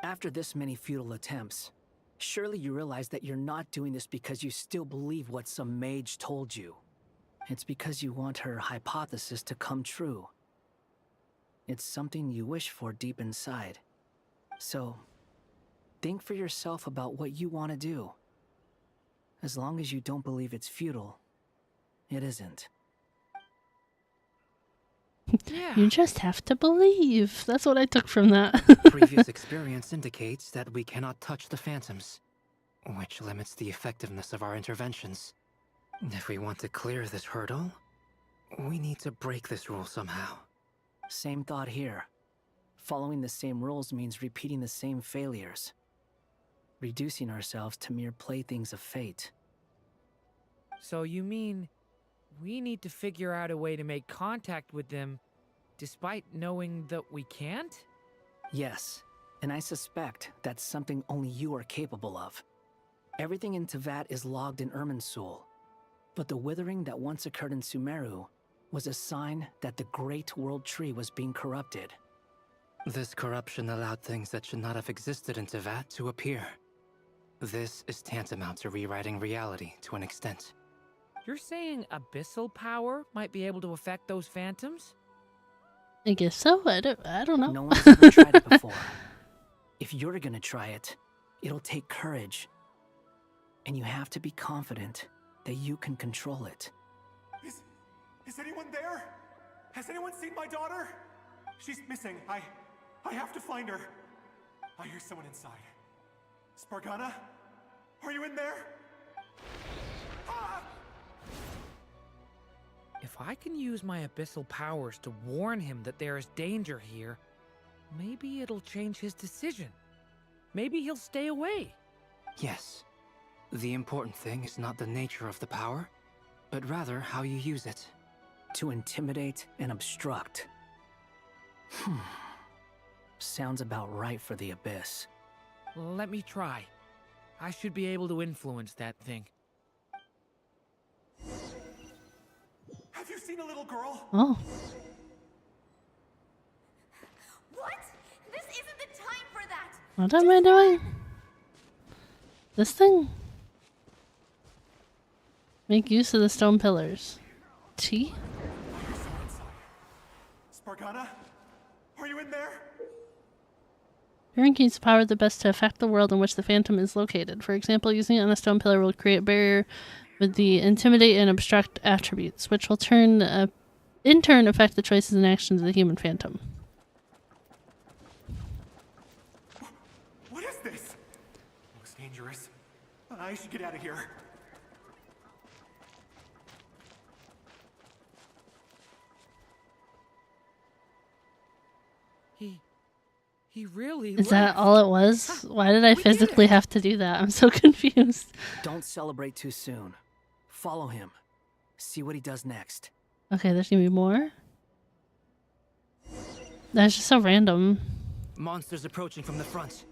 After this many futile attempts, surely you realize that you're not doing this because you still believe what some mage told you. It's because you want her hypothesis to come true. It's something you wish for deep inside. So, think for yourself about what you want to do. As long as you don't believe it's futile, it isn't. You just have to believe. That's what I took from that. Previous experience indicates that we cannot touch the phantoms, which limits the effectiveness of our interventions. If we want to clear this hurdle, we need to break this rule somehow. Same thought here. Following the same rules means repeating the same failures. Reducing ourselves to mere playthings of fate. So you mean we need to figure out a way to make contact with them despite knowing that we can't? Yes, and I suspect that's something only you are capable of. Everything in Teyvat is logged in Irminsul, but the withering that once occurred in Sumeru was a sign that the Great World Tree was being corrupted. This corruption allowed things that should not have existed in Teyvat to appear. This is tantamount to rewriting reality to an extent. You're saying abyssal power might be able to affect those phantoms? I guess so. I don't know. No one's ever tried it before. If you're gonna try it, it'll take courage. And you have to be confident that you can control it. Is anyone there? Has anyone seen my daughter? She's missing. I have to find her. I hear someone inside. Spargana? Are you in there? Ah! If I can use my abyssal powers to warn him that there is danger here, maybe it'll change his decision. Maybe he'll stay away. Yes. The important thing is not the nature of the power, but rather how you use it. To intimidate and obstruct. Sounds about right for the Abyss. Let me try. I should be able to influence that thing. Have you seen a little girl? Oh. What? This isn't the time for that! What am I doing? This thing? Make use of the stone pillars. T? Spargana? Are you in there? Durin can use the power the best to affect the world in which the phantom is located. For example, using it on a stone pillar will create a barrier with the intimidate and obstruct attributes, which will in turn affect the choices and actions of the human phantom. What is this? Looks dangerous. I should get out of here. He really Is that all it was? Why did I physically have to do that? I'm so confused. Don't celebrate too soon. Follow him. See what he does next. Okay, there's gonna be more? That's just so random. Monsters approaching from the front.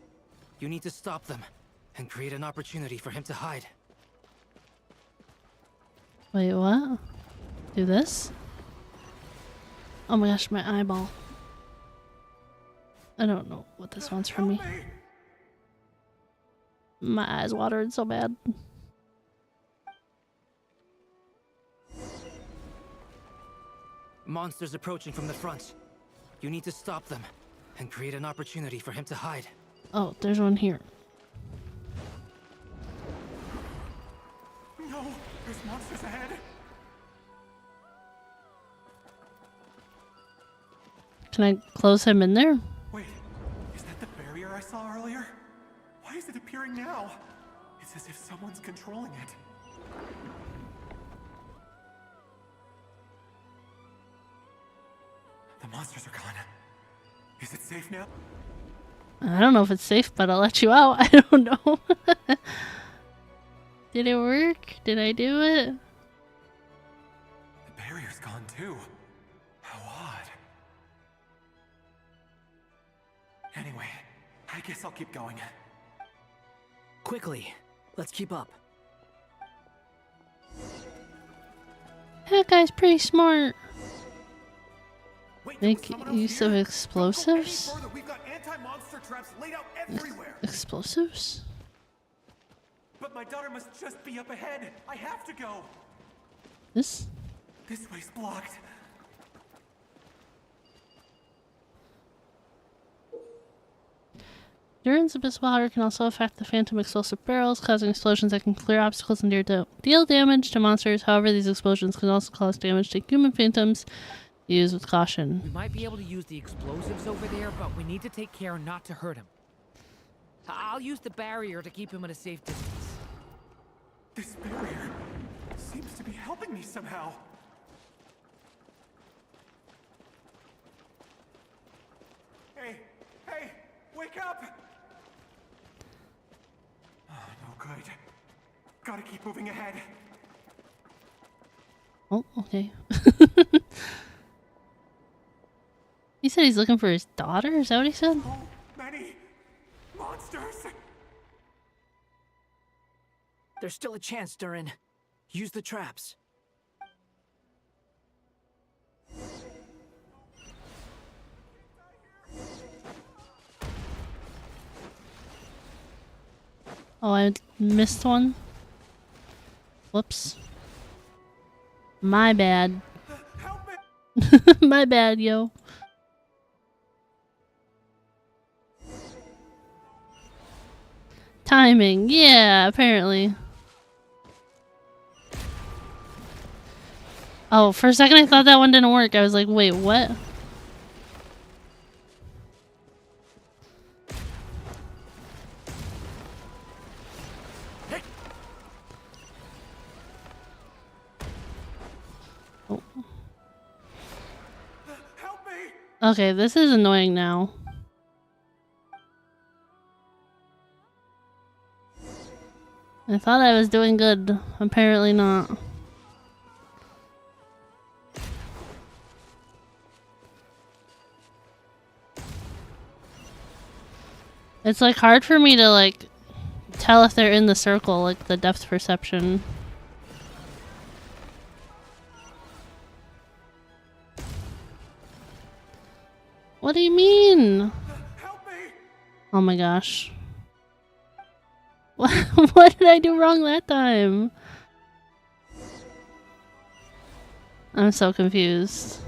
You need to stop them and create an opportunity for him to hide. Wait, what? Do this? Oh my gosh, my eyeball. I don't know what this wants from me. My eyes watering so bad. Monsters approaching from the front. You need to stop them and create an opportunity for him to hide. Oh, there's one here. No, there's monsters ahead. Can I close him in there? Wait, is that the barrier I saw earlier? Why is it appearing now? It's as if someone's controlling it. The monsters are gone. Is it safe now? I don't know if it's safe, but I'll let you out. I don't know. Did it work? Did I do it? The barrier's gone too. How odd. Anyway, I guess I'll keep going. Quickly, let's keep up. That guy's pretty smart. Wait, Make use of explosives? We've got anti-monster traps laid out everywhere. Explosives? But my daughter must just be up ahead. I have to go. This? This way's blocked. Durin's abyss water can also affect the phantom explosive barrels, causing explosions that can clear obstacles and deal damage to monsters. However, these explosions can also cause damage to human phantoms. Use with caution. We might be able to use the explosives over there, but we need to take care not to hurt him. I'll use the barrier to keep him at a safe distance. This barrier seems to be helping me somehow. Hey, hey, wake up! Oh, no good. Gotta keep moving ahead. Oh, okay. He said he's looking for his daughter? Is that what he said? So many monsters! There's still a chance, Durin. Use the traps. Oh, I missed one. Whoops. My bad. My bad, yo. Timing, yeah, apparently. Oh, for a second I thought that one didn't work. I was like, wait, what? Oh. Okay, this is annoying now. I thought I was doing good. Apparently not. It's like hard for me to like tell if they're in the circle, like the depth perception. What do you mean? Oh my gosh. What did I do wrong that time? I'm so confused.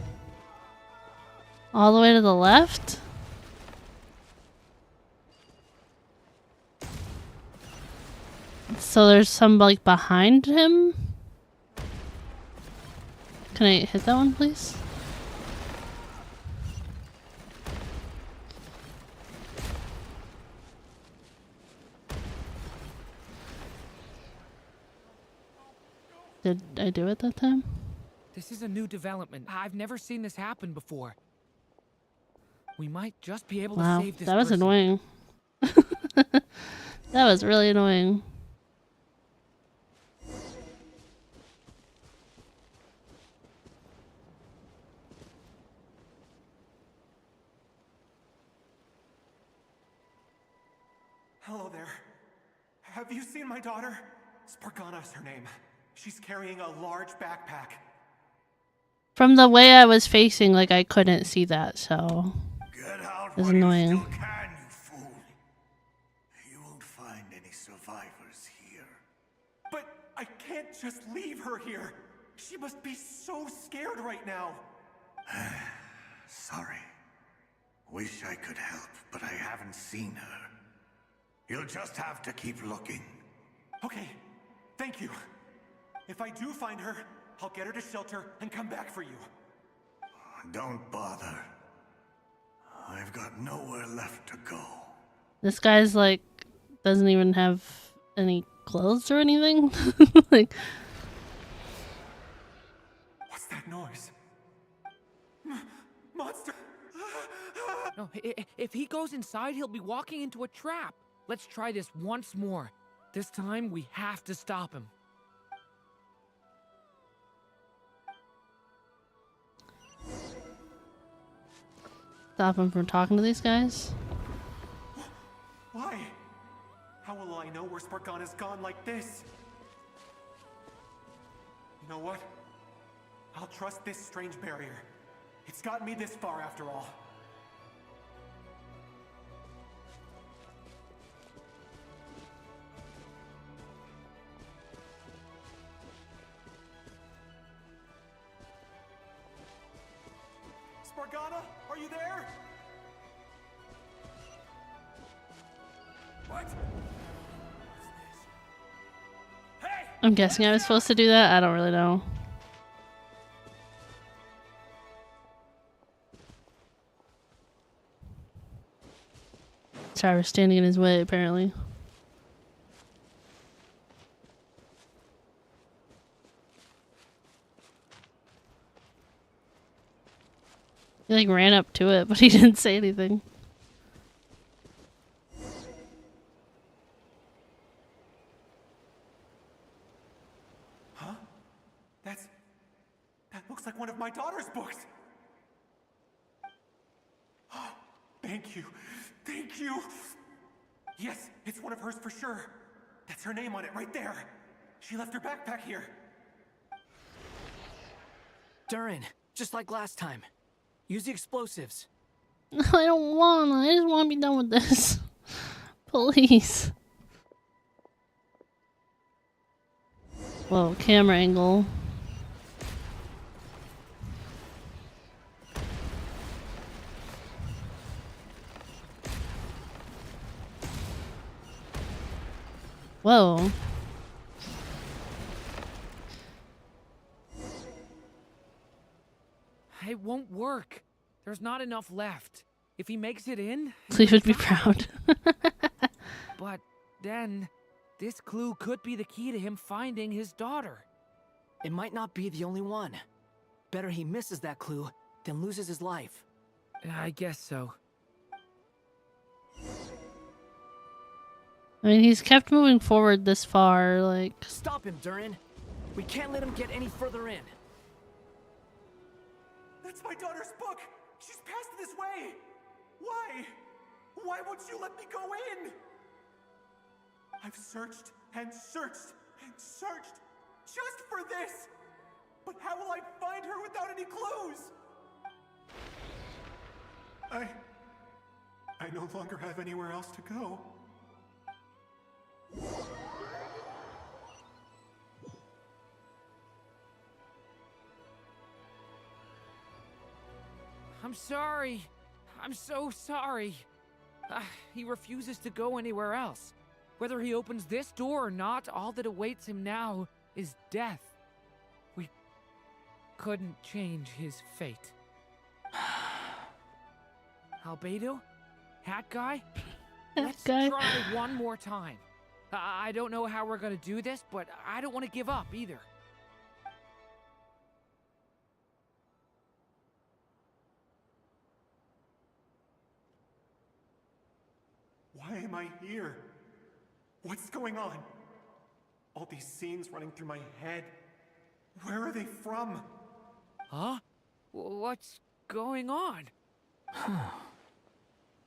All the way to the left? So there's some like behind him? Can I hit that one, please? Did I do it that time? This is a new development. I've never seen this happen before. We might just be able to save this that was person. annoying. That was really annoying. Hello there. Have you seen my daughter? Spargana's her name. She's carrying a large backpack. From the way I was facing, like I couldn't see that, so. Get out is annoying. You can, you fool. You won't find any survivors here. But I can't just leave her here. She must be so scared right now. Sorry. Wish I could help, but I haven't seen her. You'll just have to keep looking. Okay, thank you. If I do find her, I'll get her to shelter and come back for you. Don't bother. I've got nowhere left to go. This guy's like, doesn't even have any clothes or anything. Like, what's that noise? Monster! No, if he goes inside, he'll be walking into a trap. Let's try this once more. This time, we have to stop him. stop him from talking to these guys? Why? How will I know where Spargana's gone like this? You know what? I'll trust this strange barrier. It's gotten me this far after all. Spargana, are you there? What? I'm guessing I was supposed to do that. I don't really know. Sorry, we're standing in his way, apparently. He like ran up to it, but he didn't say anything. Huh? That looks like one of my daughter's books. Thank you. Thank you. Yes, it's one of hers for sure. That's her name on it right there. She left her backpack here. Durin, just like last time. Use the explosives. No, I don't wanna. I just wanna be done with this. Please. Whoa, camera angle. Whoa. It won't work. There's not enough left. If he makes it in... Please would be proud. But then, this clue could be the key to him finding his daughter. It might not be the only one. Better he misses that clue than loses his life. I guess so. I mean, he's kept moving forward this far, like... Stop him, Durin. We can't let him get any further in. That's my daughter's book! She's passed this way! Why? Why won't you let me go in? I've searched and searched and searched just for this! But how will I find her without any clues? I no longer have anywhere else to go. I'm sorry. I'm so sorry. He refuses to go anywhere else. Whether he opens this door or not, all that awaits him now is death. We couldn't change his fate. Albedo? Hat guy? Let's try one more time. I don't know how we're gonna do this, but I don't want to give up either. Why am I here? What's going on? All these scenes running through my head. Where are they from? Huh? What's going on?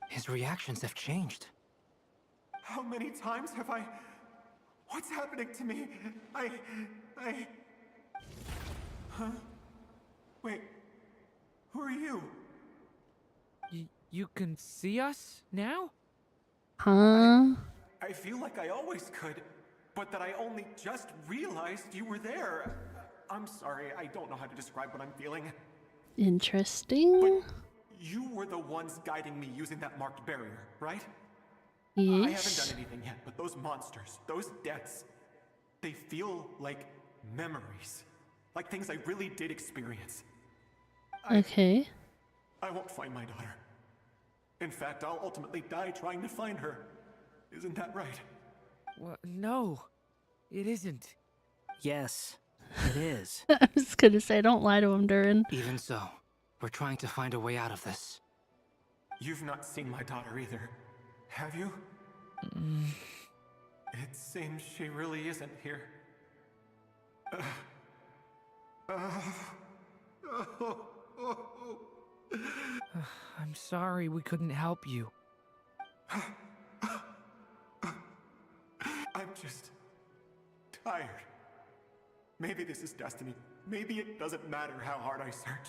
His reactions have changed. How many times have I... What's happening to me? Huh? Wait. Who are you? You can see us now? Huh? I feel like I always could, but that I only just realized you were there. I'm sorry, I don't know how to describe what I'm feeling. Interesting. You were the ones guiding me using that marked barrier, right? Yes. I haven't done anything yet, but those monsters, those deaths, they feel like memories. Like things I really did experience. Okay. I won't find my daughter. In fact, I'll ultimately die trying to find her. Isn't that right? Well, no, it isn't. Yes, it is. I was gonna say, don't lie to him, Durin. Even so, we're trying to find a way out of this. You've not seen my daughter either, have you? It seems she really isn't here. I'm sorry we couldn't help you. I'm just tired. Maybe this is destiny. Maybe it doesn't matter how hard I search.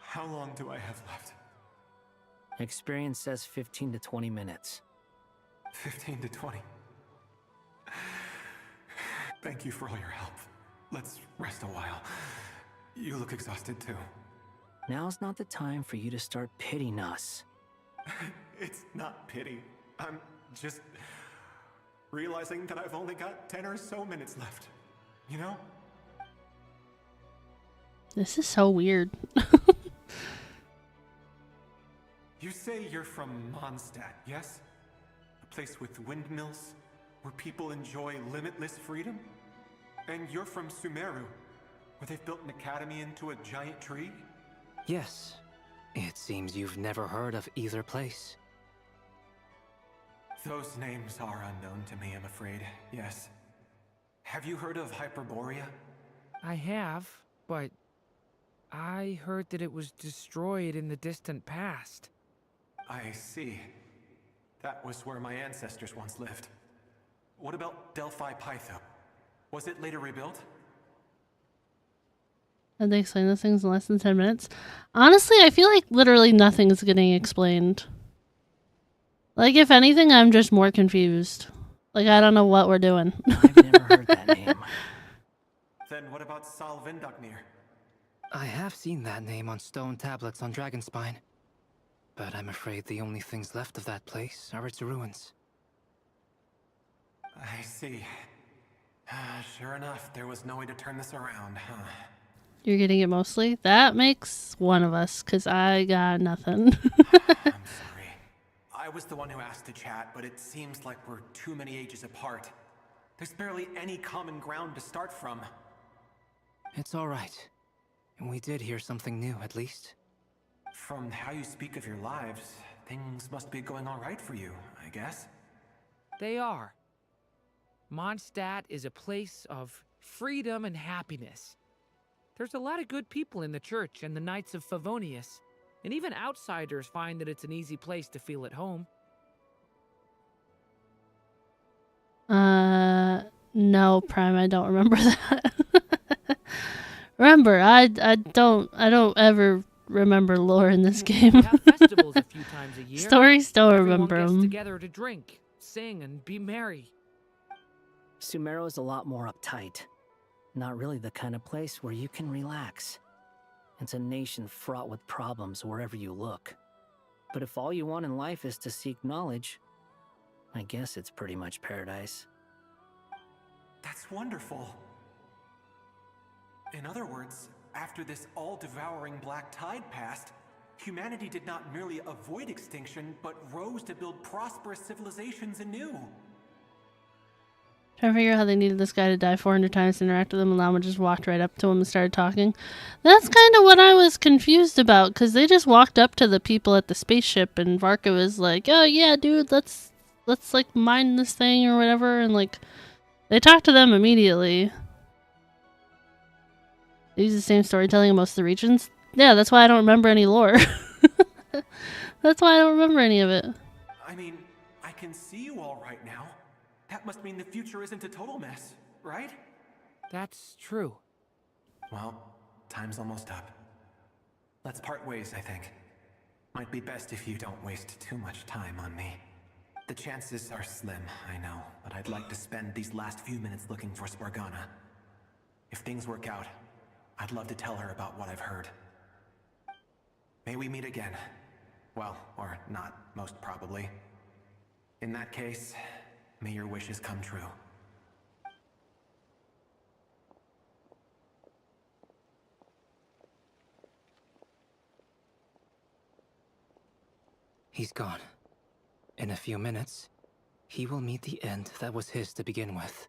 How long do I have left? Experience says 15 to 20 minutes. 15 to 20. Thank you for all your help. Let's rest a while. You look exhausted too. Now's not the time for you to start pitying us. It's not pity. I'm just realizing that I've only got 10 or so minutes left. You know? This is so weird. You say you're from Mondstadt, yes? A place with windmills, where people enjoy limitless freedom? And you're from Sumeru, where they've built an academy into a giant tree? Yes. It seems you've never heard of either place. Those names are unknown to me, I'm afraid, yes. Have you heard of Hyperborea? I have, but I heard that it was destroyed in the distant past. I see. That was where my ancestors once lived. What about Delphi Pytho? Was it later rebuilt? And they explain those things in less than 10 minutes. Honestly, I feel like literally nothing's getting explained. Like, if anything, I'm just more confused. Like, I don't know what we're doing. I've never heard that name. Then what about Salvindagnir? I have seen that name on stone tablets on Dragonspine. But I'm afraid the only things left of that place are its ruins. I see. Sure enough, there was no way to turn this around, huh? You're getting it mostly? That makes one of us, because I got nothing. I'm sorry. I was the one who asked to chat, but it seems like we're too many ages apart. There's barely any common ground to start from. It's all right. We did hear something new, at least. From how you speak of your lives, things must be going all right for you, I guess. They are. Mondstadt is a place of freedom and happiness. There's a lot of good people in the church and the Knights of Favonius, and even outsiders find that it's an easy place to feel at home. No, Prime, I don't remember that. Remember, I don't ever remember lore in this game. We have festivals a few times a year. Stories don't remember Everyone them. gets together to drink, sing, and be merry. Sumeru is a lot more uptight. Not really the kind of place where you can relax. It's a nation fraught with problems wherever you look. But if all you want in life is to seek knowledge, I guess it's pretty much paradise. That's wonderful. In other words, after this all-devouring black tide passed, humanity did not merely avoid extinction, but rose to build prosperous civilizations anew. Trying to figure out how they needed this guy to die 400 times to interact with him, and Llama just walked right up to him and started talking. That's kind of what I was confused about, because they just walked up to the people at the spaceship, and Varka was like, oh yeah, dude, let's like mine this thing or whatever, and like, they talked to them immediately. They use the same storytelling in most of the regions. Yeah, that's why I don't remember any lore. That's why I don't remember any of it. I mean, I can see you all right now. That must mean the future isn't a total mess, right? That's true. Well, time's almost up. Let's part ways, I think. Might be best if you don't waste too much time on me. The chances are slim, I know, but I'd like to spend these last few minutes looking for Spargana. If things work out, I'd love to tell her about what I've heard. May we meet again. Well, or not, most probably. In that case, may your wishes come true. He's gone. In a few minutes, he will meet the end that was his to begin with.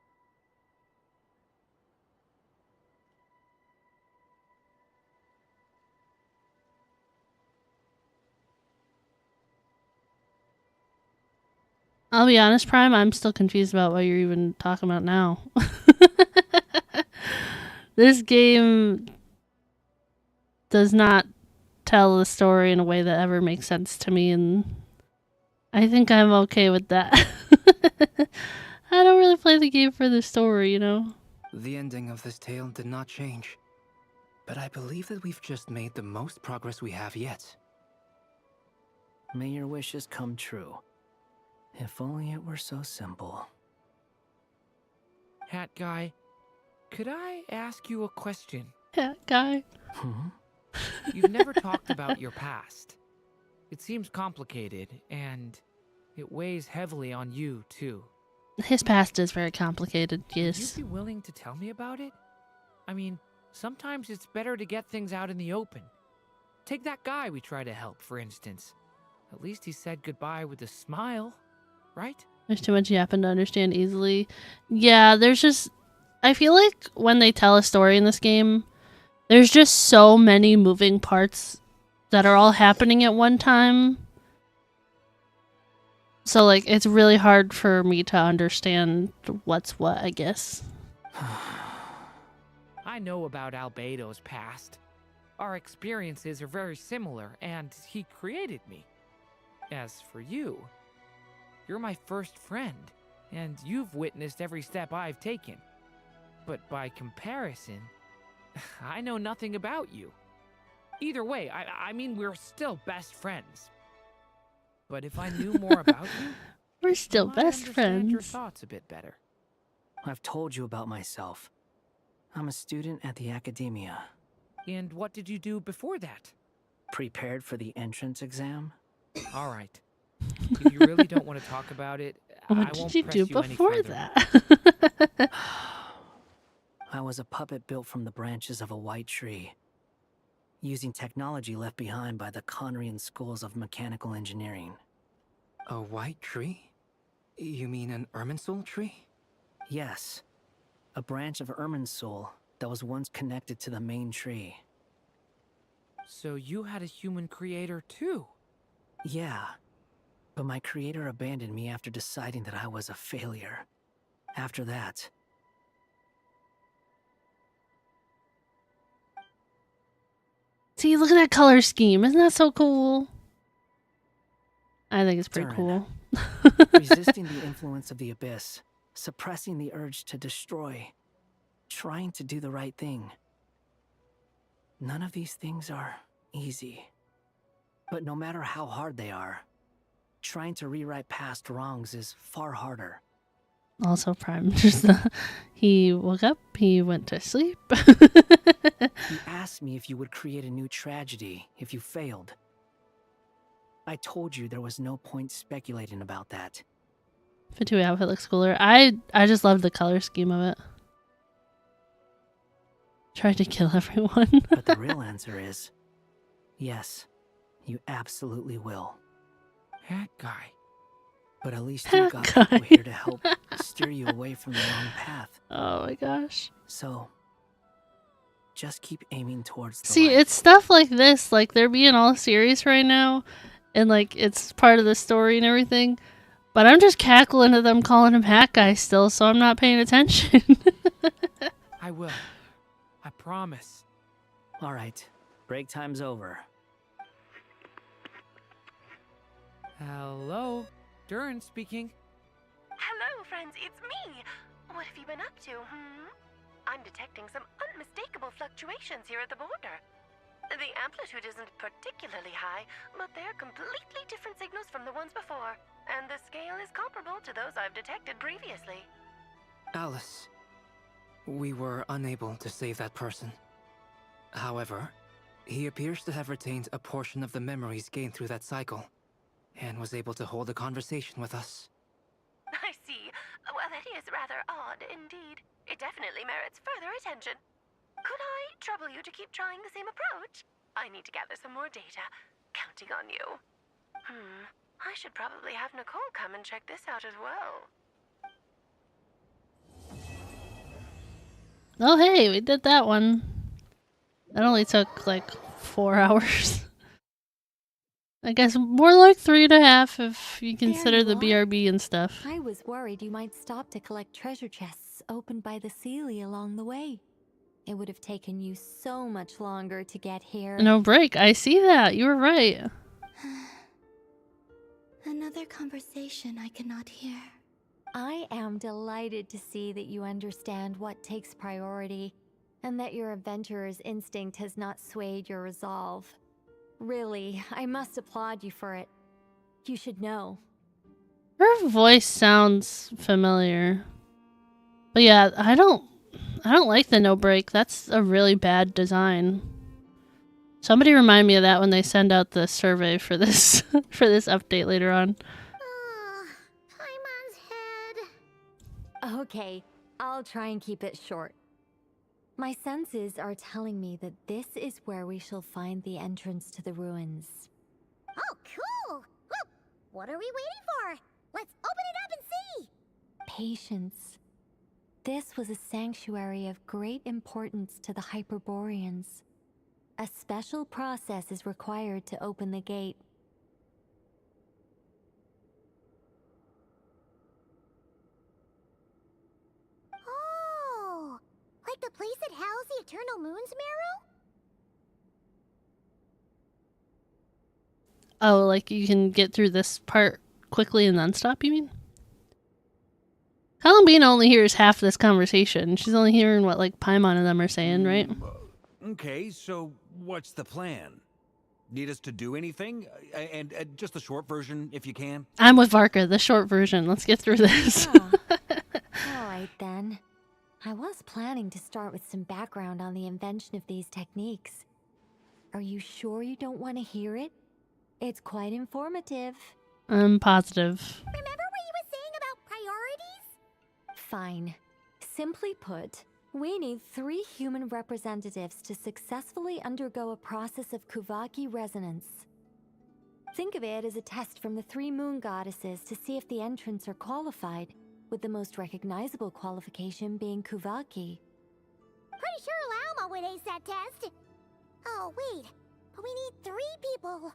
I'll be honest, Prime, I'm still confused about what you're even talking about now. This game does not tell the story in a way that ever makes sense to me, and I think I'm okay with that. I don't really play the game for the story, you know? The ending of this tale did not change, but I believe that we've just made the most progress we have yet. May your wishes come true. If only it were so simple. Hat guy, could I ask you a question? Hat guy. You've never talked about your past. It seems complicated, and it weighs heavily on you, too. His past is very complicated, yes. Would you be willing to tell me about it? I mean, sometimes it's better to get things out in the open. Take that guy we try to help, for instance. At least he said goodbye with a smile, right? There's too much you happen to understand easily. Yeah, there's just... I feel like when they tell a story in this game, there's just so many moving parts that are all happening at one time. So, like, it's really hard for me to understand what's what, I guess. I know about Albedo's past. Our experiences are very similar, and he created me. As for you, you're my first friend, and you've witnessed every step I've taken. But by comparison, I know nothing about you. Either way, I mean, we're still best friends. But if I knew more about you, we're still best understand friends. Your thoughts a bit better. I've told you about myself. I'm a student at the academia. And what did you do before that? Prepared for the entrance exam. All right. If you really don't want to talk about it, I What won't did you press do you any before further. that? I was a puppet built from the branches of a white tree, using technology left behind by the Conrian schools of mechanical engineering. A white tree? You mean an Irminsul tree? Yes, a branch of Irminsul that was once connected to the main tree. So you had a human creator too? Yeah, but my creator abandoned me after deciding that I was a failure. After that, See, look at that color scheme. Isn't that so cool? I think it's pretty Durin. cool. resisting the influence of the abyss, suppressing the urge to destroy, trying to do the right thing. None of these things are easy. But no matter how hard they are, trying to rewrite past wrongs is far harder. Also, Prime, just he woke up, he went to sleep. You asked me if you would create a new tragedy if you failed. I told you there was no point speculating about that. Fatui outfit looks cooler. I just love the color scheme of it. Tried to kill everyone. But the real answer is, yes, you absolutely will. Hat guy. But at least you got people here to help steer you away from the wrong path. Oh my gosh. So, just keep aiming towards the See, light. it's stuff like this, like they're being all serious right now, and like it's part of the story and everything, but I'm just cackling at them calling him Hat Guy still, so I'm not paying attention. I will. I promise. Alright, break time's over. Hello? Durin speaking. Hello, friends, it's me! What have you been up to, I'm detecting some unmistakable fluctuations here at the border. The altitude isn't particularly high, but they're completely different signals from the ones before, and the scale is comparable to those I've detected previously. Alice, we were unable to save that person. However, he appears to have retained a portion of the memories gained through that cycle, and was able to hold a conversation with us. I see. Well, that is rather odd indeed. It definitely merits further attention. Could I trouble you to keep trying the same approach? I need to gather some more data. Counting on you. I should probably have Nicole come and check this out as well. Oh hey, we did that one. That only took like 4 hours. I guess more like 3.5 if you consider the BRB and stuff. I was worried you might stop to collect treasure chests opened by the Seelie along the way. It would have taken you so much longer to get here. No break, I see that. You were right. Another conversation I cannot hear. I am delighted to see that you understand what takes priority, and that your adventurer's instinct has not swayed your resolve. Really, I must applaud you for it. You should know. Her voice sounds familiar. But yeah, I don't like the no break. That's a really bad design. Somebody remind me of that when they send out the survey for this for this update later on. Okay, I'll try and keep it short. My senses are telling me that this is where we shall find the entrance to the ruins. Oh, cool! Well, what are we waiting for? Let's open it up and see! Patience. This was a sanctuary of great importance to the Hyperboreans. A special process is required to open the gate. Oh! Like the place that housed the Eternal Moon's marrow? Oh, like you can get through this part quickly and then stop, you mean? Columbine only hears half this conversation. She's only hearing what like Paimon and them are saying, right? Okay, so what's the plan? Need us to do anything? And just the short version, if you can. I'm with Varka, the short version. Let's get through this. Alright then. I was planning to start with some background on the invention of these techniques. Are you sure you don't want to hear it? It's quite informative. I'm positive. Remember what you were saying about priorities? Fine. Simply put, we need 3 human representatives to successfully undergo a process of Kuvaki resonance. Think of it as a test from the 3 moon goddesses to see if the entrants are qualified, with the most recognizable qualification being Kuvaki. Pretty sure Lauma would ace that test. Oh, wait. But we need 3 people.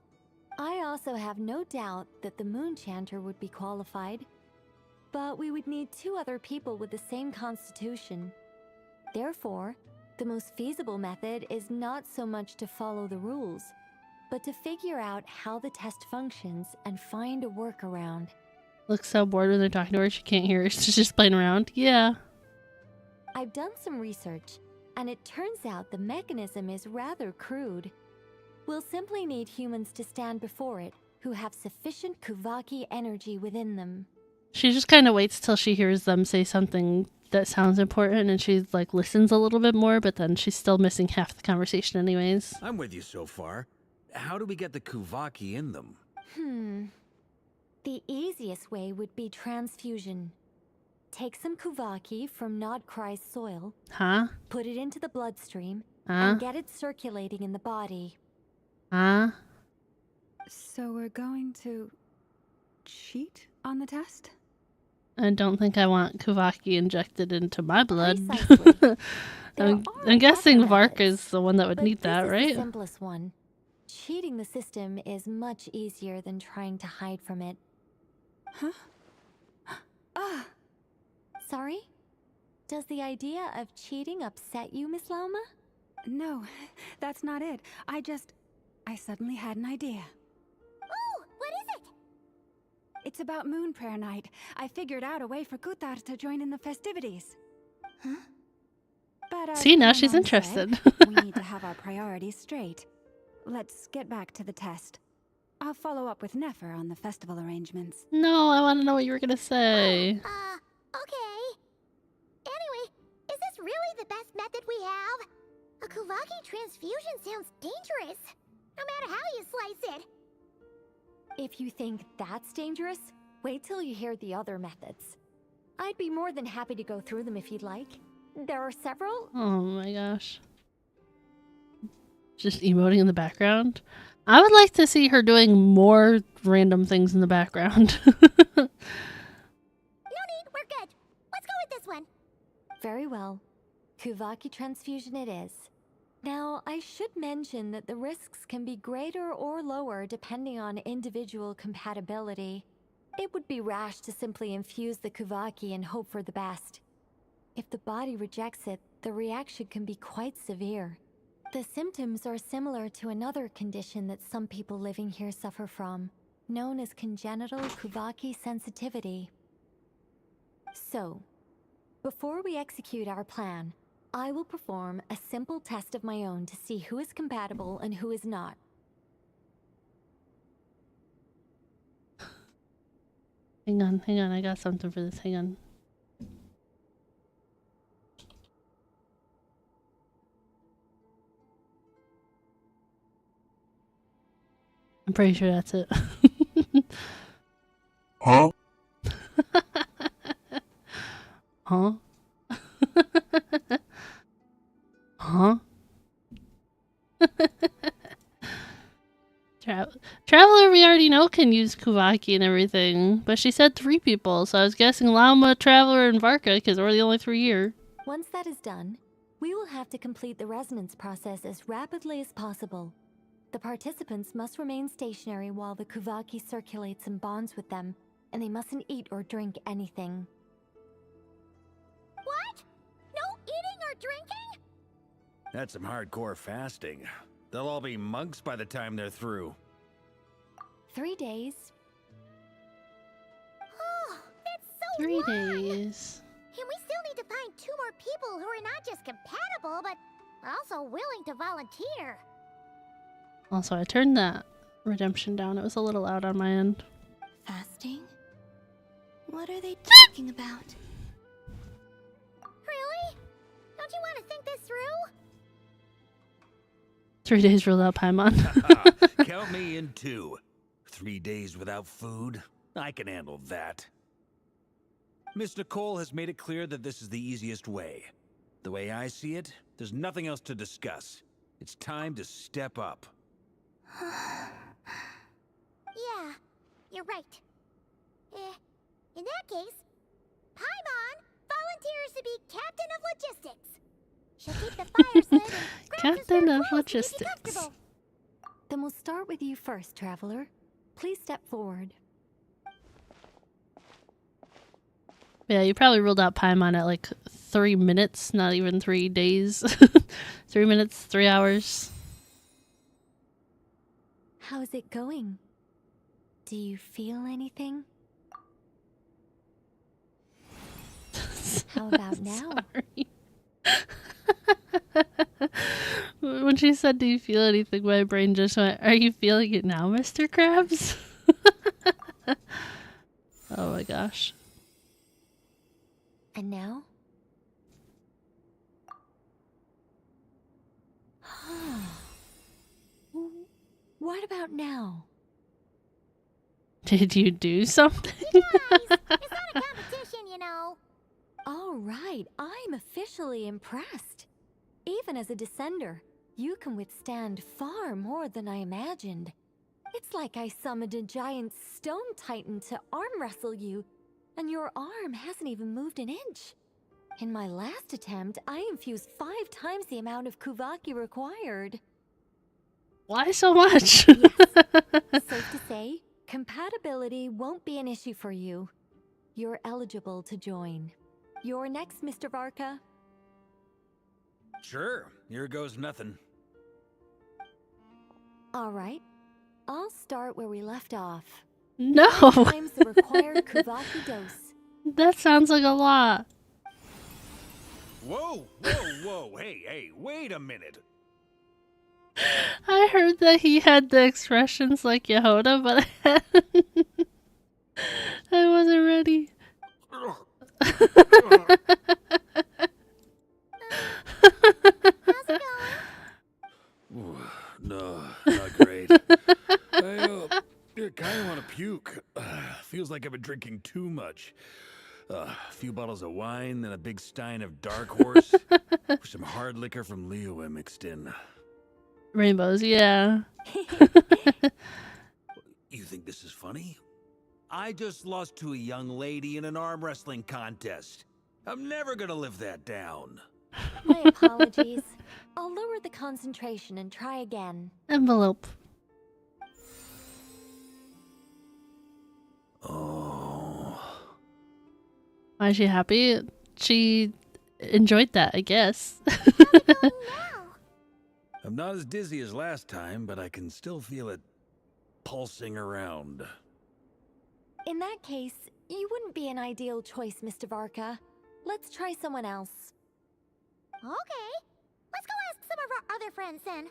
I also have no doubt that the Moon Chanter would be qualified. But we would need 2 other people with the same constitution. Therefore, the most feasible method is not so much to follow the rules, but to figure out how the test functions and find a workaround. Looks so bored when they're talking to her, she can't hear her. She's just playing around. Yeah. I've done some research, and it turns out the mechanism is rather crude. We'll simply need humans to stand before it who have sufficient Kuvaki energy within them. She just kind of waits till she hears them say something that sounds important, and she like listens a little bit more, but then she's still missing half the conversation anyways. I'm with you so far. How do we get the Kuvaki in them? The easiest way would be transfusion. Take some Kuvaki from Nod Krai's soil, put it into the bloodstream, and get it circulating in the body. So we're going to cheat on the test? I don't think I want Kuvaki injected into my blood. I'm guessing Vark is the one that would need that, This is right? the simplest one. Cheating the system is much easier than trying to hide from it. Sorry? Does the idea of cheating upset you, Miss Lauma? No, that's not it. I suddenly had an idea. Oh, what is it? It's about Moon Prayer Night. I figured out a way for Kuthar to join in the festivities. But See, now she's Paimon interested. said, we need to have our priorities straight. let's get back to the test. I'll follow up with Nefer on the festival arrangements. No, I want to know what you were gonna say. Okay. Anyway, is this really the best method we have? A Kuvaki transfusion sounds dangerous, no matter how you slice it. If you think that's dangerous, wait till you hear the other methods. I'd be more than happy to go through them if you'd like. There are several. Oh my gosh. Just emoting in the background. I would like to see her doing more random things in the background. No need, we're good. Let's go with this one. Very well. Kuvaki transfusion it is. Now, I should mention that the risks can be greater or lower depending on individual compatibility. It would be rash to simply infuse the Kuvaki and hope for the best. If the body rejects it, the reaction can be quite severe. The symptoms are similar to another condition that some people living here suffer from, known as congenital Kuvaki sensitivity. So, before we execute our plan, I will perform a simple test of my own to see who is compatible and who is not. Hang on, I got something for this, hang on. I'm pretty sure that's it. Huh? Huh? Huh? Traveler we already know can use Kuvaki and everything, but she said 3 people, so I was guessing Lauma, Traveler, and Varka, because we're the only 3 here. Once that is done, we will have to complete the resonance process as rapidly as possible. The participants must remain stationary while the Kuvaki circulates and bonds with them, and they mustn't eat or drink anything. What? No eating or drinking? That's some hardcore fasting. They'll all be monks by the time they're through. 3 days. Oh, that's so 3 long. days. And we still need to find 2 more people who are not just compatible, but also willing to volunteer. Also, I turned that redemption down. It was a little out on my end. Fasting? What are they talking about? Really? Don't you want to think this through? 3 days ruled out Paimon. Count me in too. 3 days without food? I can handle that. Miss Nicole has made it clear that this is the easiest way. The way I see it, there's nothing else to discuss. It's time to step up. Yeah, you're right. In that case, Paimon volunteers to be Captain of Logistics. She'll keep the fire lit and grab Captain some of spare clothes to keep you Logistics. comfortable. Then we'll start with you first, Traveler. Please step forward. Yeah, you probably ruled out Paimon at like 3 minutes, not even 3 days. 3 minutes, 3 hours. How's it going? Do you feel anything? How about now? When she said, "Do you feel anything?" my brain just went, "Are you feeling it now, Mr. Krabs?" Oh my gosh. And now? What about now? Did you do something? It's not a competition, you know. All right, I'm officially impressed. Even as a descender, you can withstand far more than I imagined. It's like I summoned a giant stone titan to arm wrestle you, and your arm hasn't even moved an inch. In my last attempt, I infused 5 times the amount of Kuvaki required. Why so much? Yes. Safe to say, compatibility won't be an issue for you. You're eligible to join. You're next, Mr. Varka. Sure, here goes nothing. All right. I'll start where we left off. No. 5 times the required Kuvaki dose. That sounds like a lot. Whoa, hey, wait a minute. I heard that he had the expressions like Yehoda, but I wasn't ready. Ooh, no, not great. I kind of want to puke. Feels like I've been drinking too much. A few bottles of wine, then a big stein of Dark Horse. Some hard liquor from Leo mixed in. Rainbows, yeah. You think this is funny? I just lost to a young lady in an arm wrestling contest. I'm never gonna live that down. My apologies. I'll lower the concentration and try again. Envelope. Oh. Why is she happy? She enjoyed that, I guess. I'm not as dizzy as last time, but I can still feel it pulsing around. In that case, you wouldn't be an ideal choice, Mr. Varka. Let's try someone else. Okay. Let's go ask some of our other friends then.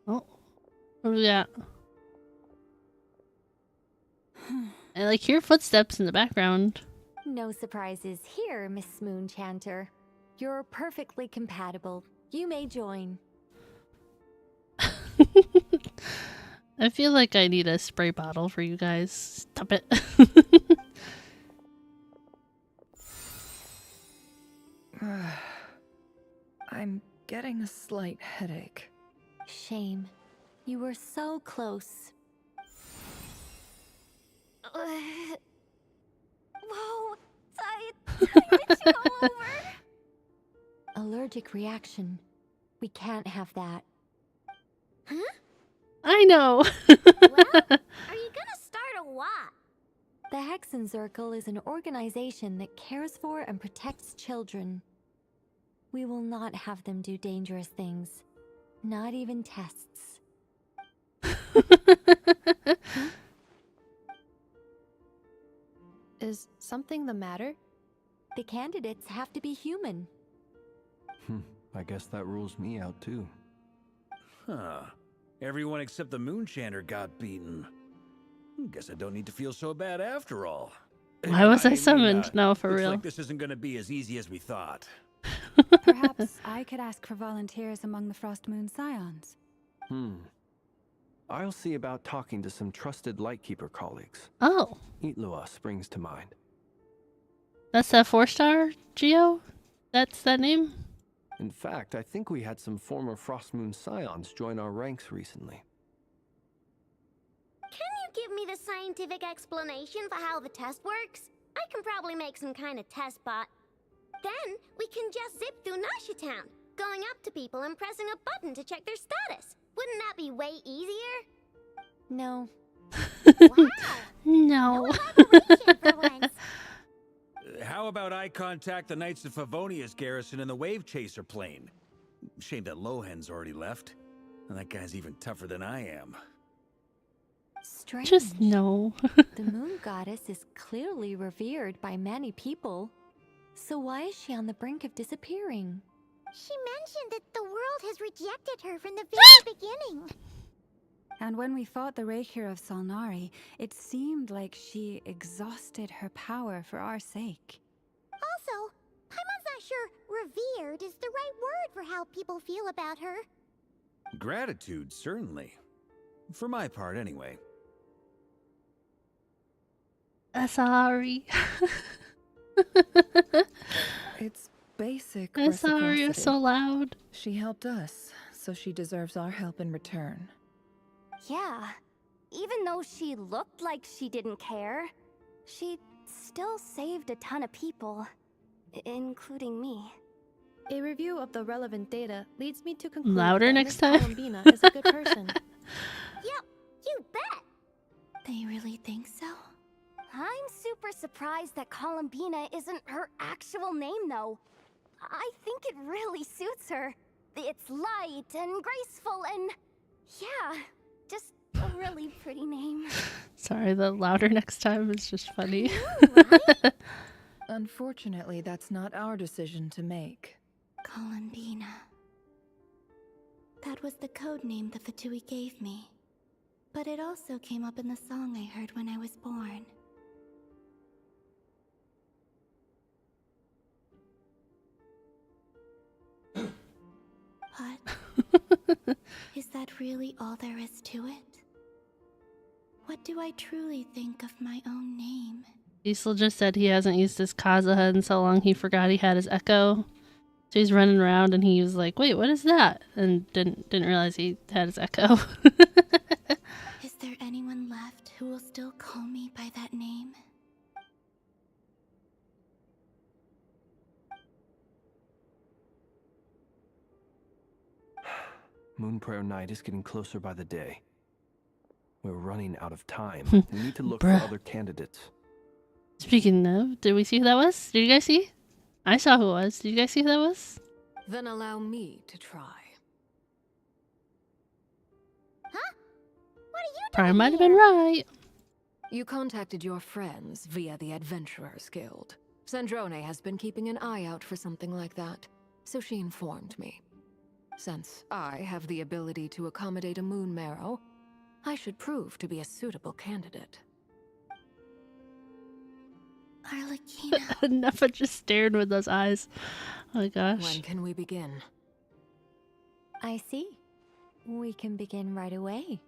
Oh. What do we got? I like hear footsteps in the background. No surprises here, Miss Smoonchanter. You're perfectly compatible. You may join. I feel like I need a spray bottle for you guys. Stop it. I'm getting a slight headache. Shame. You were so close. Whoa! I'm itching all over! Allergic reaction. We can't have that. Huh? I know. Well, are you gonna start a what? The Hexenzirkel is an organization that cares for and protects children. We will not have them do dangerous things. Not even tests. Is something the matter? The candidates have to be human. I guess that rules me out too. Huh. Everyone except the Moonchanter got beaten. Guess I don't need to feel so bad after all. Why was I mean, summoned? No, for looks real. like this isn't gonna be as easy as we thought. Perhaps I could ask for volunteers among the Frost Moon Scions. I'll see about talking to some trusted Lightkeeper colleagues. Oh. Itlua springs to mind. That's that 4-star Geo? That's that name? In fact, I think we had some former Frost Moon Scions join our ranks recently. Can you give me the scientific explanation for how the test works? I can probably make some kind of test bot. Then we can just zip through Nasha Town, going up to people and pressing a button to check their status. Wouldn't that be way easier? No. No. How about I contact the Knights of Favonia's garrison in the Wave Chaser plane? Shame that Lohan's already left. And that guy's even tougher than I am. Strange. Just no. The moon goddess is clearly revered by many people. So why is she on the brink of disappearing? She mentioned that the world has rejected her from the very beginning. And when we fought the Rakhir of Solnari, it seemed like she exhausted her power for our sake. Also, Paimon's not sure revered is the right word for how people feel about her. Gratitude, certainly. For my part, anyway. Sorry. It's basic I'm sorry, I'm reciprocity. so loud. She helped us, so she deserves our help in return. Yeah. Even though she looked like she didn't care, she still saved a ton of people, including me. A review of the relevant data leads me to conclude Louder that next Miss time. Columbina is a good person. Yep, you bet. They really think so? I'm super surprised that Columbina isn't her actual name, though. I think it really suits her. It's light and graceful and... yeah, just a really pretty name. Sorry, the louder next time is just funny. Unfortunately, that's not our decision to make. Columbina. That was the code name the Fatui gave me. But it also came up in the song I heard when I was born. What? Is that really all there is to it? What do I truly think of my own name? Diesel just said he hasn't used his Kazaha in so long he forgot he had his echo. So he's running around and he was like, wait, what is that? And didn't realize he had his echo. Is there anyone left who will still call me by that name? Moon Prayer Night is getting closer by the day. We're running out of time. We need to look for Bruh. other candidates. Speaking of, did we see who that was? Did you guys see? I saw who it was. Did you guys see who that was? Then allow me to try. Huh? What are you doing Probably might have here? been right. You contacted your friends via the Adventurers Guild. Sandrone has been keeping an eye out for something like that, so she informed me. Since I have the ability to accommodate a moon marrow, I should prove to be a suitable candidate. Arlecchino. Neffa just stared with those eyes. Oh my gosh. When can we begin? I see. We can begin right away.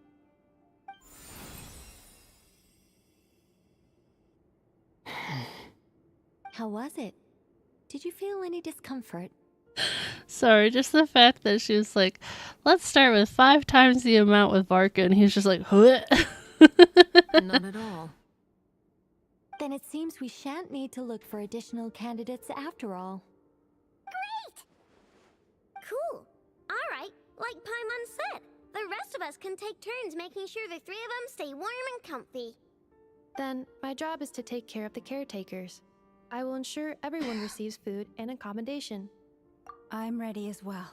How was it? Did you feel any discomfort? Sorry, just the fact that she was like, let's start with 5 times the amount with Varka, and he's just like, what? None at all. Then it seems we shan't need to look for additional candidates after all. Great! Cool. Alright, like Paimon said, the rest of us can take turns making sure the 3 of them stay warm and comfy. Then, my job is to take care of the caretakers. I will ensure everyone receives food and accommodation. I'm ready as well.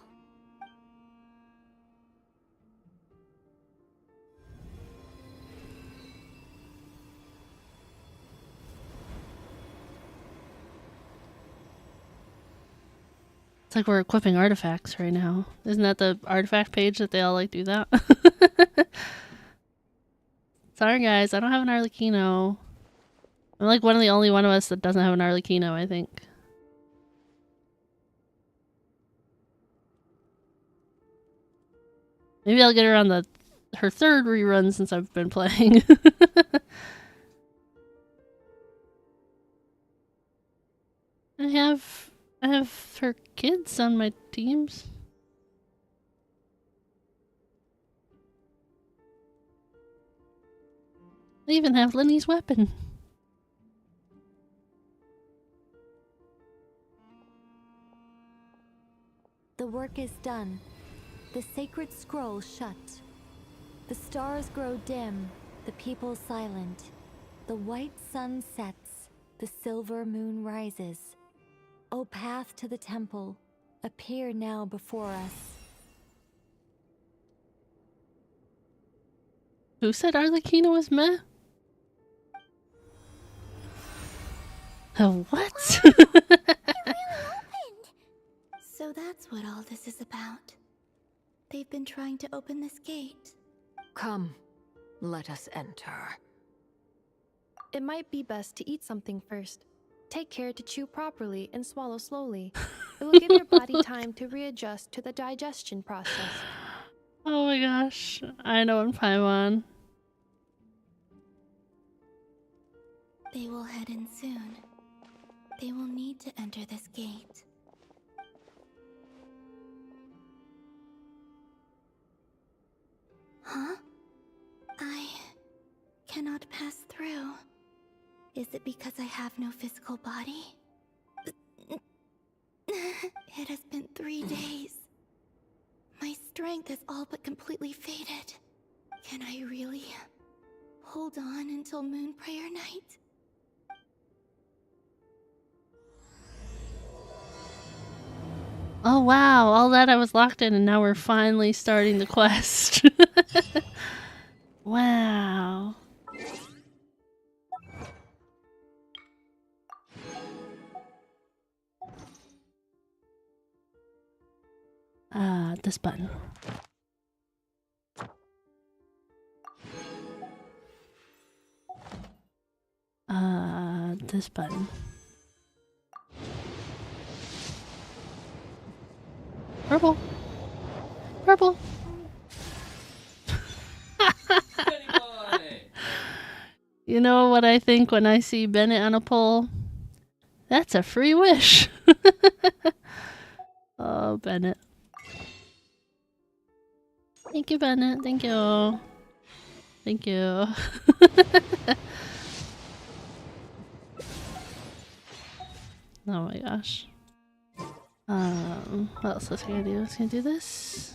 It's like we're equipping artifacts right now. Isn't that the artifact page that they all like do that? Sorry guys, I don't have an Arlecchino. I'm like one of the only one of us that doesn't have an Arlecchino, I think. Maybe I'll get her on her 3rd rerun since I've been playing. I have her kids on my teams. I even have Lenny's weapon. The work is done. The sacred scroll shut. The stars grow dim, the people silent. The white sun sets, the silver moon rises. O path to the temple, appear now before us. Who said Arlecchino was meh? What? So that's what all this is about. They've been trying to open this gate. Come, let us enter. It might be best to eat something first. Take care to chew properly and swallow slowly. It will give your body time to readjust to the digestion process. Oh my gosh. I know in Paimon. They will head in soon. They will need to enter this gate. Huh? I cannot pass through. Is it because I have no physical body? It has been 3 days. My strength has all but completely faded. Can I really hold on until Moon Prayer Night? Oh wow, all that I was locked in and now we're finally starting the quest. Wow. This button. This button. Purple. Purple. You know what I think when I see Bennett on a pole? That's a free wish. Oh, Bennett. Thank you, Bennett. Thank you. Thank you. Oh my gosh. What else was I gonna do? I was gonna do this.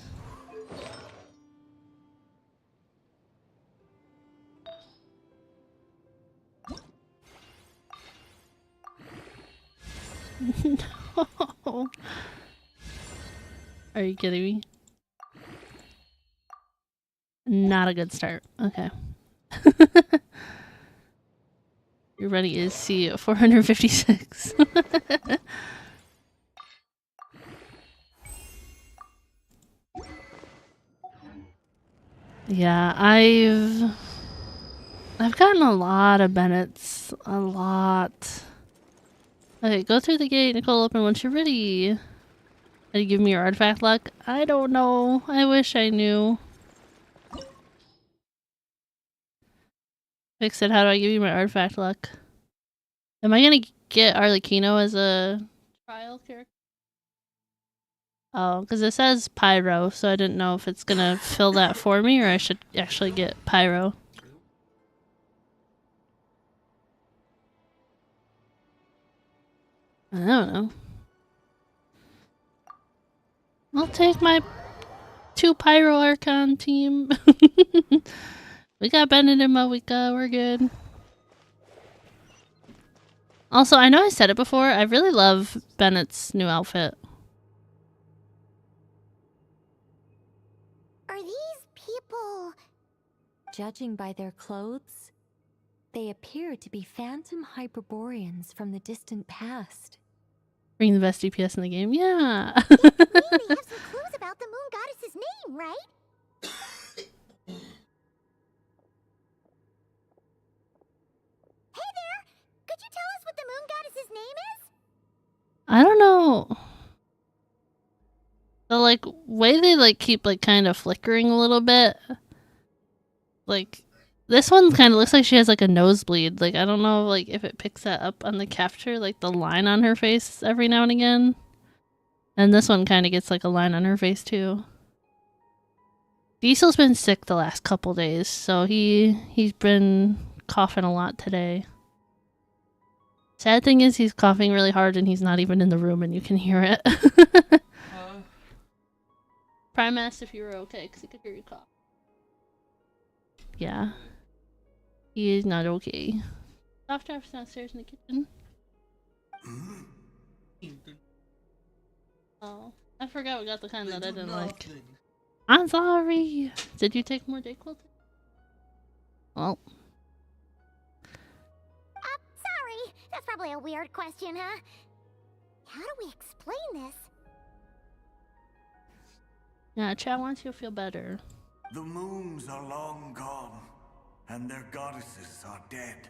No. Are you kidding me? Not a good start. Okay. Your running is C 456. Yeah, I've gotten a lot of Bennett's. A lot. Okay, go through the gate, Nicole, open once you're ready. How do you give me your artifact luck? I don't know. I wish I knew. Fix it, how do I give you my artifact luck? Am I gonna get Arlecchino as a trial character? Oh, because it says Pyro, so I didn't know if it's gonna fill that for me or I should actually get Pyro. I don't know. I'll take my 2 Pyro Archon team. We got Bennett and Moika, we're good. Also, I know I said it before, I really love Bennett's new outfit. Are these people... Judging by their clothes, they appear to be phantom Hyperboreans from the distant past. Bring the best DPS in the game, yeah. Maybe they have some clues about the moon goddess's name, right? Hey there! Could you tell us what the moon goddess's name is? I don't know. The like way they like keep like kind of flickering a little bit. Like this one kind of looks like she has like a nosebleed. Like I don't know like if it picks that up on the capture, like the line on her face every now and again. And this one kind of gets like a line on her face too. Diesel's been sick the last couple days, so he's been coughing a lot today. Sad thing is he's coughing really hard and he's not even in the room and you can hear it. Prime asked if you were okay because he could hear you cough. Yeah. He is not okay. Soft draft's downstairs in the kitchen. Oh. I forgot we got the kind that I didn't like. I'm sorry! Did you take more Dayquil? Well. Sorry. That's probably a weird question, huh? How do we explain this? Yeah, chat wants you to feel better. The moons are long gone, and their goddesses are dead.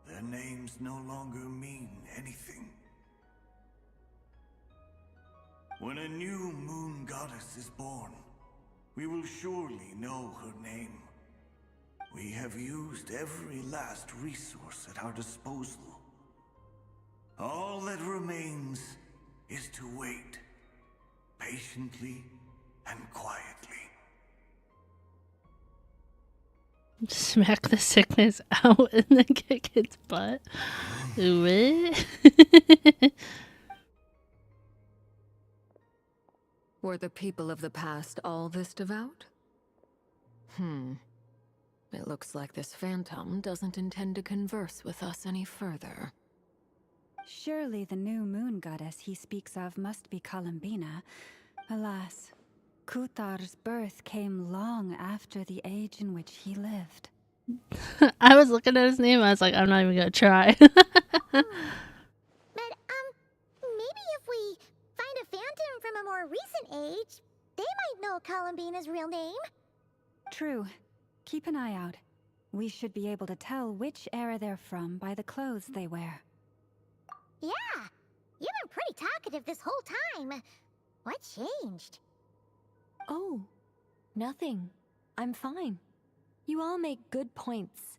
Their names no longer mean anything. When a new moon goddess is born, we will surely know her name. We have used every last resource at our disposal. All that remains is to wait, patiently and quietly. Smack the sickness out and then kick its butt. What? Were the people of the past all this devout? It looks like this phantom doesn't intend to converse with us any further. Surely the new moon goddess he speaks of must be Columbina. Alas, Kuthar's birth came long after the age in which he lived. I was looking at his name, I was like, I'm not even gonna try. But, maybe if we find a phantom from a more recent age, they might know Columbina's real name. True. Keep an eye out. We should be able to tell which era they're from by the clothes they wear. Yeah, you've been pretty talkative this whole time. What changed? Oh, nothing. I'm fine. You all make good points.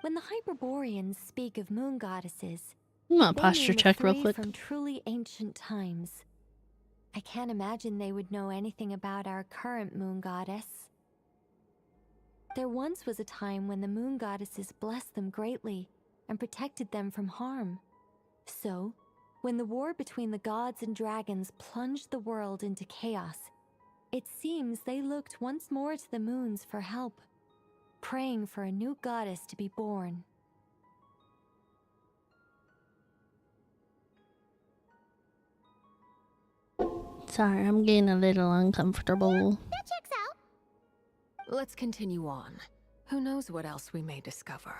When the Hyperboreans speak of moon goddesses, I'm gonna they posture mean the check real three quick. from truly ancient times. I can't imagine they would know anything about our current moon goddess. There once was a time when the moon goddesses blessed them greatly and protected them from harm. So, when the war between the gods and dragons plunged the world into chaos, it seems they looked once more to the moons for help, praying for a new goddess to be born. Sorry, I'm getting a little uncomfortable. That checks out. Let's continue on. Who knows what else we may discover.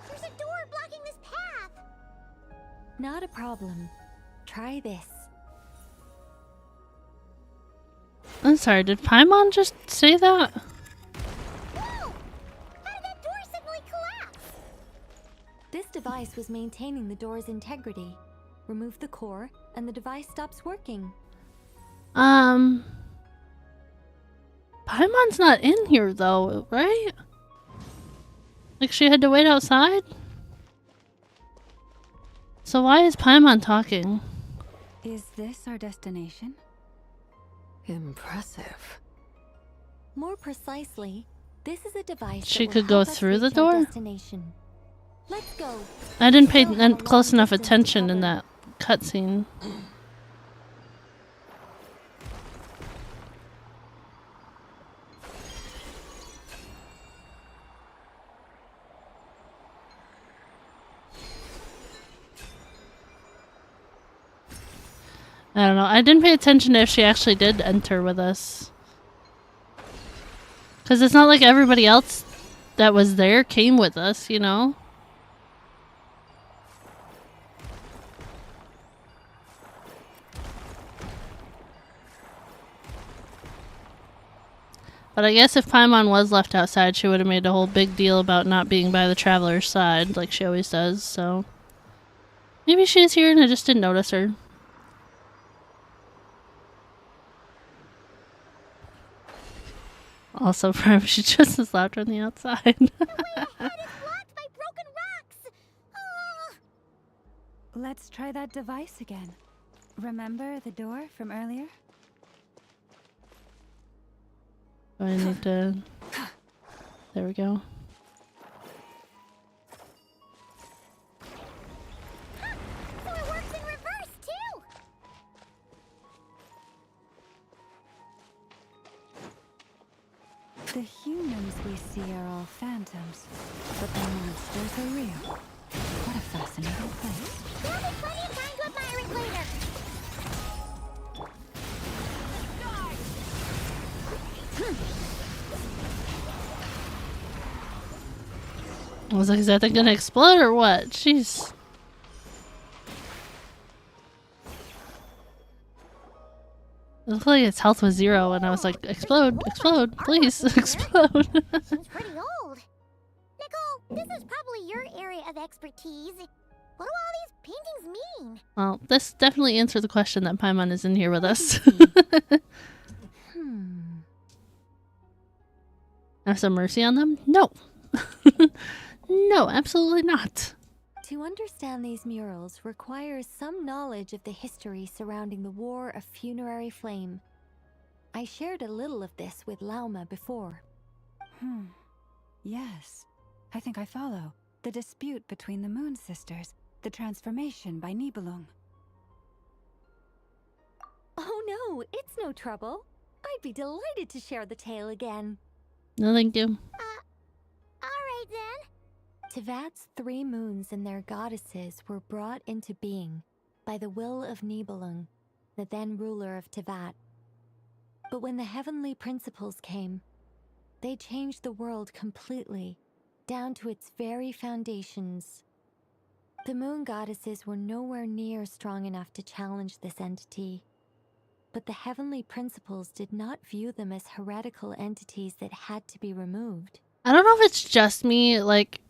There's a door blocking this path. Not a problem. Try this. I'm sorry, did Paimon just say that? Whoa! How did that door suddenly collapse? This device was maintaining the door's integrity. Remove the core, and the device stops working. Paimon's not in here though, right? Like she had to wait outside? So why is Paimon talking? Is this our destination? Impressive. More precisely, this is a device She that could will go help us through the reach our door? destination. Let's go. I didn't pay Still have a close long enough distance to attention in cover. that cutscene. I don't know. I didn't pay attention if she actually did enter with us. Because it's not like everybody else that was there came with us, you know? But I guess if Paimon was left outside, she would have made a whole big deal about not being by the traveler's side, like she always does, so... Maybe she is here and I just didn't notice her. Also, perhaps she just as loud on the outside. The way ahead is blocked by broken rocks. Oh. Let's try that device again. Remember the door from earlier? I need to... There we go. So it works in reverse too. The humans we see are all phantoms, but the monsters are real. What a fascinating place. There'll be plenty of time to admire it later. I was like, is that thing gonna explode or what? Jeez. It looked like its health was 0 and I was like, explode, explode, please, explode. Seems pretty old. Nicole, this is probably your area of expertise. What do all these paintings mean? Well, this definitely answered the question that Paimon is in here with us. Have some mercy on them? No. No, absolutely not. To understand these murals requires some knowledge of the history surrounding the War of Funerary Flame. I shared a little of this with Lauma before. Yes. I think I follow. The dispute between the Moon Sisters. The transformation by Nibelung. Oh no, it's no trouble. I'd be delighted to share the tale again. No, thank you. Alright then. Tevat's 3 moons and their goddesses were brought into being by the will of Nibelung, the then ruler of Tevat. But when the heavenly principles came, they changed the world completely, down to its very foundations. The moon goddesses were nowhere near strong enough to challenge this entity. But the heavenly principles did not view them as heretical entities that had to be removed. I don't know if it's just me, like,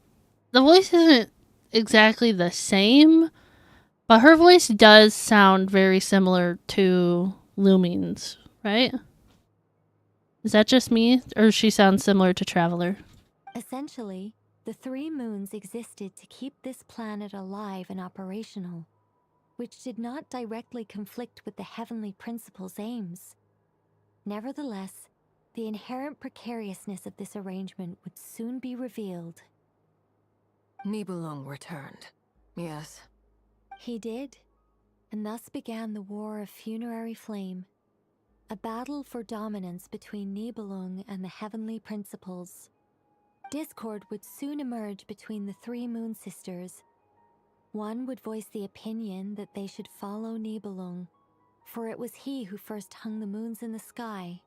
the voice isn't exactly the same, but her voice does sound very similar to Lumine's, right? Is that just me, or does she sound similar to Traveler? Essentially, the 3 moons existed to keep this planet alive and operational, which did not directly conflict with the heavenly principles' aims. Nevertheless, the inherent precariousness of this arrangement would soon be revealed. Nibelung returned. Yes. He did, and thus began the War of Funerary Flame, a battle for dominance between Nibelung and the heavenly principles. Discord would soon emerge between the 3 moon sisters. One would voice the opinion that they should follow Nibelung, for it was he who first hung the moons in the sky.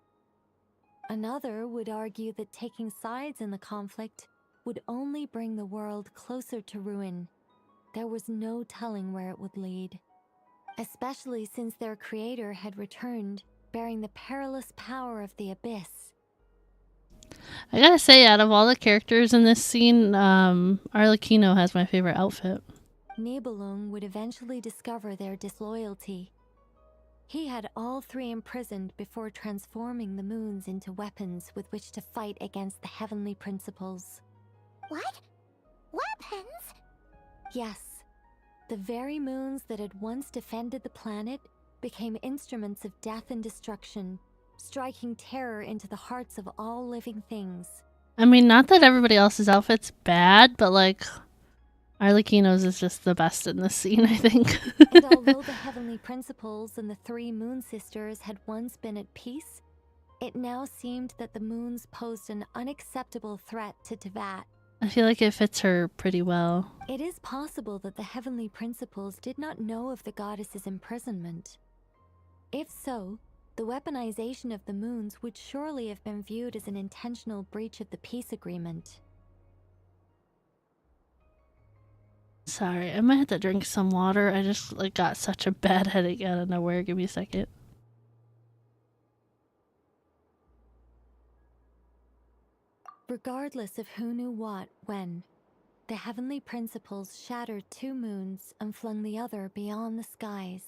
Another would argue that taking sides in the conflict would only bring the world closer to ruin. There was no telling where it would lead, especially since their creator had returned, bearing the perilous power of the abyss. I gotta say, out of all the characters in this scene, Arlecchino has my favorite outfit. Nibelung would eventually discover their disloyalty. He had all 3 imprisoned before transforming the moons into weapons with which to fight against the heavenly principles. What? Weapons? Yes. The very moons that had once defended the planet became instruments of death and destruction, striking terror into the hearts of all living things. I mean, not that everybody else's outfit's bad, but like, Arlecchino's is just the best in this scene, I think. And although the heavenly principles and the 3 moon sisters had once been at peace, it now seemed that the moons posed an unacceptable threat to Tevat. I feel like it fits her pretty well. It is possible that the heavenly principles did not know of the goddess's imprisonment. If so, the weaponization of the moons would surely have been viewed as an intentional breach of the peace agreement. Sorry, I might have to drink some water. I just like got such a bad headache out of nowhere. Give me a second. Regardless of who knew what, when, the heavenly principles shattered 2 moons and flung the other beyond the skies.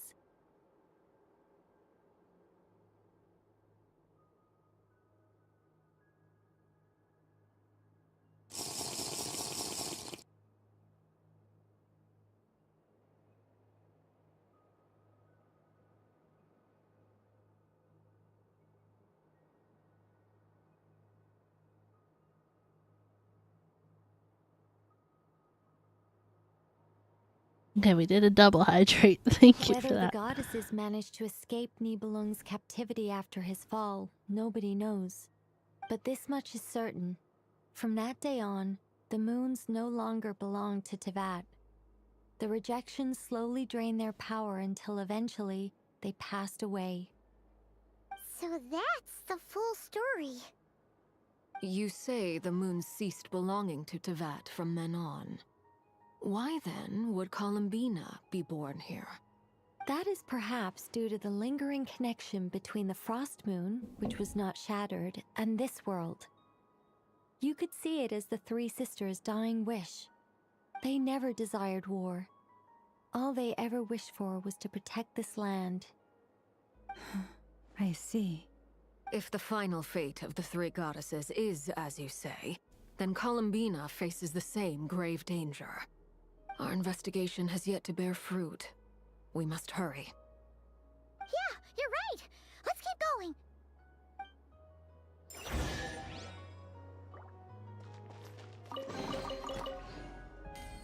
Okay, we did a double hydrate. Thank you Whether for that. the goddesses managed to escape Nibelung's captivity after his fall, nobody knows. But this much is certain. From that day on, the moons no longer belonged to Tevat. The rejection slowly drained their power until eventually they passed away. So that's the full story. You say the moons ceased belonging to Tevat from then on. Why then would Columbina be born here? That is perhaps due to the lingering connection between the Frost Moon, which was not shattered, and this world. You could see it as the 3 sisters' dying wish. They never desired war. All they ever wished for was to protect this land. I see. If the final fate of the 3 goddesses is as you say, then Columbina faces the same grave danger. Our investigation has yet to bear fruit. We must hurry. Yeah, you're right. Let's keep going.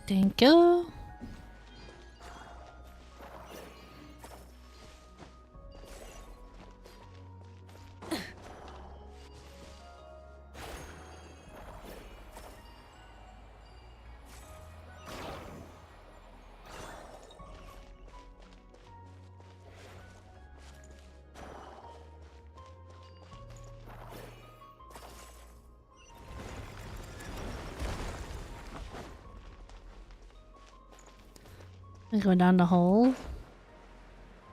Thank you. I go down the hole.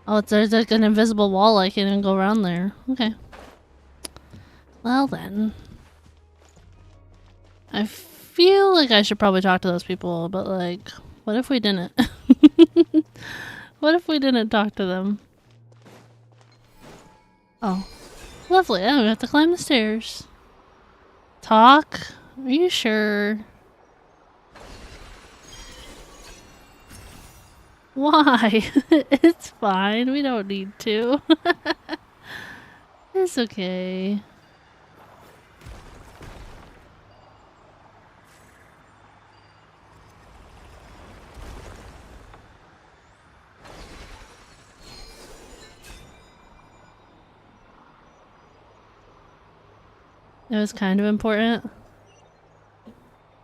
Oh, there's like an invisible wall I can go around there. Okay. Well then. I feel like I should probably talk to those people, but like, what if we didn't? What if we didn't talk to them? Oh. Lovely. I don't have to climb the stairs. Talk? Are you sure? Why? It's fine. We don't need to. It's okay. It was kind of important.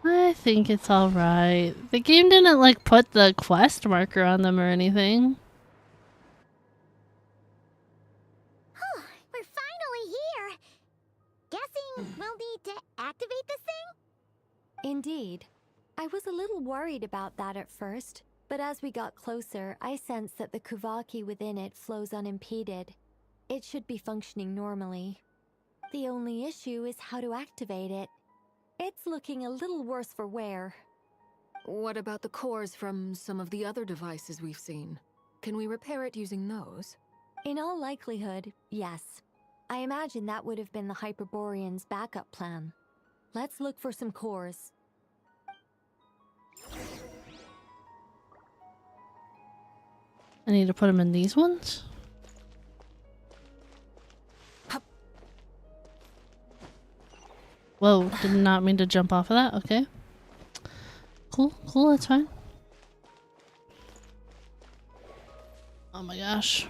I think it's alright. The game didn't like put the quest marker on them or anything. We're finally here. Guessing we'll need to activate this thing? Indeed. I was a little worried about that at first, but as we got closer, I sensed that the Kuvaki within it flows unimpeded. It should be functioning normally. The only issue is how to activate it. It's looking a little worse for wear. What about the cores from some of the other devices we've seen? Can we repair it using those? In all likelihood, yes. I imagine that would have been the Hyperborean's backup plan. Let's look for some cores. I need to put them in these ones? Whoa, did not mean to jump off of that. Okay. Cool, cool, that's fine. Oh my gosh.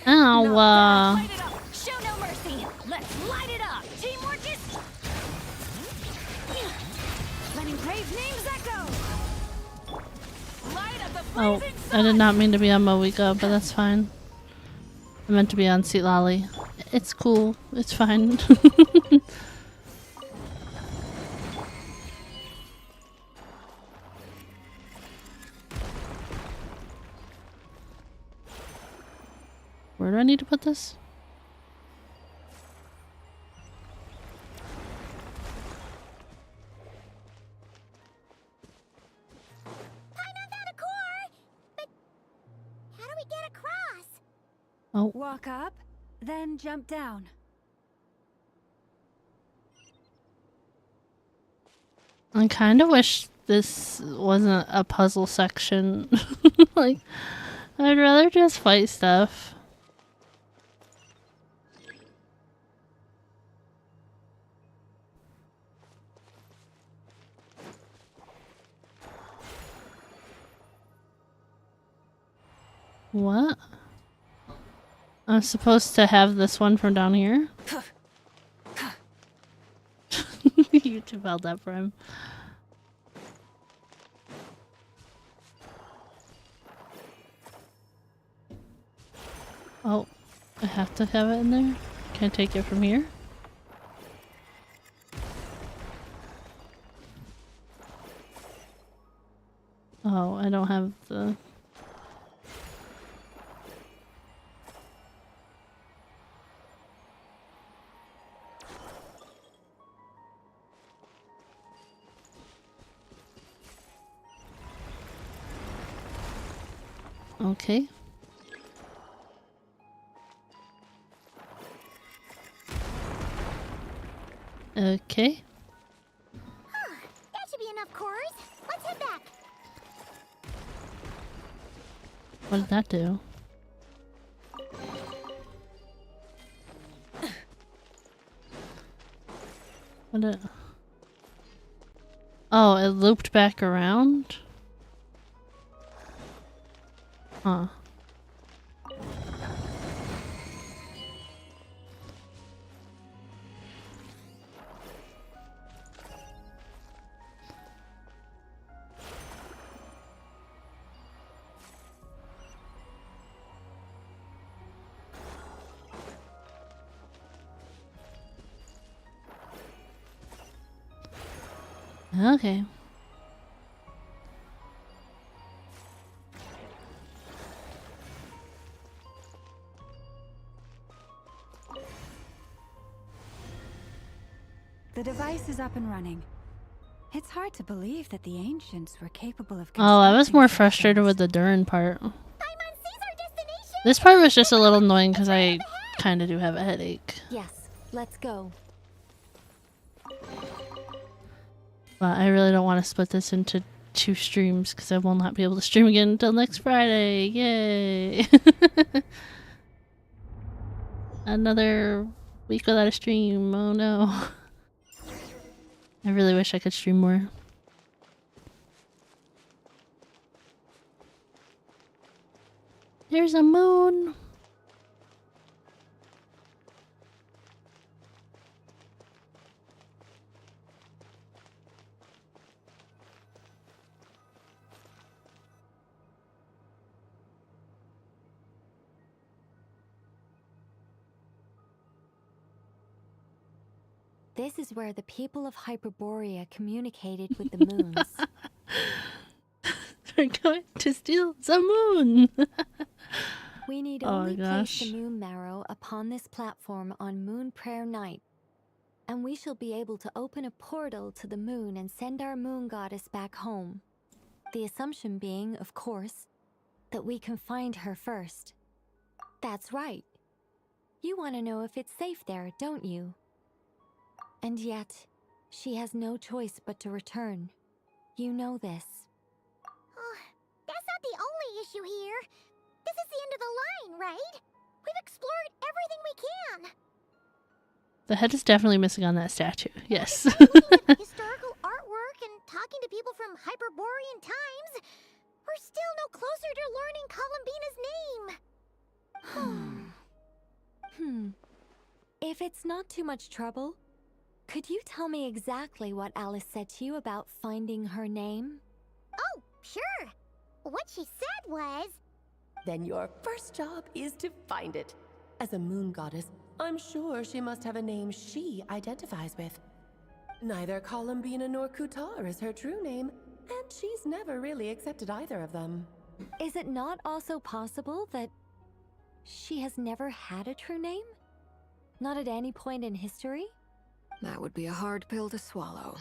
Ow. Show no mercy. Let's light it up. Teamwork is letting brave names echo. Light up the Oh, I did not mean to be on Moika, but that's fine. I meant to be on Seat Lolly. It's cool. It's fine. Where do I need to put this? How do we get across? Oh. Walk up, then jump down. I kind of wish this wasn't a puzzle section. Like, I'd rather just fight stuff. What? I'm supposed to have this one from down here? You two held that for him. Oh, I have to have it in there? Can I take it from here? Oh, I don't have the... Okay. Okay. That should be enough cores. Let's head back. What did that do? What did... Oh, it looped back around? Huh. Okay. The device is up and running. It's hard to believe that the ancients were capable of Oh, I was constructing more such frustrated things. with the Durin part. This part was just a little annoying because I kind of do have a headache. Yes, let's go. But I really don't want to split this into 2 streams because I will not be able to stream again until next Friday. Yay! Another week without a stream. Oh no. I really wish I could stream more. There's a moon. This is where the people of Hyperborea communicated with the moons. They're going to steal the moon. We need Oh only gosh. place the moon marrow upon this platform on Moon Prayer Night, and we shall be able to open a portal to the moon and send our moon goddess back home. The assumption being, of course, that we can find her first. That's right. You want to know if it's safe there, don't you? And yet, she has no choice but to return. You know this. That's not the only issue here. This is the end of the line, right? We've explored everything we can. The head is definitely missing on that statue. Yes. Historical artwork and talking to people from Hyperborean times. We're still no closer to learning Columbina's name. If it's not too much trouble, could you tell me exactly what Alice said to you about finding her name? Oh, sure. What she said was... Then your first job is to find it. As a moon goddess, I'm sure she must have a name she identifies with. Neither Columbina nor Kutar is her true name, and she's never really accepted either of them. Is it not also possible that she has never had a true name? Not at any point in history? That would be a hard pill to swallow.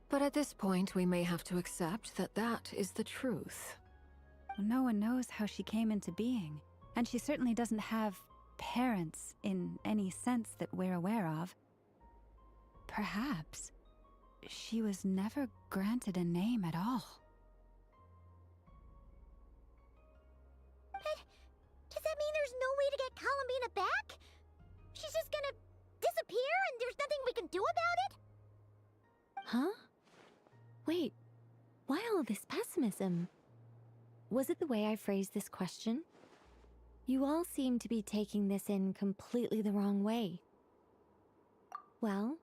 But at this point, we may have to accept that that is the truth. No one knows how she came into being, and she certainly doesn't have parents in any sense that we're aware of. Perhaps she was never granted a name at all. But does that mean there's no way to get Columbina back? She's just gonna disappear and there's nothing we can do about it? Huh? Wait, why all this pessimism? Was it the way I phrased this question? You all seem to be taking this in completely the wrong way. Well,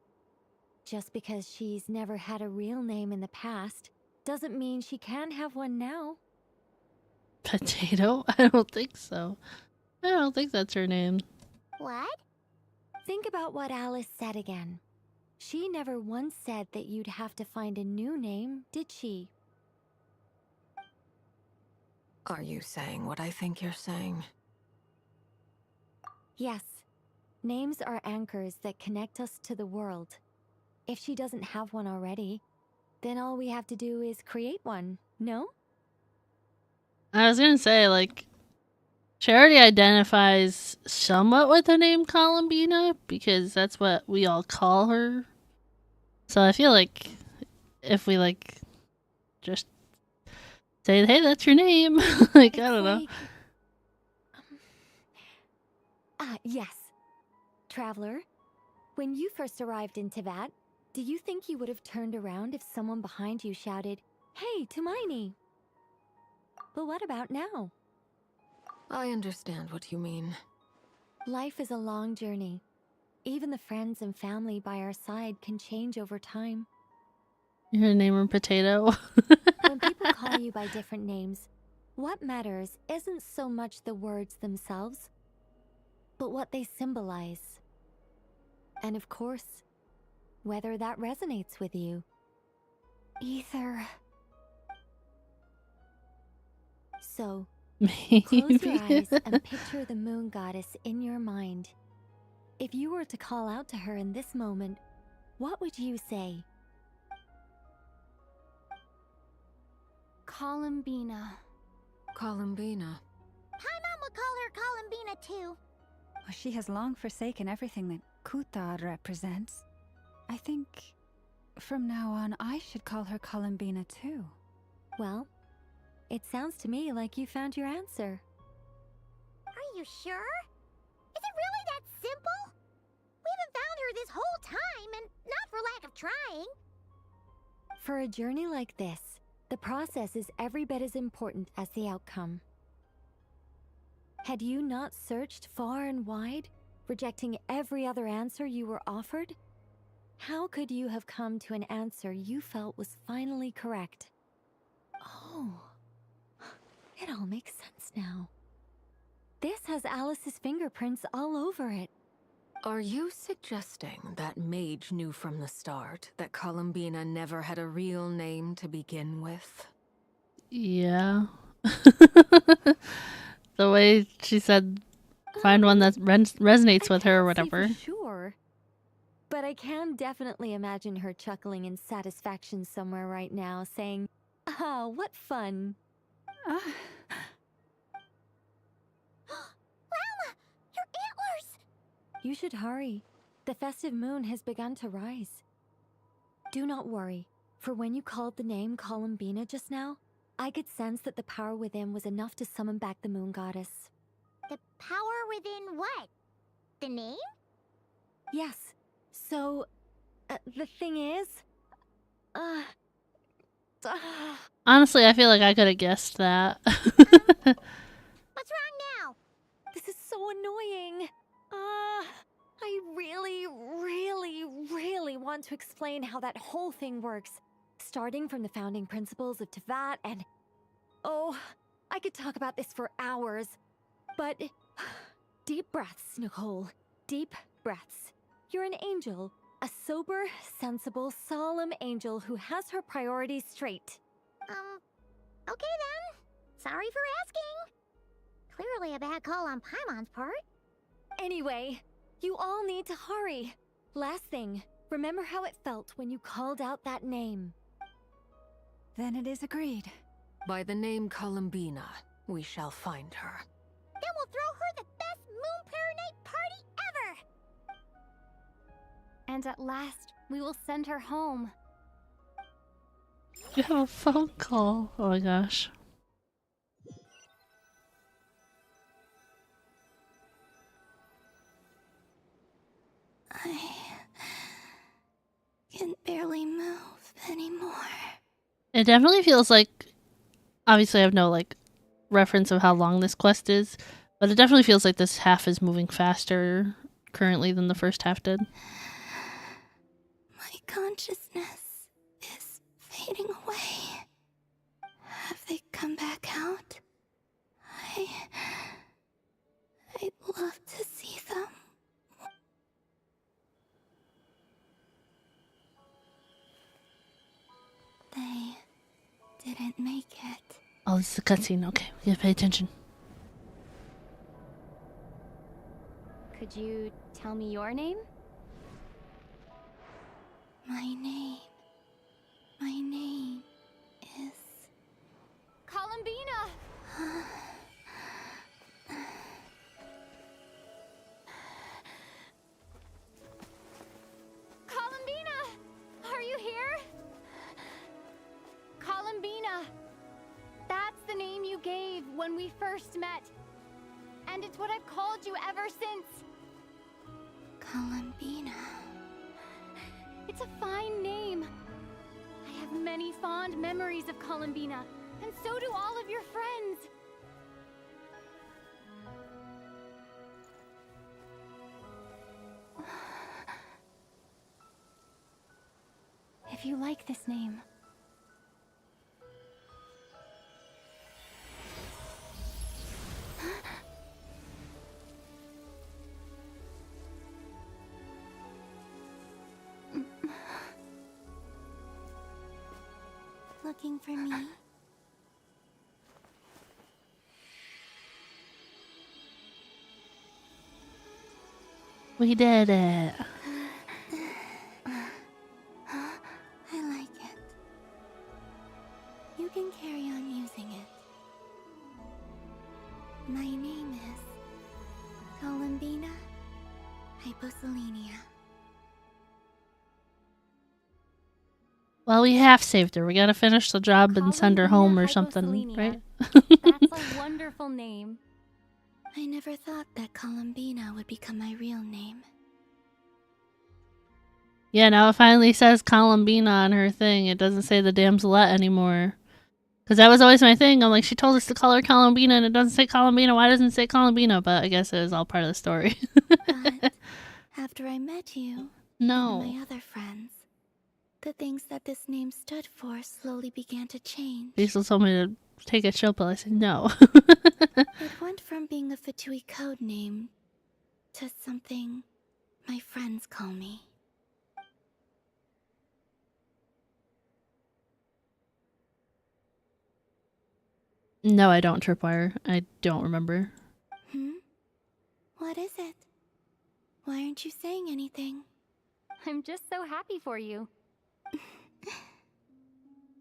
just because she's never had a real name in the past doesn't mean she can't have one now. Potato? I don't think so. I don't think that's her name. What? Think about what Alice said again. She never once said that you'd have to find a new name, did she? Are you saying what I think you're saying? Yes. Names are anchors that connect us to the world. If she doesn't have one already, then all we have to do is create one, no? I was gonna say, like, she already identifies somewhat with the name Columbina because that's what we all call her. So I feel like if we, like, just say, hey, that's your name. Like, I don't know. Yes. Traveler, when you first arrived in Teyvat, do you think you would have turned around if someone behind you shouted, "Hey, Tumaini"? But what about now? I understand what you mean. Life is a long journey. Even the friends and family by our side can change over time. You're gonna name her Potato? When people call you by different names, what matters isn't so much the words themselves, but what they symbolize. And of course, whether that resonates with you. Ether. So, Maybe. close your eyes and picture the moon goddess in your mind. If you were to call out to her in this moment, what would you say? Columbina. Columbina. Paimon would call her Columbina too. Well, she has long forsaken everything that Kuthar represents. I think from now on I should call her Columbina too. Well, it sounds to me like you found your answer. Are you sure? Is it really that simple? We haven't found her this whole time, and not for lack of trying. For a journey like this, the process is every bit as important as the outcome. Had you not searched far and wide, rejecting every other answer you were offered, how could you have come to an answer you felt was finally correct? Oh, it all makes sense now. This has Alice's fingerprints all over it. Are you suggesting that mage knew from the start that Columbina never had a real name to begin with? Yeah. The way she said, find one that resonates with her or whatever. Sure. But I can definitely imagine her chuckling in satisfaction somewhere right now, saying, "Oh, what fun." Llama! Your antlers! You should hurry. The festive moon has begun to rise. Do not worry, for when you called the name Columbina just now, I could sense that the power within was enough to summon back the moon goddess. The power within what? The name? Yes. So, the thing is... Honestly, I feel like I could have guessed that. What's wrong now? This is so annoying. I really want to explain how that whole thing works. Starting from the founding principles of Tevat and... Oh, I could talk about this for hours. But... Deep breaths, Nicole. Deep breaths. You're an angel. A sober, sensible, solemn angel who has her priorities straight. Okay then. Sorry for asking. Clearly a bad call on Paimon's part. Anyway, you all need to hurry. Last thing, remember how it felt when you called out that name. Then it is agreed. By the name Columbina, we shall find her. Then we'll throw her the best Moon Paranite party ever! And at last, we will send her home. You have a phone call. Oh my gosh. I can barely move anymore. It definitely feels like, obviously I have no like reference of how long this quest is, but it definitely feels like this half is moving faster currently than the first half did. My consciousness is fading away. Have they come back out? I'd love to see them. They didn't make it. Oh, this is a cutscene. Okay, we gotta pay attention. Could you tell me your name? My name is... Columbina! Columbina! Are you here? Columbina! That's the name you gave when we first met. And it's what I've called you ever since. Columbina. It's a fine name. I have many fond memories of Columbina, and so do all of your friends. If you like this name. Looking for me? We did it. I like it. You can carry on using it. My name is Columbina Hyposelenia. Well, we half saved her. We gotta finish the job and send her home or something, right? That's a wonderful name. I never thought that Columbina would become my real name. Yeah, now it finally says Columbina on her thing. It doesn't say the damselette anymore. Because that was always my thing. I'm like, she told us to call her Columbina and it doesn't say Columbina. Why doesn't it say Columbina? But I guess it was all part of the story. But after I met you No. and my other friends, the things that this name stood for slowly began to change. Diesel told me to take a chill pill. I said no. It went from being a Fatui code name to something my friends call me. No, I don't, Tripwire. I don't remember. What is it? Why aren't you saying anything? I'm just so happy for you.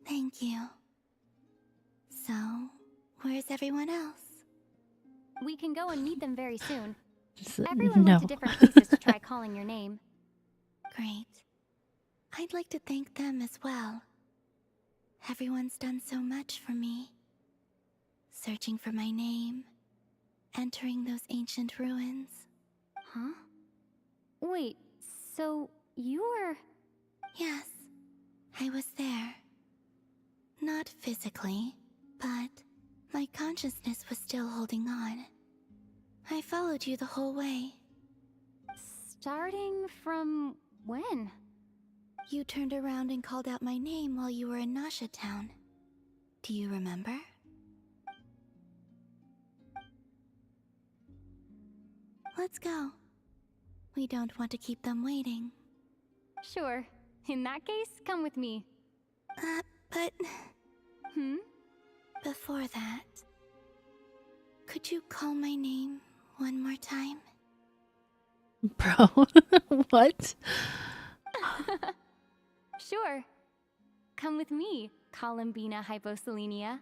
Thank you. So, where's everyone else? We can go and meet them very soon. Just, Everyone no. went to different places to try calling your name. Great. I'd like to thank them as well. Everyone's done so much for me. Searching for my name, entering those ancient ruins. Huh? Wait, so you were... Yes, I was there. Not physically, but my consciousness was still holding on. I followed you the whole way. Starting from when? You turned around and called out my name while you were in Nasha Town. Do you remember? Let's go. We don't want to keep them waiting. Sure. In that case, come with me. But... Hmm? Before that... Could you call my name one more time? Bro, what? Sure. Come with me, Columbina Hyposelenia.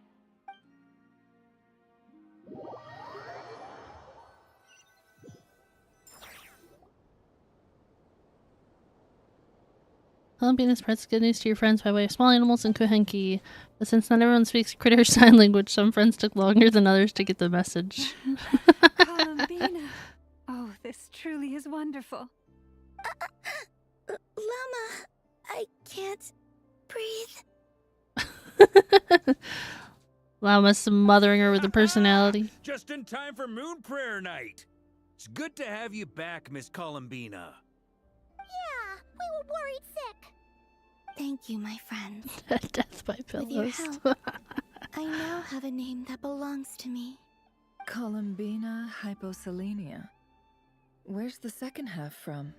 Columbina spreads good news to your friends by way of small animals and kuhenki. But since not everyone speaks critter sign language, some friends took longer than others to get the message. Columbina. Oh, this truly is wonderful. Llama, I can't breathe. Llama smothering her with a personality. Just in time for Moon Prayer Night. It's good to have you back, Miss Columbina. Yeah, we were worried sick. Thank you, my friends. Death by pillows. With your help, I now have a name that belongs to me. Columbina Hyposelenia. Where's the second half from?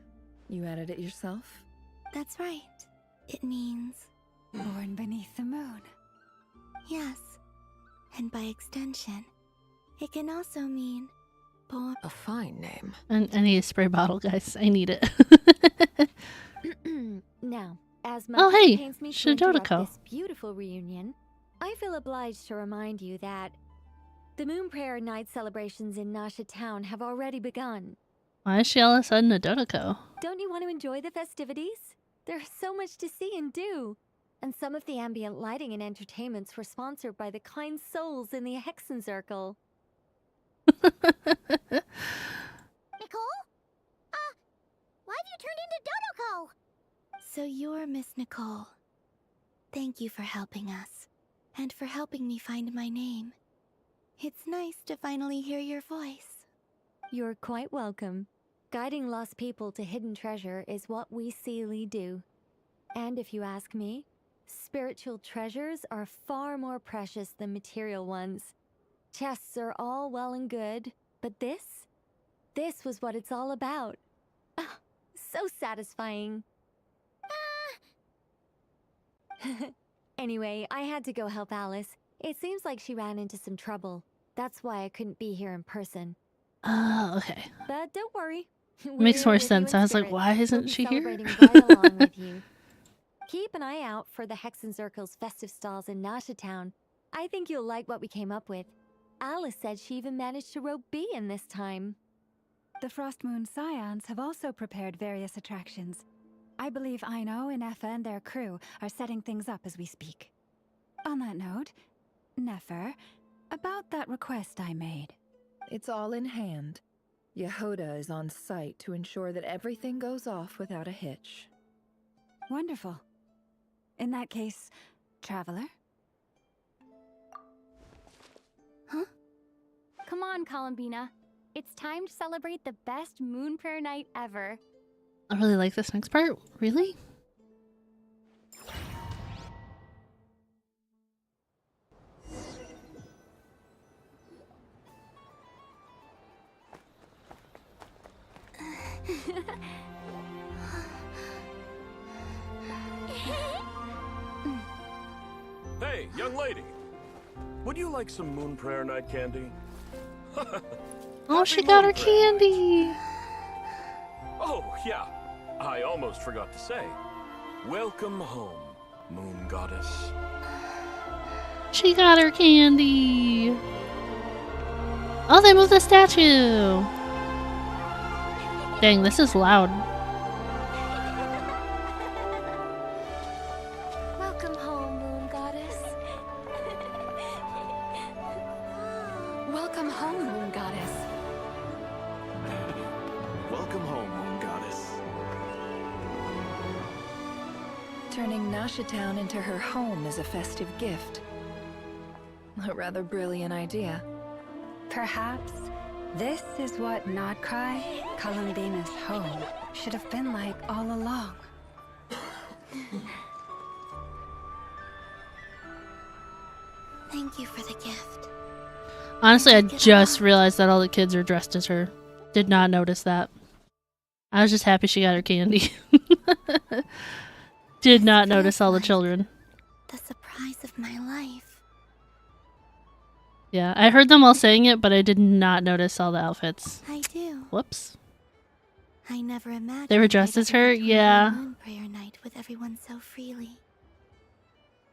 You added it yourself? That's right. It means... Born beneath the moon. Yes. And by extension, it can also mean... born... A fine name. I need a spray bottle, guys. I need it. Now, as much Oh, as hey, it pains me to interrupt Shidotoko. this beautiful reunion, I feel obliged to remind you that the Moon Prayer Night celebrations in Nasha Town have already begun. Why is she all of a sudden a Dodoko? Don't you want to enjoy the festivities? There's so much to see and do. And some of the ambient lighting and entertainments were sponsored by the kind souls in the Hexen Circle. Nicole? Why have you turned into Dodoko? So you're Miss Nicole. Thank you for helping us, and for helping me find my name. It's nice to finally hear your voice. You're quite welcome. Guiding lost people to hidden treasure is what we Seelie do. And if you ask me, spiritual treasures are far more precious than material ones. Chests are all well and good, but this was what it's all about. Ah, so satisfying. Anyway, I had to go help Alice. It seems like she ran into some trouble. That's why I couldn't be here in person. Okay. But don't worry. Makes We're more with you sense. in I was like, spirit. why We'll isn't be she here? celebrating right along with you. Keep an eye out for the Hexencircle's festive stalls in Nasha Town. I think you'll like what we came up with. Alice said she even managed to rope B in this time. The Frost Moon Scions have also prepared various attractions. I believe Aino, Nefer, and their crew are setting things up as we speak. On that note, Nefer, about that request I made. It's all in hand. Yehoda is on site to ensure that everything goes off without a hitch. Wonderful. In that case, Traveler? Huh? Come on, Columbina. It's time to celebrate the best moon prayer night ever. I really like this next part. Really? Hey, young lady. Would you like some moon prayer night candy? Oh, she got her candy. Oh, yeah. I almost forgot to say. Welcome home, moon goddess. She got her candy. Oh, they moved the statue. Dang, this is loud. Welcome home, Moon Goddess. Welcome home, Moon Goddess. Welcome home, Moon Goddess. Turning Nasha Town into her home is a festive gift. A rather brilliant idea. Perhaps this is what Krai, Columbina's home, should have been like all along. Thank you for the gift. Honestly, I just realized that all the kids are dressed as her. Did not notice that. I was just happy she got her candy. Did not notice all the children. The surprise of my life. Yeah, I heard them all saying it, but I did not notice all the outfits. I do. Whoops. I never imagined They were dressed as her? Yeah. moon prayer night with everyone so freely.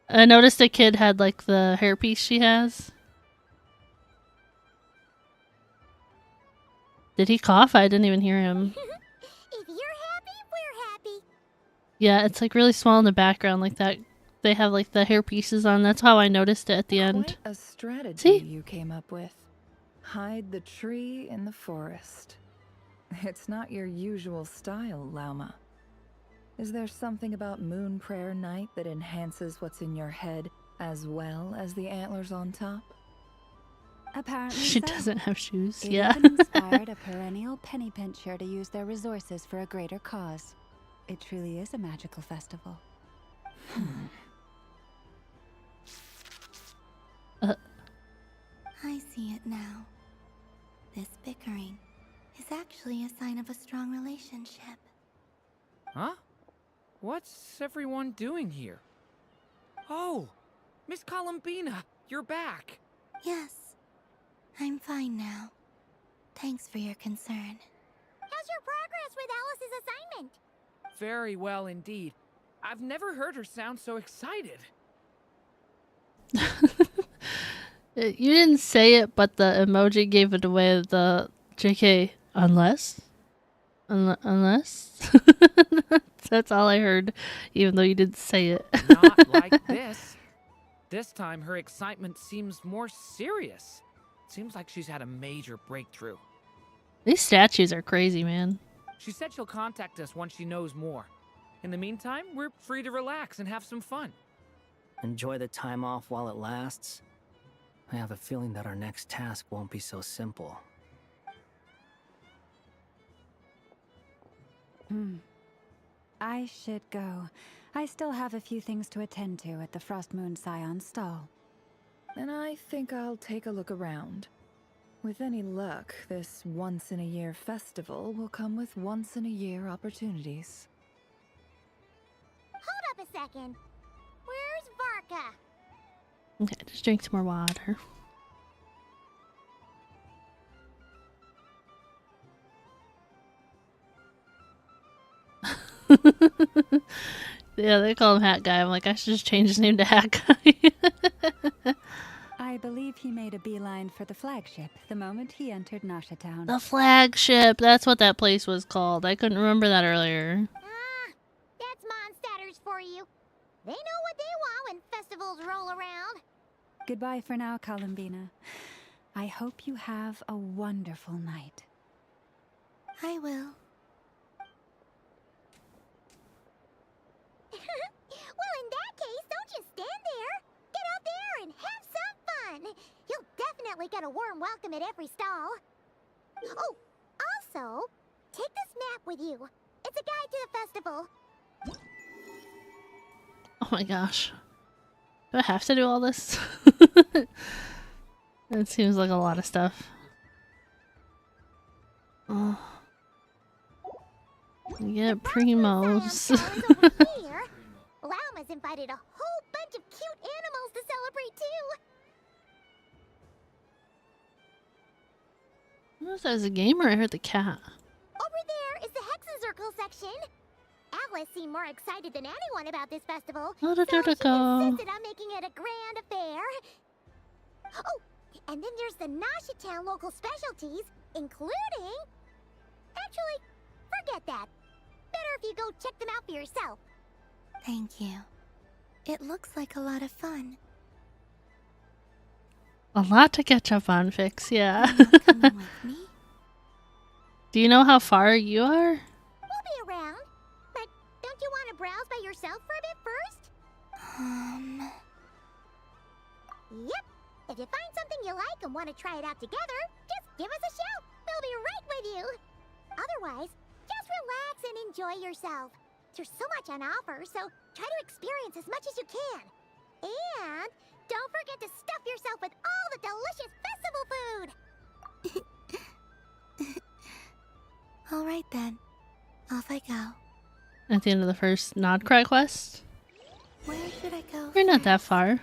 I noticed a kid had like the hairpiece she has. Did he cough? I didn't even hear him. If you're happy, we're happy. Yeah, it's like really small in the background like that. They have like the hair pieces on. That's how I noticed it at the end. Quite a strategy See? you came up with. Hide the tree in the forest. It's not your usual style, Lauma. Is there something about Moon Prayer Night that enhances what's in your head as well as the antlers on top? Apparently She so. doesn't have shoes. It Yeah. even inspired a perennial penny pincher to use their resources for a greater cause. It truly is a magical festival. I see it now. This bickering is actually a sign of a strong relationship. Huh? What's everyone doing here? Oh, Miss Columbina, you're back. Yes, I'm fine now. Thanks for your concern. How's your progress with Alice's assignment? Very well indeed. I've never heard her sound so excited. You didn't say it, but the emoji gave it away. The JK, unless? Unless? That's all I heard, even though you didn't say it. Not like this. This time her excitement seems more serious. Seems like she's had a major breakthrough. These statues are crazy, man. She said she'll contact us once she knows more. In the meantime, we're free to relax and have some fun. Enjoy the time off while it lasts. I have a feeling that our next task won't be so simple. I should go. I still have a few things to attend to at the Frost Moon Scion stall. And I think I'll take a look around. With any luck, this once-in-a-year festival will come with once-in-a-year opportunities. Hold up a second. Where's America. Okay, just drink some more water. Yeah, they call him Hat Guy. I'm like, I should just change his name to Hat Guy. I believe he made a beeline for the flagship the moment he entered Nasha Town. The flagship. That's what that place was called. I couldn't remember that earlier. That's Mondstatters for you. They know what they want when festivals roll around. Goodbye for now, Columbina. I hope you have a wonderful night. I will. Well, in that case, don't just stand there. Get out there and have some fun. You'll definitely get a warm welcome at every stall. Oh, also, take this map with you. It's a guide to the festival. Oh my gosh. Do I have to do all this? It seems like a lot of stuff. Oh. Get primos. Here, Lauma's invited a whole bunch of cute animals to celebrate too. As a gamer, I heard the cat. Over there is the Hexencircle section. Alice seemed more excited than anyone about this festival, so she insisted on making it a grand affair. Oh, and then there's the Nasha Town local specialties, including... Actually, forget that. Better if you go check them out for yourself. Thank you. It looks like a lot of fun. A lot to catch up on, Fix, yeah. Do you know how far you are? We'll be around. But don't you want to browse by yourself for a bit first? Yep. If you find something you like and want to try it out together, just give us a shout. We'll be right with you. Otherwise, just relax and enjoy yourself. There's so much on offer, so try to experience as much as you can. And don't forget to stuff yourself with all the delicious festival food. All right then. Off I go. At the end of the first Nod Cry quest? Where should I go? You're not that far.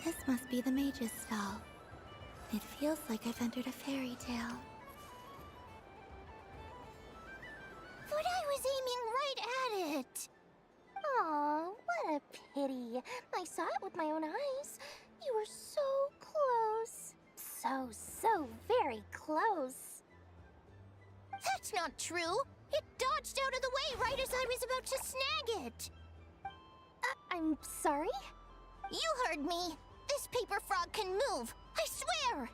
This must be the mage's stall. It feels like I've entered a fairy tale. But I was aiming right at it. Aw, what a pity. I saw it with my own eyes. You were so close. So very close. That's not true. It dodged out of the way right as I was about to snag it. I'm sorry? You heard me. This paper frog can move. I swear.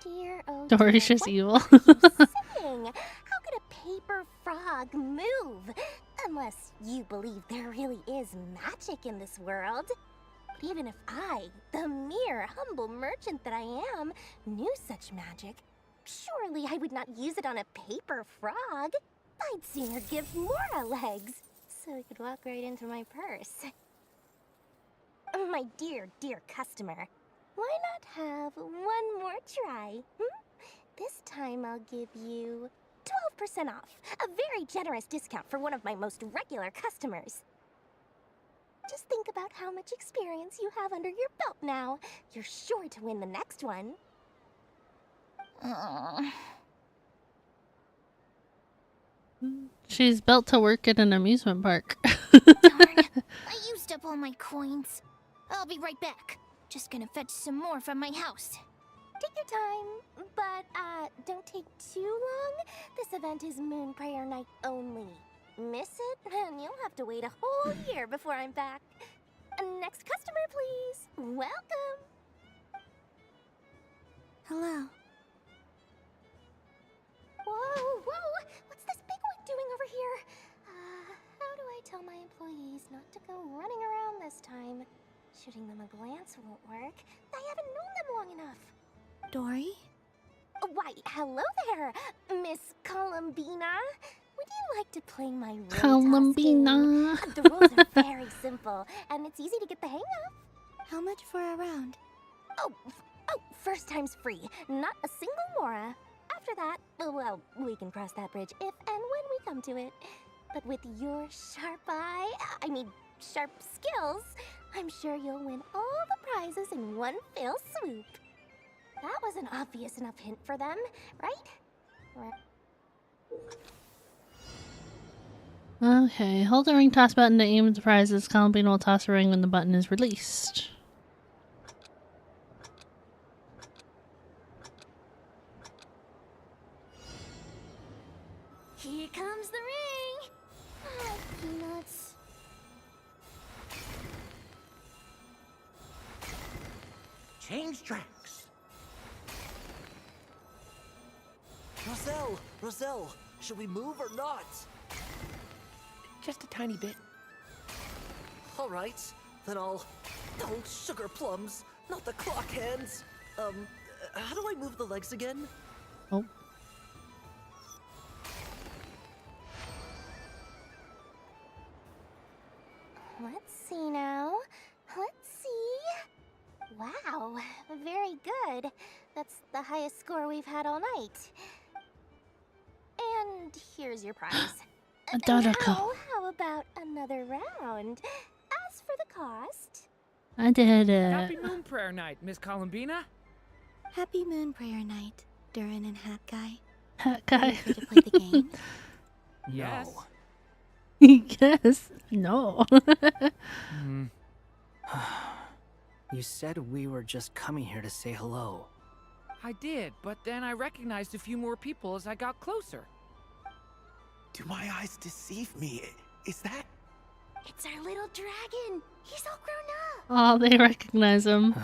Dear, oh dear, Dory's just evil. what are you saying? How could a paper frog move? Unless you believe there really is magic in this world. But even if I, the mere humble merchant that I am, knew such magic, surely I would not use it on a paper frog. I'd sooner give Mora legs, so it could walk right into my purse. My dear, dear customer, why not have one more try? This time I'll give you 12% off, a very generous discount for one of my most regular customers. Just think about how much experience you have under your belt now. You're sure to win the next one. She's built to work at an amusement park. Darn, I used up all my coins. I'll be right back. Just gonna fetch some more from my house. Take your time, but don't take too long. This event is Moon Prayer Night only. Miss it, and you'll have to wait a whole year before I'm back. Next customer, please. Welcome. Hello. Whoa, what's this big one doing over here? How do I tell my employees not to go running around this time? Shooting them a glance won't work. I haven't known them long enough. Dory? Why, hello there, Miss Columbina. Would you like to play my role Columbina. toss game? The rules are very simple, and it's easy to get the hang of. How much for a round? Oh, first time's free. Not a single mora. after that, well, we can cross that bridge if and when we come to it. But with your sharp eye, sharp skills, I'm sure you'll win all the prizes in one fell swoop. That was an obvious enough hint for them, right? Okay, hold the ring toss button to aim at the prizes. Columbine will toss a ring when the button is released. Here comes the ring! Oh, peanuts. Change tracks. Roselle, should we move or not? Just a tiny bit. All right, then I'll... Oh, sugar plums, not the clock hands. How do I move the legs again? Oh. Let's see now. Let's see. Wow, very good. That's the highest score we've had all night. And here's your prize. Now, how about another round? As for the cost... I did it. Happy Moon Prayer Night, Miss Columbina. Happy Moon Prayer Night, Durin and Hat Guy. Hat Guy. Ready to play the game? Yes. Yes. No. You said we were just coming here to say hello. I did, but then I recognized a few more people as I got closer. Do my eyes deceive me? Is that... It's our little dragon. He's all grown up. Oh, they recognize him.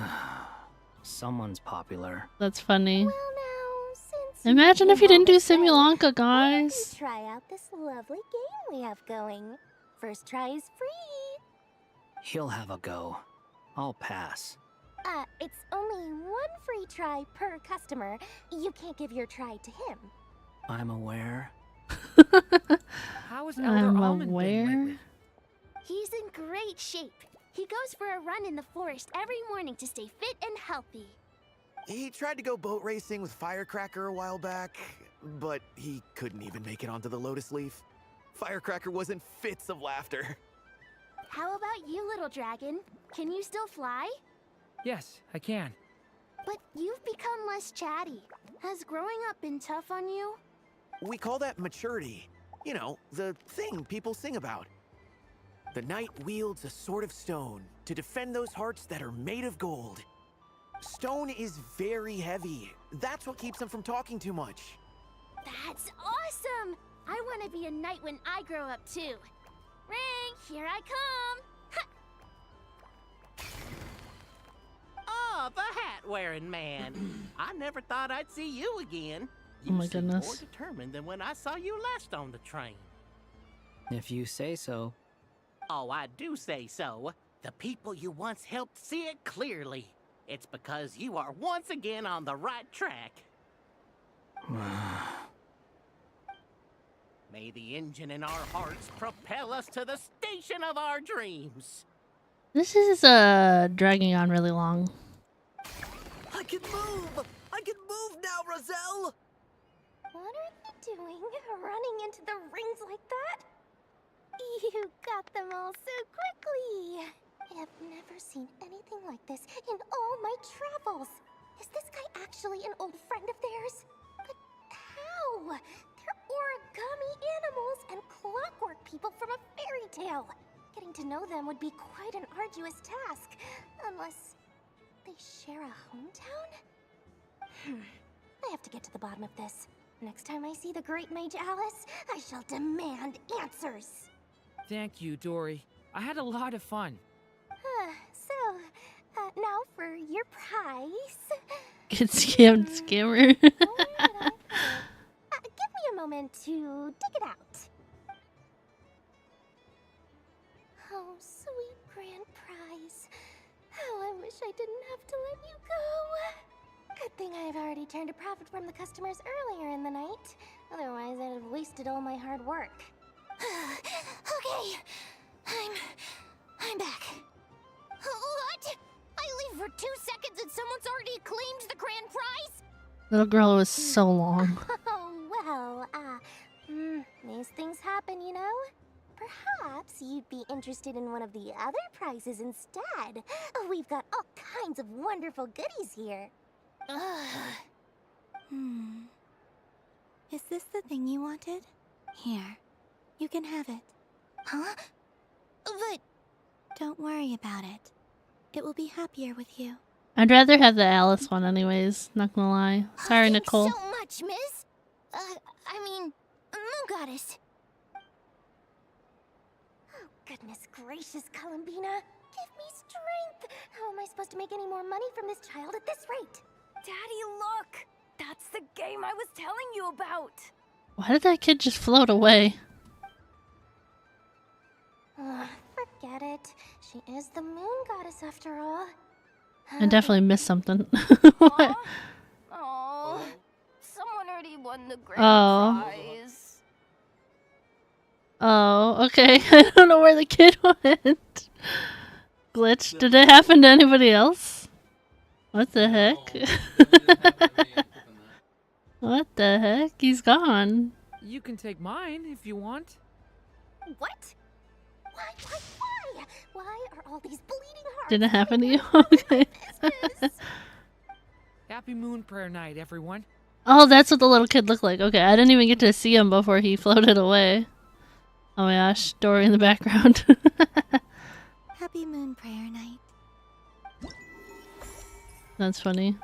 Someone's popular. That's funny. Well, now, since Imagine if you didn't do Simulanka, guys. Try out this lovely game we have going. First try is free. He'll have a go. I'll pass. It's only one free try per customer. You can't give your try to him. I'm aware. How is Elder Almond been lately? He's in great shape. He goes for a run in the forest every morning to stay fit and healthy. He tried to go boat racing with Firecracker a while back, but he couldn't even make it onto the Lotus Leaf. Firecracker was in fits of laughter. How about you, little dragon? Can you still fly? Yes, I can. But you've become less chatty. Has growing up been tough on you? We call that maturity. You know, the thing people sing about. The knight wields a sword of stone to defend those hearts that are made of gold. Stone is very heavy. That's what keeps him from talking too much. That's awesome! I want to be a knight when I grow up too. Ring, here I come! Oh, the hat-wearing man. I never thought I'd see you again. Oh my You seem goodness. more determined than when I saw you last on the train. If you say so. Oh, I do say so. The people you once helped see it clearly. It's because you are once again on the right track. May the engine in our hearts propel us to the station of our dreams. This is dragging on really long. I can move! I can move now, Roselle! What are you doing? Running into the rings like that? You got them all so quickly. I have never seen anything like this in all my travels. Is this guy actually an old friend of theirs? But how? They're origami animals and clockwork people from a fairy tale. Getting to know them would be quite an arduous task, unless they share a hometown? I have to get to the bottom of this. Next time I see the Great Mage Alice, I shall demand answers. Thank you, Dory. I had a lot of fun. Now for your prize. Get scammed, scammer. Give me a moment to dig it out. Oh, sweet grand prize. How I wish I didn't have to let you go. Good thing I've already turned a profit from the customers earlier in the night. Otherwise, I'd have wasted all my hard work. Okay, I'm back. What? I leave for 2 seconds and someone's already claimed the grand prize? Little girl was so long. Perhaps you'd be interested in one of the other prizes instead. We've got all kinds of wonderful goodies here. Is this the thing you wanted? Here, you can have it. Huh? But... Don't worry about it. It will be happier with you. I'd rather have the Alice one anyways, not gonna lie. Sorry, Nicole. so much, miss. I mean, Moon Goddess. Oh, goodness gracious, Columbina. Give me strength. How am I supposed to make any more money from this child at this rate? Daddy, look! That's the game I was telling you about! Why did that kid just float away? Forget it. She is the Moon Goddess after all. I definitely missed something. Oh, someone already won the grand prize. Oh, okay. I don't know where the kid went. Glitch. Did it happen to anybody else? What the heck? What the heck? He's gone. You can take mine if you want. What? Why are all these bleeding hearts? Did it happen to you? Okay. Happy Moon Prayer Night, everyone. Oh, that's what the little kid looked like. Okay, I didn't even get to see him before he floated away. Oh my gosh, Dory in the background. Happy Moon Prayer Night. That's funny.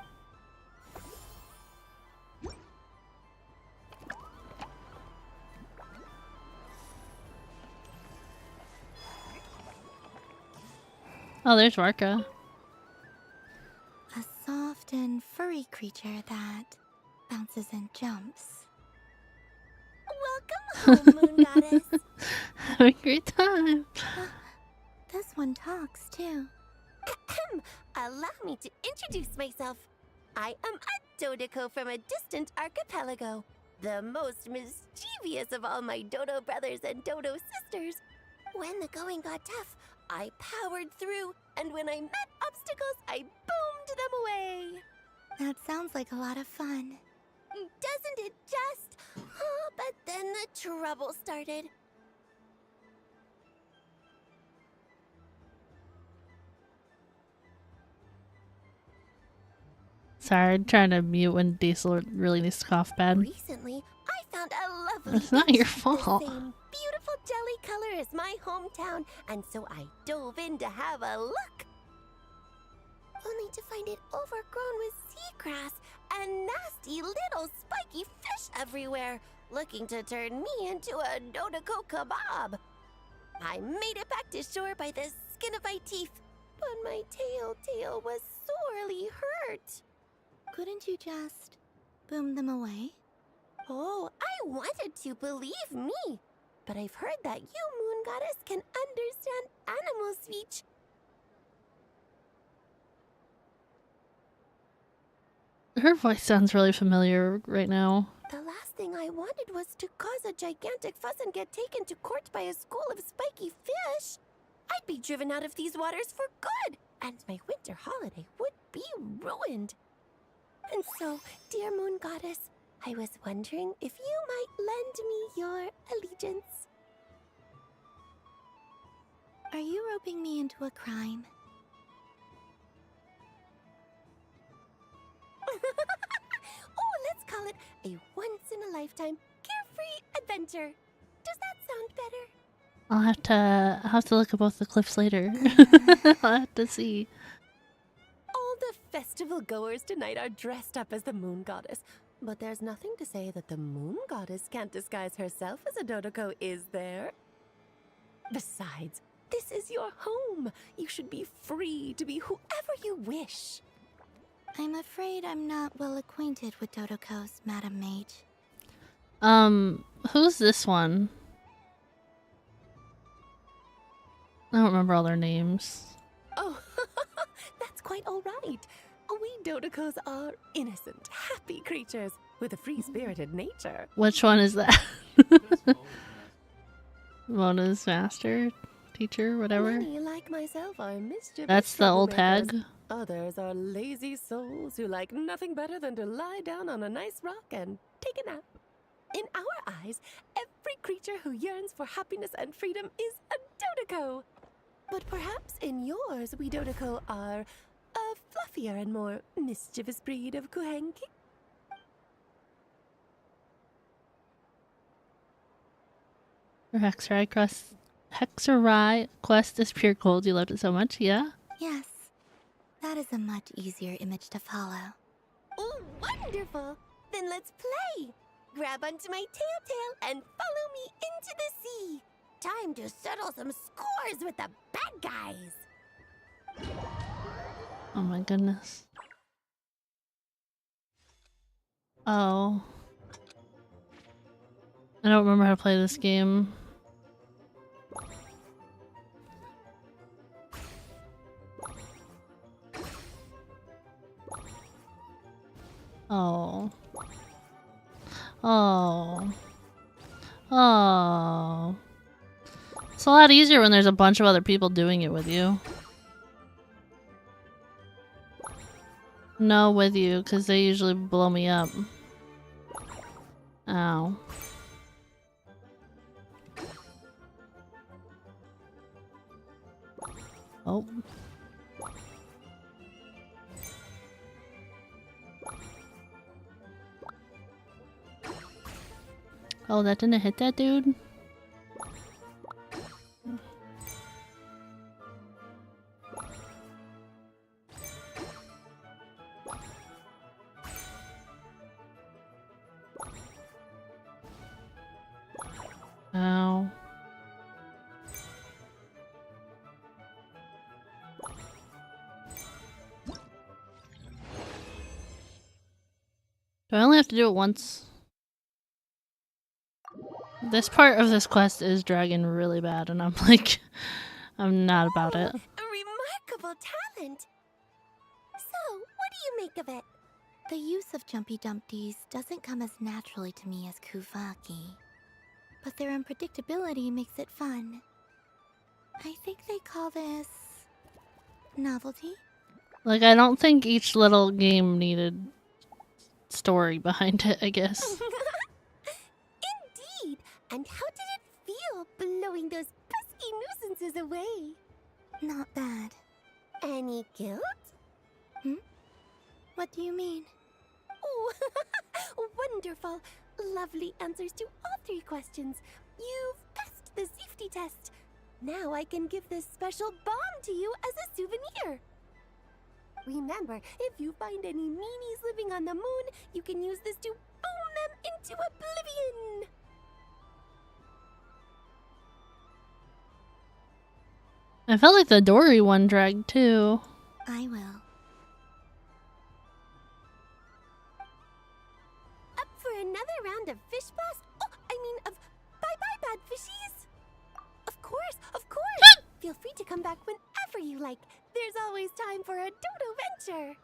Oh, there's Marka. A soft and furry creature that bounces and jumps. Welcome home, Moon Goddess. Have a great time. This one talks too. Allow me to introduce myself. I am a Dodoko from a distant archipelago, the most mischievous of all my Dodo brothers and Dodo sisters. When the going got tough, I powered through, and when I met obstacles, I boomed them away. That sounds like a lot of fun. Doesn't it just? Oh, but then the trouble started. Sorry, I'm trying to mute when Diesel really needs to cough bad. Recently, I found a lovely It's not your beach, fault. the same beautiful jelly color as my hometown, and so I dove in to have a look. Only to find it overgrown with seagrass and nasty little spiky fish everywhere, looking to turn me into a Dodoko kebab. I made it back to shore by the skin of my teeth, but my tail was sorely hurt. Couldn't you just boom them away? Oh, I wanted to, believe me. But I've heard that you, Moon Goddess, can understand animal speech. Her voice sounds really familiar right now. The last thing I wanted was to cause a gigantic fuss and get taken to court by a school of spiky fish. I'd be driven out of these waters for good, and my winter holiday would be ruined. And so, dear Moon Goddess, I was wondering if you might lend me your allegiance. Are you roping me into a crime? Oh, let's call it a once-in-a-lifetime carefree adventure. Does that sound better? I'll have to look at both the clips later. I'll have to see. All the festival goers tonight are dressed up as the Moon Goddess. But there's nothing to say that the Moon Goddess can't disguise herself as a Dodoko, is there? Besides, this is your home. You should be free to be whoever you wish. I'm afraid I'm not well acquainted with Dodokos, Madam Mage. Who's this one? I don't remember all their names. Oh, that's quite all right. We Dodokos are innocent, happy creatures with a free-spirited nature. Which one is that? Mona's master, teacher, whatever. Many, like myself, are mischievous. That's the old hag. Others are lazy souls who like nothing better than to lie down on a nice rock and take a nap. In our eyes, every creature who yearns for happiness and freedom is a Dodoco. But perhaps in yours, we Dodoco are a fluffier and more mischievous breed of Kuhenki? Your Hexerai quest is pure gold. You loved it so much, yeah? Yes, that is a much easier image to follow. Oh, wonderful! Then let's play! Grab onto my tail and follow me into the sea! Time to settle some scores with the bad guys! Oh my goodness. Oh. I don't remember how to play this game. Oh. Oh. Oh. It's a lot easier when there's a bunch of other people doing it with you. No, with you, because they usually blow me up. Ow. Oh. Oh, that didn't hit that dude? Ow. Do I only have to do it once? This part of this quest is dragging really bad, and I'm like, I'm not about it. A remarkable talent! So, what do you make of it? The use of jumpy dumpties doesn't come as naturally to me as Kuvaki, but their unpredictability makes it fun. I think they call this novelty. Like, I don't think each little game needed story behind it, I guess. Indeed! And how did it feel blowing those pesky nuisances away? Not bad. Any guilt? Hmm? What do you mean? Oh, wonderful! Lovely answers to all 3 questions. You've passed the safety test. Now I can give this special bomb to you as a souvenir. Remember, if you find any meanies living on the moon, you can use this to boom them into oblivion. I felt like the Dory one dragged too. I will. Up for another round of fish blast? Oh, I mean of bye-bye bad fishies. Of course, of course. Feel free to come back whenever you like. There's always time for a dodo venture.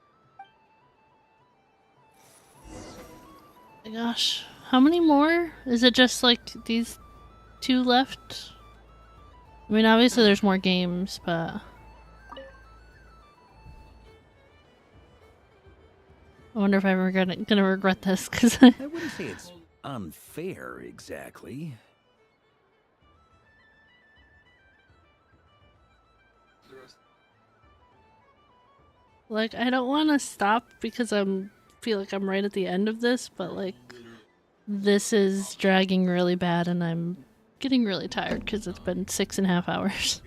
My gosh, how many more? Is it just like these 2 left? I mean, obviously there's more games, but I wonder if I'm ever gonna regret this, because I wouldn't say it's unfair exactly. like, I don't want to stop because feel like I'm right at the end of this, but like, this is dragging really bad and I'm getting really tired because it's been 6.5 hours.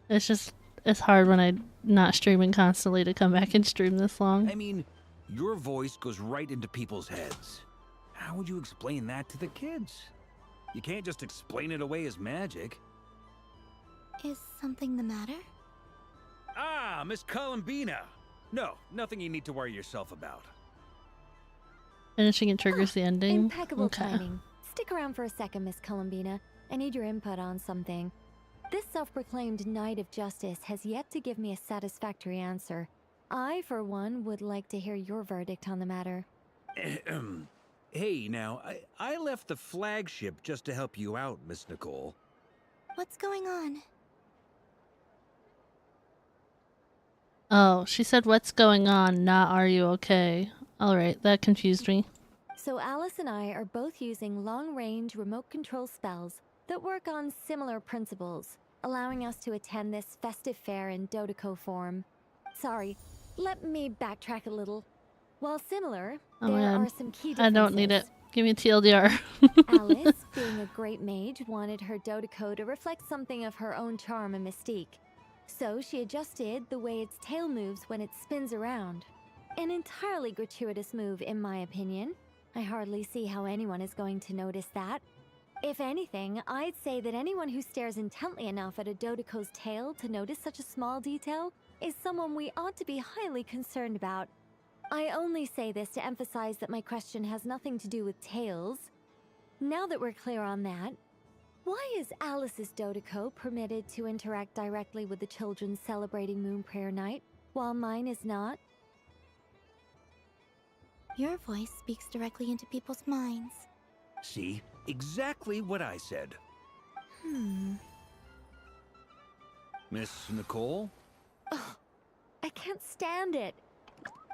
It's hard when I'm not streaming constantly to come back and stream this long. I mean, your voice goes right into people's heads. How would you explain that to the kids? You can't just explain it away as magic. Is something the matter? Ah, Miss Columbina. No, nothing you need to worry yourself about. Finishing it triggers the ending? Impeccable timing. Stick around for a second, Miss Columbina. I need your input on something. This self-proclaimed Knight of Justice has yet to give me a satisfactory answer. I, for one, would like to hear your verdict on the matter. Hey, now, I left the flagship just to help you out, Miss Nicole. What's going on? Oh, she said, "What's going on? Not, are you okay?" Alright, that confused me. So Alice and I are both using long-range remote control spells that work on similar principles, allowing us to attend this festive fair in Dodeco form. Sorry, let me backtrack a little. While similar, Oh there man, are some key I differences. don't need it. Give me a TLDR. Alice, being a great mage, wanted her Dodeco to reflect something of her own charm and mystique. So she adjusted the way its tail moves when it spins around. An entirely gratuitous move, in my opinion. I hardly see how anyone is going to notice that. If anything, I'd say that anyone who stares intently enough at a Dodeco's tail to notice such a small detail is someone we ought to be highly concerned about. I only say this to emphasize that my question has nothing to do with tails. Now that we're clear on that, why is Alice's Dodeco permitted to interact directly with the children celebrating Moon Prayer Night, while mine is not? Your voice speaks directly into people's minds. See? Exactly what I said. Miss Nicole? Ugh, I can't stand it.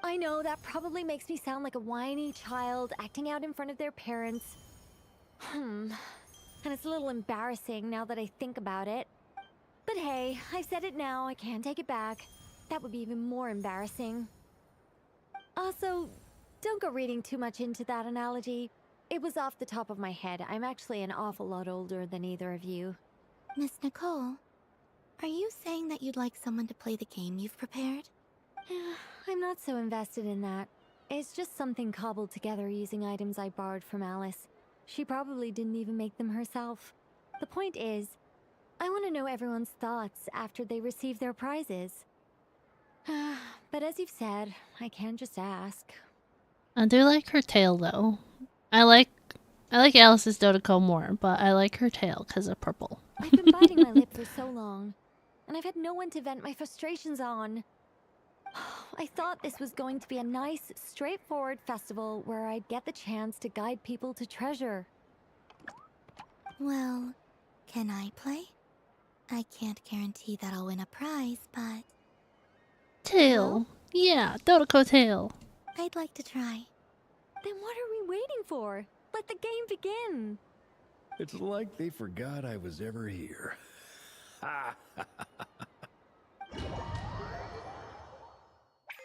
I know that probably makes me sound like a whiny child acting out in front of their parents. And it's a little embarrassing now that I think about it. But hey, I've said it now, I can't take it back. That would be even more embarrassing. Also, don't go reading too much into that analogy. It was off the top of my head. I'm actually an awful lot older than either of you. Miss Nicole, are you saying that you'd like someone to play the game you've prepared? I'm not so invested in that. It's just something cobbled together using items I borrowed from Alice. She probably didn't even make them herself. The point is, I want to know everyone's thoughts after they receive their prizes. But as you've said, I can't just ask. I do like her tail though. I like Alice's Dodeco more, but I like her tail because of purple. I've been biting my lip for so long, and I've had no one to vent my frustrations on. I thought this was going to be a nice, straightforward festival where I'd get the chance to guide people to treasure. Well, can I play? I can't guarantee that I'll win a prize, but... Tail. Yeah, Dodeco tail. I'd like to try. Then what are we waiting for? Let the game begin! It's like they forgot I was ever here.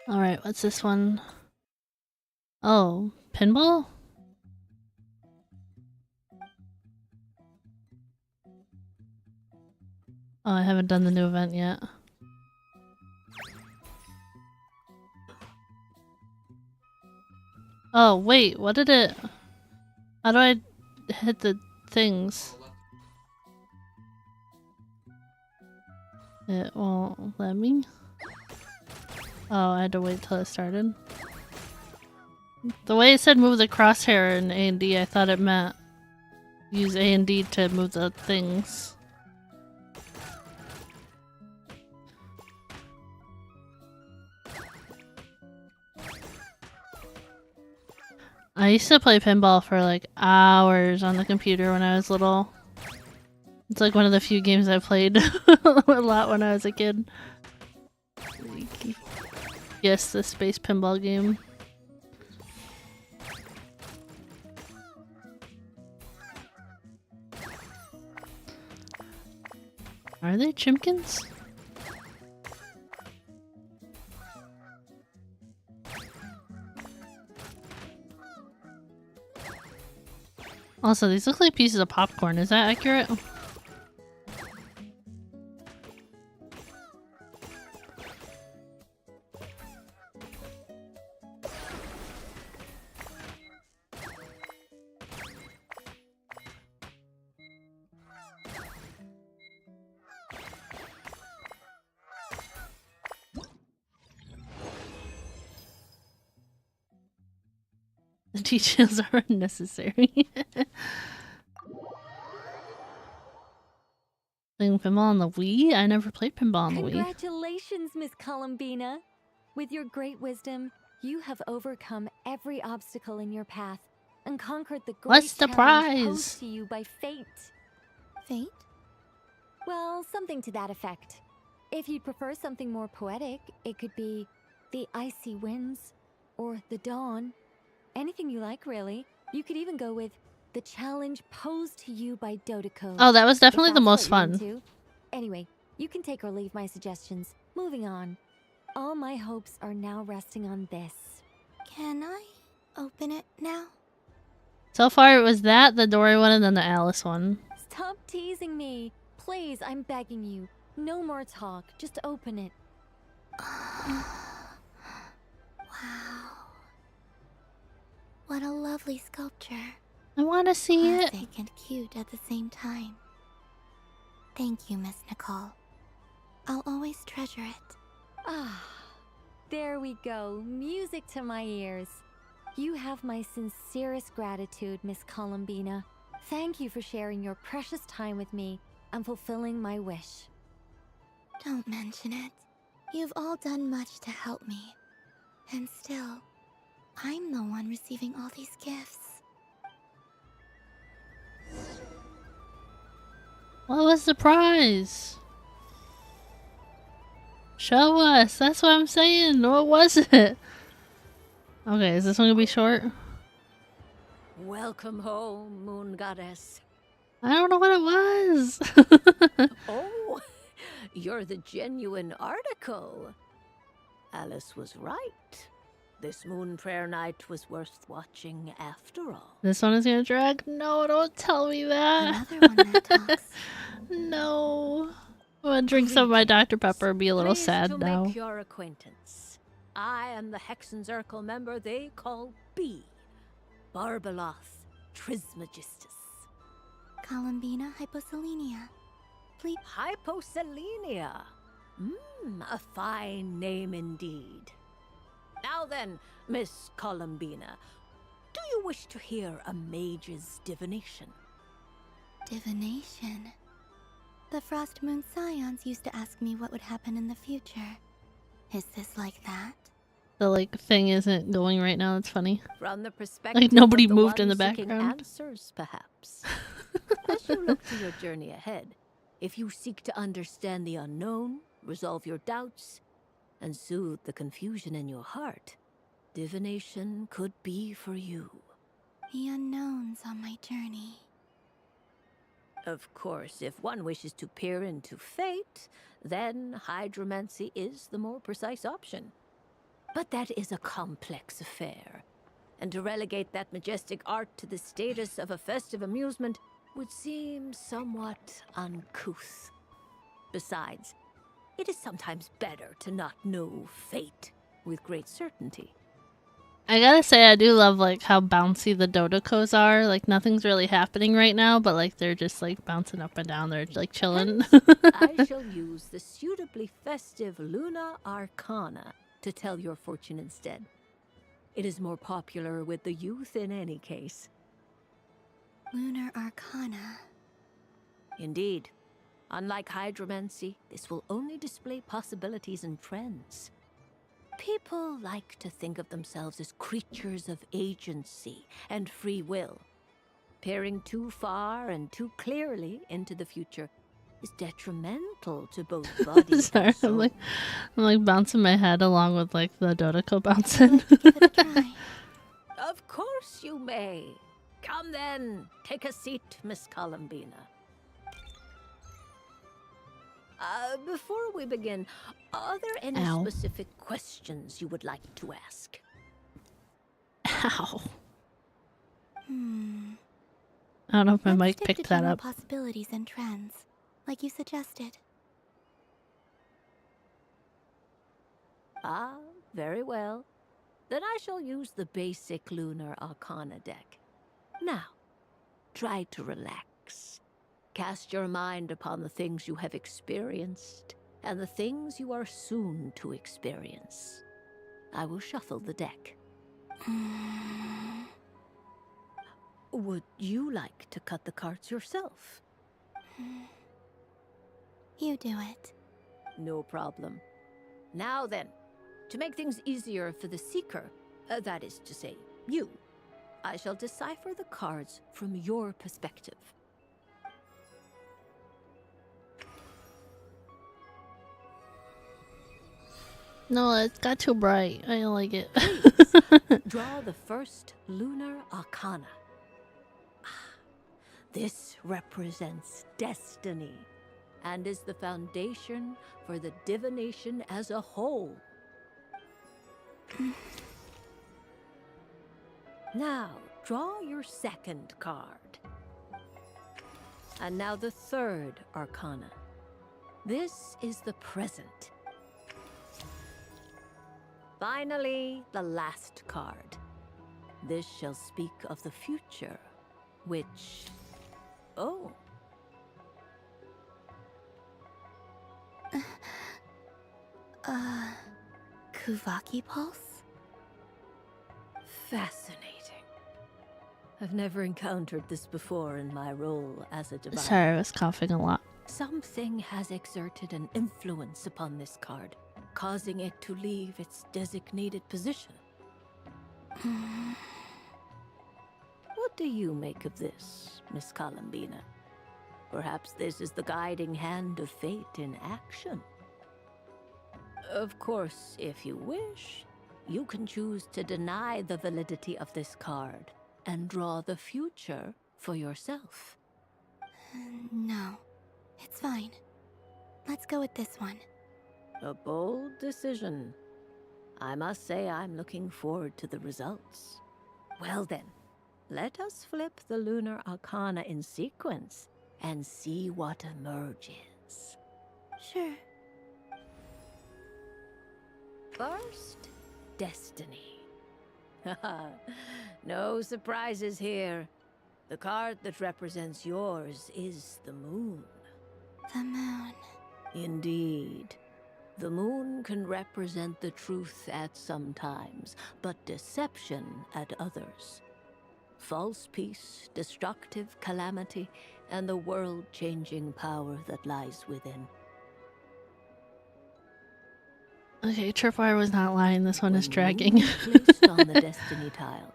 Alright, what's this one? Oh, pinball? Oh, I haven't done the new event yet. Oh, wait, what did it... How do I hit the things? It won't let me? Oh, I had to wait till it started. The way it said move the crosshair in A&D, I thought it meant use A and D to move the things. I used to play pinball for like hours on the computer when I was little. It's like one of the few games I played a lot when I was a kid. Yes, the space pinball game. Are they chimkins? Also, these look like pieces of popcorn. Is that accurate? The details are unnecessary. Playing pinball on the Wii? I never played pinball on the Wii. Congratulations, Miss Columbina! With your great wisdom, you have overcome every obstacle in your path and conquered the great What's the challenge prize? posed to you by fate. Fate? Well, something to that effect. If you'd prefer something more poetic, it could be the icy winds or the dawn. Anything you like, really. You could even go with the challenge posed to you by Dodeko. Oh, that was definitely if the that's most what you're fun. into. Anyway, you can take or leave my suggestions. Moving on. All my hopes are now resting on this. Can I open it now? So far, it was that, the Dory one, and then the Alice one. Stop teasing me. Please, I'm begging you. No more talk. Just open it. Wow. What a lovely sculpture. I want to see it. Classic and cute at the same time. Thank you, Miss Nicole. I'll always treasure it. Ah, there we go. Music to my ears. You have my sincerest gratitude, Miss Columbina. Thank you for sharing your precious time with me and fulfilling my wish. Don't mention it. You've all done much to help me. And still, I'm the one receiving all these gifts. What was the prize? Show us. That's what I'm saying. What was it? Okay, is this one gonna be short? Welcome home, Moon Goddess. I don't know what it was. Oh, you're the genuine article. Alice was right. This moon prayer night was worth watching after all. This one is gonna drag? No, don't tell me that. Another one that talks. No. I'm gonna drink some of my Dr. Pepper and be a little Pleased sad to now. make your acquaintance. I am the Hexenzirkel member they call B. Barbeloth Trismegistus. Columbina hyposelenia. Please. Hyposelenia. A fine name indeed. Now then, Miss Columbina, do you wish to hear a mage's divination? Divination? The Frost Moon Scions used to ask me what would happen in the future. Is this like that? The like thing isn't going right now. It's funny. From the perspective Like nobody of the moved in the one seeking background. answers, perhaps. As you look to your journey ahead, if you seek to understand the unknown, resolve your doubts, and soothe the confusion in your heart, divination could be for you. The unknowns on my journey. Of course, if one wishes to peer into fate, then hydromancy is the more precise option. But that is a complex affair, and to relegate that majestic art to the status of a festive amusement would seem somewhat uncouth. Besides, it is sometimes better to not know fate with great certainty. I gotta say, I do love like how bouncy the Dodekos are. Like nothing's really happening right now, but like they're just like bouncing up and down. They're like chilling. I shall use the suitably festive Luna Arcana to tell your fortune instead. It is more popular with the youth in any case. Lunar Arcana. Indeed. Unlike hydromancy, this will only display possibilities and trends. People like to think of themselves as creatures of agency and free will. Peering too far and too clearly into the future is detrimental to both body Sorry, and soul. I'm like bouncing my head along with like the Dodeko bouncing. Of course you may. Come then, take a seat, Miss Columbina. Before we begin, are there any Ow. specific questions you would like to ask? Ow. I don't know if my Let's mic stick picked to that general up. possibilities and trends, like you suggested. Ah, very well. Then I shall use the basic Lunar Arcana deck. Now, try to relax. Cast your mind upon the things you have experienced and the things you are soon to experience. I will shuffle the deck. Would you like to cut the cards yourself? You do it. No problem. Now then, to make things easier for the seeker, that is to say, you, I shall decipher the cards from your perspective. No, it's got too bright. I don't like it. draw the first lunar arcana. This represents destiny and is the foundation for the divination as a whole. Now, draw your second card. And now the third arcana. This is the present. Finally, the last card. This shall speak of the future, which... Oh. Kuvaki Pulse? Fascinating. I've never encountered this before in my role as a divine. Sorry, I was coughing a lot. Something has exerted an influence upon this card, causing it to leave its designated position. What do you make of this, Miss Columbina? Perhaps this is the guiding hand of fate in action. Of course, if you wish, you can choose to deny the validity of this card and draw the future for yourself. No, it's fine. Let's go with this one. A bold decision. I must say I'm looking forward to the results. Well then, let us flip the lunar arcana in sequence and see what emerges. Sure. First, destiny. No surprises here. The card that represents yours is the moon. The moon. Indeed. The moon can represent the truth at some times, but deception at others. False peace, destructive calamity, and the world-changing power that lies within. Okay, Tripwire was not lying. This one is dragging. Placed on the destiny tile,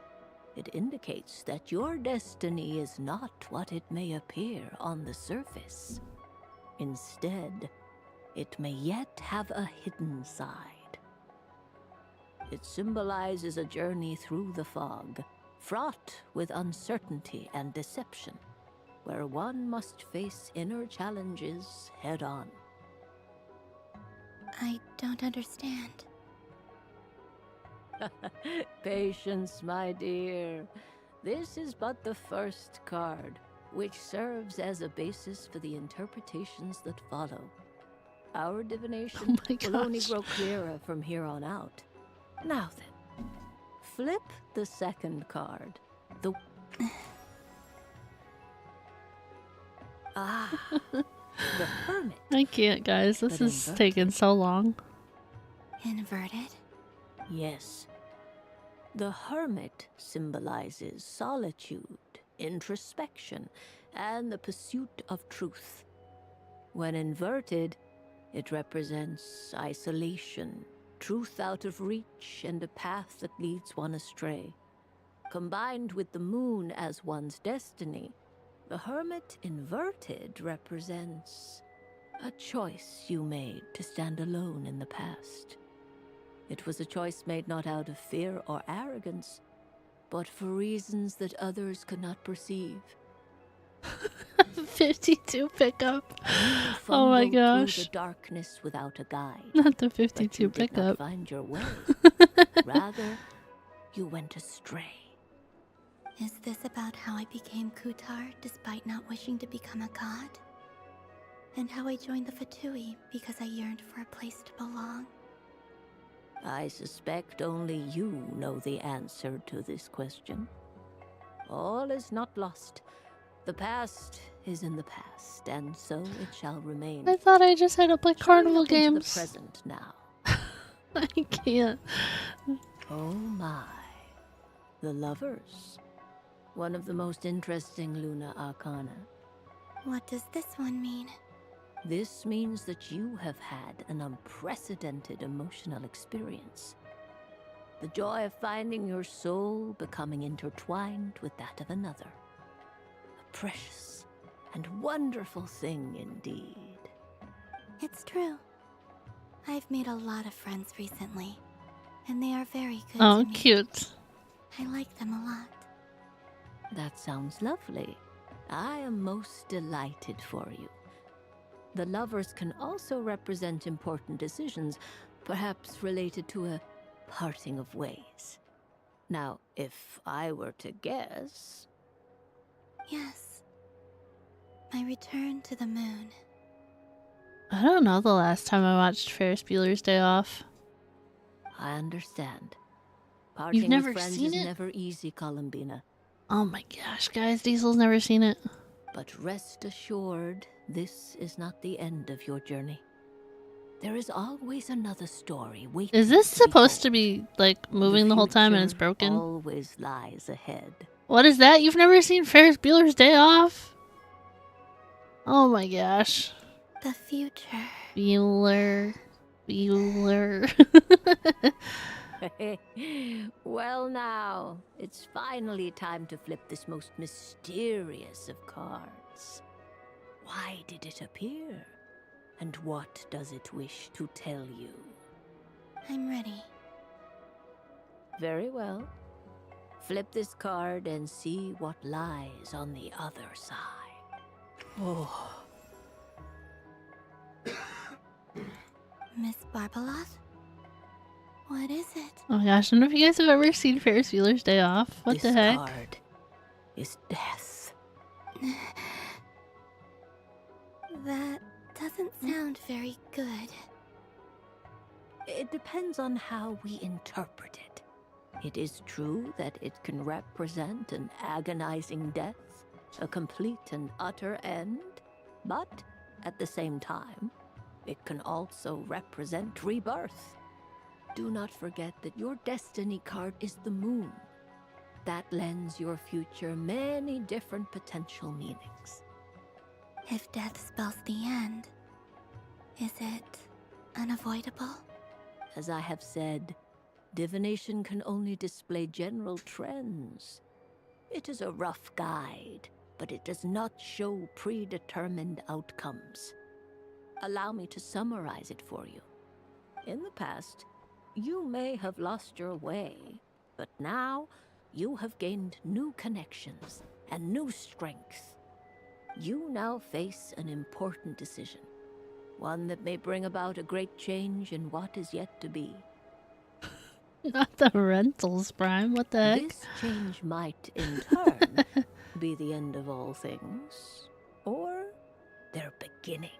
it indicates that your destiny is not what it may appear on the surface. Instead, it may yet have a hidden side. It symbolizes a journey through the fog, fraught with uncertainty and deception, where one must face inner challenges head-on. I don't understand. Patience, my dear. This is but the first card, which serves as a basis for the interpretations that follow. Our divination will only grow clearer from here on out. Now then, flip the second card. The Hermit. I can't, guys. This is taking so long. Inverted? Yes. The Hermit symbolizes solitude, introspection, and the pursuit of truth. When inverted, it represents isolation, truth out of reach, and a path that leads one astray. Combined with the moon as one's destiny, the Hermit inverted represents a choice you made to stand alone in the past. It was a choice made not out of fear or arrogance, but for reasons that others could not perceive. 52 pickup. Oh my gosh. Through the darkness without a guide. Not the 52 but you did pickup. Not find your way. Rather, you went astray. Is this about how I became Kutar despite not wishing to become a god? And how I joined the Fatui because I yearned for a place to belong? I suspect only you know the answer to this question. All is not lost. The past is in the past, and so it shall remain. I thought I just had to play carnival games. The present now. I can't. Oh my. The Lovers. One of the most interesting Luna Arcana. What does this one mean? This means that you have had an unprecedented emotional experience. The joy of finding your soul becoming intertwined with that of another. A precious and wonderful thing indeed. It's true. I've made a lot of friends recently, and they are very good Oh, to me. cute. I like them a lot. That sounds lovely. I am most delighted for you. The lovers can also represent important decisions, perhaps related to a parting of ways. Now, if I were to guess... Yes. My return to the moon. I don't know the last time I watched Ferris Bueller's Day Off. I understand. Parting You've never with friends seen is it? never easy, Columbina. Oh my gosh, guys, Diesel's never seen it. But rest assured, this is not the end of your journey. There is always another story waiting. Is this to be supposed to told. be, like, moving the whole time and it's future broken? always lies ahead. What is that? You've never seen Ferris Bueller's Day Off? Oh my gosh. The future. Bueller. Well now, it's finally time to flip this most mysterious of cards. Why did it appear? And what does it wish to tell you? I'm ready. Very well. Flip this card and see what lies on the other side. Oh. Miss Barbaloth? What is it? Oh my gosh, I don't know if you guys have ever seen Ferris Bueller's Day Off. What the heck? This card is death. That doesn't sound very good. It depends on how we interpret it. It is true that it can represent an agonizing death, a complete and utter end, but at the same time, it can also represent rebirth. Do not forget that your destiny card is the moon. That lends your future many different potential meanings. If death spells the end, is it unavoidable? As I have said, divination can only display general trends. It is a rough guide, but it does not show predetermined outcomes. Allow me to summarize it for you. In the past, you may have lost your way, but now you have gained new connections and new strength. You now face an important decision, one that may bring about a great change in what is yet to be. Not the rentals, Prime. What the heck? This change might, in turn, be the end of all things, or their beginning.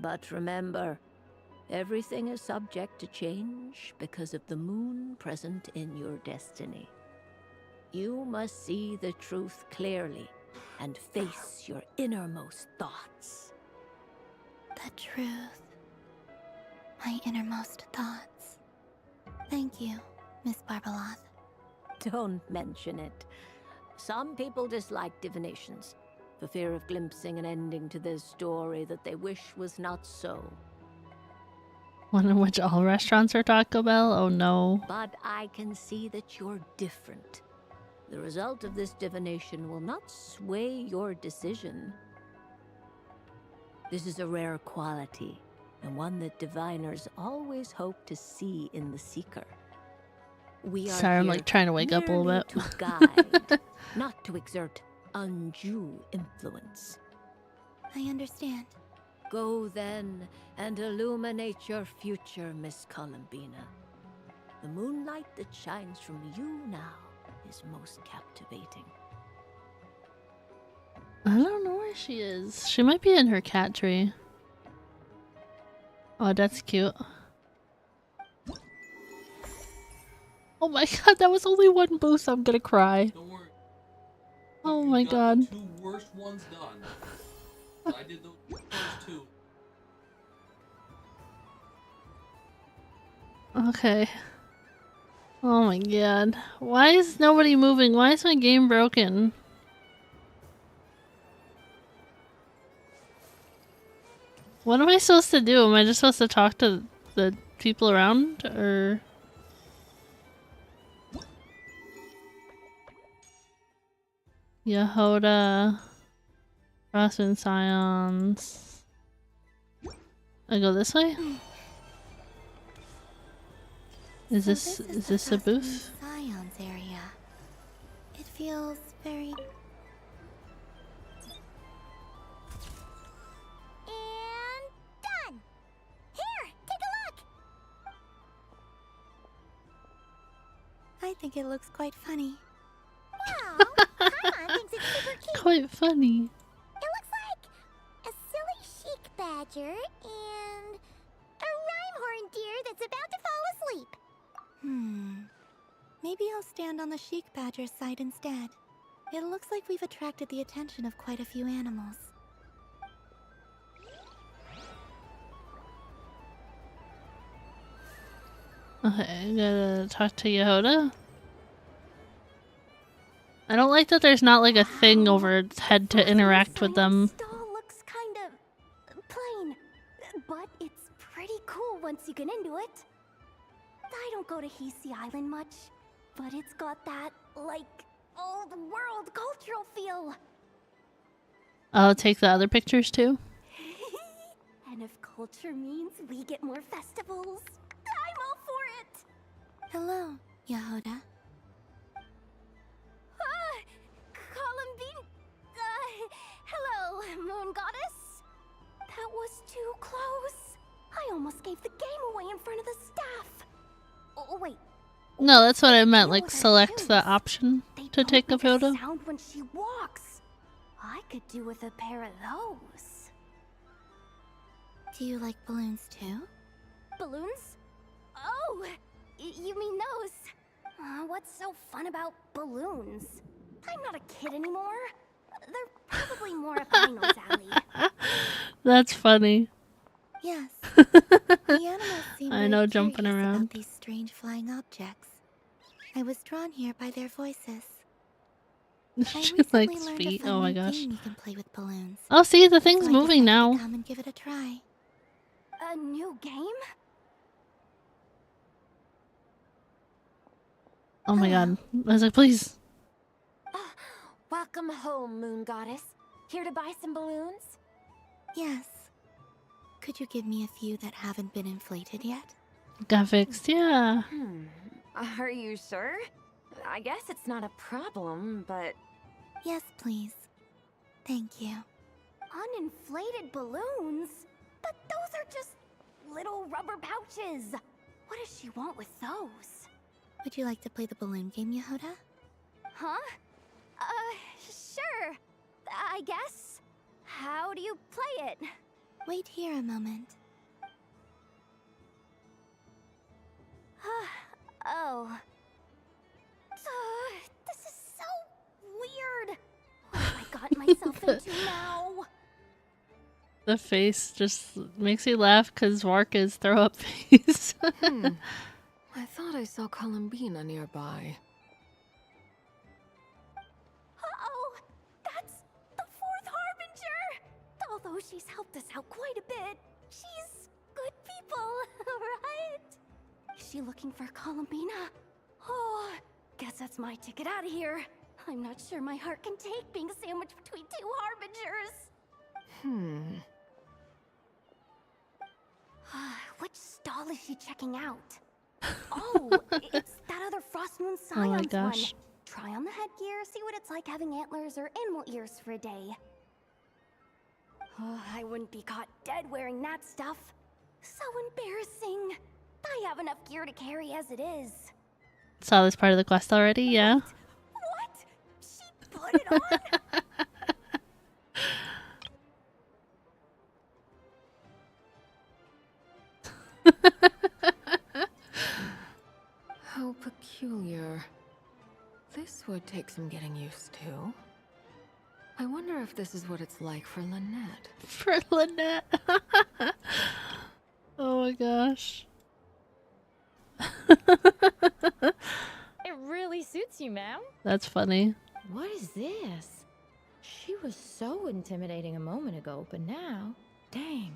But remember, everything is subject to change because of the moon present in your destiny. You must see the truth clearly and face your innermost thoughts. The truth. My innermost thoughts. Thank you, Miss Barbaloth. Don't mention it. Some people dislike divinations, for fear of glimpsing an ending to their story that they wish was not so. One in which all restaurants are Taco Bell? Oh no. But I can see that you're different. The result of this divination will not sway your decision. This is a rare quality, and one that diviners always hope to see in the seeker. We are Sorry, I'm here like trying to wake up a little merely bit. to guide, not to exert undue influence. I understand. Go then and illuminate your future, Miss Columbina. The moonlight that shines from you now is most captivating. I don't know where she is. She might be in her cat tree. Oh, that's cute. Oh my god, that was only one boost. I'm gonna cry. Don't worry. Oh my god. The two worst ones done. I did the first two. Okay. Oh my god. Why is nobody moving? Why is my game broken? What am I supposed to do? Am I just supposed to talk to the people around? Or... Yehoda. Frostwind Scions. I go this way? Is this a booth? Science. Scions area. It feels very... And done! Here, take a look! I think it looks quite funny. Well, Paimon thinks it's super cute. Quite funny. It looks like a silly chic badger and a rhyme-horn deer that's about to fall asleep. Maybe I'll stand on the chic badger's side instead. It looks like we've attracted the attention of quite a few animals. Okay, I gotta talk to Yehoda. I don't like that there's not like a thing over its head to interact with them. Stall looks kind of plain, but it's pretty cool once you get into it. I don't go to Hisi Island much, but it's got that, like, old world cultural feel. I'll take the other pictures too. And if culture means we get more festivals, I'm all for it. Hello, Yehoda. Columbine. Hello, Moon Goddess. That was too close. I almost gave the game away in front of the staff. Oh, wait. No, that's what I meant. Like, select the option to take a photo. Sound when she walks. I could do with a pair of those. Do you like balloons too? Balloons? Oh, you mean those? What's so fun about balloons? I'm not a kid anymore. They're probably more up Aino's alley. That's funny. Yes. The animals seem I know, very jumping curious around. about these strange flying objects. I was drawn here by their voices. She likes learned feet. a fun Oh my new gosh. game you can play with balloons. Oh, see, the thing's So I moving decided to now. Come and give it a try. A new game? Oh my god. I was like, please. Welcome home, Moon Goddess. Here to buy some balloons? Yes. Could you give me a few that haven't been inflated yet? Got fixed, yeah. Are you sure? I guess it's not a problem, but... Yes, please. Thank you. Uninflated balloons? But those are just little rubber pouches. What does she want with those? Would you like to play the balloon game, Yehoda? Huh? Sure. I guess. How do you play it? Wait here a moment. Oh. This is so weird. What have I gotten myself into now? The face just makes me laugh because Warka's throw up face. I thought I saw Columbina nearby. Uh-oh! That's the fourth Harbinger! Although she's helped us out quite a bit, she's good people, right? Is she looking for Columbina? Oh, guess that's my ticket out of here. I'm not sure my heart can take being sandwiched between two Harbingers. Which stall is she checking out? Oh, it's that other Frost Moon Oh my Scions gosh. one. Try on the headgear, see what it's like having antlers or animal ears for a day. Oh, I wouldn't be caught dead wearing that stuff. So embarrassing. I have enough gear to carry as it is. Saw this part of the quest already, yeah. What? She put it on? How peculiar. This would take some getting used to. I wonder if this is what it's like for Lynette. For Lynette. Oh my gosh. It really suits you, ma'am. That's funny. What is this? She was so intimidating a moment ago, but now, dang,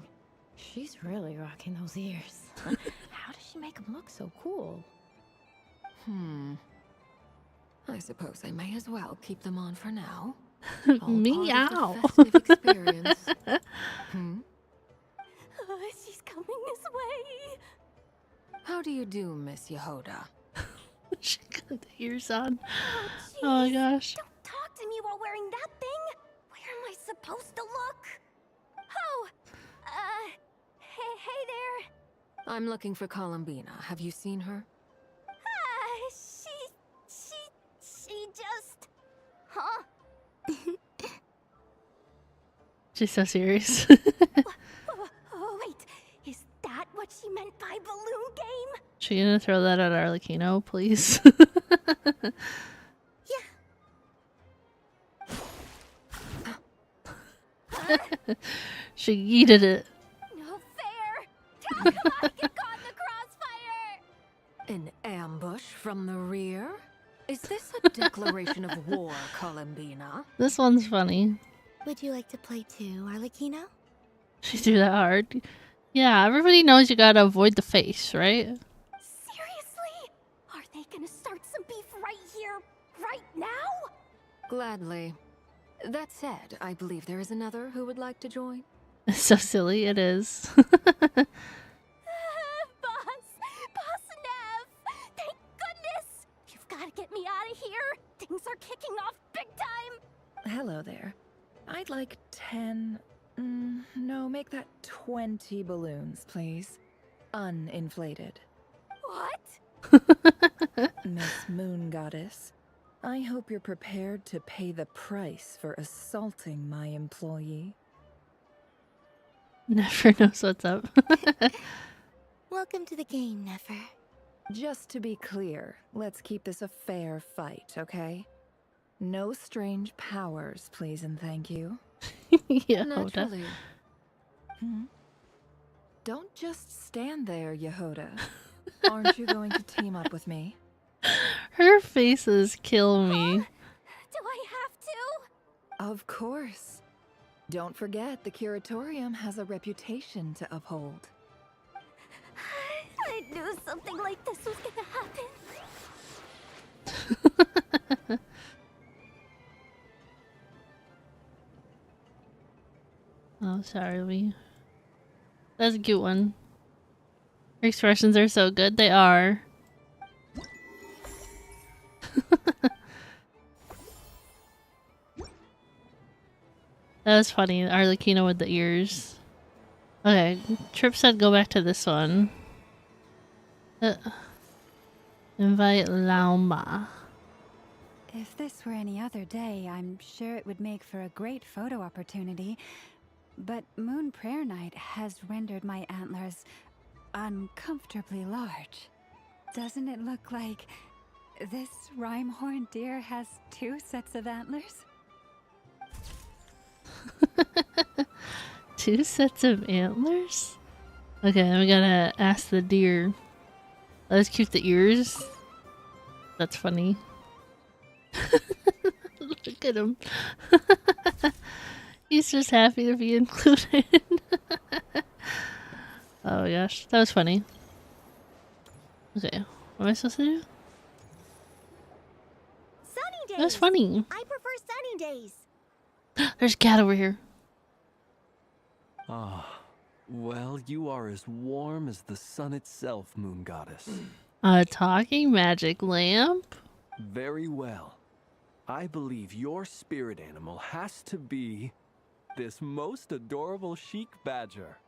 she's really rocking those ears. How does she make them look so cool? I suppose I may as well keep them on for now. Meow. Experience. She's coming this way. How do you do, Miss Yehoda? She got the ears on. Oh my gosh. Don't talk to me while wearing that thing. Where am I supposed to look? Oh, hey there. I'm looking for Columbina. Have you seen her? She just... Huh? She's so serious. Oh, wait. Is that what she meant by balloon game? She gonna throw that at Arlecchino, please? She yeeted it. No fair. Come on, get caught in the crossfire. An ambush from the rear? Is this a declaration of war, Columbina? This one's funny. Would you like to play too, Arlecchino? She threw that hard. Yeah, everybody knows you gotta avoid the face, right? Seriously? Are they gonna start some beef right here, right now? Gladly. That said, I believe there is another who would like to join. It's so silly, it is. Boss Nev! Thank goodness! You've gotta get me out of here! Things are kicking off big time! Hello there. I'd like 10... no, make that 20 balloons, please. Uninflated. What? Miss Moon Goddess, I hope you're prepared to pay the price for assaulting my employee. Never knows what's up. Welcome to the game, Nefer. Just to be clear, let's keep this a fair fight, okay? No strange powers, please and thank you. Yeah, Naturally. Don't just stand there, Yehoda. Aren't you going to team up with me? Her faces kill me. Do I have to? Of course. Don't forget, the Curatorium has a reputation to uphold. I knew something like this was gonna happen. Oh, sorry, Lee. That's a cute one. Her expressions are so good. They are. That was funny. Arlecchino with the ears. Okay, Trip said go back to this one. Invite Lauma. If this were any other day, I'm sure it would make for a great photo opportunity. But Moon Prayer Night has rendered my antlers uncomfortably large. Doesn't it look like this rhyme-horned deer has 2 sets of antlers? 2 sets of antlers? Okay, then we gotta ask the deer. Let's keep the ears. That's funny. Look at him. He's just happy to be included. Oh my gosh, that was funny. Okay, what am I supposed to do? Sunny days! That was funny. I prefer sunny days. There's a cat over here. Ah, well, you are as warm as the sun itself, Moon Goddess. A talking magic lamp? Very well. I believe your spirit animal has to be this most adorable chic badger.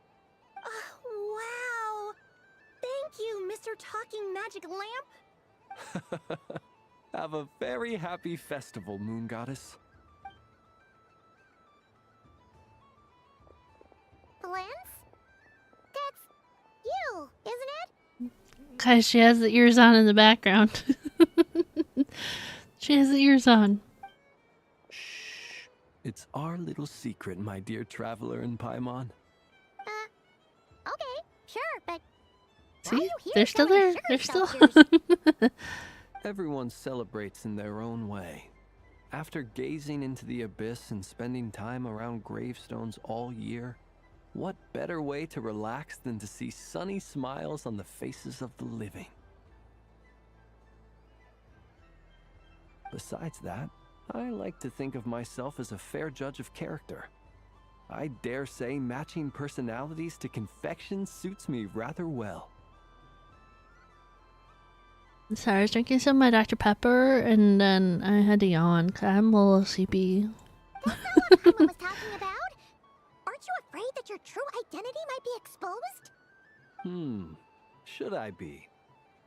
Wow! Thank you, Mr. Talking Magic Lamp. Have a very happy festival, Moon Goddess. Flint? That's you, isn't it? Guys, she has the ears on in the background. She has the ears on. Shh. It's our little secret, my dear traveler in Paimon. Okay, sure, but See? They're still there. They're still Everyone celebrates in their own way. After gazing into the abyss and spending time around gravestones all year, what better way to relax than to see sunny smiles on the faces of the living? Besides that, I like to think of myself as a fair judge of character. I dare say matching personalities to confection suits me rather well. Sorry, I was drinking some of my Dr. Pepper, and then I had to yawn 'cause I'm a little sleepy. That's not what Paimon was talking about. Aren't you afraid that your true identity might be exposed? Should I be?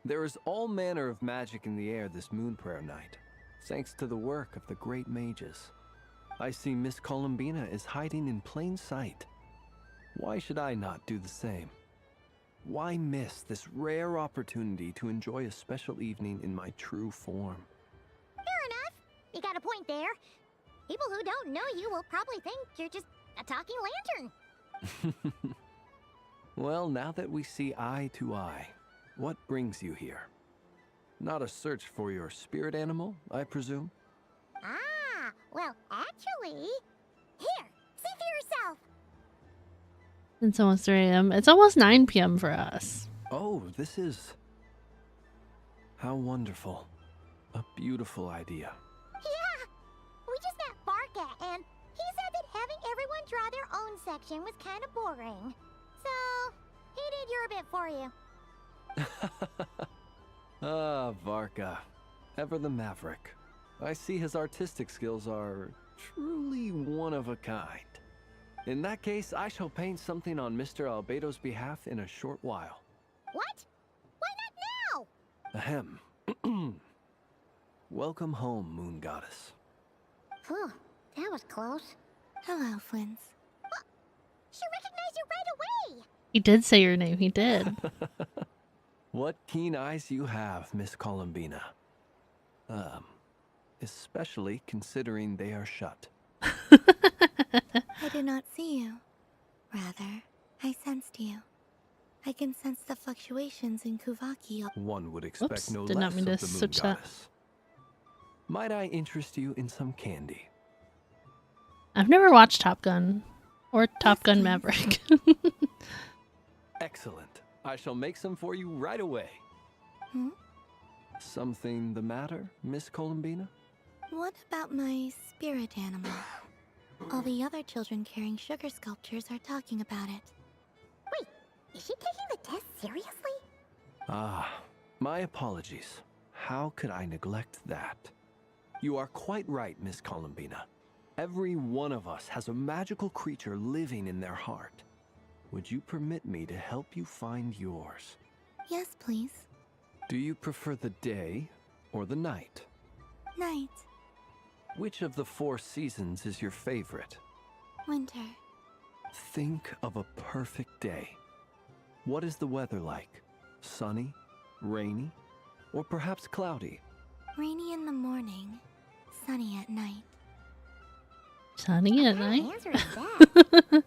There is all manner of magic in the air this moon prayer night, thanks to the work of the great mages. I see Miss Columbina is hiding in plain sight. Why should I not do the same? Why miss this rare opportunity to enjoy a special evening in my true form? Fair enough. You got a point there. People who don't know you will probably think you're just a talking lantern. Well, now that we see eye to eye, what brings you here? Not a search for your spirit animal, I presume? Ah, well, actually... Here, see for yourself. It's almost 3 a.m. It's almost 9 p.m. for us. Oh, this is... How wonderful. A beautiful idea. Yeah, we just met Barca, and he said that having everyone draw their own section was kind of boring. So, he did your bit for you. Ah, Varka. Ever the maverick. I see his artistic skills are truly one of a kind. In that case, I shall paint something on Mr. Albedo's behalf in a short while. What? Why not now? Ahem. Welcome home, Moon Goddess. Phew, that was close. Hello, Flins. She recognized you right away! He did say your name, he did. What keen eyes you have, Miss Columbina. Especially considering they are shut. I did not see you. Rather, I sensed you. I can sense the fluctuations in Kuvaki. One would expect Oops, no did less not mean to of the Moon switch that. Goddess. Might I interest you in some candy? I've never watched Top Gun or Top Gun Maverick. Excellent. I shall make some for you right away. Something the matter, Miss Columbina? What about my spirit animal? All the other children carrying sugar sculptures are talking about it. Wait, is she taking the test seriously? Ah, my apologies. How could I neglect that? You are quite right, Miss Columbina. Every one of us has a magical creature living in their heart. Would you permit me to help you find yours? Yes, please. Do you prefer the day or the night? Night. Which of the 4 seasons is your favorite? Winter. Think of a perfect day. What is the weather like? Sunny, rainy, or perhaps cloudy? Rainy in the morning, sunny at night. Sunny at night? Answer is that.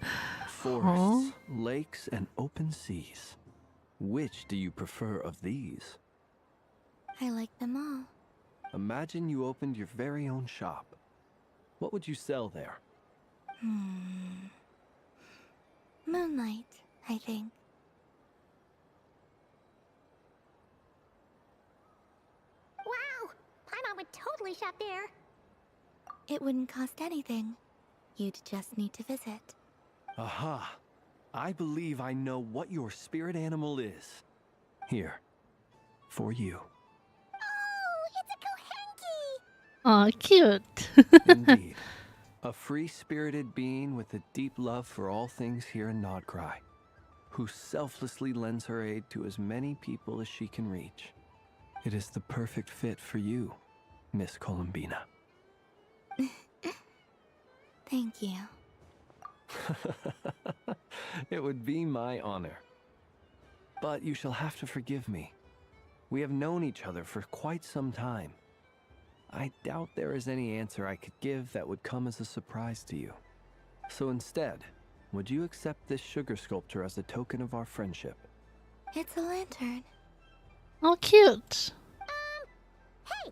Forests, lakes, and open seas. Which do you prefer of these? I like them all. Imagine you opened your very own shop. What would you sell there? Moonlight, I think. Wow, Paimon would totally shop there. It wouldn't cost anything. You'd just need to visit. Aha! I believe I know what your spirit animal is. Here, for you. Aw, cute. Indeed. A free-spirited being with a deep love for all things here in Krai, who selflessly lends her aid to as many people as she can reach. It is the perfect fit for you, Miss Columbina. Thank you. It would be my honor. But you shall have to forgive me. We have known each other for quite some time. I doubt there is any answer I could give that would come as a surprise to you. So instead, would you accept this sugar sculpture as a token of our friendship? It's a lantern. Oh, cute. Hey,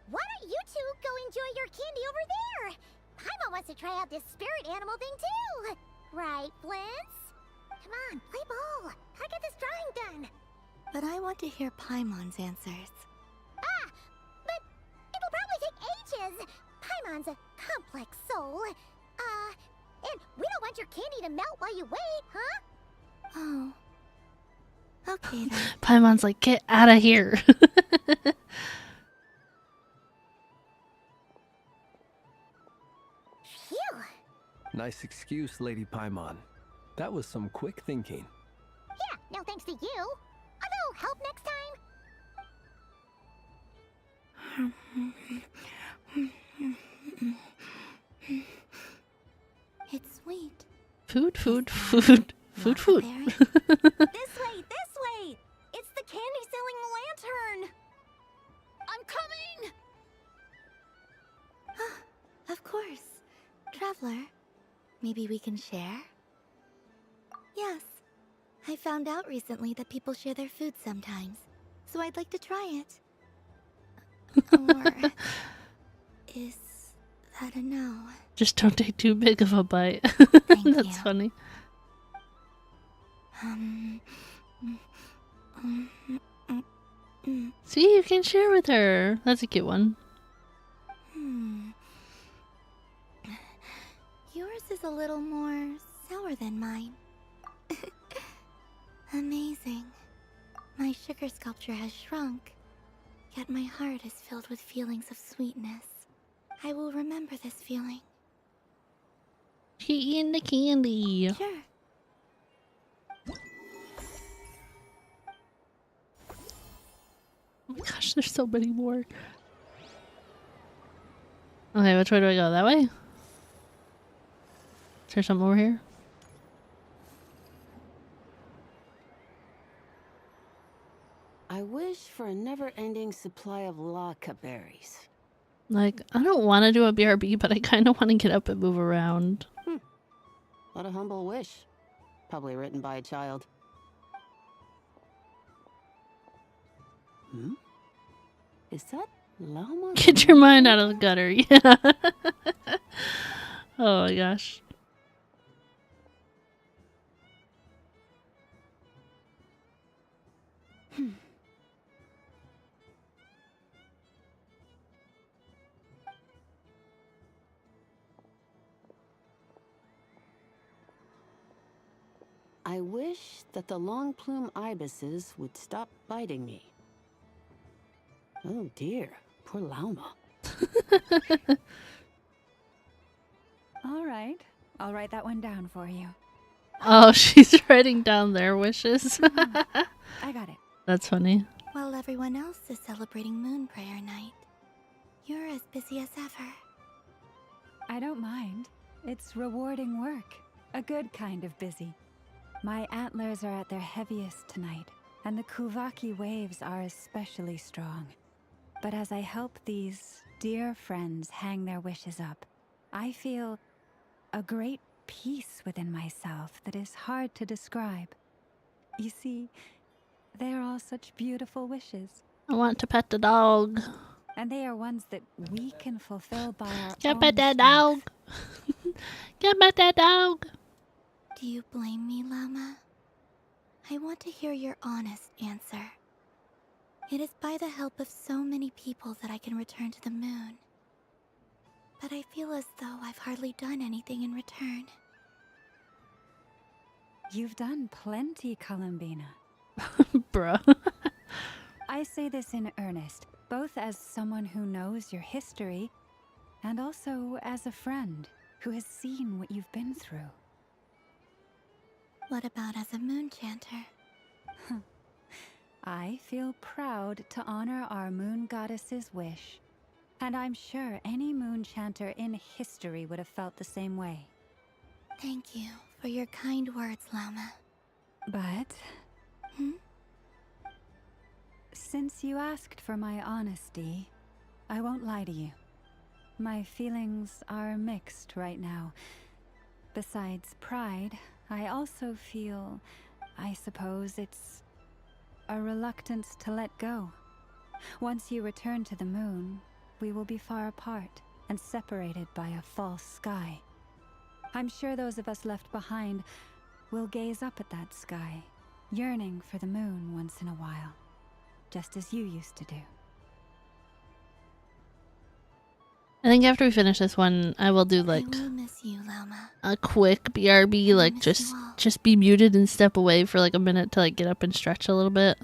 why don't you two go enjoy your candy over there? Paimon wants to try out this spirit animal thing too. Right, Flint's? Come on, play ball. I get this drawing done. But I want to hear Paimon's answers. Ah, but it'll probably take ages. Paimon's a complex soul. And we don't want your candy to melt while you wait, huh? Oh. Okay then. Paimon's like, get out of here. Phew. Nice excuse, Lady Paimon. That was some quick thinking. Yeah, no thanks to you. A little help next time? It's sweet. Food. This way, this way! It's the candy-selling lantern! I'm coming! Of course. Traveler, maybe we can share? Yes. I found out recently that people share their food sometimes, so I'd like to try it. Or is that a no? Just don't take too big of a bite. That's funny. See, you can share with her. That's a cute one. Yours is a little more sour than mine. Amazing. My sugar sculpture has shrunk, yet my heart is filled with feelings of sweetness. I will remember this feeling. She eating the candy. Sure. Oh my gosh, there's so many more. Okay, which way do I go? That way? Is there something over here? I wish for a never-ending supply of laka berries. Like, I don't want to do a BRB, but I kind of want to get up and move around. What a humble wish. Probably written by a child. Is that llama? Get your mind out of the gutter, yeah. Oh my gosh. I wish that the long plume ibises would stop biting me. Oh dear, poor llama. All right, I'll write that one down for you. Oh, she's writing down their wishes. I got it. That's funny. While everyone else is celebrating Moon Prayer Night, you're as busy as ever. I don't mind. It's rewarding work. A good kind of busy. My antlers are at their heaviest tonight, and the Kuvaki waves are especially strong. But as I help these dear friends hang their wishes up, I feel a great peace within myself that is hard to describe. You see, they are all such beautiful wishes. I want to pet the dog. And they are ones that we can fulfill by our Get own pet that strength. dog. Get pet that dog. Do you blame me, Llama? I want to hear your honest answer. It is by the help of so many people that I can return to the moon. But I feel as though I've hardly done anything in return. You've done plenty, Columbina. Bruh. I say this in earnest, both as someone who knows your history, and also as a friend who has seen what you've been through. What about as a moon chanter? I feel proud to honor our moon goddess's wish, and I'm sure any moon chanter in history would have felt the same way. Thank you for your kind words, Llama. But... since you asked for my honesty, I won't lie to you. My feelings are mixed right now. Besides pride, I also feel, I suppose it's a reluctance to let go. Once you return to the moon, we will be far apart and separated by a false sky. I'm sure those of us left behind will gaze up at that sky, yearning for the moon once in a while, just as you used to do. I think after we finish this one, I will do like I will miss you, Llama. a quick BRB, like just be muted and step away for like a minute to like get up and stretch a little bit.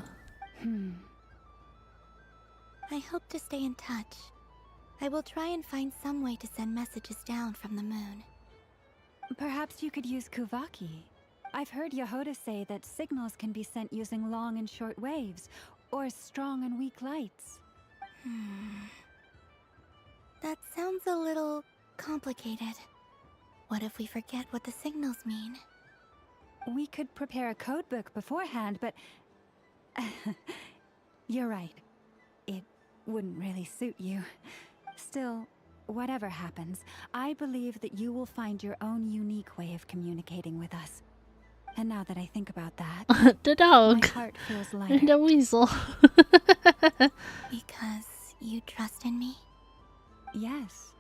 I hope to stay in touch. I will try and find some way to send messages down from the moon. Perhaps you could use Kuvaki. I've heard Yehoda say that signals can be sent using long and short waves, or strong and weak lights. That sounds a little complicated. What if we forget what the signals mean? We could prepare a codebook beforehand, but... You're right. It wouldn't really suit you. Still, whatever happens, I believe that you will find your own unique way of communicating with us. And now that I think about that, the dog. My heart feels lighter. And the weasel. Because you trust in me? Yes.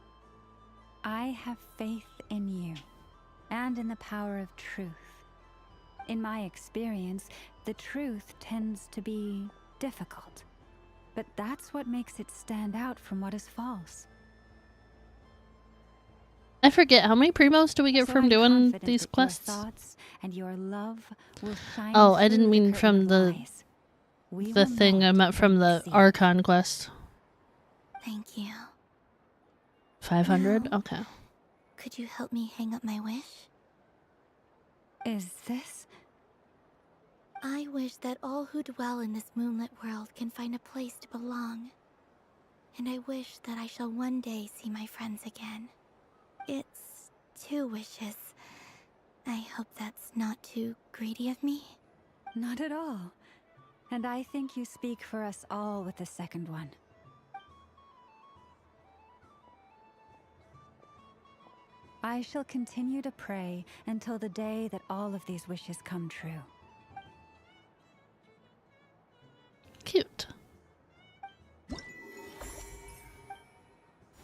I have faith in you, and in the power of truth. In my experience, the truth tends to be difficult. But that's what makes it stand out from what is false. I forget, how many primos do we get So from I'm doing confident these that quests? Your thoughts and your love will shine Oh, I through didn't mean curtain from of the lies. We the will thing. know I meant from the Archon quest. Thank you. 500? Now, Okay. could you help me hang up my wish? Is this? I wish that all who dwell in this moonlit world can find a place to belong. And I wish that I shall one day see my friends again. It's 2 wishes. I hope that's not too greedy of me. Not at all. And I think you speak for us all with the second one. I shall continue to pray until the day that all of these wishes come true. Cute.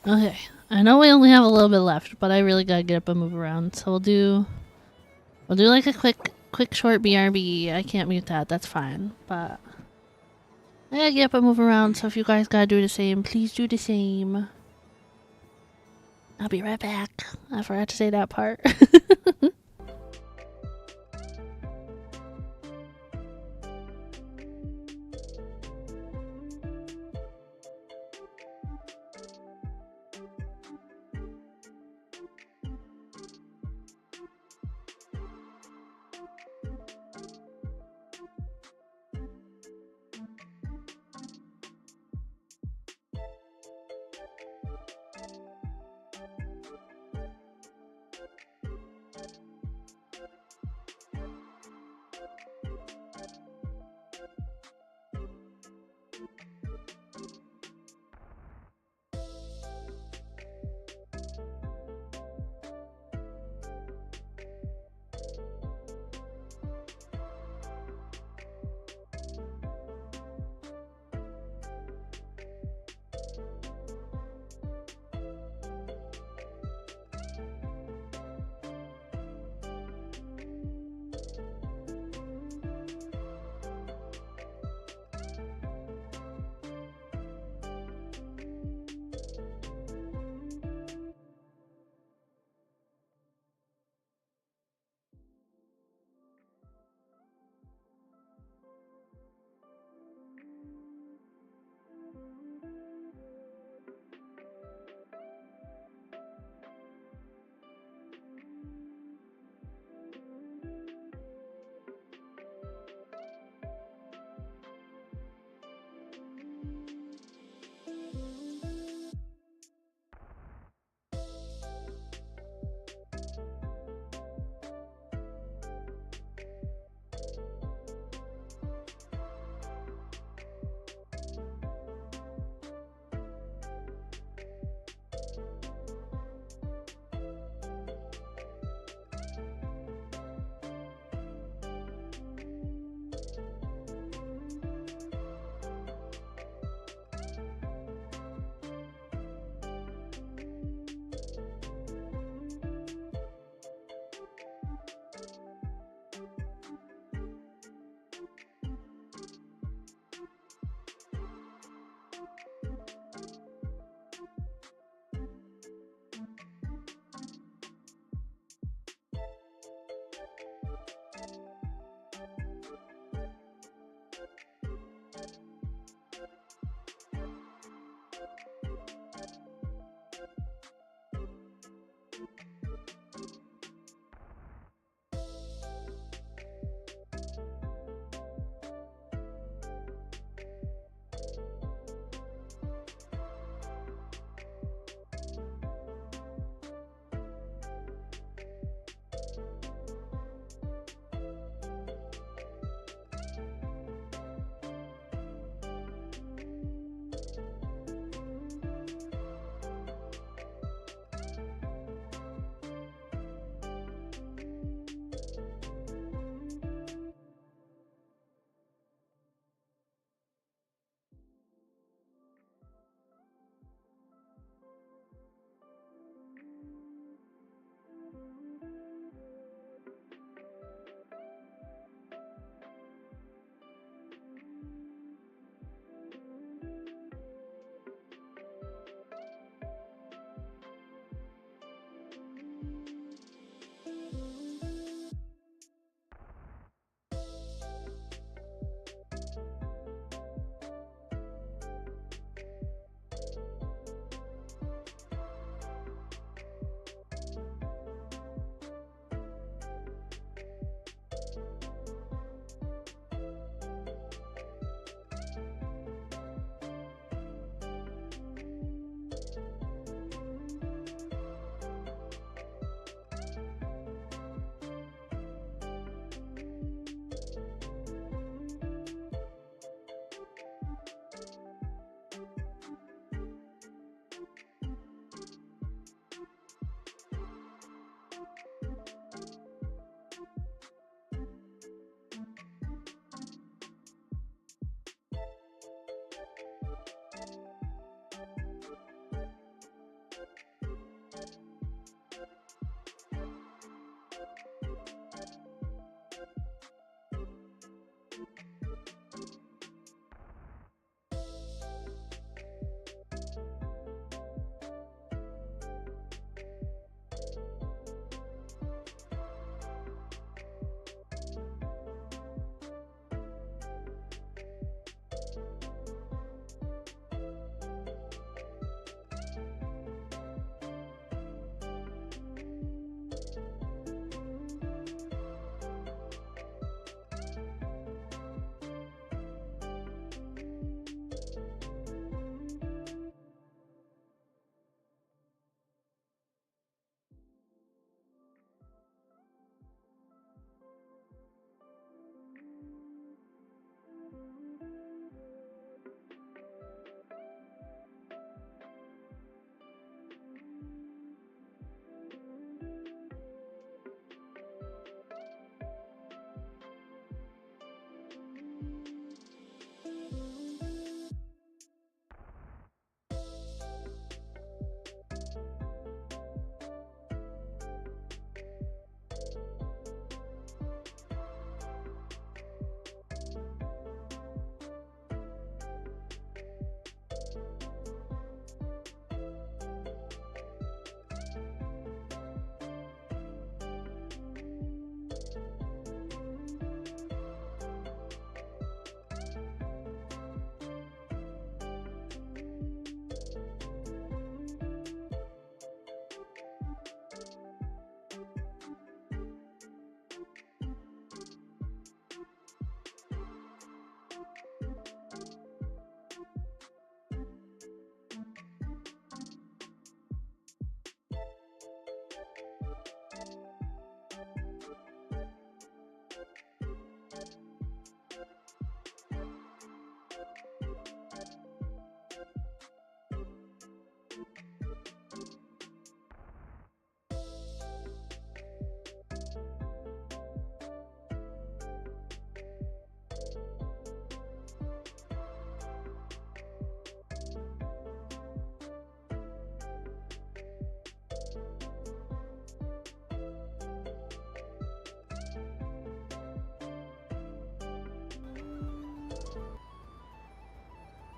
Okay, I know we only have a little bit left, but I really gotta get up and move around. So we'll do like a quick short BRB. I can't mute that, that's fine. But I gotta get up and move around, so if you guys gotta do the same, please do the same. I'll be right back. I forgot to say that part.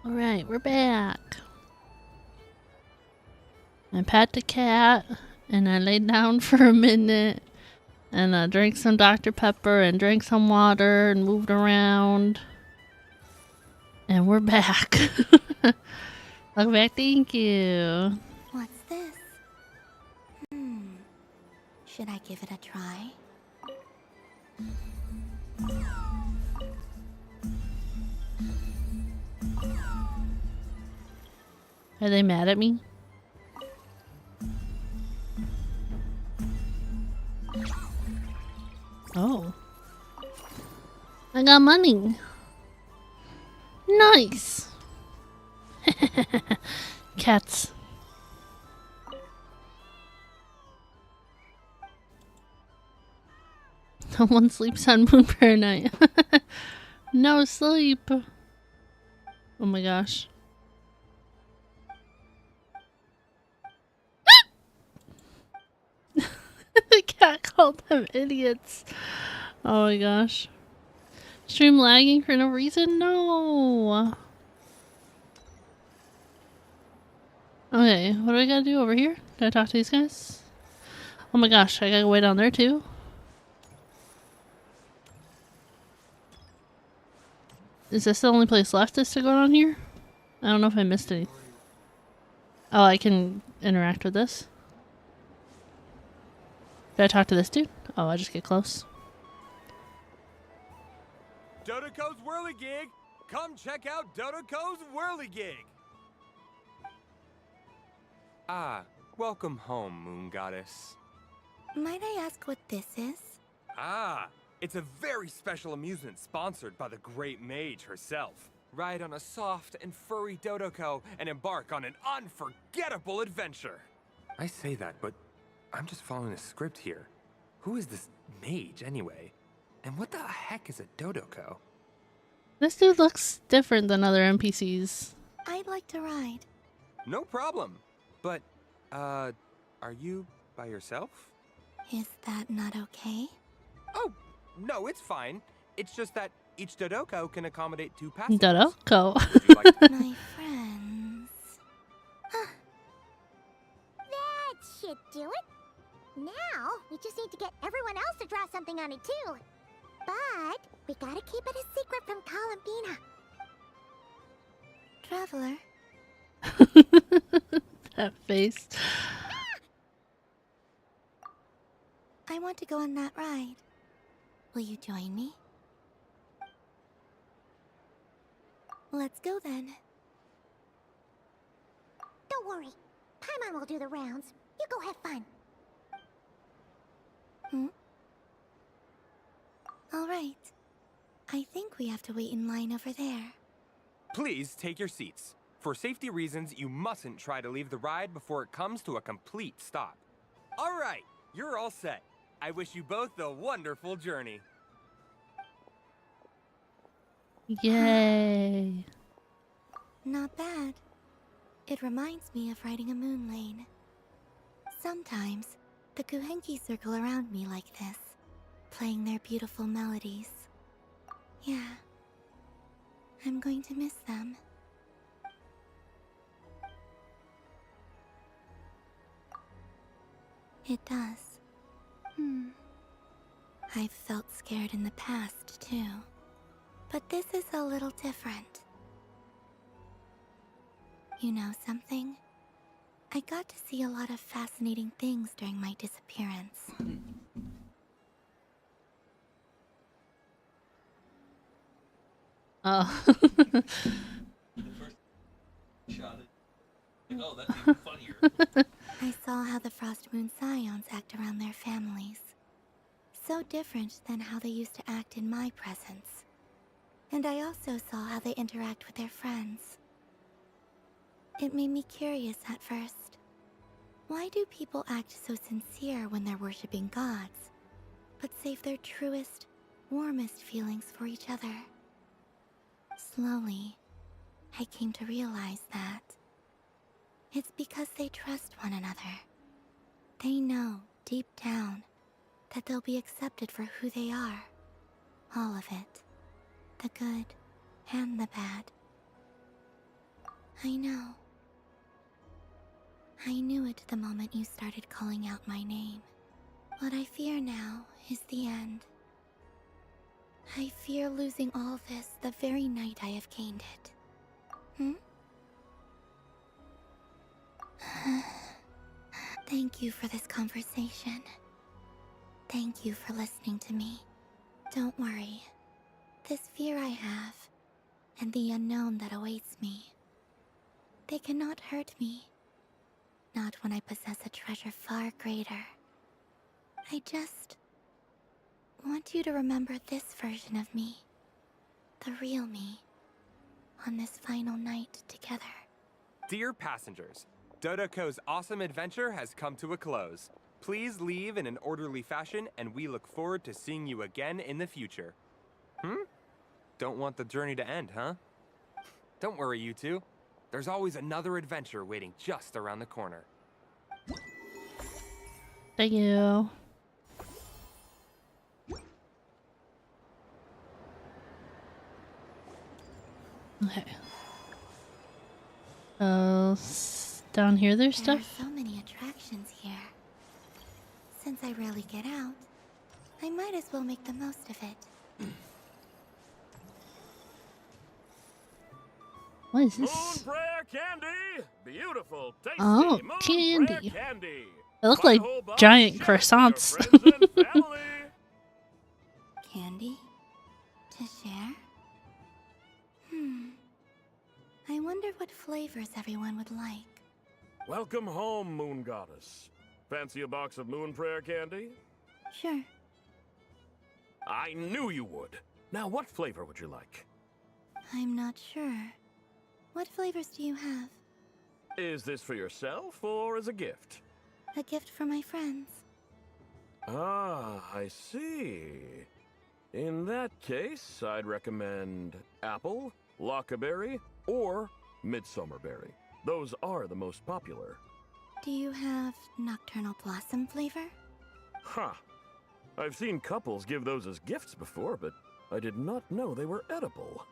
Alright, we're back. I pat the cat, and I laid down for a minute, and I drank some Dr. Pepper, and drank some water, and moved around. And we're back. Welcome back, thank you. What's this? Should I give it a try? Are they mad at me? Oh. I got money. Nice. Cats. No one sleeps on Moon Prayer Night. No sleep. Oh my gosh. The cat called them idiots. Oh my gosh. Stream lagging for no reason? No. Okay, what do I gotta do over here? Do I talk to these guys? Oh my gosh, I gotta go way down there too. Is this the only place left is to go down here? I don't know if I missed any. Oh, I can interact with this. Did I talk to this dude? Oh, I just get close. Dodoco's Whirligig! Come check out Dodoco's Whirligig! Ah, welcome home, Moon Goddess. Might I ask what this is? Ah, it's a very special amusement sponsored by the great mage herself. Ride on a soft and furry Dodoco and embark on an unforgettable adventure. I say that, but I'm just following a script here. Who is this mage, anyway? And what the heck is a Dodoco? This dude looks different than other NPCs. I'd like to ride. No problem. But, are you by yourself? Is that not okay? Oh, no, it's fine. It's just that each Dodoco can accommodate 2 passengers. Dodoco. Would you like to... My friends. That should do it. Now, we just need to get everyone else to draw something on it too. But we gotta keep it a secret from Columbina. Traveler. That face. I want to go on that ride. Will you join me? Let's go then. Don't worry. Paimon will do the rounds. You go have fun. All right. I think we have to wait in line over there. Please take your seats. For safety reasons, you mustn't try to leave the ride before it comes to a complete stop. All right, you're all set. I wish you both a wonderful journey. Yay. Not bad. It reminds me of riding a moon lane. Sometimes, the Kuhenki circle around me like this, playing their beautiful melodies. Yeah. I'm going to miss them. It does. I've felt scared in the past, too. But this is a little different. You know something? I got to see a lot of fascinating things during my disappearance. Oh. Oh, that's even funnier. I saw how the Frost Moon Scions act around their families. So different than how they used to act in my presence. And I also saw how they interact with their friends. It made me curious at first. Why do people act so sincere when they're worshipping gods, but save their truest, warmest feelings for each other? Slowly, I came to realize that it's because they trust one another. They know, deep down, that they'll be accepted for who they are. All of it. The good and the bad. I know. I knew it the moment you started calling out my name. What I fear now is the end. I fear losing all this the very night I have gained it. Thank you for this conversation. Thank you for listening to me. Don't worry. This fear I have, and the unknown that awaits me, they cannot hurt me. Not when I possess a treasure far greater. I just want you to remember this version of me, the real me, on this final night together. Dear passengers, Dodoco's awesome adventure has come to a close. Please leave in an orderly fashion, and we look forward to seeing you again in the future. Don't want the journey to end, huh? Don't worry, you two. There's always another adventure waiting just around the corner. Thank you. Okay. Down here there's There stuff? are so many attractions here. Since I rarely get out, I might as well make the most of it. What is this? Moonprayer candy! Beautiful, tasty Oh, Moonprayer candy. candy! They look Buy like a whole box, giant share it with your croissants. friends and family. Candy? To share? I wonder what flavors everyone would like. Welcome home, Moon Goddess. Fancy a box of Moonprayer candy? Sure. I knew you would. Now, what flavor would you like? I'm not sure. What flavors do you have? Is this for yourself or as a gift? A gift for my friends. Ah, I see. In that case, I'd recommend apple, lockaberry, or midsummerberry. Those are the most popular. Do you have nocturnal blossom flavor? Huh. I've seen couples give those as gifts before, but I did not know they were edible.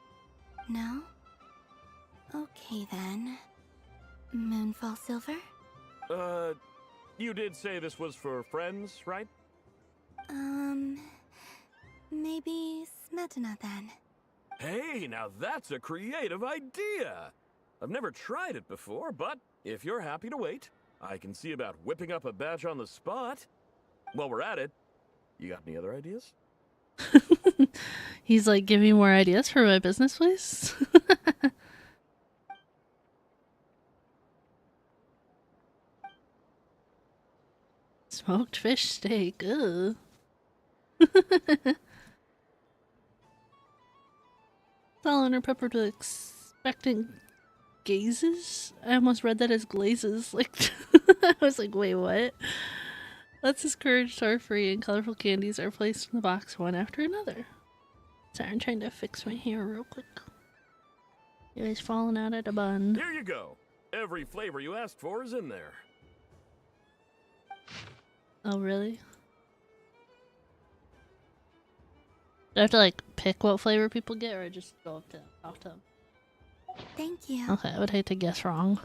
No? Okay then. Moonfall silver? You did say this was for friends, right? Maybe smetana then. Hey, now that's a creative idea! I've never tried it before, but if you're happy to wait, I can see about whipping up a batch on the spot. While we're at it, you got any other ideas? He's like, give me more ideas for my business, please. Smoked fish steak. Ugh. Salt and peppered with expectant gazes? I almost read that as glazes. Like, I was like, wait, what? Let's discourage tar-free and colorful candies are placed in the box one after another. Sorry, I'm trying to fix my hair real quick. You guys falling out of the bun. Here you go. Every flavor you asked for is in there. Oh, really? Do I have to, like, pick what flavor people get, or just go up to them? Thank you. Okay, I would hate to guess wrong.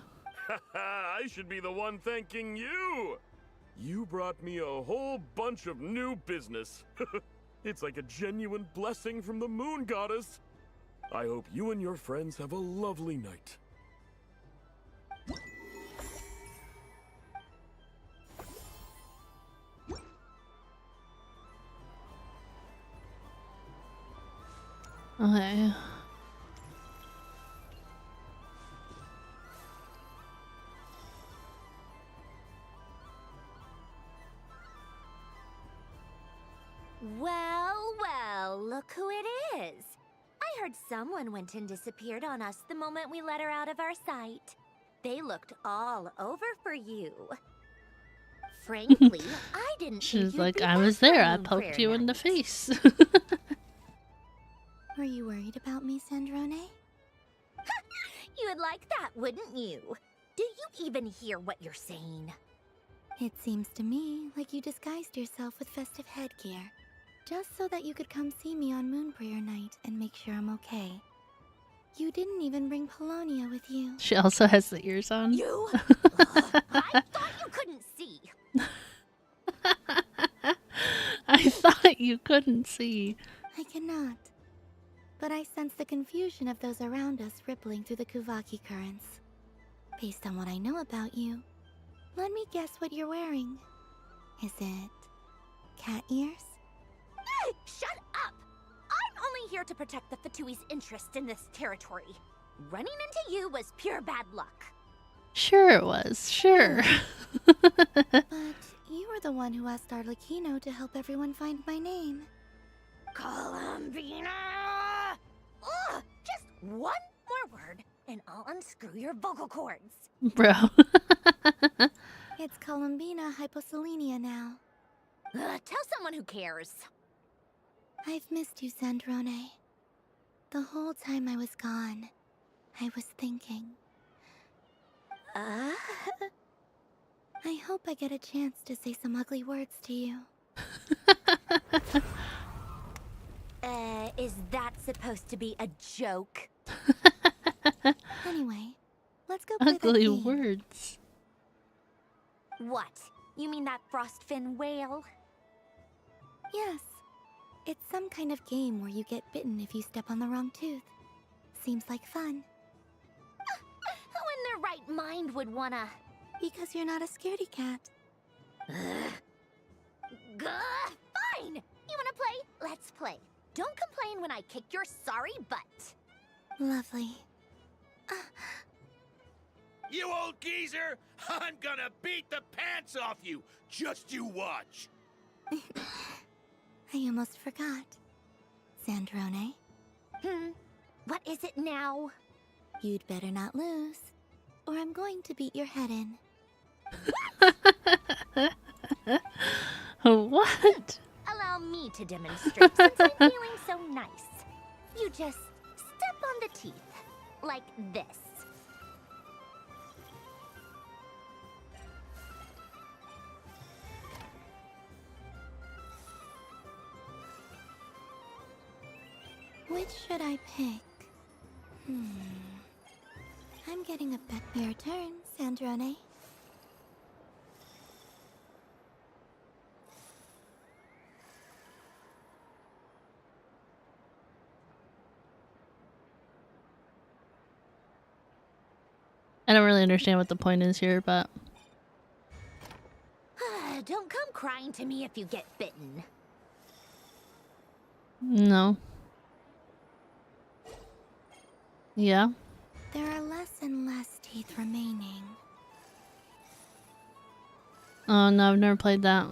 I should be the one thanking you! You brought me a whole bunch of new business. It's like a genuine blessing from the Moon Goddess. I hope you and your friends have a lovely night. Okay. Well, well, look who it is. I heard someone went and disappeared on us the moment we let her out of our sight. They looked all over for you. Frankly, I didn't think She's you'd like, be I back was for there, I Moon poked Prayer you in the Night. face. Were you worried about me, Sandrone? You would like that, wouldn't you? Do you even hear what you're saying? It seems to me like you disguised yourself with festive headgear, just so that you could come see me on Moon Prayer Night and make sure I'm okay. You didn't even bring Polonia with you. She also has the ears on. You? I thought you couldn't see. I thought you couldn't see. I cannot. But I sense the confusion of those around us rippling through the Kuvaki currents. Based on what I know about you, let me guess what you're wearing. Is it cat ears? Shut up! I'm only here to protect the Fatui's interest in this territory. Running into you was pure bad luck. Sure it was, sure. But you were the one who asked Arlecchino to help everyone find my name. Columbina! Ugh! Just one more word, and I'll unscrew your vocal cords. Bro. It's Columbina Hyposelenia now. Tell someone who cares. I've missed you, Sandrone. The whole time I was gone, I was thinking. I hope I get a chance to say some ugly words to you. Is that supposed to be a joke? Anyway, let's go play that Ugly game. words. What? You mean that frostfin whale? Yes. It's some kind of game where you get bitten if you step on the wrong tooth. Seems like fun. Who in their right mind would wanna... Because you're not a scaredy cat. Fine! You wanna play? Let's play. Don't complain when I kick your sorry butt. Lovely. You old geezer! I'm gonna beat the pants off you! Just you watch! I almost forgot. Sandrone? What is it now? You'd better not lose, or I'm going to beat your head in. What? Allow me to demonstrate since I'm feeling so nice. You just step on the teeth, like this. Which should I pick? I'm getting a bet. Your turn, Sandrone. I don't really understand what the point is here, but... Don't come crying to me if you get bitten. No. Yeah? There are less and less teeth remaining. Oh no, I've never played that.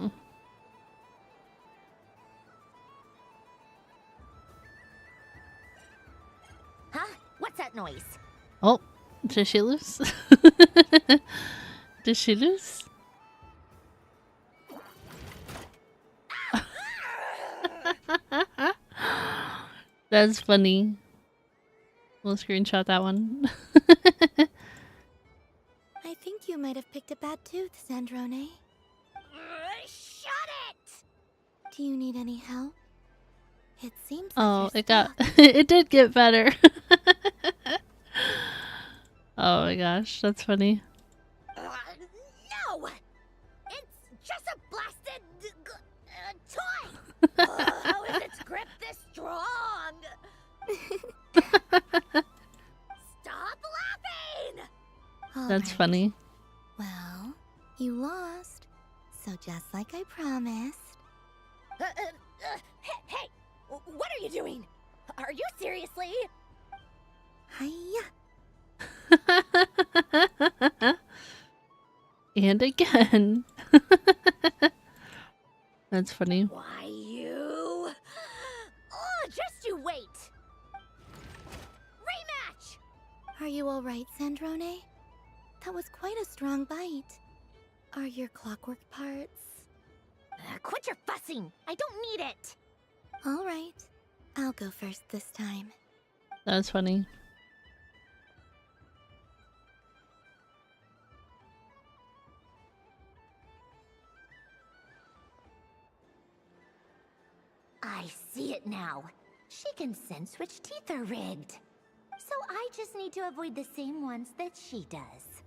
Huh? What's that noise? Oh, did she lose? Did she lose? That's funny. We'll screenshot that one. I think you might have picked a bad tooth, Sandrone. Shut it! Do you need any help? It seems Oh, like it got... it did get better. Oh my gosh, that's funny. No! It's just a blasted toy! How is its grip this strong? Stop laughing! That's funny. Well, you lost. So just like I promised. Hey! What are you doing? Are you seriously? Hiya! And again. That's funny. Why you? Oh, just you wait. Rematch! Are you alright, Sandrone? That was quite a strong bite. Are your clockwork parts? Quit your fussing. I don't need it. Alright. I'll go first this time. That's funny. I see it now. She can sense which teeth are rigged. So I just need to avoid the same ones that she does.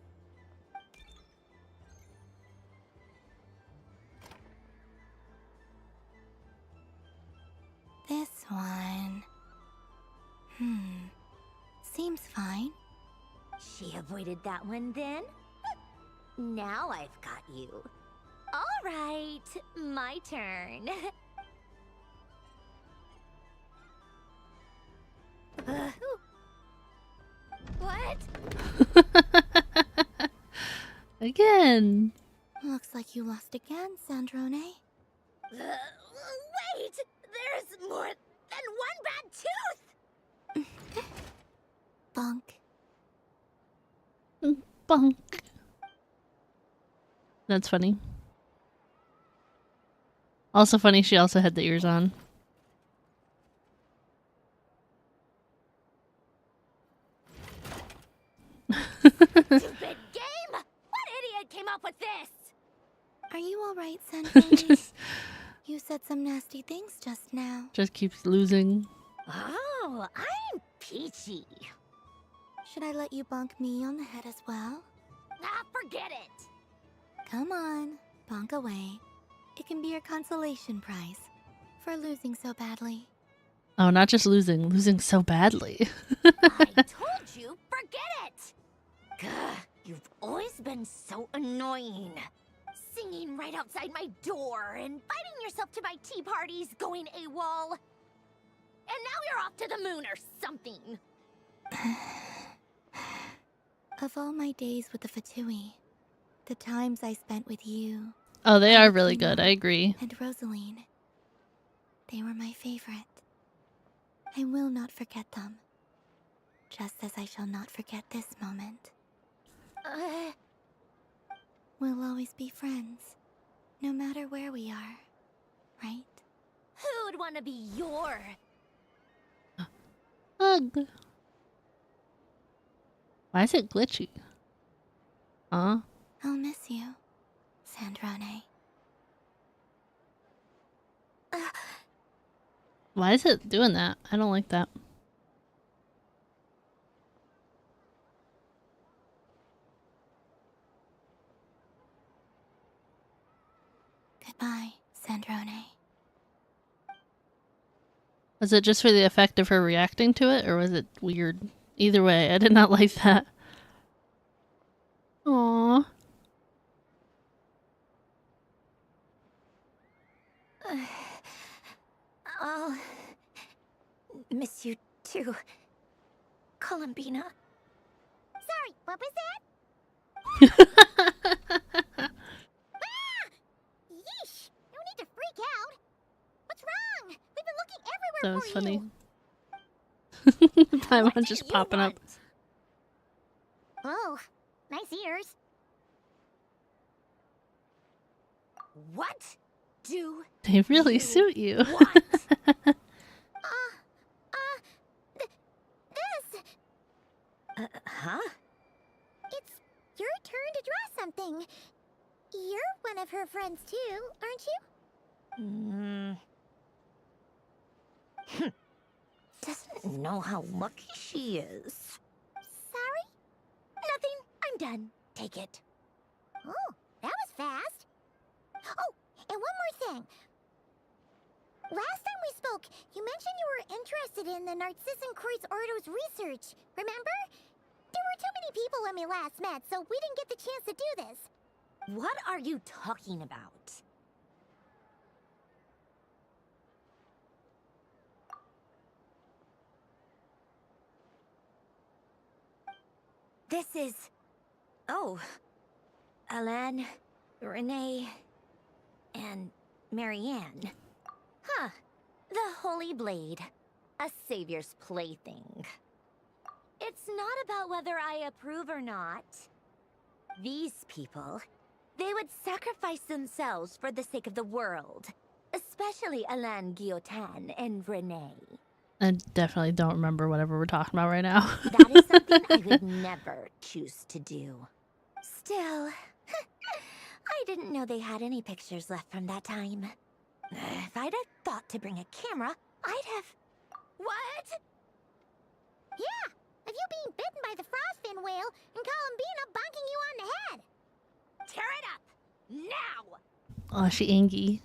This one. Seems fine. She avoided that one then? Now I've got you. All right, my turn. What? Again. Looks like you lost again, Sandrone. Wait! There's more than one bad tooth! Bonk. Bonk. That's funny. Also funny, she also had the ears on. Stupid game! What idiot came up with this? Are you alright, Sandrone? You said some nasty things just now. Just keeps losing. Oh, I'm peachy. Should I let you bonk me on the head as well? Ah, forget it. Come on, bonk away. It can be your consolation prize for losing so badly. Oh, not just losing. Losing so badly. I told you, forget it! Gah, you've always been so annoying. Singing right outside my door, inviting yourself to my tea parties, going AWOL. And now you're off to the moon or something. Of all my days with the Fatui, the times I spent with you... Oh, they are really good, I agree. ...and Rosaline, they were my favorite. I will not forget them. Just as I shall not forget this moment. We'll always be friends, no matter where we are, right? Who'd want to be your... Ugh. Why is it glitchy? Huh? I'll miss you, Sandrone. Why is it doing that? I don't like that. Goodbye, Sandrone. Was it just for the effect of her reacting to it, or was it weird? Either way, I did not like that. Aww. I'll miss you too, Columbina. Sorry, what was that? Yeesh! No need to freak out. What's wrong? We've been looking everywhere That was for funny. you. Paimon just popping up. Oh, nice ears. What do They really suit you. this? Huh? It's your turn to draw something. You're one of her friends too, aren't you? Doesn't know how lucky she is. Sorry? Nothing. I'm done. Take it. Oh, that was fast. Oh, and one more thing. Last time we spoke, you mentioned you were interested in the Narcissan Kreuz Ordo's research, remember? There were too many people when we last met, so we didn't get the chance to do this. What are you talking about? This is... Oh. Alan, Renee, and Marianne. Huh. The Holy Blade. A savior's plaything. It's not about whether I approve or not. These people, they would sacrifice themselves for the sake of the world. Especially Alain Guillotin and Renee. I definitely don't remember whatever we're talking about right now. That is something I would never choose to do. Still, I didn't know they had any pictures left from that time. If I'd have thought to bring a camera, I'd have... What? Yeah, of you being bitten by the frostfin whale and Columbina bonking you on the head. Tear it up! Now! Oh, she angry.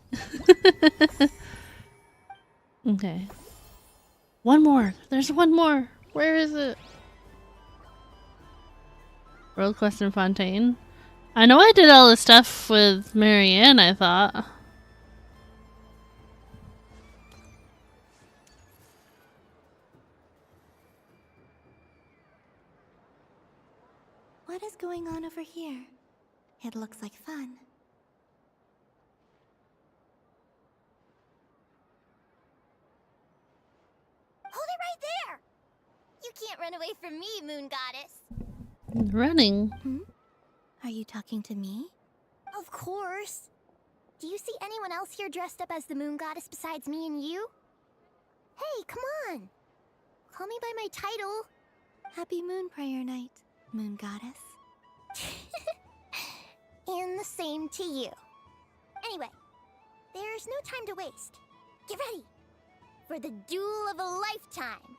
Okay. One more. There's one more. Where is it? World Quest in Fontaine. I know I did all this stuff with Marianne, I thought. What is going on over here? It looks like fun. Hold it right there! You can't run away from me, Moon Goddess. Running. Are you talking to me? Of course. Do you see anyone else here dressed up as the Moon Goddess besides me and you? Hey, come on. Call me by my title. Happy Moon Prayer Night, Moon Goddess. And the same to you. Anyway, there's no time to waste. Get ready for the duel of a lifetime.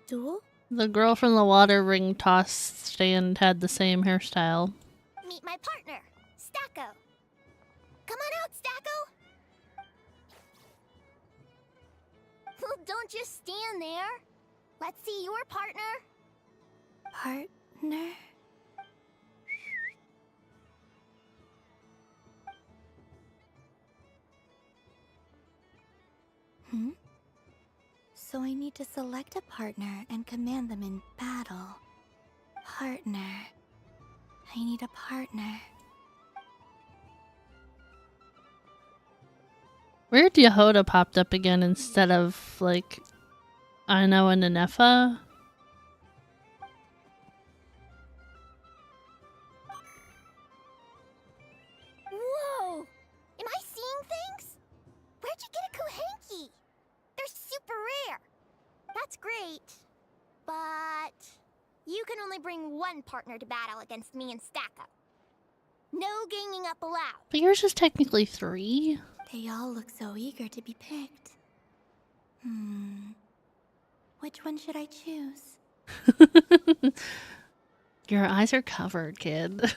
Duel? The girl from the water ring toss stand had the same hairstyle. Meet my partner, Stacko. Come on out, Stacko. Well, don't just stand there. Let's see your partner. Partner? So I need to select a partner and command them in battle. Partner. I need a partner. Weird Yehoda popped up again instead of, like, Ino and Nenefa. Whoa! Am I seeing things? Where'd you get a Kuhenki? They're super rare. That's great. But you can only bring one partner to battle against me and Stacko. No ganging up allowed. But yours is technically 3. They all look so eager to be picked. Which one should I choose? Your eyes are covered, kid.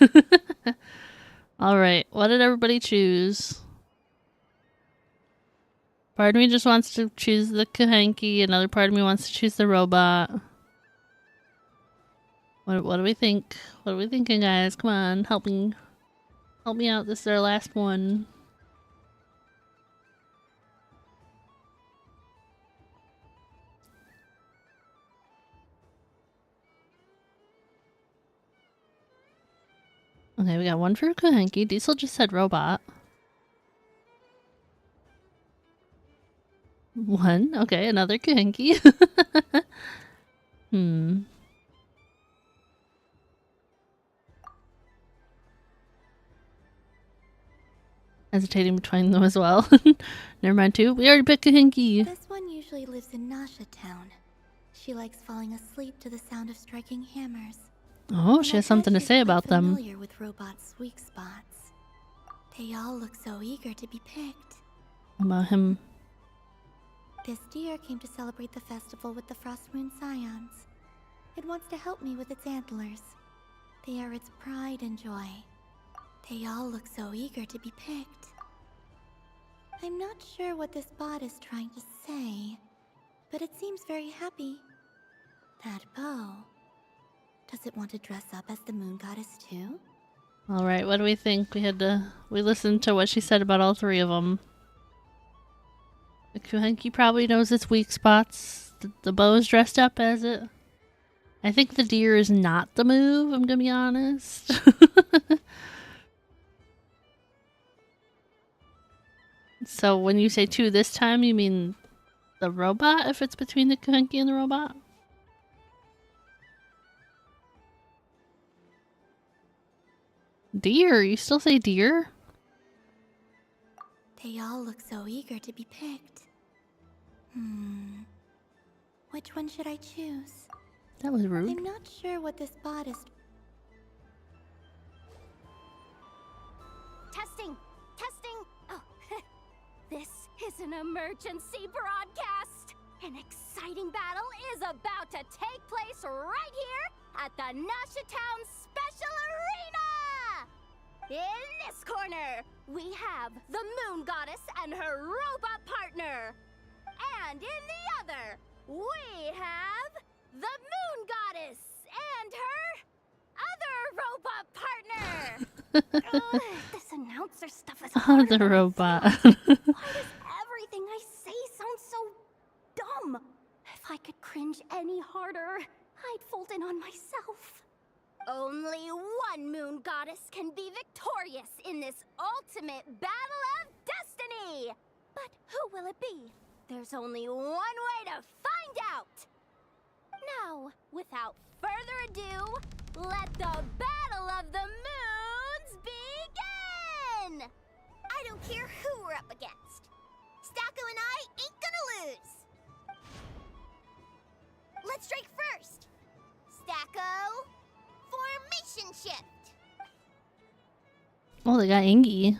Alright, what did everybody choose? Part of me just wants to choose the Kuhenki, another part of me wants to choose the robot. What do we think? What are we thinking, guys? Come on, help me. Help me out, this is our last one. Okay, we got one for Kuhenki. Diesel just said robot. One. Okay, another Kuhenki. Hesitating between them as well. Never mind, two. We already picked Kuhenki. This one usually lives in Nasha Town. She likes falling asleep to the sound of striking hammers. Oh, she has something to say about them. Familiar with robots' weak spots. They all look so eager to be picked. About him. This deer came to celebrate the festival with the Frost Moon Scions. It wants to help me with its antlers. They are its pride and joy. They all look so eager to be picked. I'm not sure what this bot is trying to say, but it seems very happy. That bow. Does it want to dress up as the Moon Goddess too? Alright, what do we think? We listened to what she said about all 3 of them. The Kuhenki probably knows its weak spots. The bow is dressed up as it. I think the deer is not the move, I'm gonna be honest. So when you say 2 this time, you mean the robot, if it's between the Kuhenki and the robot? Deer? You still say deer? They all look so eager to be picked. Which one should I choose? That was rude. I'm not sure what this bot is... Testing! Testing! Oh, this is an emergency broadcast! An exciting battle is about to take place right here at the Nashatown Special Arena! In this corner, we have the Moon Goddess and her robot partner. And in the other, we have the Moon Goddess and her other robot partner. This announcer stuff is hard. The robot. Why does everything I say sound so dumb? If I could cringe any harder, I'd fold in on myself. Only one Moon Goddess can be victorious in this ultimate battle of destiny! But who will it be? There's only one way to find out! Now, without further ado, let the Battle of the Moons begin! I don't care who we're up against. Stacko and I ain't gonna lose! Let's strike first! Stacko, formation shift! Oh, they got Ingy.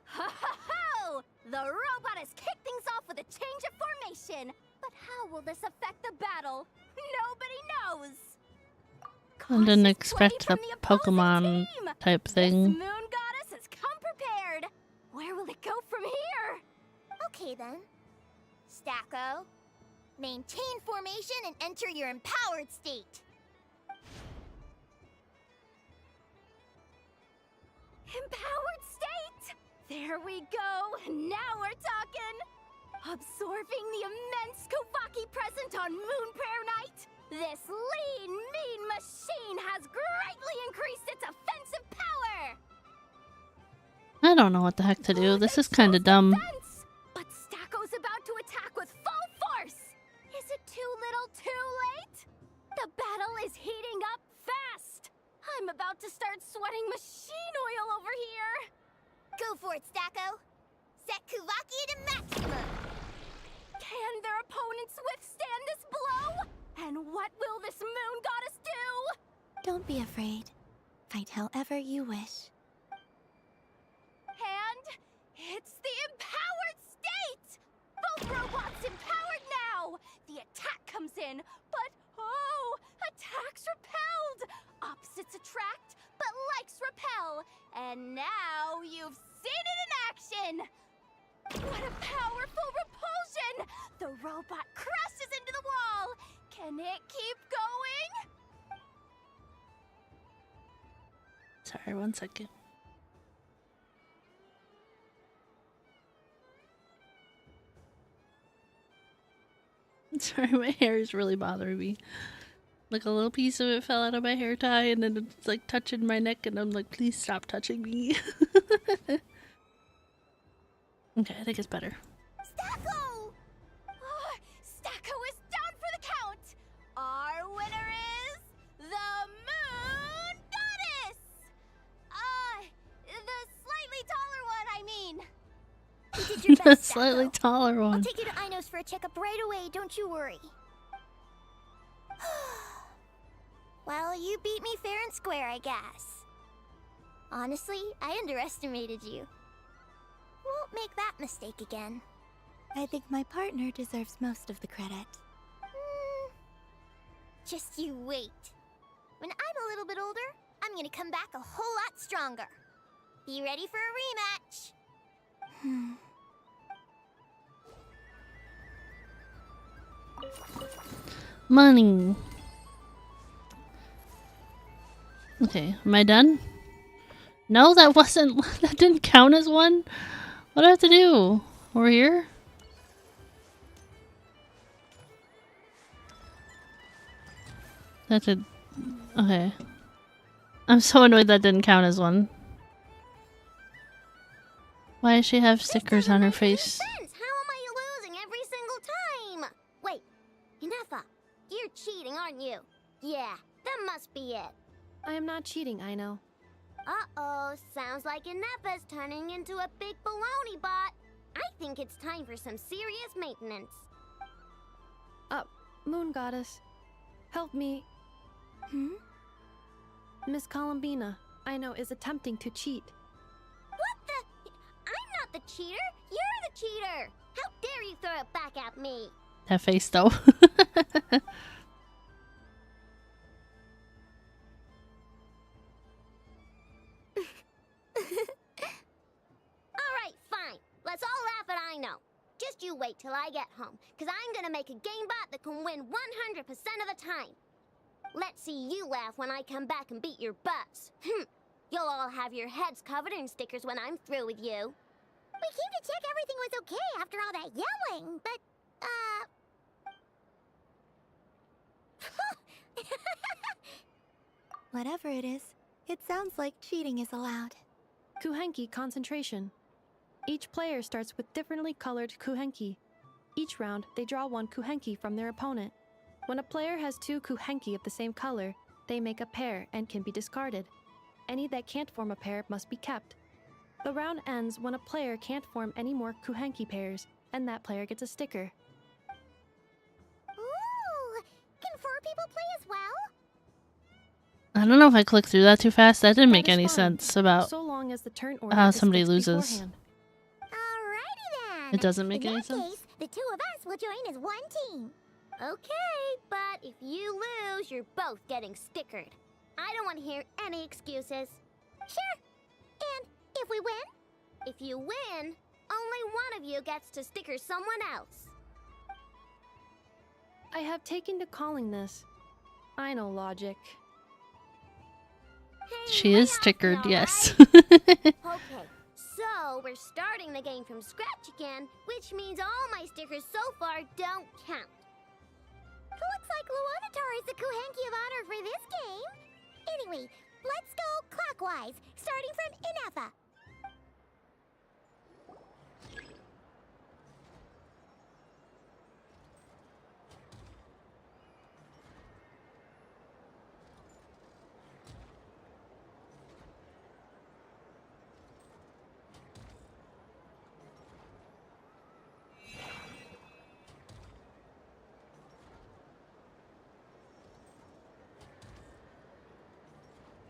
Ho-ho-ho! The robot has kicked things off with a change of formation. But how will this affect the battle? Nobody knows! I didn't expect the Pokemon type thing. Moon Goddess has come prepared! Where will it go from here? Okay then. Stacko, maintain formation and enter your empowered state. Empowered state! There we go! Now we're talking! Absorbing the immense Kuvaki present on Moon Prayer Night, this lean, mean machine has greatly increased its offensive power! I don't know what the heck to do. This is kind of dumb. But Stacko's about to attack with full force! Is it too little too late? The battle is heating up fast! I'm about to start sweating machine oil over here! Go for it, Stacko! Set Kuvaki to maximum! Can their opponents withstand this blow? And what will this Moon Goddess do? Don't be afraid. Fight however you wish. And it's the empowered state! Both robots empowered now! The attack comes in, but oh, attacks repelled! Opposites attract, but likes repel. And now you've seen it in action! What a powerful repulsion! The robot crashes into the wall! Can it keep going? Sorry, 1 second. Sorry, my hair is really bothering me. Like a little piece of it fell out of my hair tie and then it's like touching my neck and I'm like, please stop touching me. Okay, I think it's better. Stacko! Oh, Stacko is down for the count! Our winner is the Moon Goddess! The slightly taller one, I mean. You did your The best, slightly Stacko. taller one. I'll take you to Ino's for a checkup right away, don't you worry. Well, you beat me fair and square, I guess. Honestly, I underestimated you. Won't make that mistake again. I think my partner deserves most of the credit. Just you wait. When I'm a little bit older, I'm gonna come back a whole lot stronger. Be ready for a rematch. Money. Okay, am I done? No, that wasn't. That didn't count as one. What do I have to do? Over here? That's a. Okay. I'm so annoyed that didn't count as one. Why does she have stickers on her face? How am I losing every single time? Wait, Inefa, you're cheating, aren't you? Yeah, that must be it. I am not cheating, Ino. Uh-oh, sounds like Inefa's turning into a big baloney bot. I think it's time for some serious maintenance. Moon Goddess, help me. Miss Columbina, Ino is attempting to cheat. What the? I'm not the cheater. You're the cheater. How dare you throw it back at me? That face though. Alright, fine. Let's all laugh at I know. Just you wait till I get home, because I'm gonna make a game bot that can win 100% of the time. Let's see you laugh when I come back and beat your butts. You'll all have your heads covered in stickers when I'm through with you. We came to check everything was okay after all that yelling, but, Whatever it is, it sounds like cheating is allowed. Kuhenki concentration. Each player starts with differently colored kuhenki. Each round, they draw one kuhenki from their opponent. When a player has two kuhenki of the same color, they make a pair and can be discarded. Any that can't form a pair must be kept. The round ends when a player can't form any more kuhenki pairs, and that player gets a sticker. ooh, can 4 people play as well? I don't know if I clicked through that too fast. That didn't make That is any fine, sense about so long as the turn order how is somebody fixed loses. beforehand. Alrighty then. It doesn't make In any that sense. case, the 2 of us will join as one team. Okay, but if you lose, you're both getting stickered. I don't want to hear any excuses. Sure. And if we win? If you win, only one of you gets to sticker someone else. I have taken to calling this. I know logic. She is stickered, yes. Okay, so we're starting the game from scratch again, which means all my stickers so far don't count. Looks like Luonatar is the Kuhenki of honor for this game. Anyway, let's go clockwise, starting from Inefa.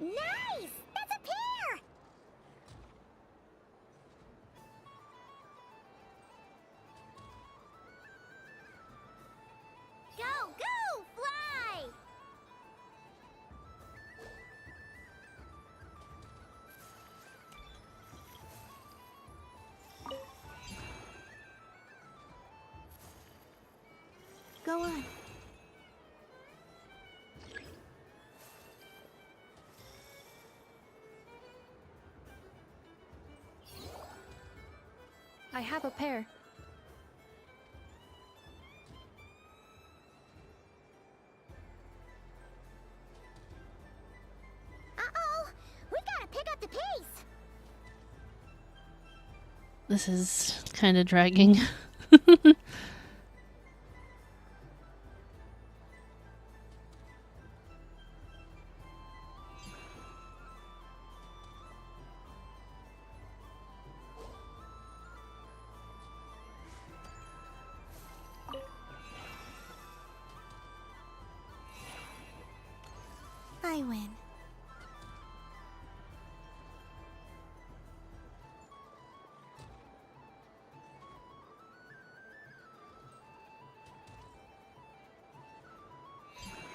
Nice! That's a pair! Go, go, fly! Go on. I have a pair. Uh-oh! We gotta pick up the pace! This is kind of dragging. I win.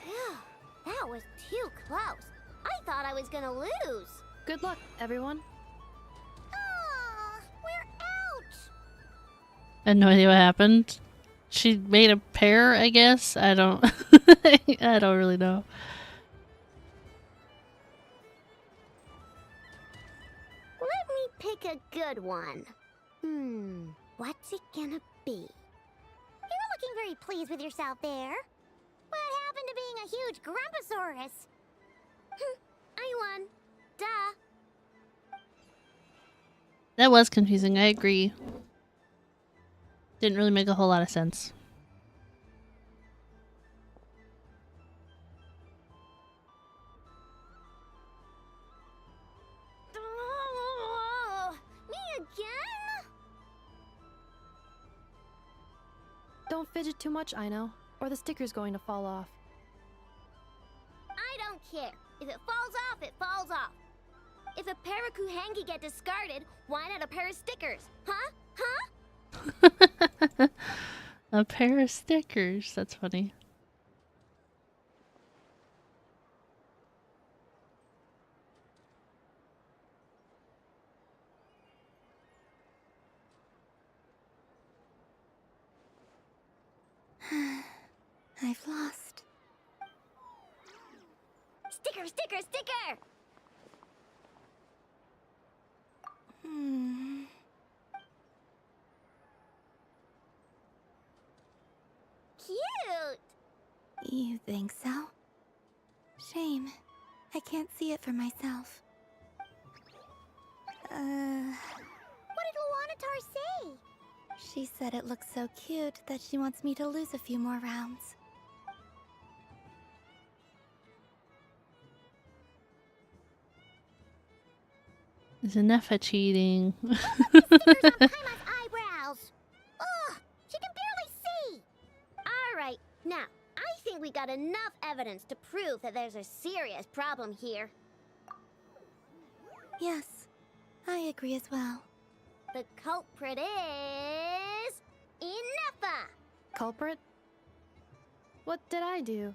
Phew, that was too close. I thought I was gonna lose. Good luck, everyone. Aw, we're out! I had no idea what happened. She made a pair, I guess. I don't I don't really know. Let me pick a good one. What's it gonna be? You're looking very pleased with yourself there. What happened to being a huge Grumposaurus? I won. Duh. That was confusing, I agree. Didn't really make a whole lot of sense. Me again? Don't fidget too much, I know, or the sticker's going to fall off. I don't care. If it falls off, it falls off. If a pair of Kuhengi get discarded, why not a pair of stickers? Huh? Huh? A pair of stickers. That's funny. I've lost. Sticker, sticker, sticker! Cute! You think so? Shame. I can't see it for myself. What did Luanatar say? She said it looks so cute that she wants me to lose a few more rounds. Is Nefa cheating? Stickers on Paimon's eyebrows! Ugh! She can barely see! Alright, now, I think we got enough evidence to prove that there's a serious problem here. Yes, I agree as well. The culprit is... Nefa! Culprit? What did I do?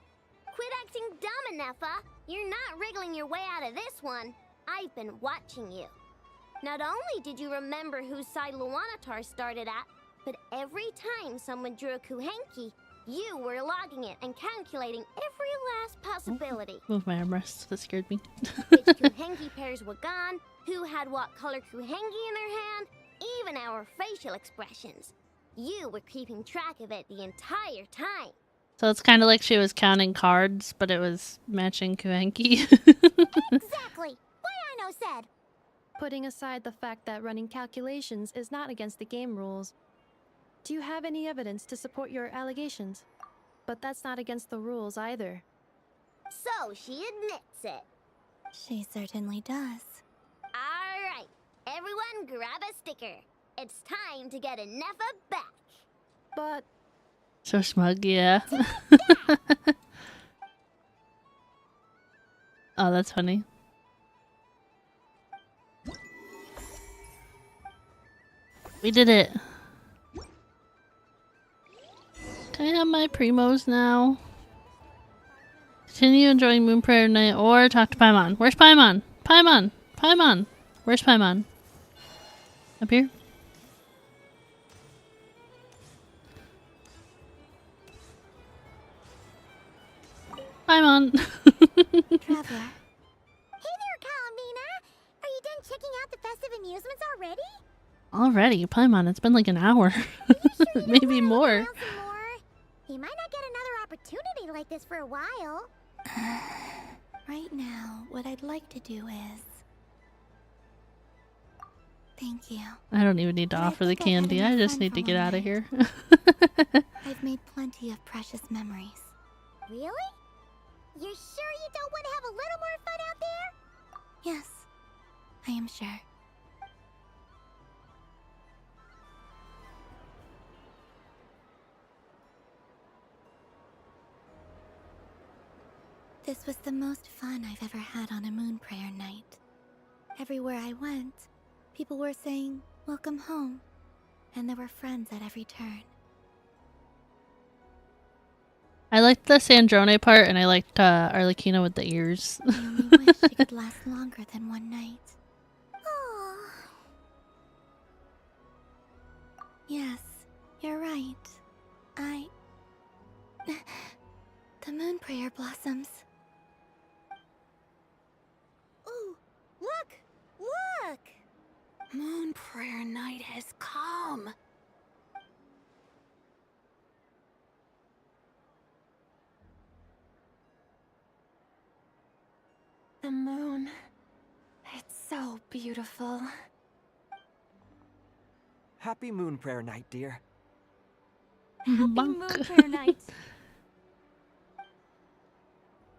Quit acting dumb, Nefa! You're not wriggling your way out of this one. I've been watching you. Not only did you remember whose side Luanatar started at, but every time someone drew a Kuhenki, you were logging it and calculating every last possibility. Move my armrest. That scared me. Which Kuhenki pairs were gone, who had what color Kuhenki in their hand, even our facial expressions. You were keeping track of it the entire time. So it's kind of like she was counting cards, but it was matching Kuhenki. Exactly! What Aino said! Putting aside the fact that running calculations is not against the game rules, do you have any evidence to support your allegations? But that's not against the rules either. So she admits it. She certainly does. Alright, everyone grab a sticker. It's time to get Nefa back. But... So smug, yeah. Oh, that's funny. We did it. Can I have my primos now? Continue enjoying Moon Prayer Night or talk to Paimon. Where's Paimon? Paimon! Paimon! Where's Paimon? Up here? Paimon! Traveler. Hey there, Kalamina! Are you done checking out the festive amusements already? Already? Paimon, it's been like an hour. Maybe more. You might not get another opportunity like this for a while. Right now, what I'd like to do is... Thank you. I don't even need to offer the candy. I just need to get out of here. I've made plenty of precious memories. Really? You're sure you don't want to have a little more fun out there? Yes, I am sure. This was the most fun I've ever had on a moon prayer night. Everywhere I went, people were saying, "Welcome home," and there were friends at every turn. I liked the Sandrone part, and I liked Arlecchino with the ears. I only wish it could last longer than one night. Yes, you're right. The moon prayer blossoms. Ooh, look! Look! Moon prayer night has come. The moon. It's so beautiful. Happy Moon Prayer Night, dear. Happy Moon Prayer Night.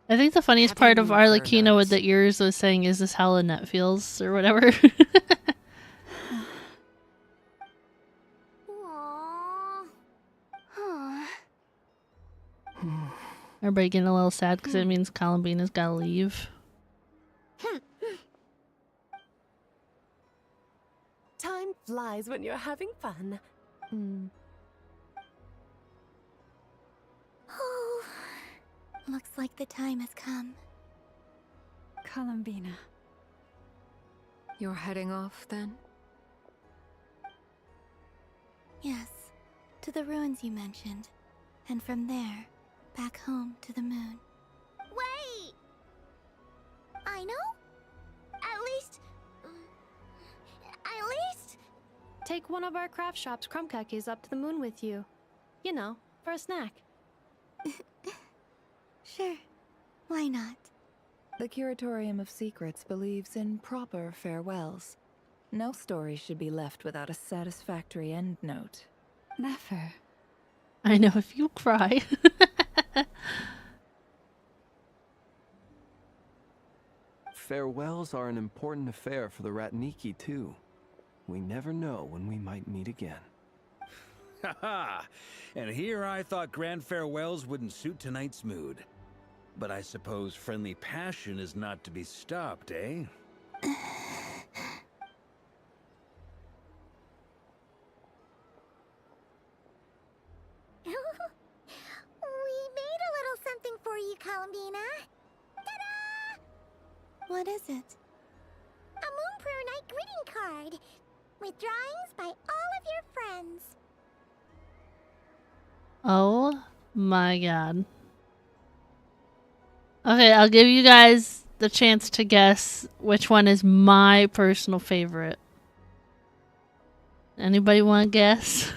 I think the funniest part of Arlecchino with the ears was saying, "Is this how Lynette feels?" or whatever. Everybody getting a little sad because it means Columbina's gotta leave. Time flies when you're having fun. Oh, looks like the time has come. Columbina. You're heading off, then? Yes, to the ruins you mentioned. And from there, back home to the moon. Wait! I know? At least... Take one of our craft shop's crumb cookies up to the moon with you. You know, for a snack. Sure, why not? The Curatorium of Secrets believes in proper farewells. No story should be left without a satisfactory endnote. Never. I know if you cry. Farewells are an important affair for the Ratniki, too. We never know when we might meet again. Haha! And here I thought grand farewells wouldn't suit tonight's mood. But I suppose friendly passion is not to be stopped, eh? We made a little something for you, Columbina. Ta-da! What is it? A Moonprayer Night greeting card with drawings by all of your friends. Oh my god. Okay, I'll give you guys the chance to guess which one is my personal favorite. Anybody want to guess?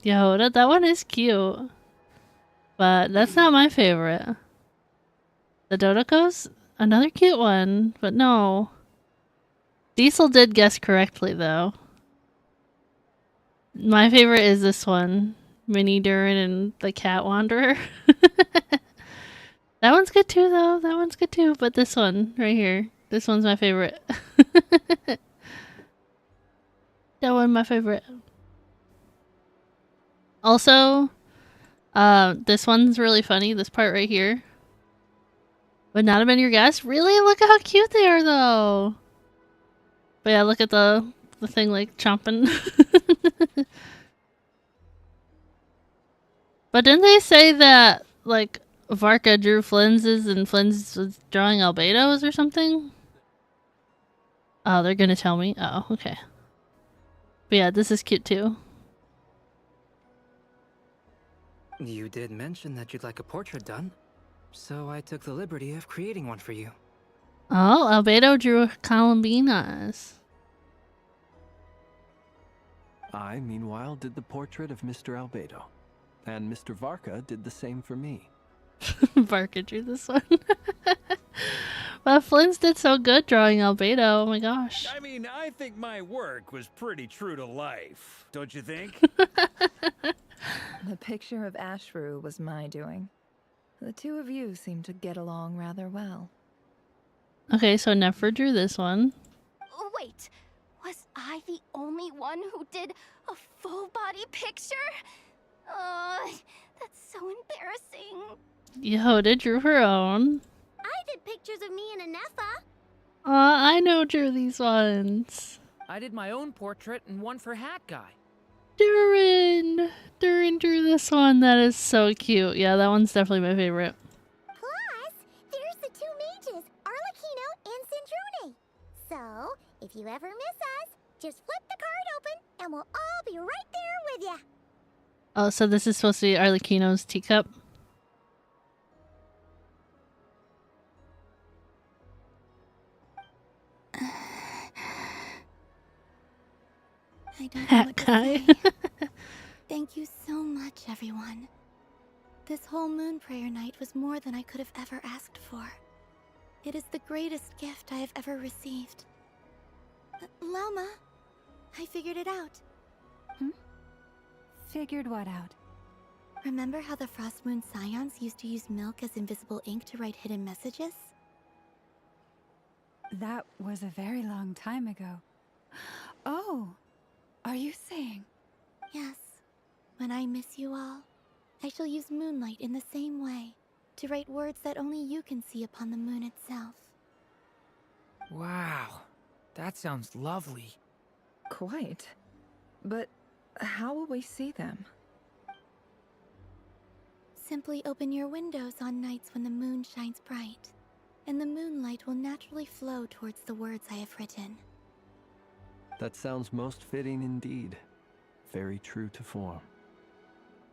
Yo, that one is cute. But that's not my favorite. The Dodoko's another cute one, but no. Diesel did guess correctly, though. My favorite is this one. Mini Durin and the Cat Wanderer. That one's good too, though. That one's good too. But this one, right here. This one's my favorite. That one, my favorite. Also, this one's really funny. This part right here. Would not have been your guess? Really? Look at how cute they are, though. But yeah, look at the thing like chomping. But didn't they say that like Varka drew Flinz's and Flinz was drawing albedos or something? Oh, they're gonna tell me? Oh, okay. But yeah, this is cute too. You did mention that you'd like a portrait done, so I took the liberty of creating one for you. Oh, Albedo drew Columbinas. I, meanwhile, did the portrait of Mr. Albedo. And Mr. Varka did the same for me. Varka drew this one. Well, Flynn's did so good drawing Albedo. Oh my gosh. I mean, I think my work was pretty true to life, don't you think? The picture of Ashru was my doing. The two of you seem to get along rather well. Okay, so Nefer drew this one. Wait, was I the only one who did a full body picture? That's so embarrassing. Yehoda drew her own. I did pictures of me and Anefa. I know drew these ones. I did my own portrait and one for Hat Guy. Durin! Durin drew this one. That is so cute. Yeah, that one's definitely my favorite. Plus, there's the two mages, Arlecchino and Cendrune. So, if you ever miss us, just flip the card open and we'll all be right there with you. Oh, so this is supposed to be Arlecchino's teacup? I don't know Hat what to guy. say. Thank you so much, everyone. This whole moon prayer night was more than I could have ever asked for. It is the greatest gift I have ever received. Lauma, I figured it out. Figured what out? Remember how the Frost Moon Scions used to use milk as invisible ink to write hidden messages? That was a very long time ago. Oh, are you saying? Yes. When I miss you all, I shall use moonlight in the same way, to write words that only you can see upon the moon itself. Wow, that sounds lovely. quite. But how will we see them? Simply open your windows on nights when the moon shines bright, and the moonlight will naturally flow towards the words I have written. That sounds most fitting indeed. Very true to form.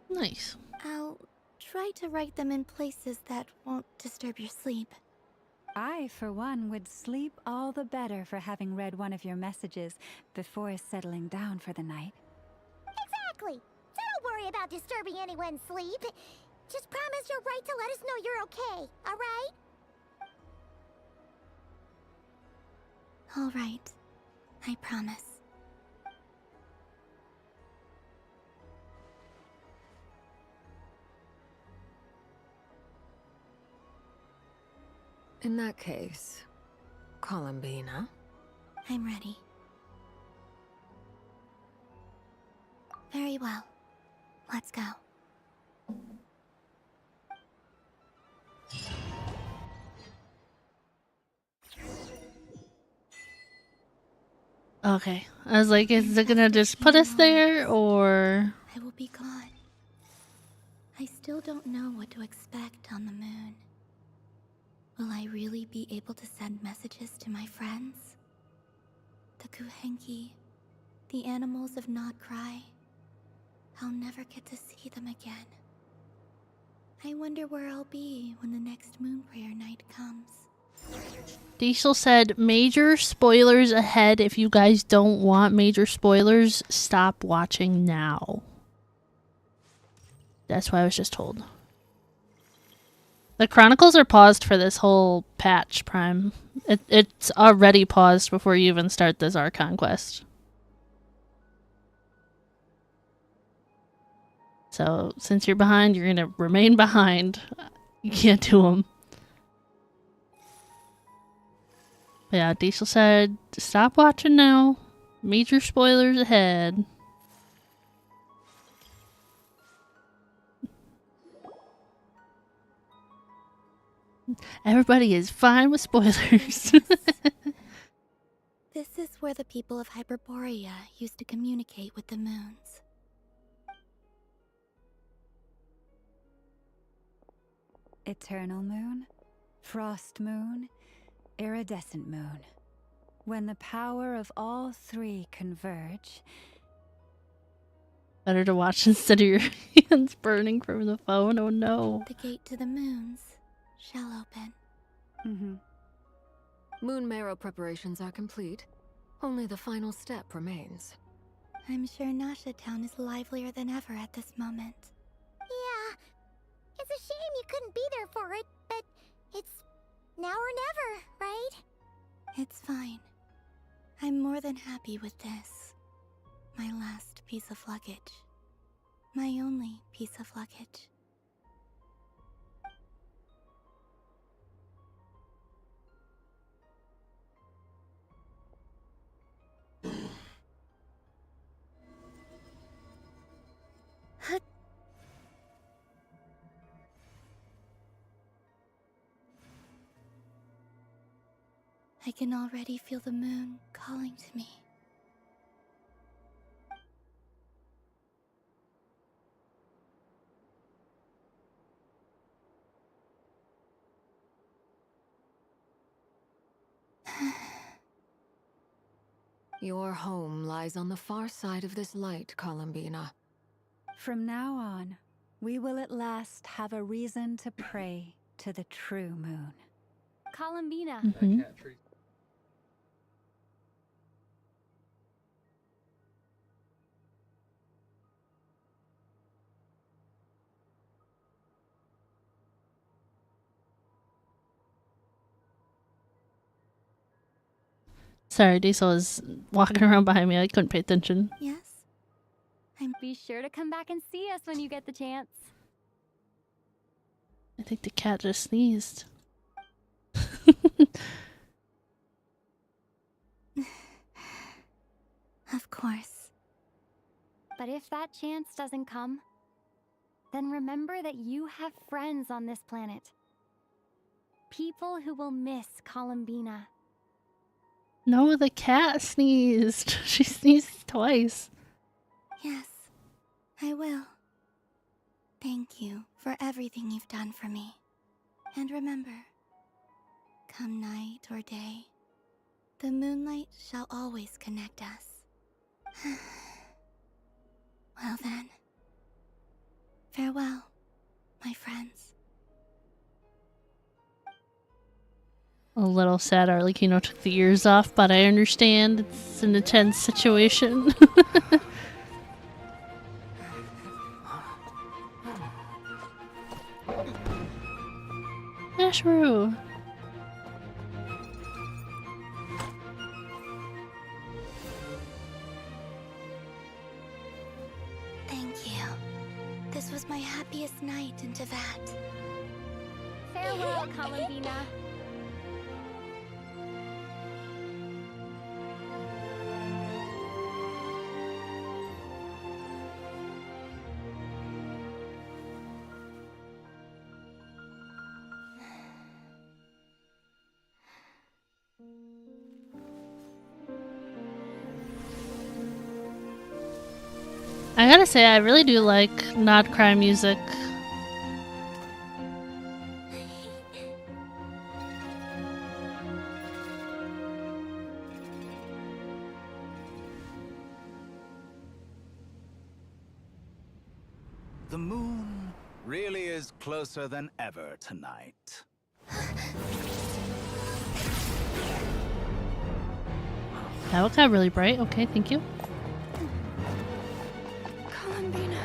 Nice. I'll try to write them in places that won't disturb your sleep. I, for one, would sleep all the better for having read one of your messages before settling down for the night. Exactly. So don't worry about disturbing anyone's sleep. Just promise you'll write to let us know you're okay, alright? All right. I promise. In that case, Columbina. I'm ready. Very well. Let's go. Okay. I was like, is it gonna just put us there, or... I will be gone. I still don't know what to expect on the moon. Will I really be able to send messages to my friends? The Kuhenki, the animals of Not Krai. I'll never get to see them again. I wonder where I'll be when the next moon prayer night comes. Diesel said, major spoilers ahead. If you guys don't want major spoilers, stop watching now. That's what I was just told. The chronicles are paused for this whole patch, Prime. It's already paused before you even start this Archon quest. So, since you're behind, you're gonna remain behind. You can't do them. But yeah, Diesel said, stop watching now. Major spoilers ahead. Everybody is fine with spoilers. This is where the people of Hyperborea used to communicate with the moons. Eternal moon, frost moon, iridescent moon. When the power of all three converge... Better to watch instead of your hands burning from the phone. Oh no. The gate to the moons shall open. Moon marrow preparations are complete. Only the final step remains. I'm sure Nasha Town is livelier than ever at this moment. Yeah. It's a shame you couldn't be there for it, but it's now or never, right? It's fine. I'm more than happy with this. My last piece of luggage. My only piece of luggage. I can already feel the moon calling to me. Your home lies on the far side of this light, Columbina. From now on, we will at last have a reason to pray to the true moon. Columbina. Sorry, Diesel was walking around behind me. I couldn't pay attention. Yes? Be sure to come back and see us when you get the chance. I think the cat just sneezed. Of course. But if that chance doesn't come, then remember that you have friends on this planet. People who will miss Columbina. No, the cat sneezed. She sneezed twice. Yes, I will. Thank you for everything you've done for me. And remember, come night or day, the moonlight shall always connect us. Well then, farewell, my friends. A little sad Arlecchino took the ears off, but I understand it's an intense situation. Ashru. Thank you. This was my happiest night in Tevat. Farewell, Columbina. I gotta say, I really do like not cry music. The moon really is closer than ever tonight. That got really bright. Okay, thank you. Columbina.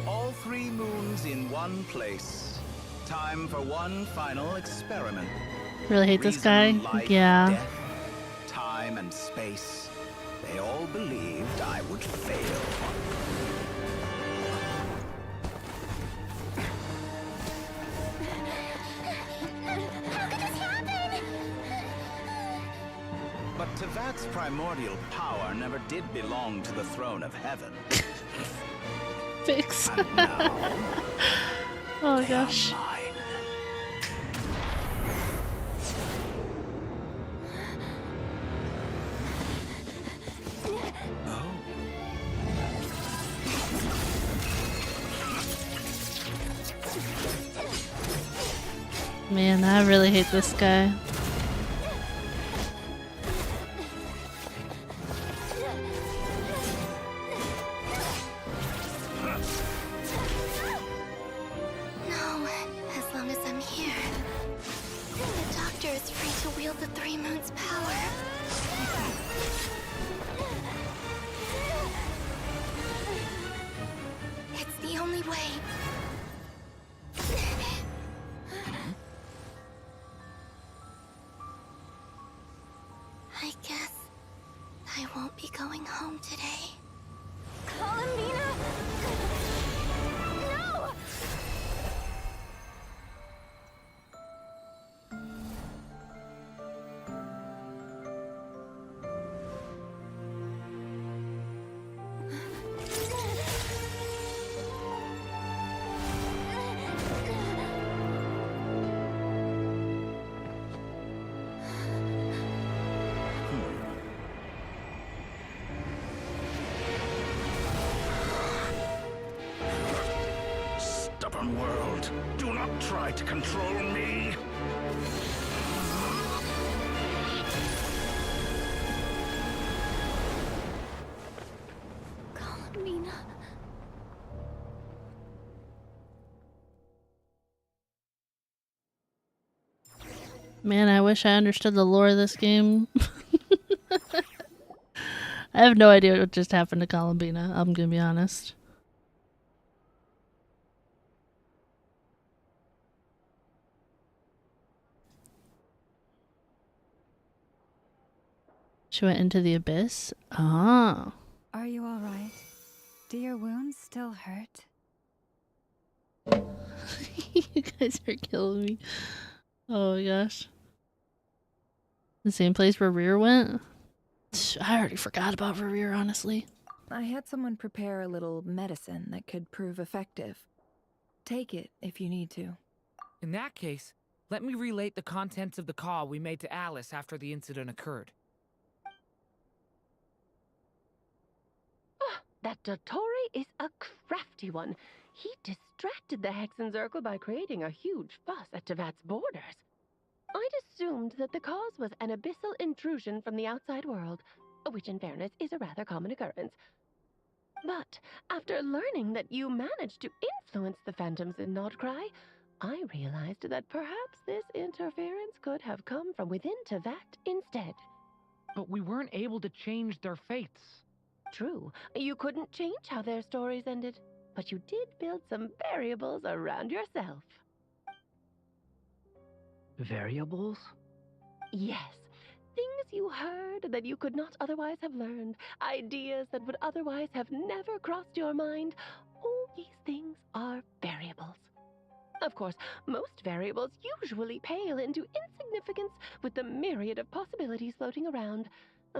All 3 moons in one place. Time for one final experiment. Really hate this Reason, guy. life, Yeah. death, time and space. They all believed I would fail. How could this happen? But Tevat's primordial power never did belong to the throne of heaven. Fix. And now, Oh they are gosh. mine. Man, I really hate this guy. No, as long as I'm here. The doctor is free to wield the 3 moons' power. It's the only way. I guess I won't be going home today. Columbina! No! Stubborn world, do not try to control me. Columbina. Man, I wish I understood the lore of this game. I have no idea what just happened to Columbina, I'm gonna be honest. She went into the abyss? Ah. Are you all right? Do your wounds still hurt? You guys are killing me. Oh my gosh. The same place where Rear went? I already forgot about Rear, honestly. I had someone prepare a little medicine that could prove effective. Take it if you need to. In that case, Let me relate the contents of the call we made to Alice after the incident occurred. That Dottore is a crafty one. He distracted the Hexen Circle by creating a huge fuss at Tevat's borders. I'd assumed that the cause was an abyssal intrusion from the outside world, which in fairness is a rather common occurrence. But after learning that you managed to influence the phantoms in Krai, I realized that perhaps this interference could have come from within Tevat instead. But we weren't able to change their fates. True, you couldn't change how their stories ended, but you did build some variables around yourself. Variables? Yes. Things you heard that you could not otherwise have learned, ideas that would otherwise have never crossed your mind. All these things are variables. Of course, most variables usually pale into insignificance with the myriad of possibilities floating around.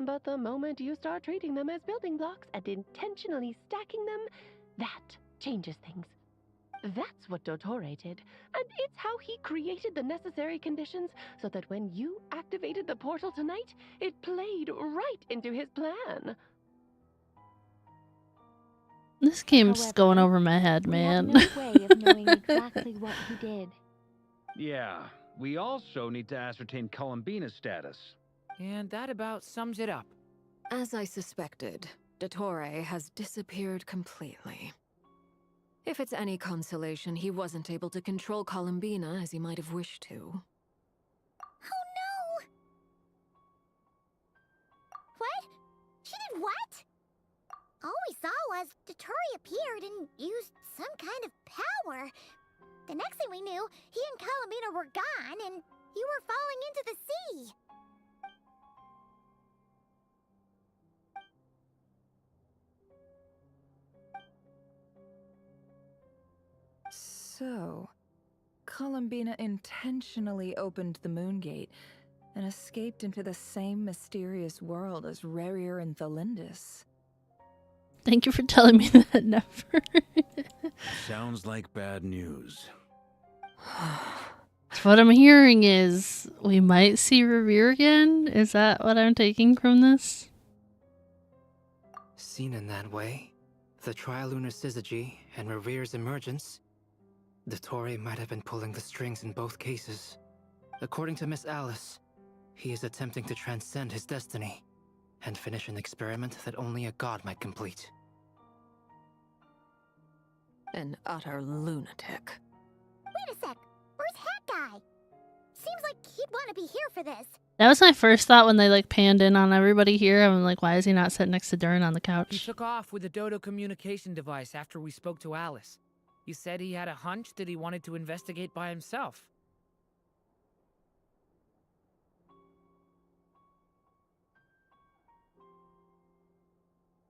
But the moment you start treating them as building blocks and intentionally stacking them, that changes things. That's what Dottore did, and it's how he created the necessary conditions so that when you activated the portal tonight, it played right into his plan. This game's going over my head, man. We have no way of knowing exactly what he did. Yeah, we also need to ascertain Columbina's status. And that about sums it up. As I suspected, Dottore has disappeared completely. If it's any consolation, he wasn't able to control Columbina as he might have wished to. Oh no! What? She did what? All we saw was Dottore appeared and used some kind of power. The next thing we knew, he and Columbina were gone and you were falling into the sea. So, Columbina intentionally opened the Moon Gate and escaped into the same mysterious world as Rerir and Thalindis. Thank you for telling me that, Never. Sounds like bad news. What I'm hearing is we might see Rerir again? Is that what I'm taking from this? Seen in that way, the trilunar syzygy and Rerir's emergence, Dottore might have been pulling the strings in both cases. According to Miss Alice, he is attempting to transcend his destiny and finish an experiment that only a god might complete. An utter lunatic. Wait a sec, where's Hat Guy? Seems like he'd want to be here for this. That was my first thought when they like panned in on everybody here. I'm like, why is he not sitting next to Durin on the He couch? took off with the Dodo communication device after we spoke to Alice. He said he had a hunch that he wanted to investigate by himself.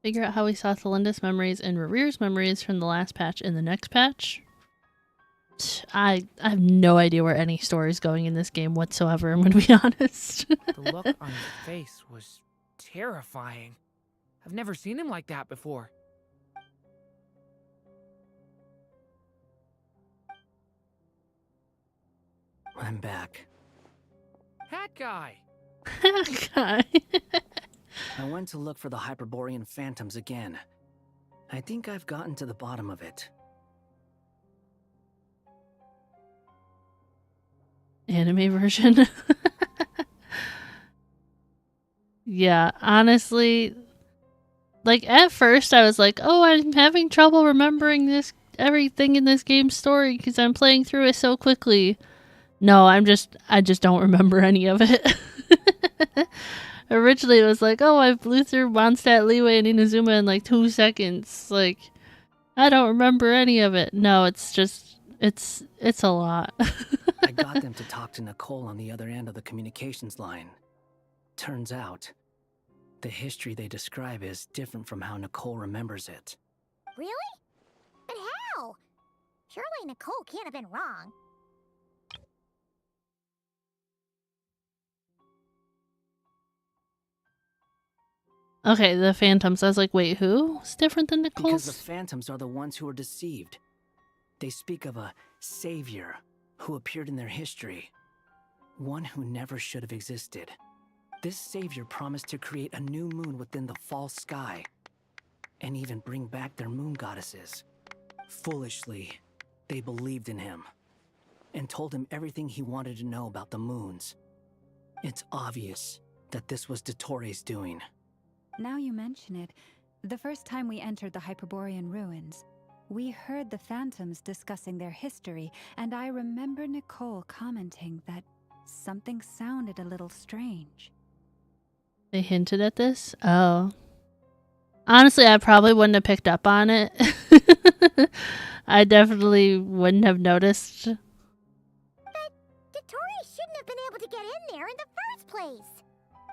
Figure out how we saw Thalindis' memories and Rerir's memories from the last patch and the next patch. I have no idea where any story is going in this game whatsoever, I'm going to be honest. The look on his face was terrifying. I've never seen him like that before. I'm back. Hat Guy! Hat Guy! I went to look for the Hyperborean phantoms again. I think I've gotten to the bottom of it. Anime version. Yeah, honestly, like at first I was like, oh, I'm having trouble remembering everything in this game's story because I'm playing through it so quickly. No, I just don't remember any of it. Originally it was like, oh, I blew through Mondstadt, Leeway, and Inazuma in like 2 seconds. Like, I don't remember any of it. No, it's just, it's a lot. I got them to talk to Nicole on the other end of the communications line. Turns out, the history they describe is different from how Nicole remembers it. Really? But how? Surely Nicole can't have been wrong. Okay, the Phantoms. I was like, wait, who? It's different than Nicole's? Because the Phantoms are the ones who are deceived. They speak of a savior who appeared in their history. one who never should have existed. This savior promised to create a new moon within the false sky, and even bring back their moon goddesses. Foolishly, they believed in him, and told him everything he wanted to know about the moons. It's obvious that this was Dottoro's doing. Now you mention it, the first time we entered the Hyperborean ruins, we heard the phantoms discussing their history, and I remember Nicole commenting that something sounded a little strange. They hinted at this? Oh. Honestly, I probably wouldn't have picked up on it. I definitely wouldn't have noticed. But Dottori shouldn't have been able to get in there in the first place.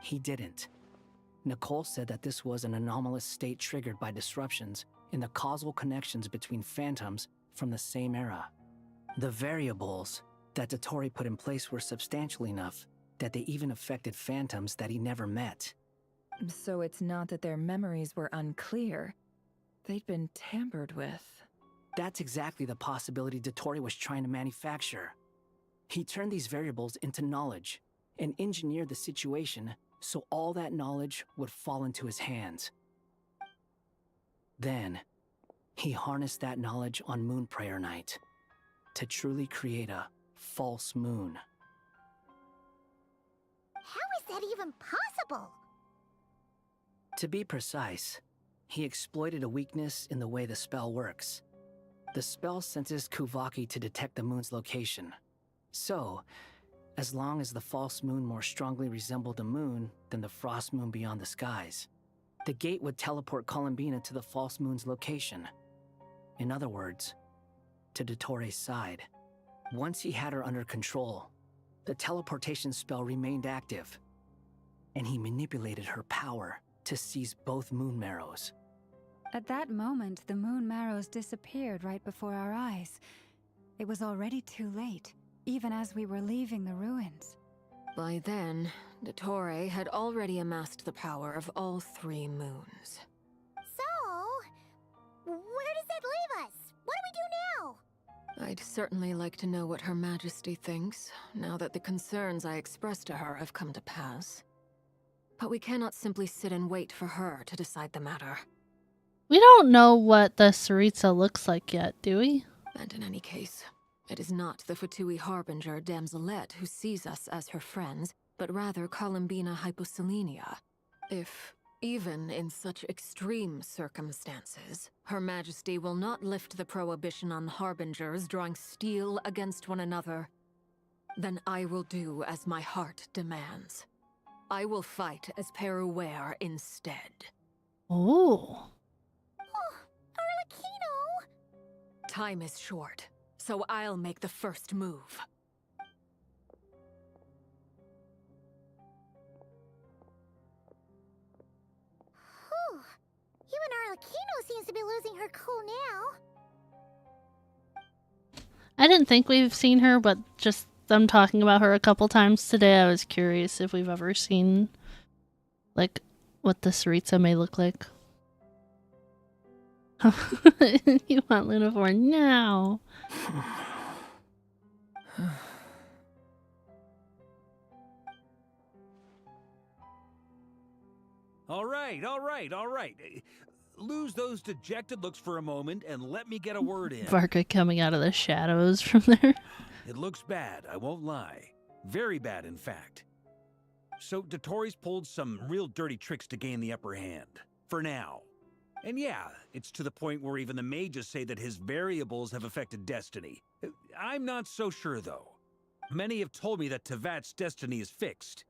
He didn't. Nicole said that this was an anomalous state triggered by disruptions in the causal connections between phantoms from the same era. The variables that Dottori put in place were substantial enough that they even affected phantoms that he never met. So it's not that their memories were unclear. They'd been tampered with. That's exactly the possibility Dottori was trying to manufacture. He turned these variables into knowledge and engineered the situation so all that knowledge would fall into his hands. Then, he harnessed that knowledge on Moon Prayer Night to truly create a false moon. How is that even possible? To be precise, he exploited a weakness in the way the spell works. The spell senses Kuvaki to detect the moon's location. So, as long as the false moon more strongly resembled a moon than the frost moon beyond the skies, the gate would teleport Columbina to the false moon's location. In other words, to Dottoro's side. Once he had her under control, the teleportation spell remained active, and he manipulated her power to seize both moon marrows. At that moment, the moon marrows disappeared right before our eyes. It was already too late, even as we were leaving the ruins. By then, Dottore had already amassed the power of all 3 moons. So, where does that leave us? What do we do now? I'd certainly like to know what Her Majesty thinks, now that the concerns I expressed to her have come to pass. But we cannot simply sit and wait for her to decide the matter. We don't know what the Tsaritsa looks like yet, do we? And in any case, it is not the Fatui Harbinger Damselette who sees us as her friends, but rather Columbina Hyposelenia. If, even in such extreme circumstances, Her Majesty will not lift the prohibition on Harbingers drawing steel against one another, then I will do as my heart demands. I will fight as Peruware instead. Oh. Arlecchino! Time is short, so I'll make the first move. Whew. Even Arlecchino seems to be losing her cool now. I didn't think we've seen her, but just them talking about her a couple times today, I was curious if we've ever seen, like, what the Tsaritsa may look like. You want Lunaphore now. All right. Lose those dejected looks for a moment and let me get a word in. Varka coming out of the shadows from there. It looks bad, I won't lie. Very bad, in fact. So Dottori's pulled some real dirty tricks to gain the upper hand. For now. And yeah, it's to the point where even the mages say that his variables have affected destiny. I'm not so sure, though. Many have told me that Tevat's destiny is fixed,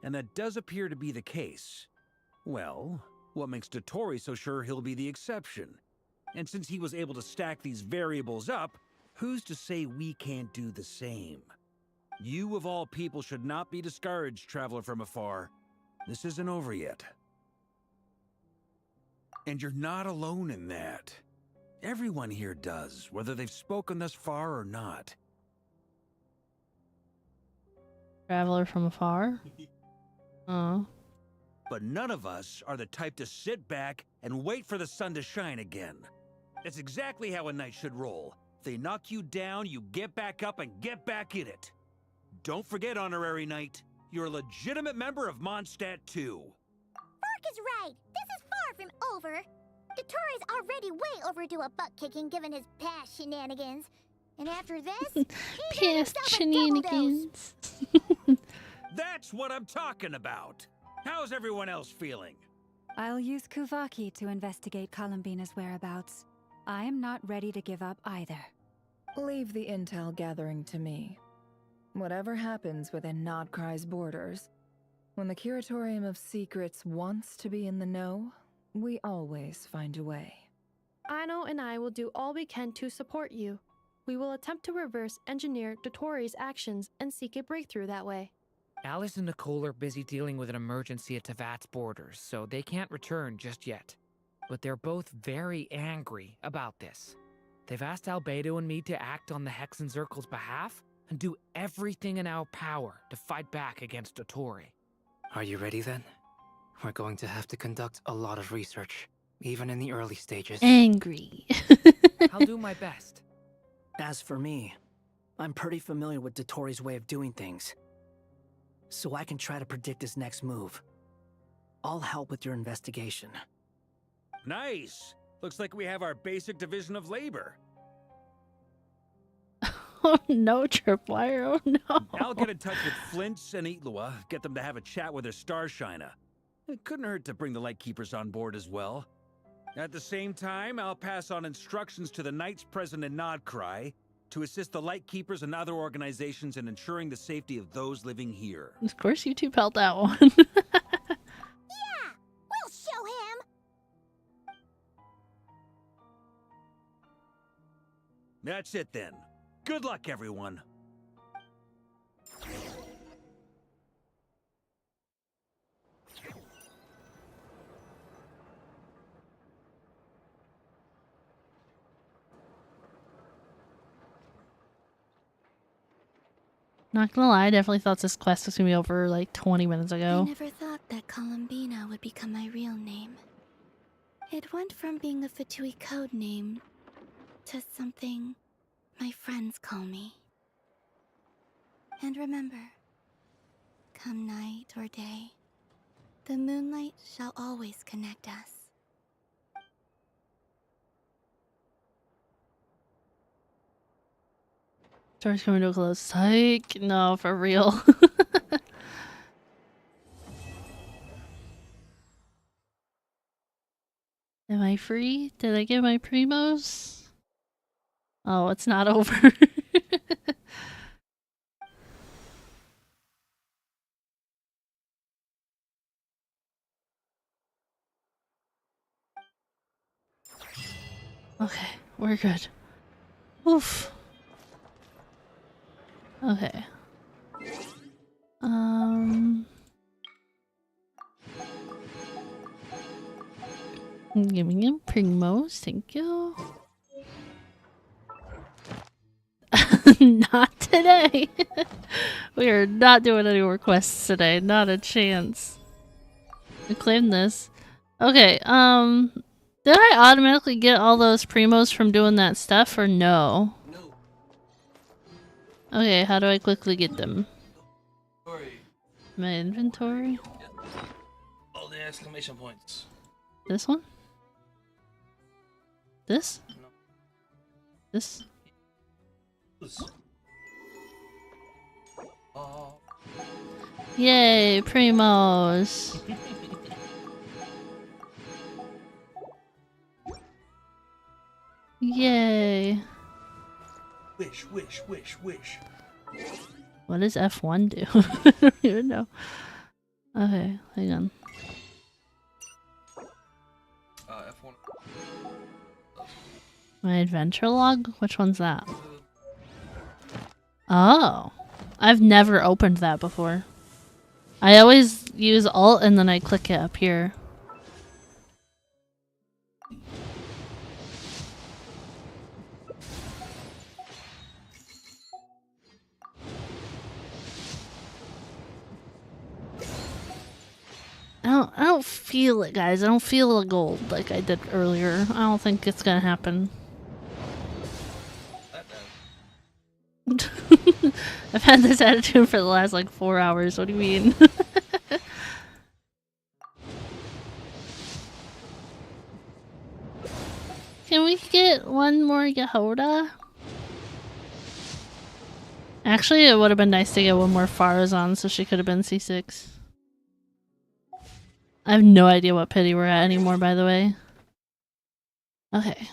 and that does appear to be the case. Well, what makes Dottori so sure he'll be the exception? And since he was able to stack these variables up, who's to say we can't do the same? You of all people should not be discouraged, traveler from afar. This isn't over yet. And you're not alone in that. Everyone here does, whether they've spoken thus far or not. Traveler from afar? Oh. But none of us are the type to sit back and wait for the sun to shine again. That's exactly how a knight should roll. If they knock you down, you get back up and get back in it. don't forget, Honorary Knight, you're a legitimate member of Mondstadt too. Mark is right. This is far from over. Dotori's already way overdue a butt kicking given his past shenanigans. And after this, past shenanigans. That's what I'm talking about. How's everyone else feeling? I'll use Kuvaki to investigate Columbina's whereabouts. I am not ready to give up either. Leave the intel gathering to me. Whatever happens within Nodkrai's borders, when the Curatorium of Secrets wants to be in the know, we always find a way. Aino and I will do all we can to support you. We will attempt to reverse engineer Dotori's actions and seek a breakthrough that way. Alice and Nicole are busy dealing with an emergency at Tevat's borders, so they can't return just yet. But they're both very angry about this. They've asked Albedo and me to act on the Hexen Circle's behalf and do everything in our power to fight back against Dotori. Are you ready then? We're going to have to conduct a lot of research, even in the early stages. Angry. I'll do my best. As for me, I'm pretty familiar with Dotori's way of doing things, so I can try to predict his next move. I'll help with your investigation. Nice! Looks like we have our basic division of labor. Oh no, Tripwire, oh no. I'll get in touch with Flints and Eatlua, get them to have a chat with their Starshiner. It couldn't hurt to bring the Lightkeepers on board as well. At the same time, I'll pass on instructions to the Knights present in Nodkrai to assist the Lightkeepers and other organizations in ensuring the safety of those living here. Of course you two held that one. Yeah! We'll show him! That's it then. Good luck, everyone. Not gonna lie, I definitely thought this quest was gonna be over like 20 minutes ago. I never thought that Columbina would become my real name. It went from being a Fatui code name to something my friends call me. And remember, come night or day, the moonlight shall always connect us. Story's coming to a close. Psych. No, for real. Am I free? Did I get my primos? Oh, it's not over. Okay, we're good. Oof. Okay. Giving him primos, thank you. Not today. We are not doing any more quests today. Not a chance. We claimed this. Okay, did I automatically get all those primos from doing that stuff or no? No. Okay, how do I quickly get them? Sorry. My inventory? All the exclamation points. This one? This? No. This? Oh. Yay, primos! Yay! Wish, wish, wish, wish. What does F1 do? I don't even know. Okay, hang on. F1. My adventure log? Which one's that? Oh. I've never opened that before. I always use Alt and then I click it up here. I don't feel it, guys. I don't feel the gold like I did earlier. I don't think it's gonna happen. I've had this attitude for the last like 4 hours. What do you mean? Can we get one more Yehoda? Actually, it would have been nice to get one more Farazan so she could have been C6. I have no idea what pity we're at anymore, by the way. Okay.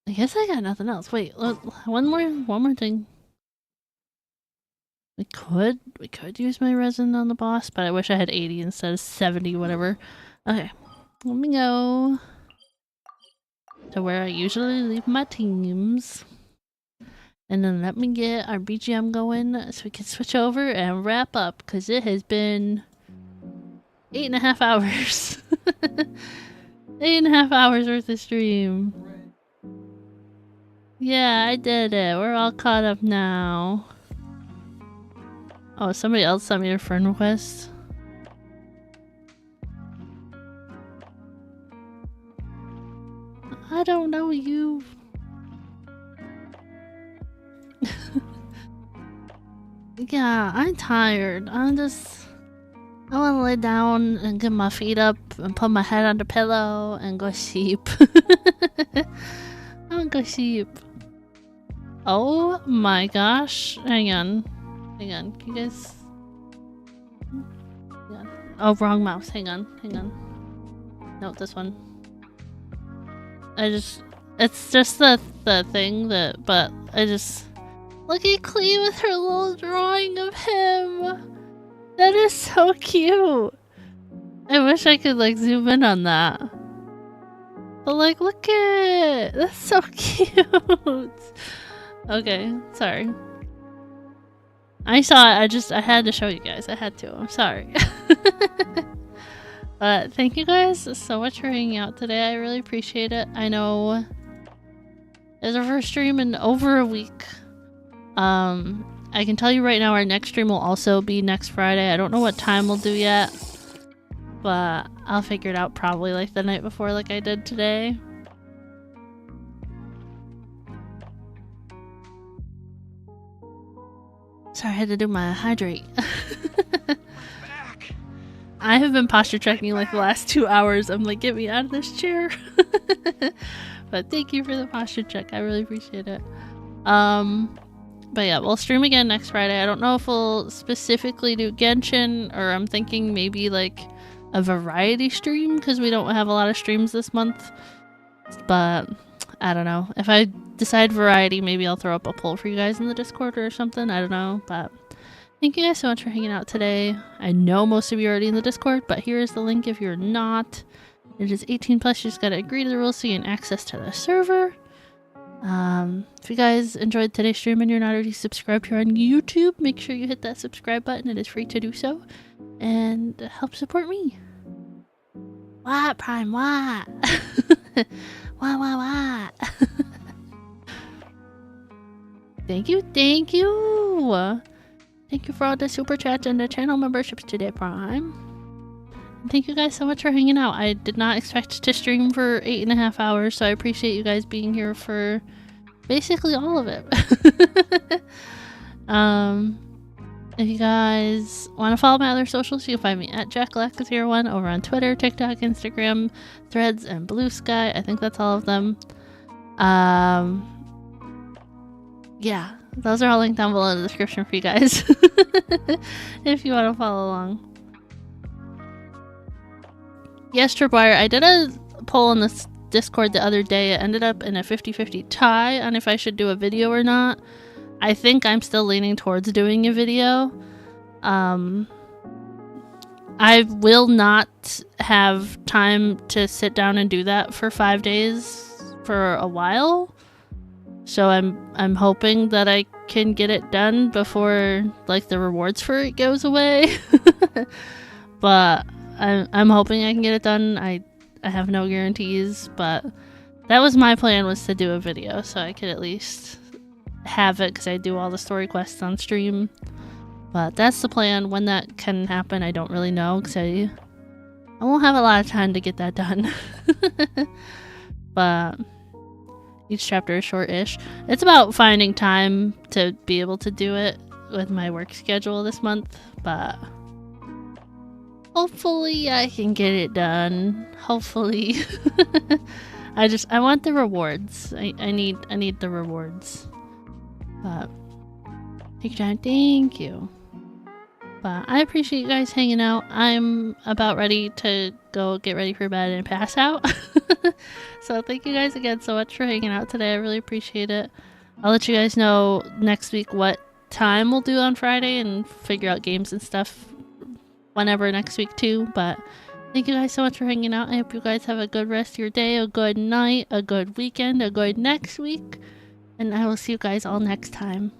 I guess I got nothing else. Wait, look, one more thing. We could use my resin on the boss, but I wish I had 80 instead of 70, whatever. Okay, let me go to where I usually leave my teams. And then let me get our BGM going so we can switch over and wrap up, because it has been 8.5 hours. 8.5 hours worth of stream. Yeah, I did it. We're all caught up now. Oh, somebody else sent me a friend request. I don't know you. Yeah, I'm tired. I want to lay down and get my feet up and put my head on the pillow and go sleep. I want to go sleep. Oh my gosh. Hang on. Can you guys... Yeah. Oh, wrong mouse. Hang on. No, this one. It's just the thing that... But I just... Look at Klee with her little drawing of him! That is so cute! I wish I could like zoom in on that. But like, look at it! That's so cute! Okay, sorry. I saw it, I had to show you guys. I had to, I'm sorry. But thank you guys so much for hanging out today. I really appreciate it. I know it's our first stream in over a week. I can tell you right now our next stream will also be next Friday. I don't know what time we'll do yet, but I'll figure it out probably like the night before like I did today. Sorry, I had to do my hydrate. I have been posture checking like the last 2 hours. I'm like, get me out of this chair. But thank you for the posture check. I really appreciate it. But yeah, we'll stream again next Friday. I don't know if we'll specifically do Genshin, or I'm thinking maybe like a variety stream because we don't have a lot of streams this month. But I don't know. If I decide variety, maybe I'll throw up a poll for you guys in the Discord or something. I don't know. But thank you guys so much for hanging out today. I know most of you are already in the Discord, but here is the link if you're not. It is 18 plus. You just gotta agree to the rules to gain access to the server. If you guys enjoyed today's stream and you're not already subscribed here on YouTube, make sure you hit that subscribe button. It is free to do so. And help support me. What, Prime? What? What? Thank you. Thank you for all the super chats and the channel memberships today, Prime. And thank you guys so much for hanging out. I did not expect to stream for 8.5 hours, so I appreciate you guys being here for basically all of it. If you guys want to follow my other socials, you can find me at JackLack01 over on Twitter, TikTok, Instagram, Threads, and Blue Sky. I think that's all of them. Yeah, those are all linked down below in the description for you guys if you want to follow along. Yes, Tripwire, I did a poll on this Discord the other day. It ended up in a 50-50 tie on if I should do a video or not. I think I'm still leaning towards doing a video. I will not have time to sit down and do that for 5 days for a while. So I'm hoping that I can get it done before like the rewards for it goes away. But I'm hoping I can get it done. I have no guarantees, but that was my plan, was to do a video so I could at least have it, because I do all the story quests on stream. But that's the plan. When that can happen, I don't really know, because I won't have a lot of time to get that done. But Each chapter is short-ish. It's about finding time to be able to do it with my work schedule this month, but hopefully I can get it done. Hopefully. I want the rewards. I need the rewards. But thank you. But I appreciate you guys hanging out. I'm about ready to go get ready for bed and pass out. So thank you guys again so much for hanging out today. I really appreciate it. I'll let you guys know next week what time we'll do on Friday and figure out games and stuff whenever next week too. But thank you guys so much for hanging out. I hope you guys have a good rest of your day, a good night, a good weekend, a good next week. And I will see you guys all next time.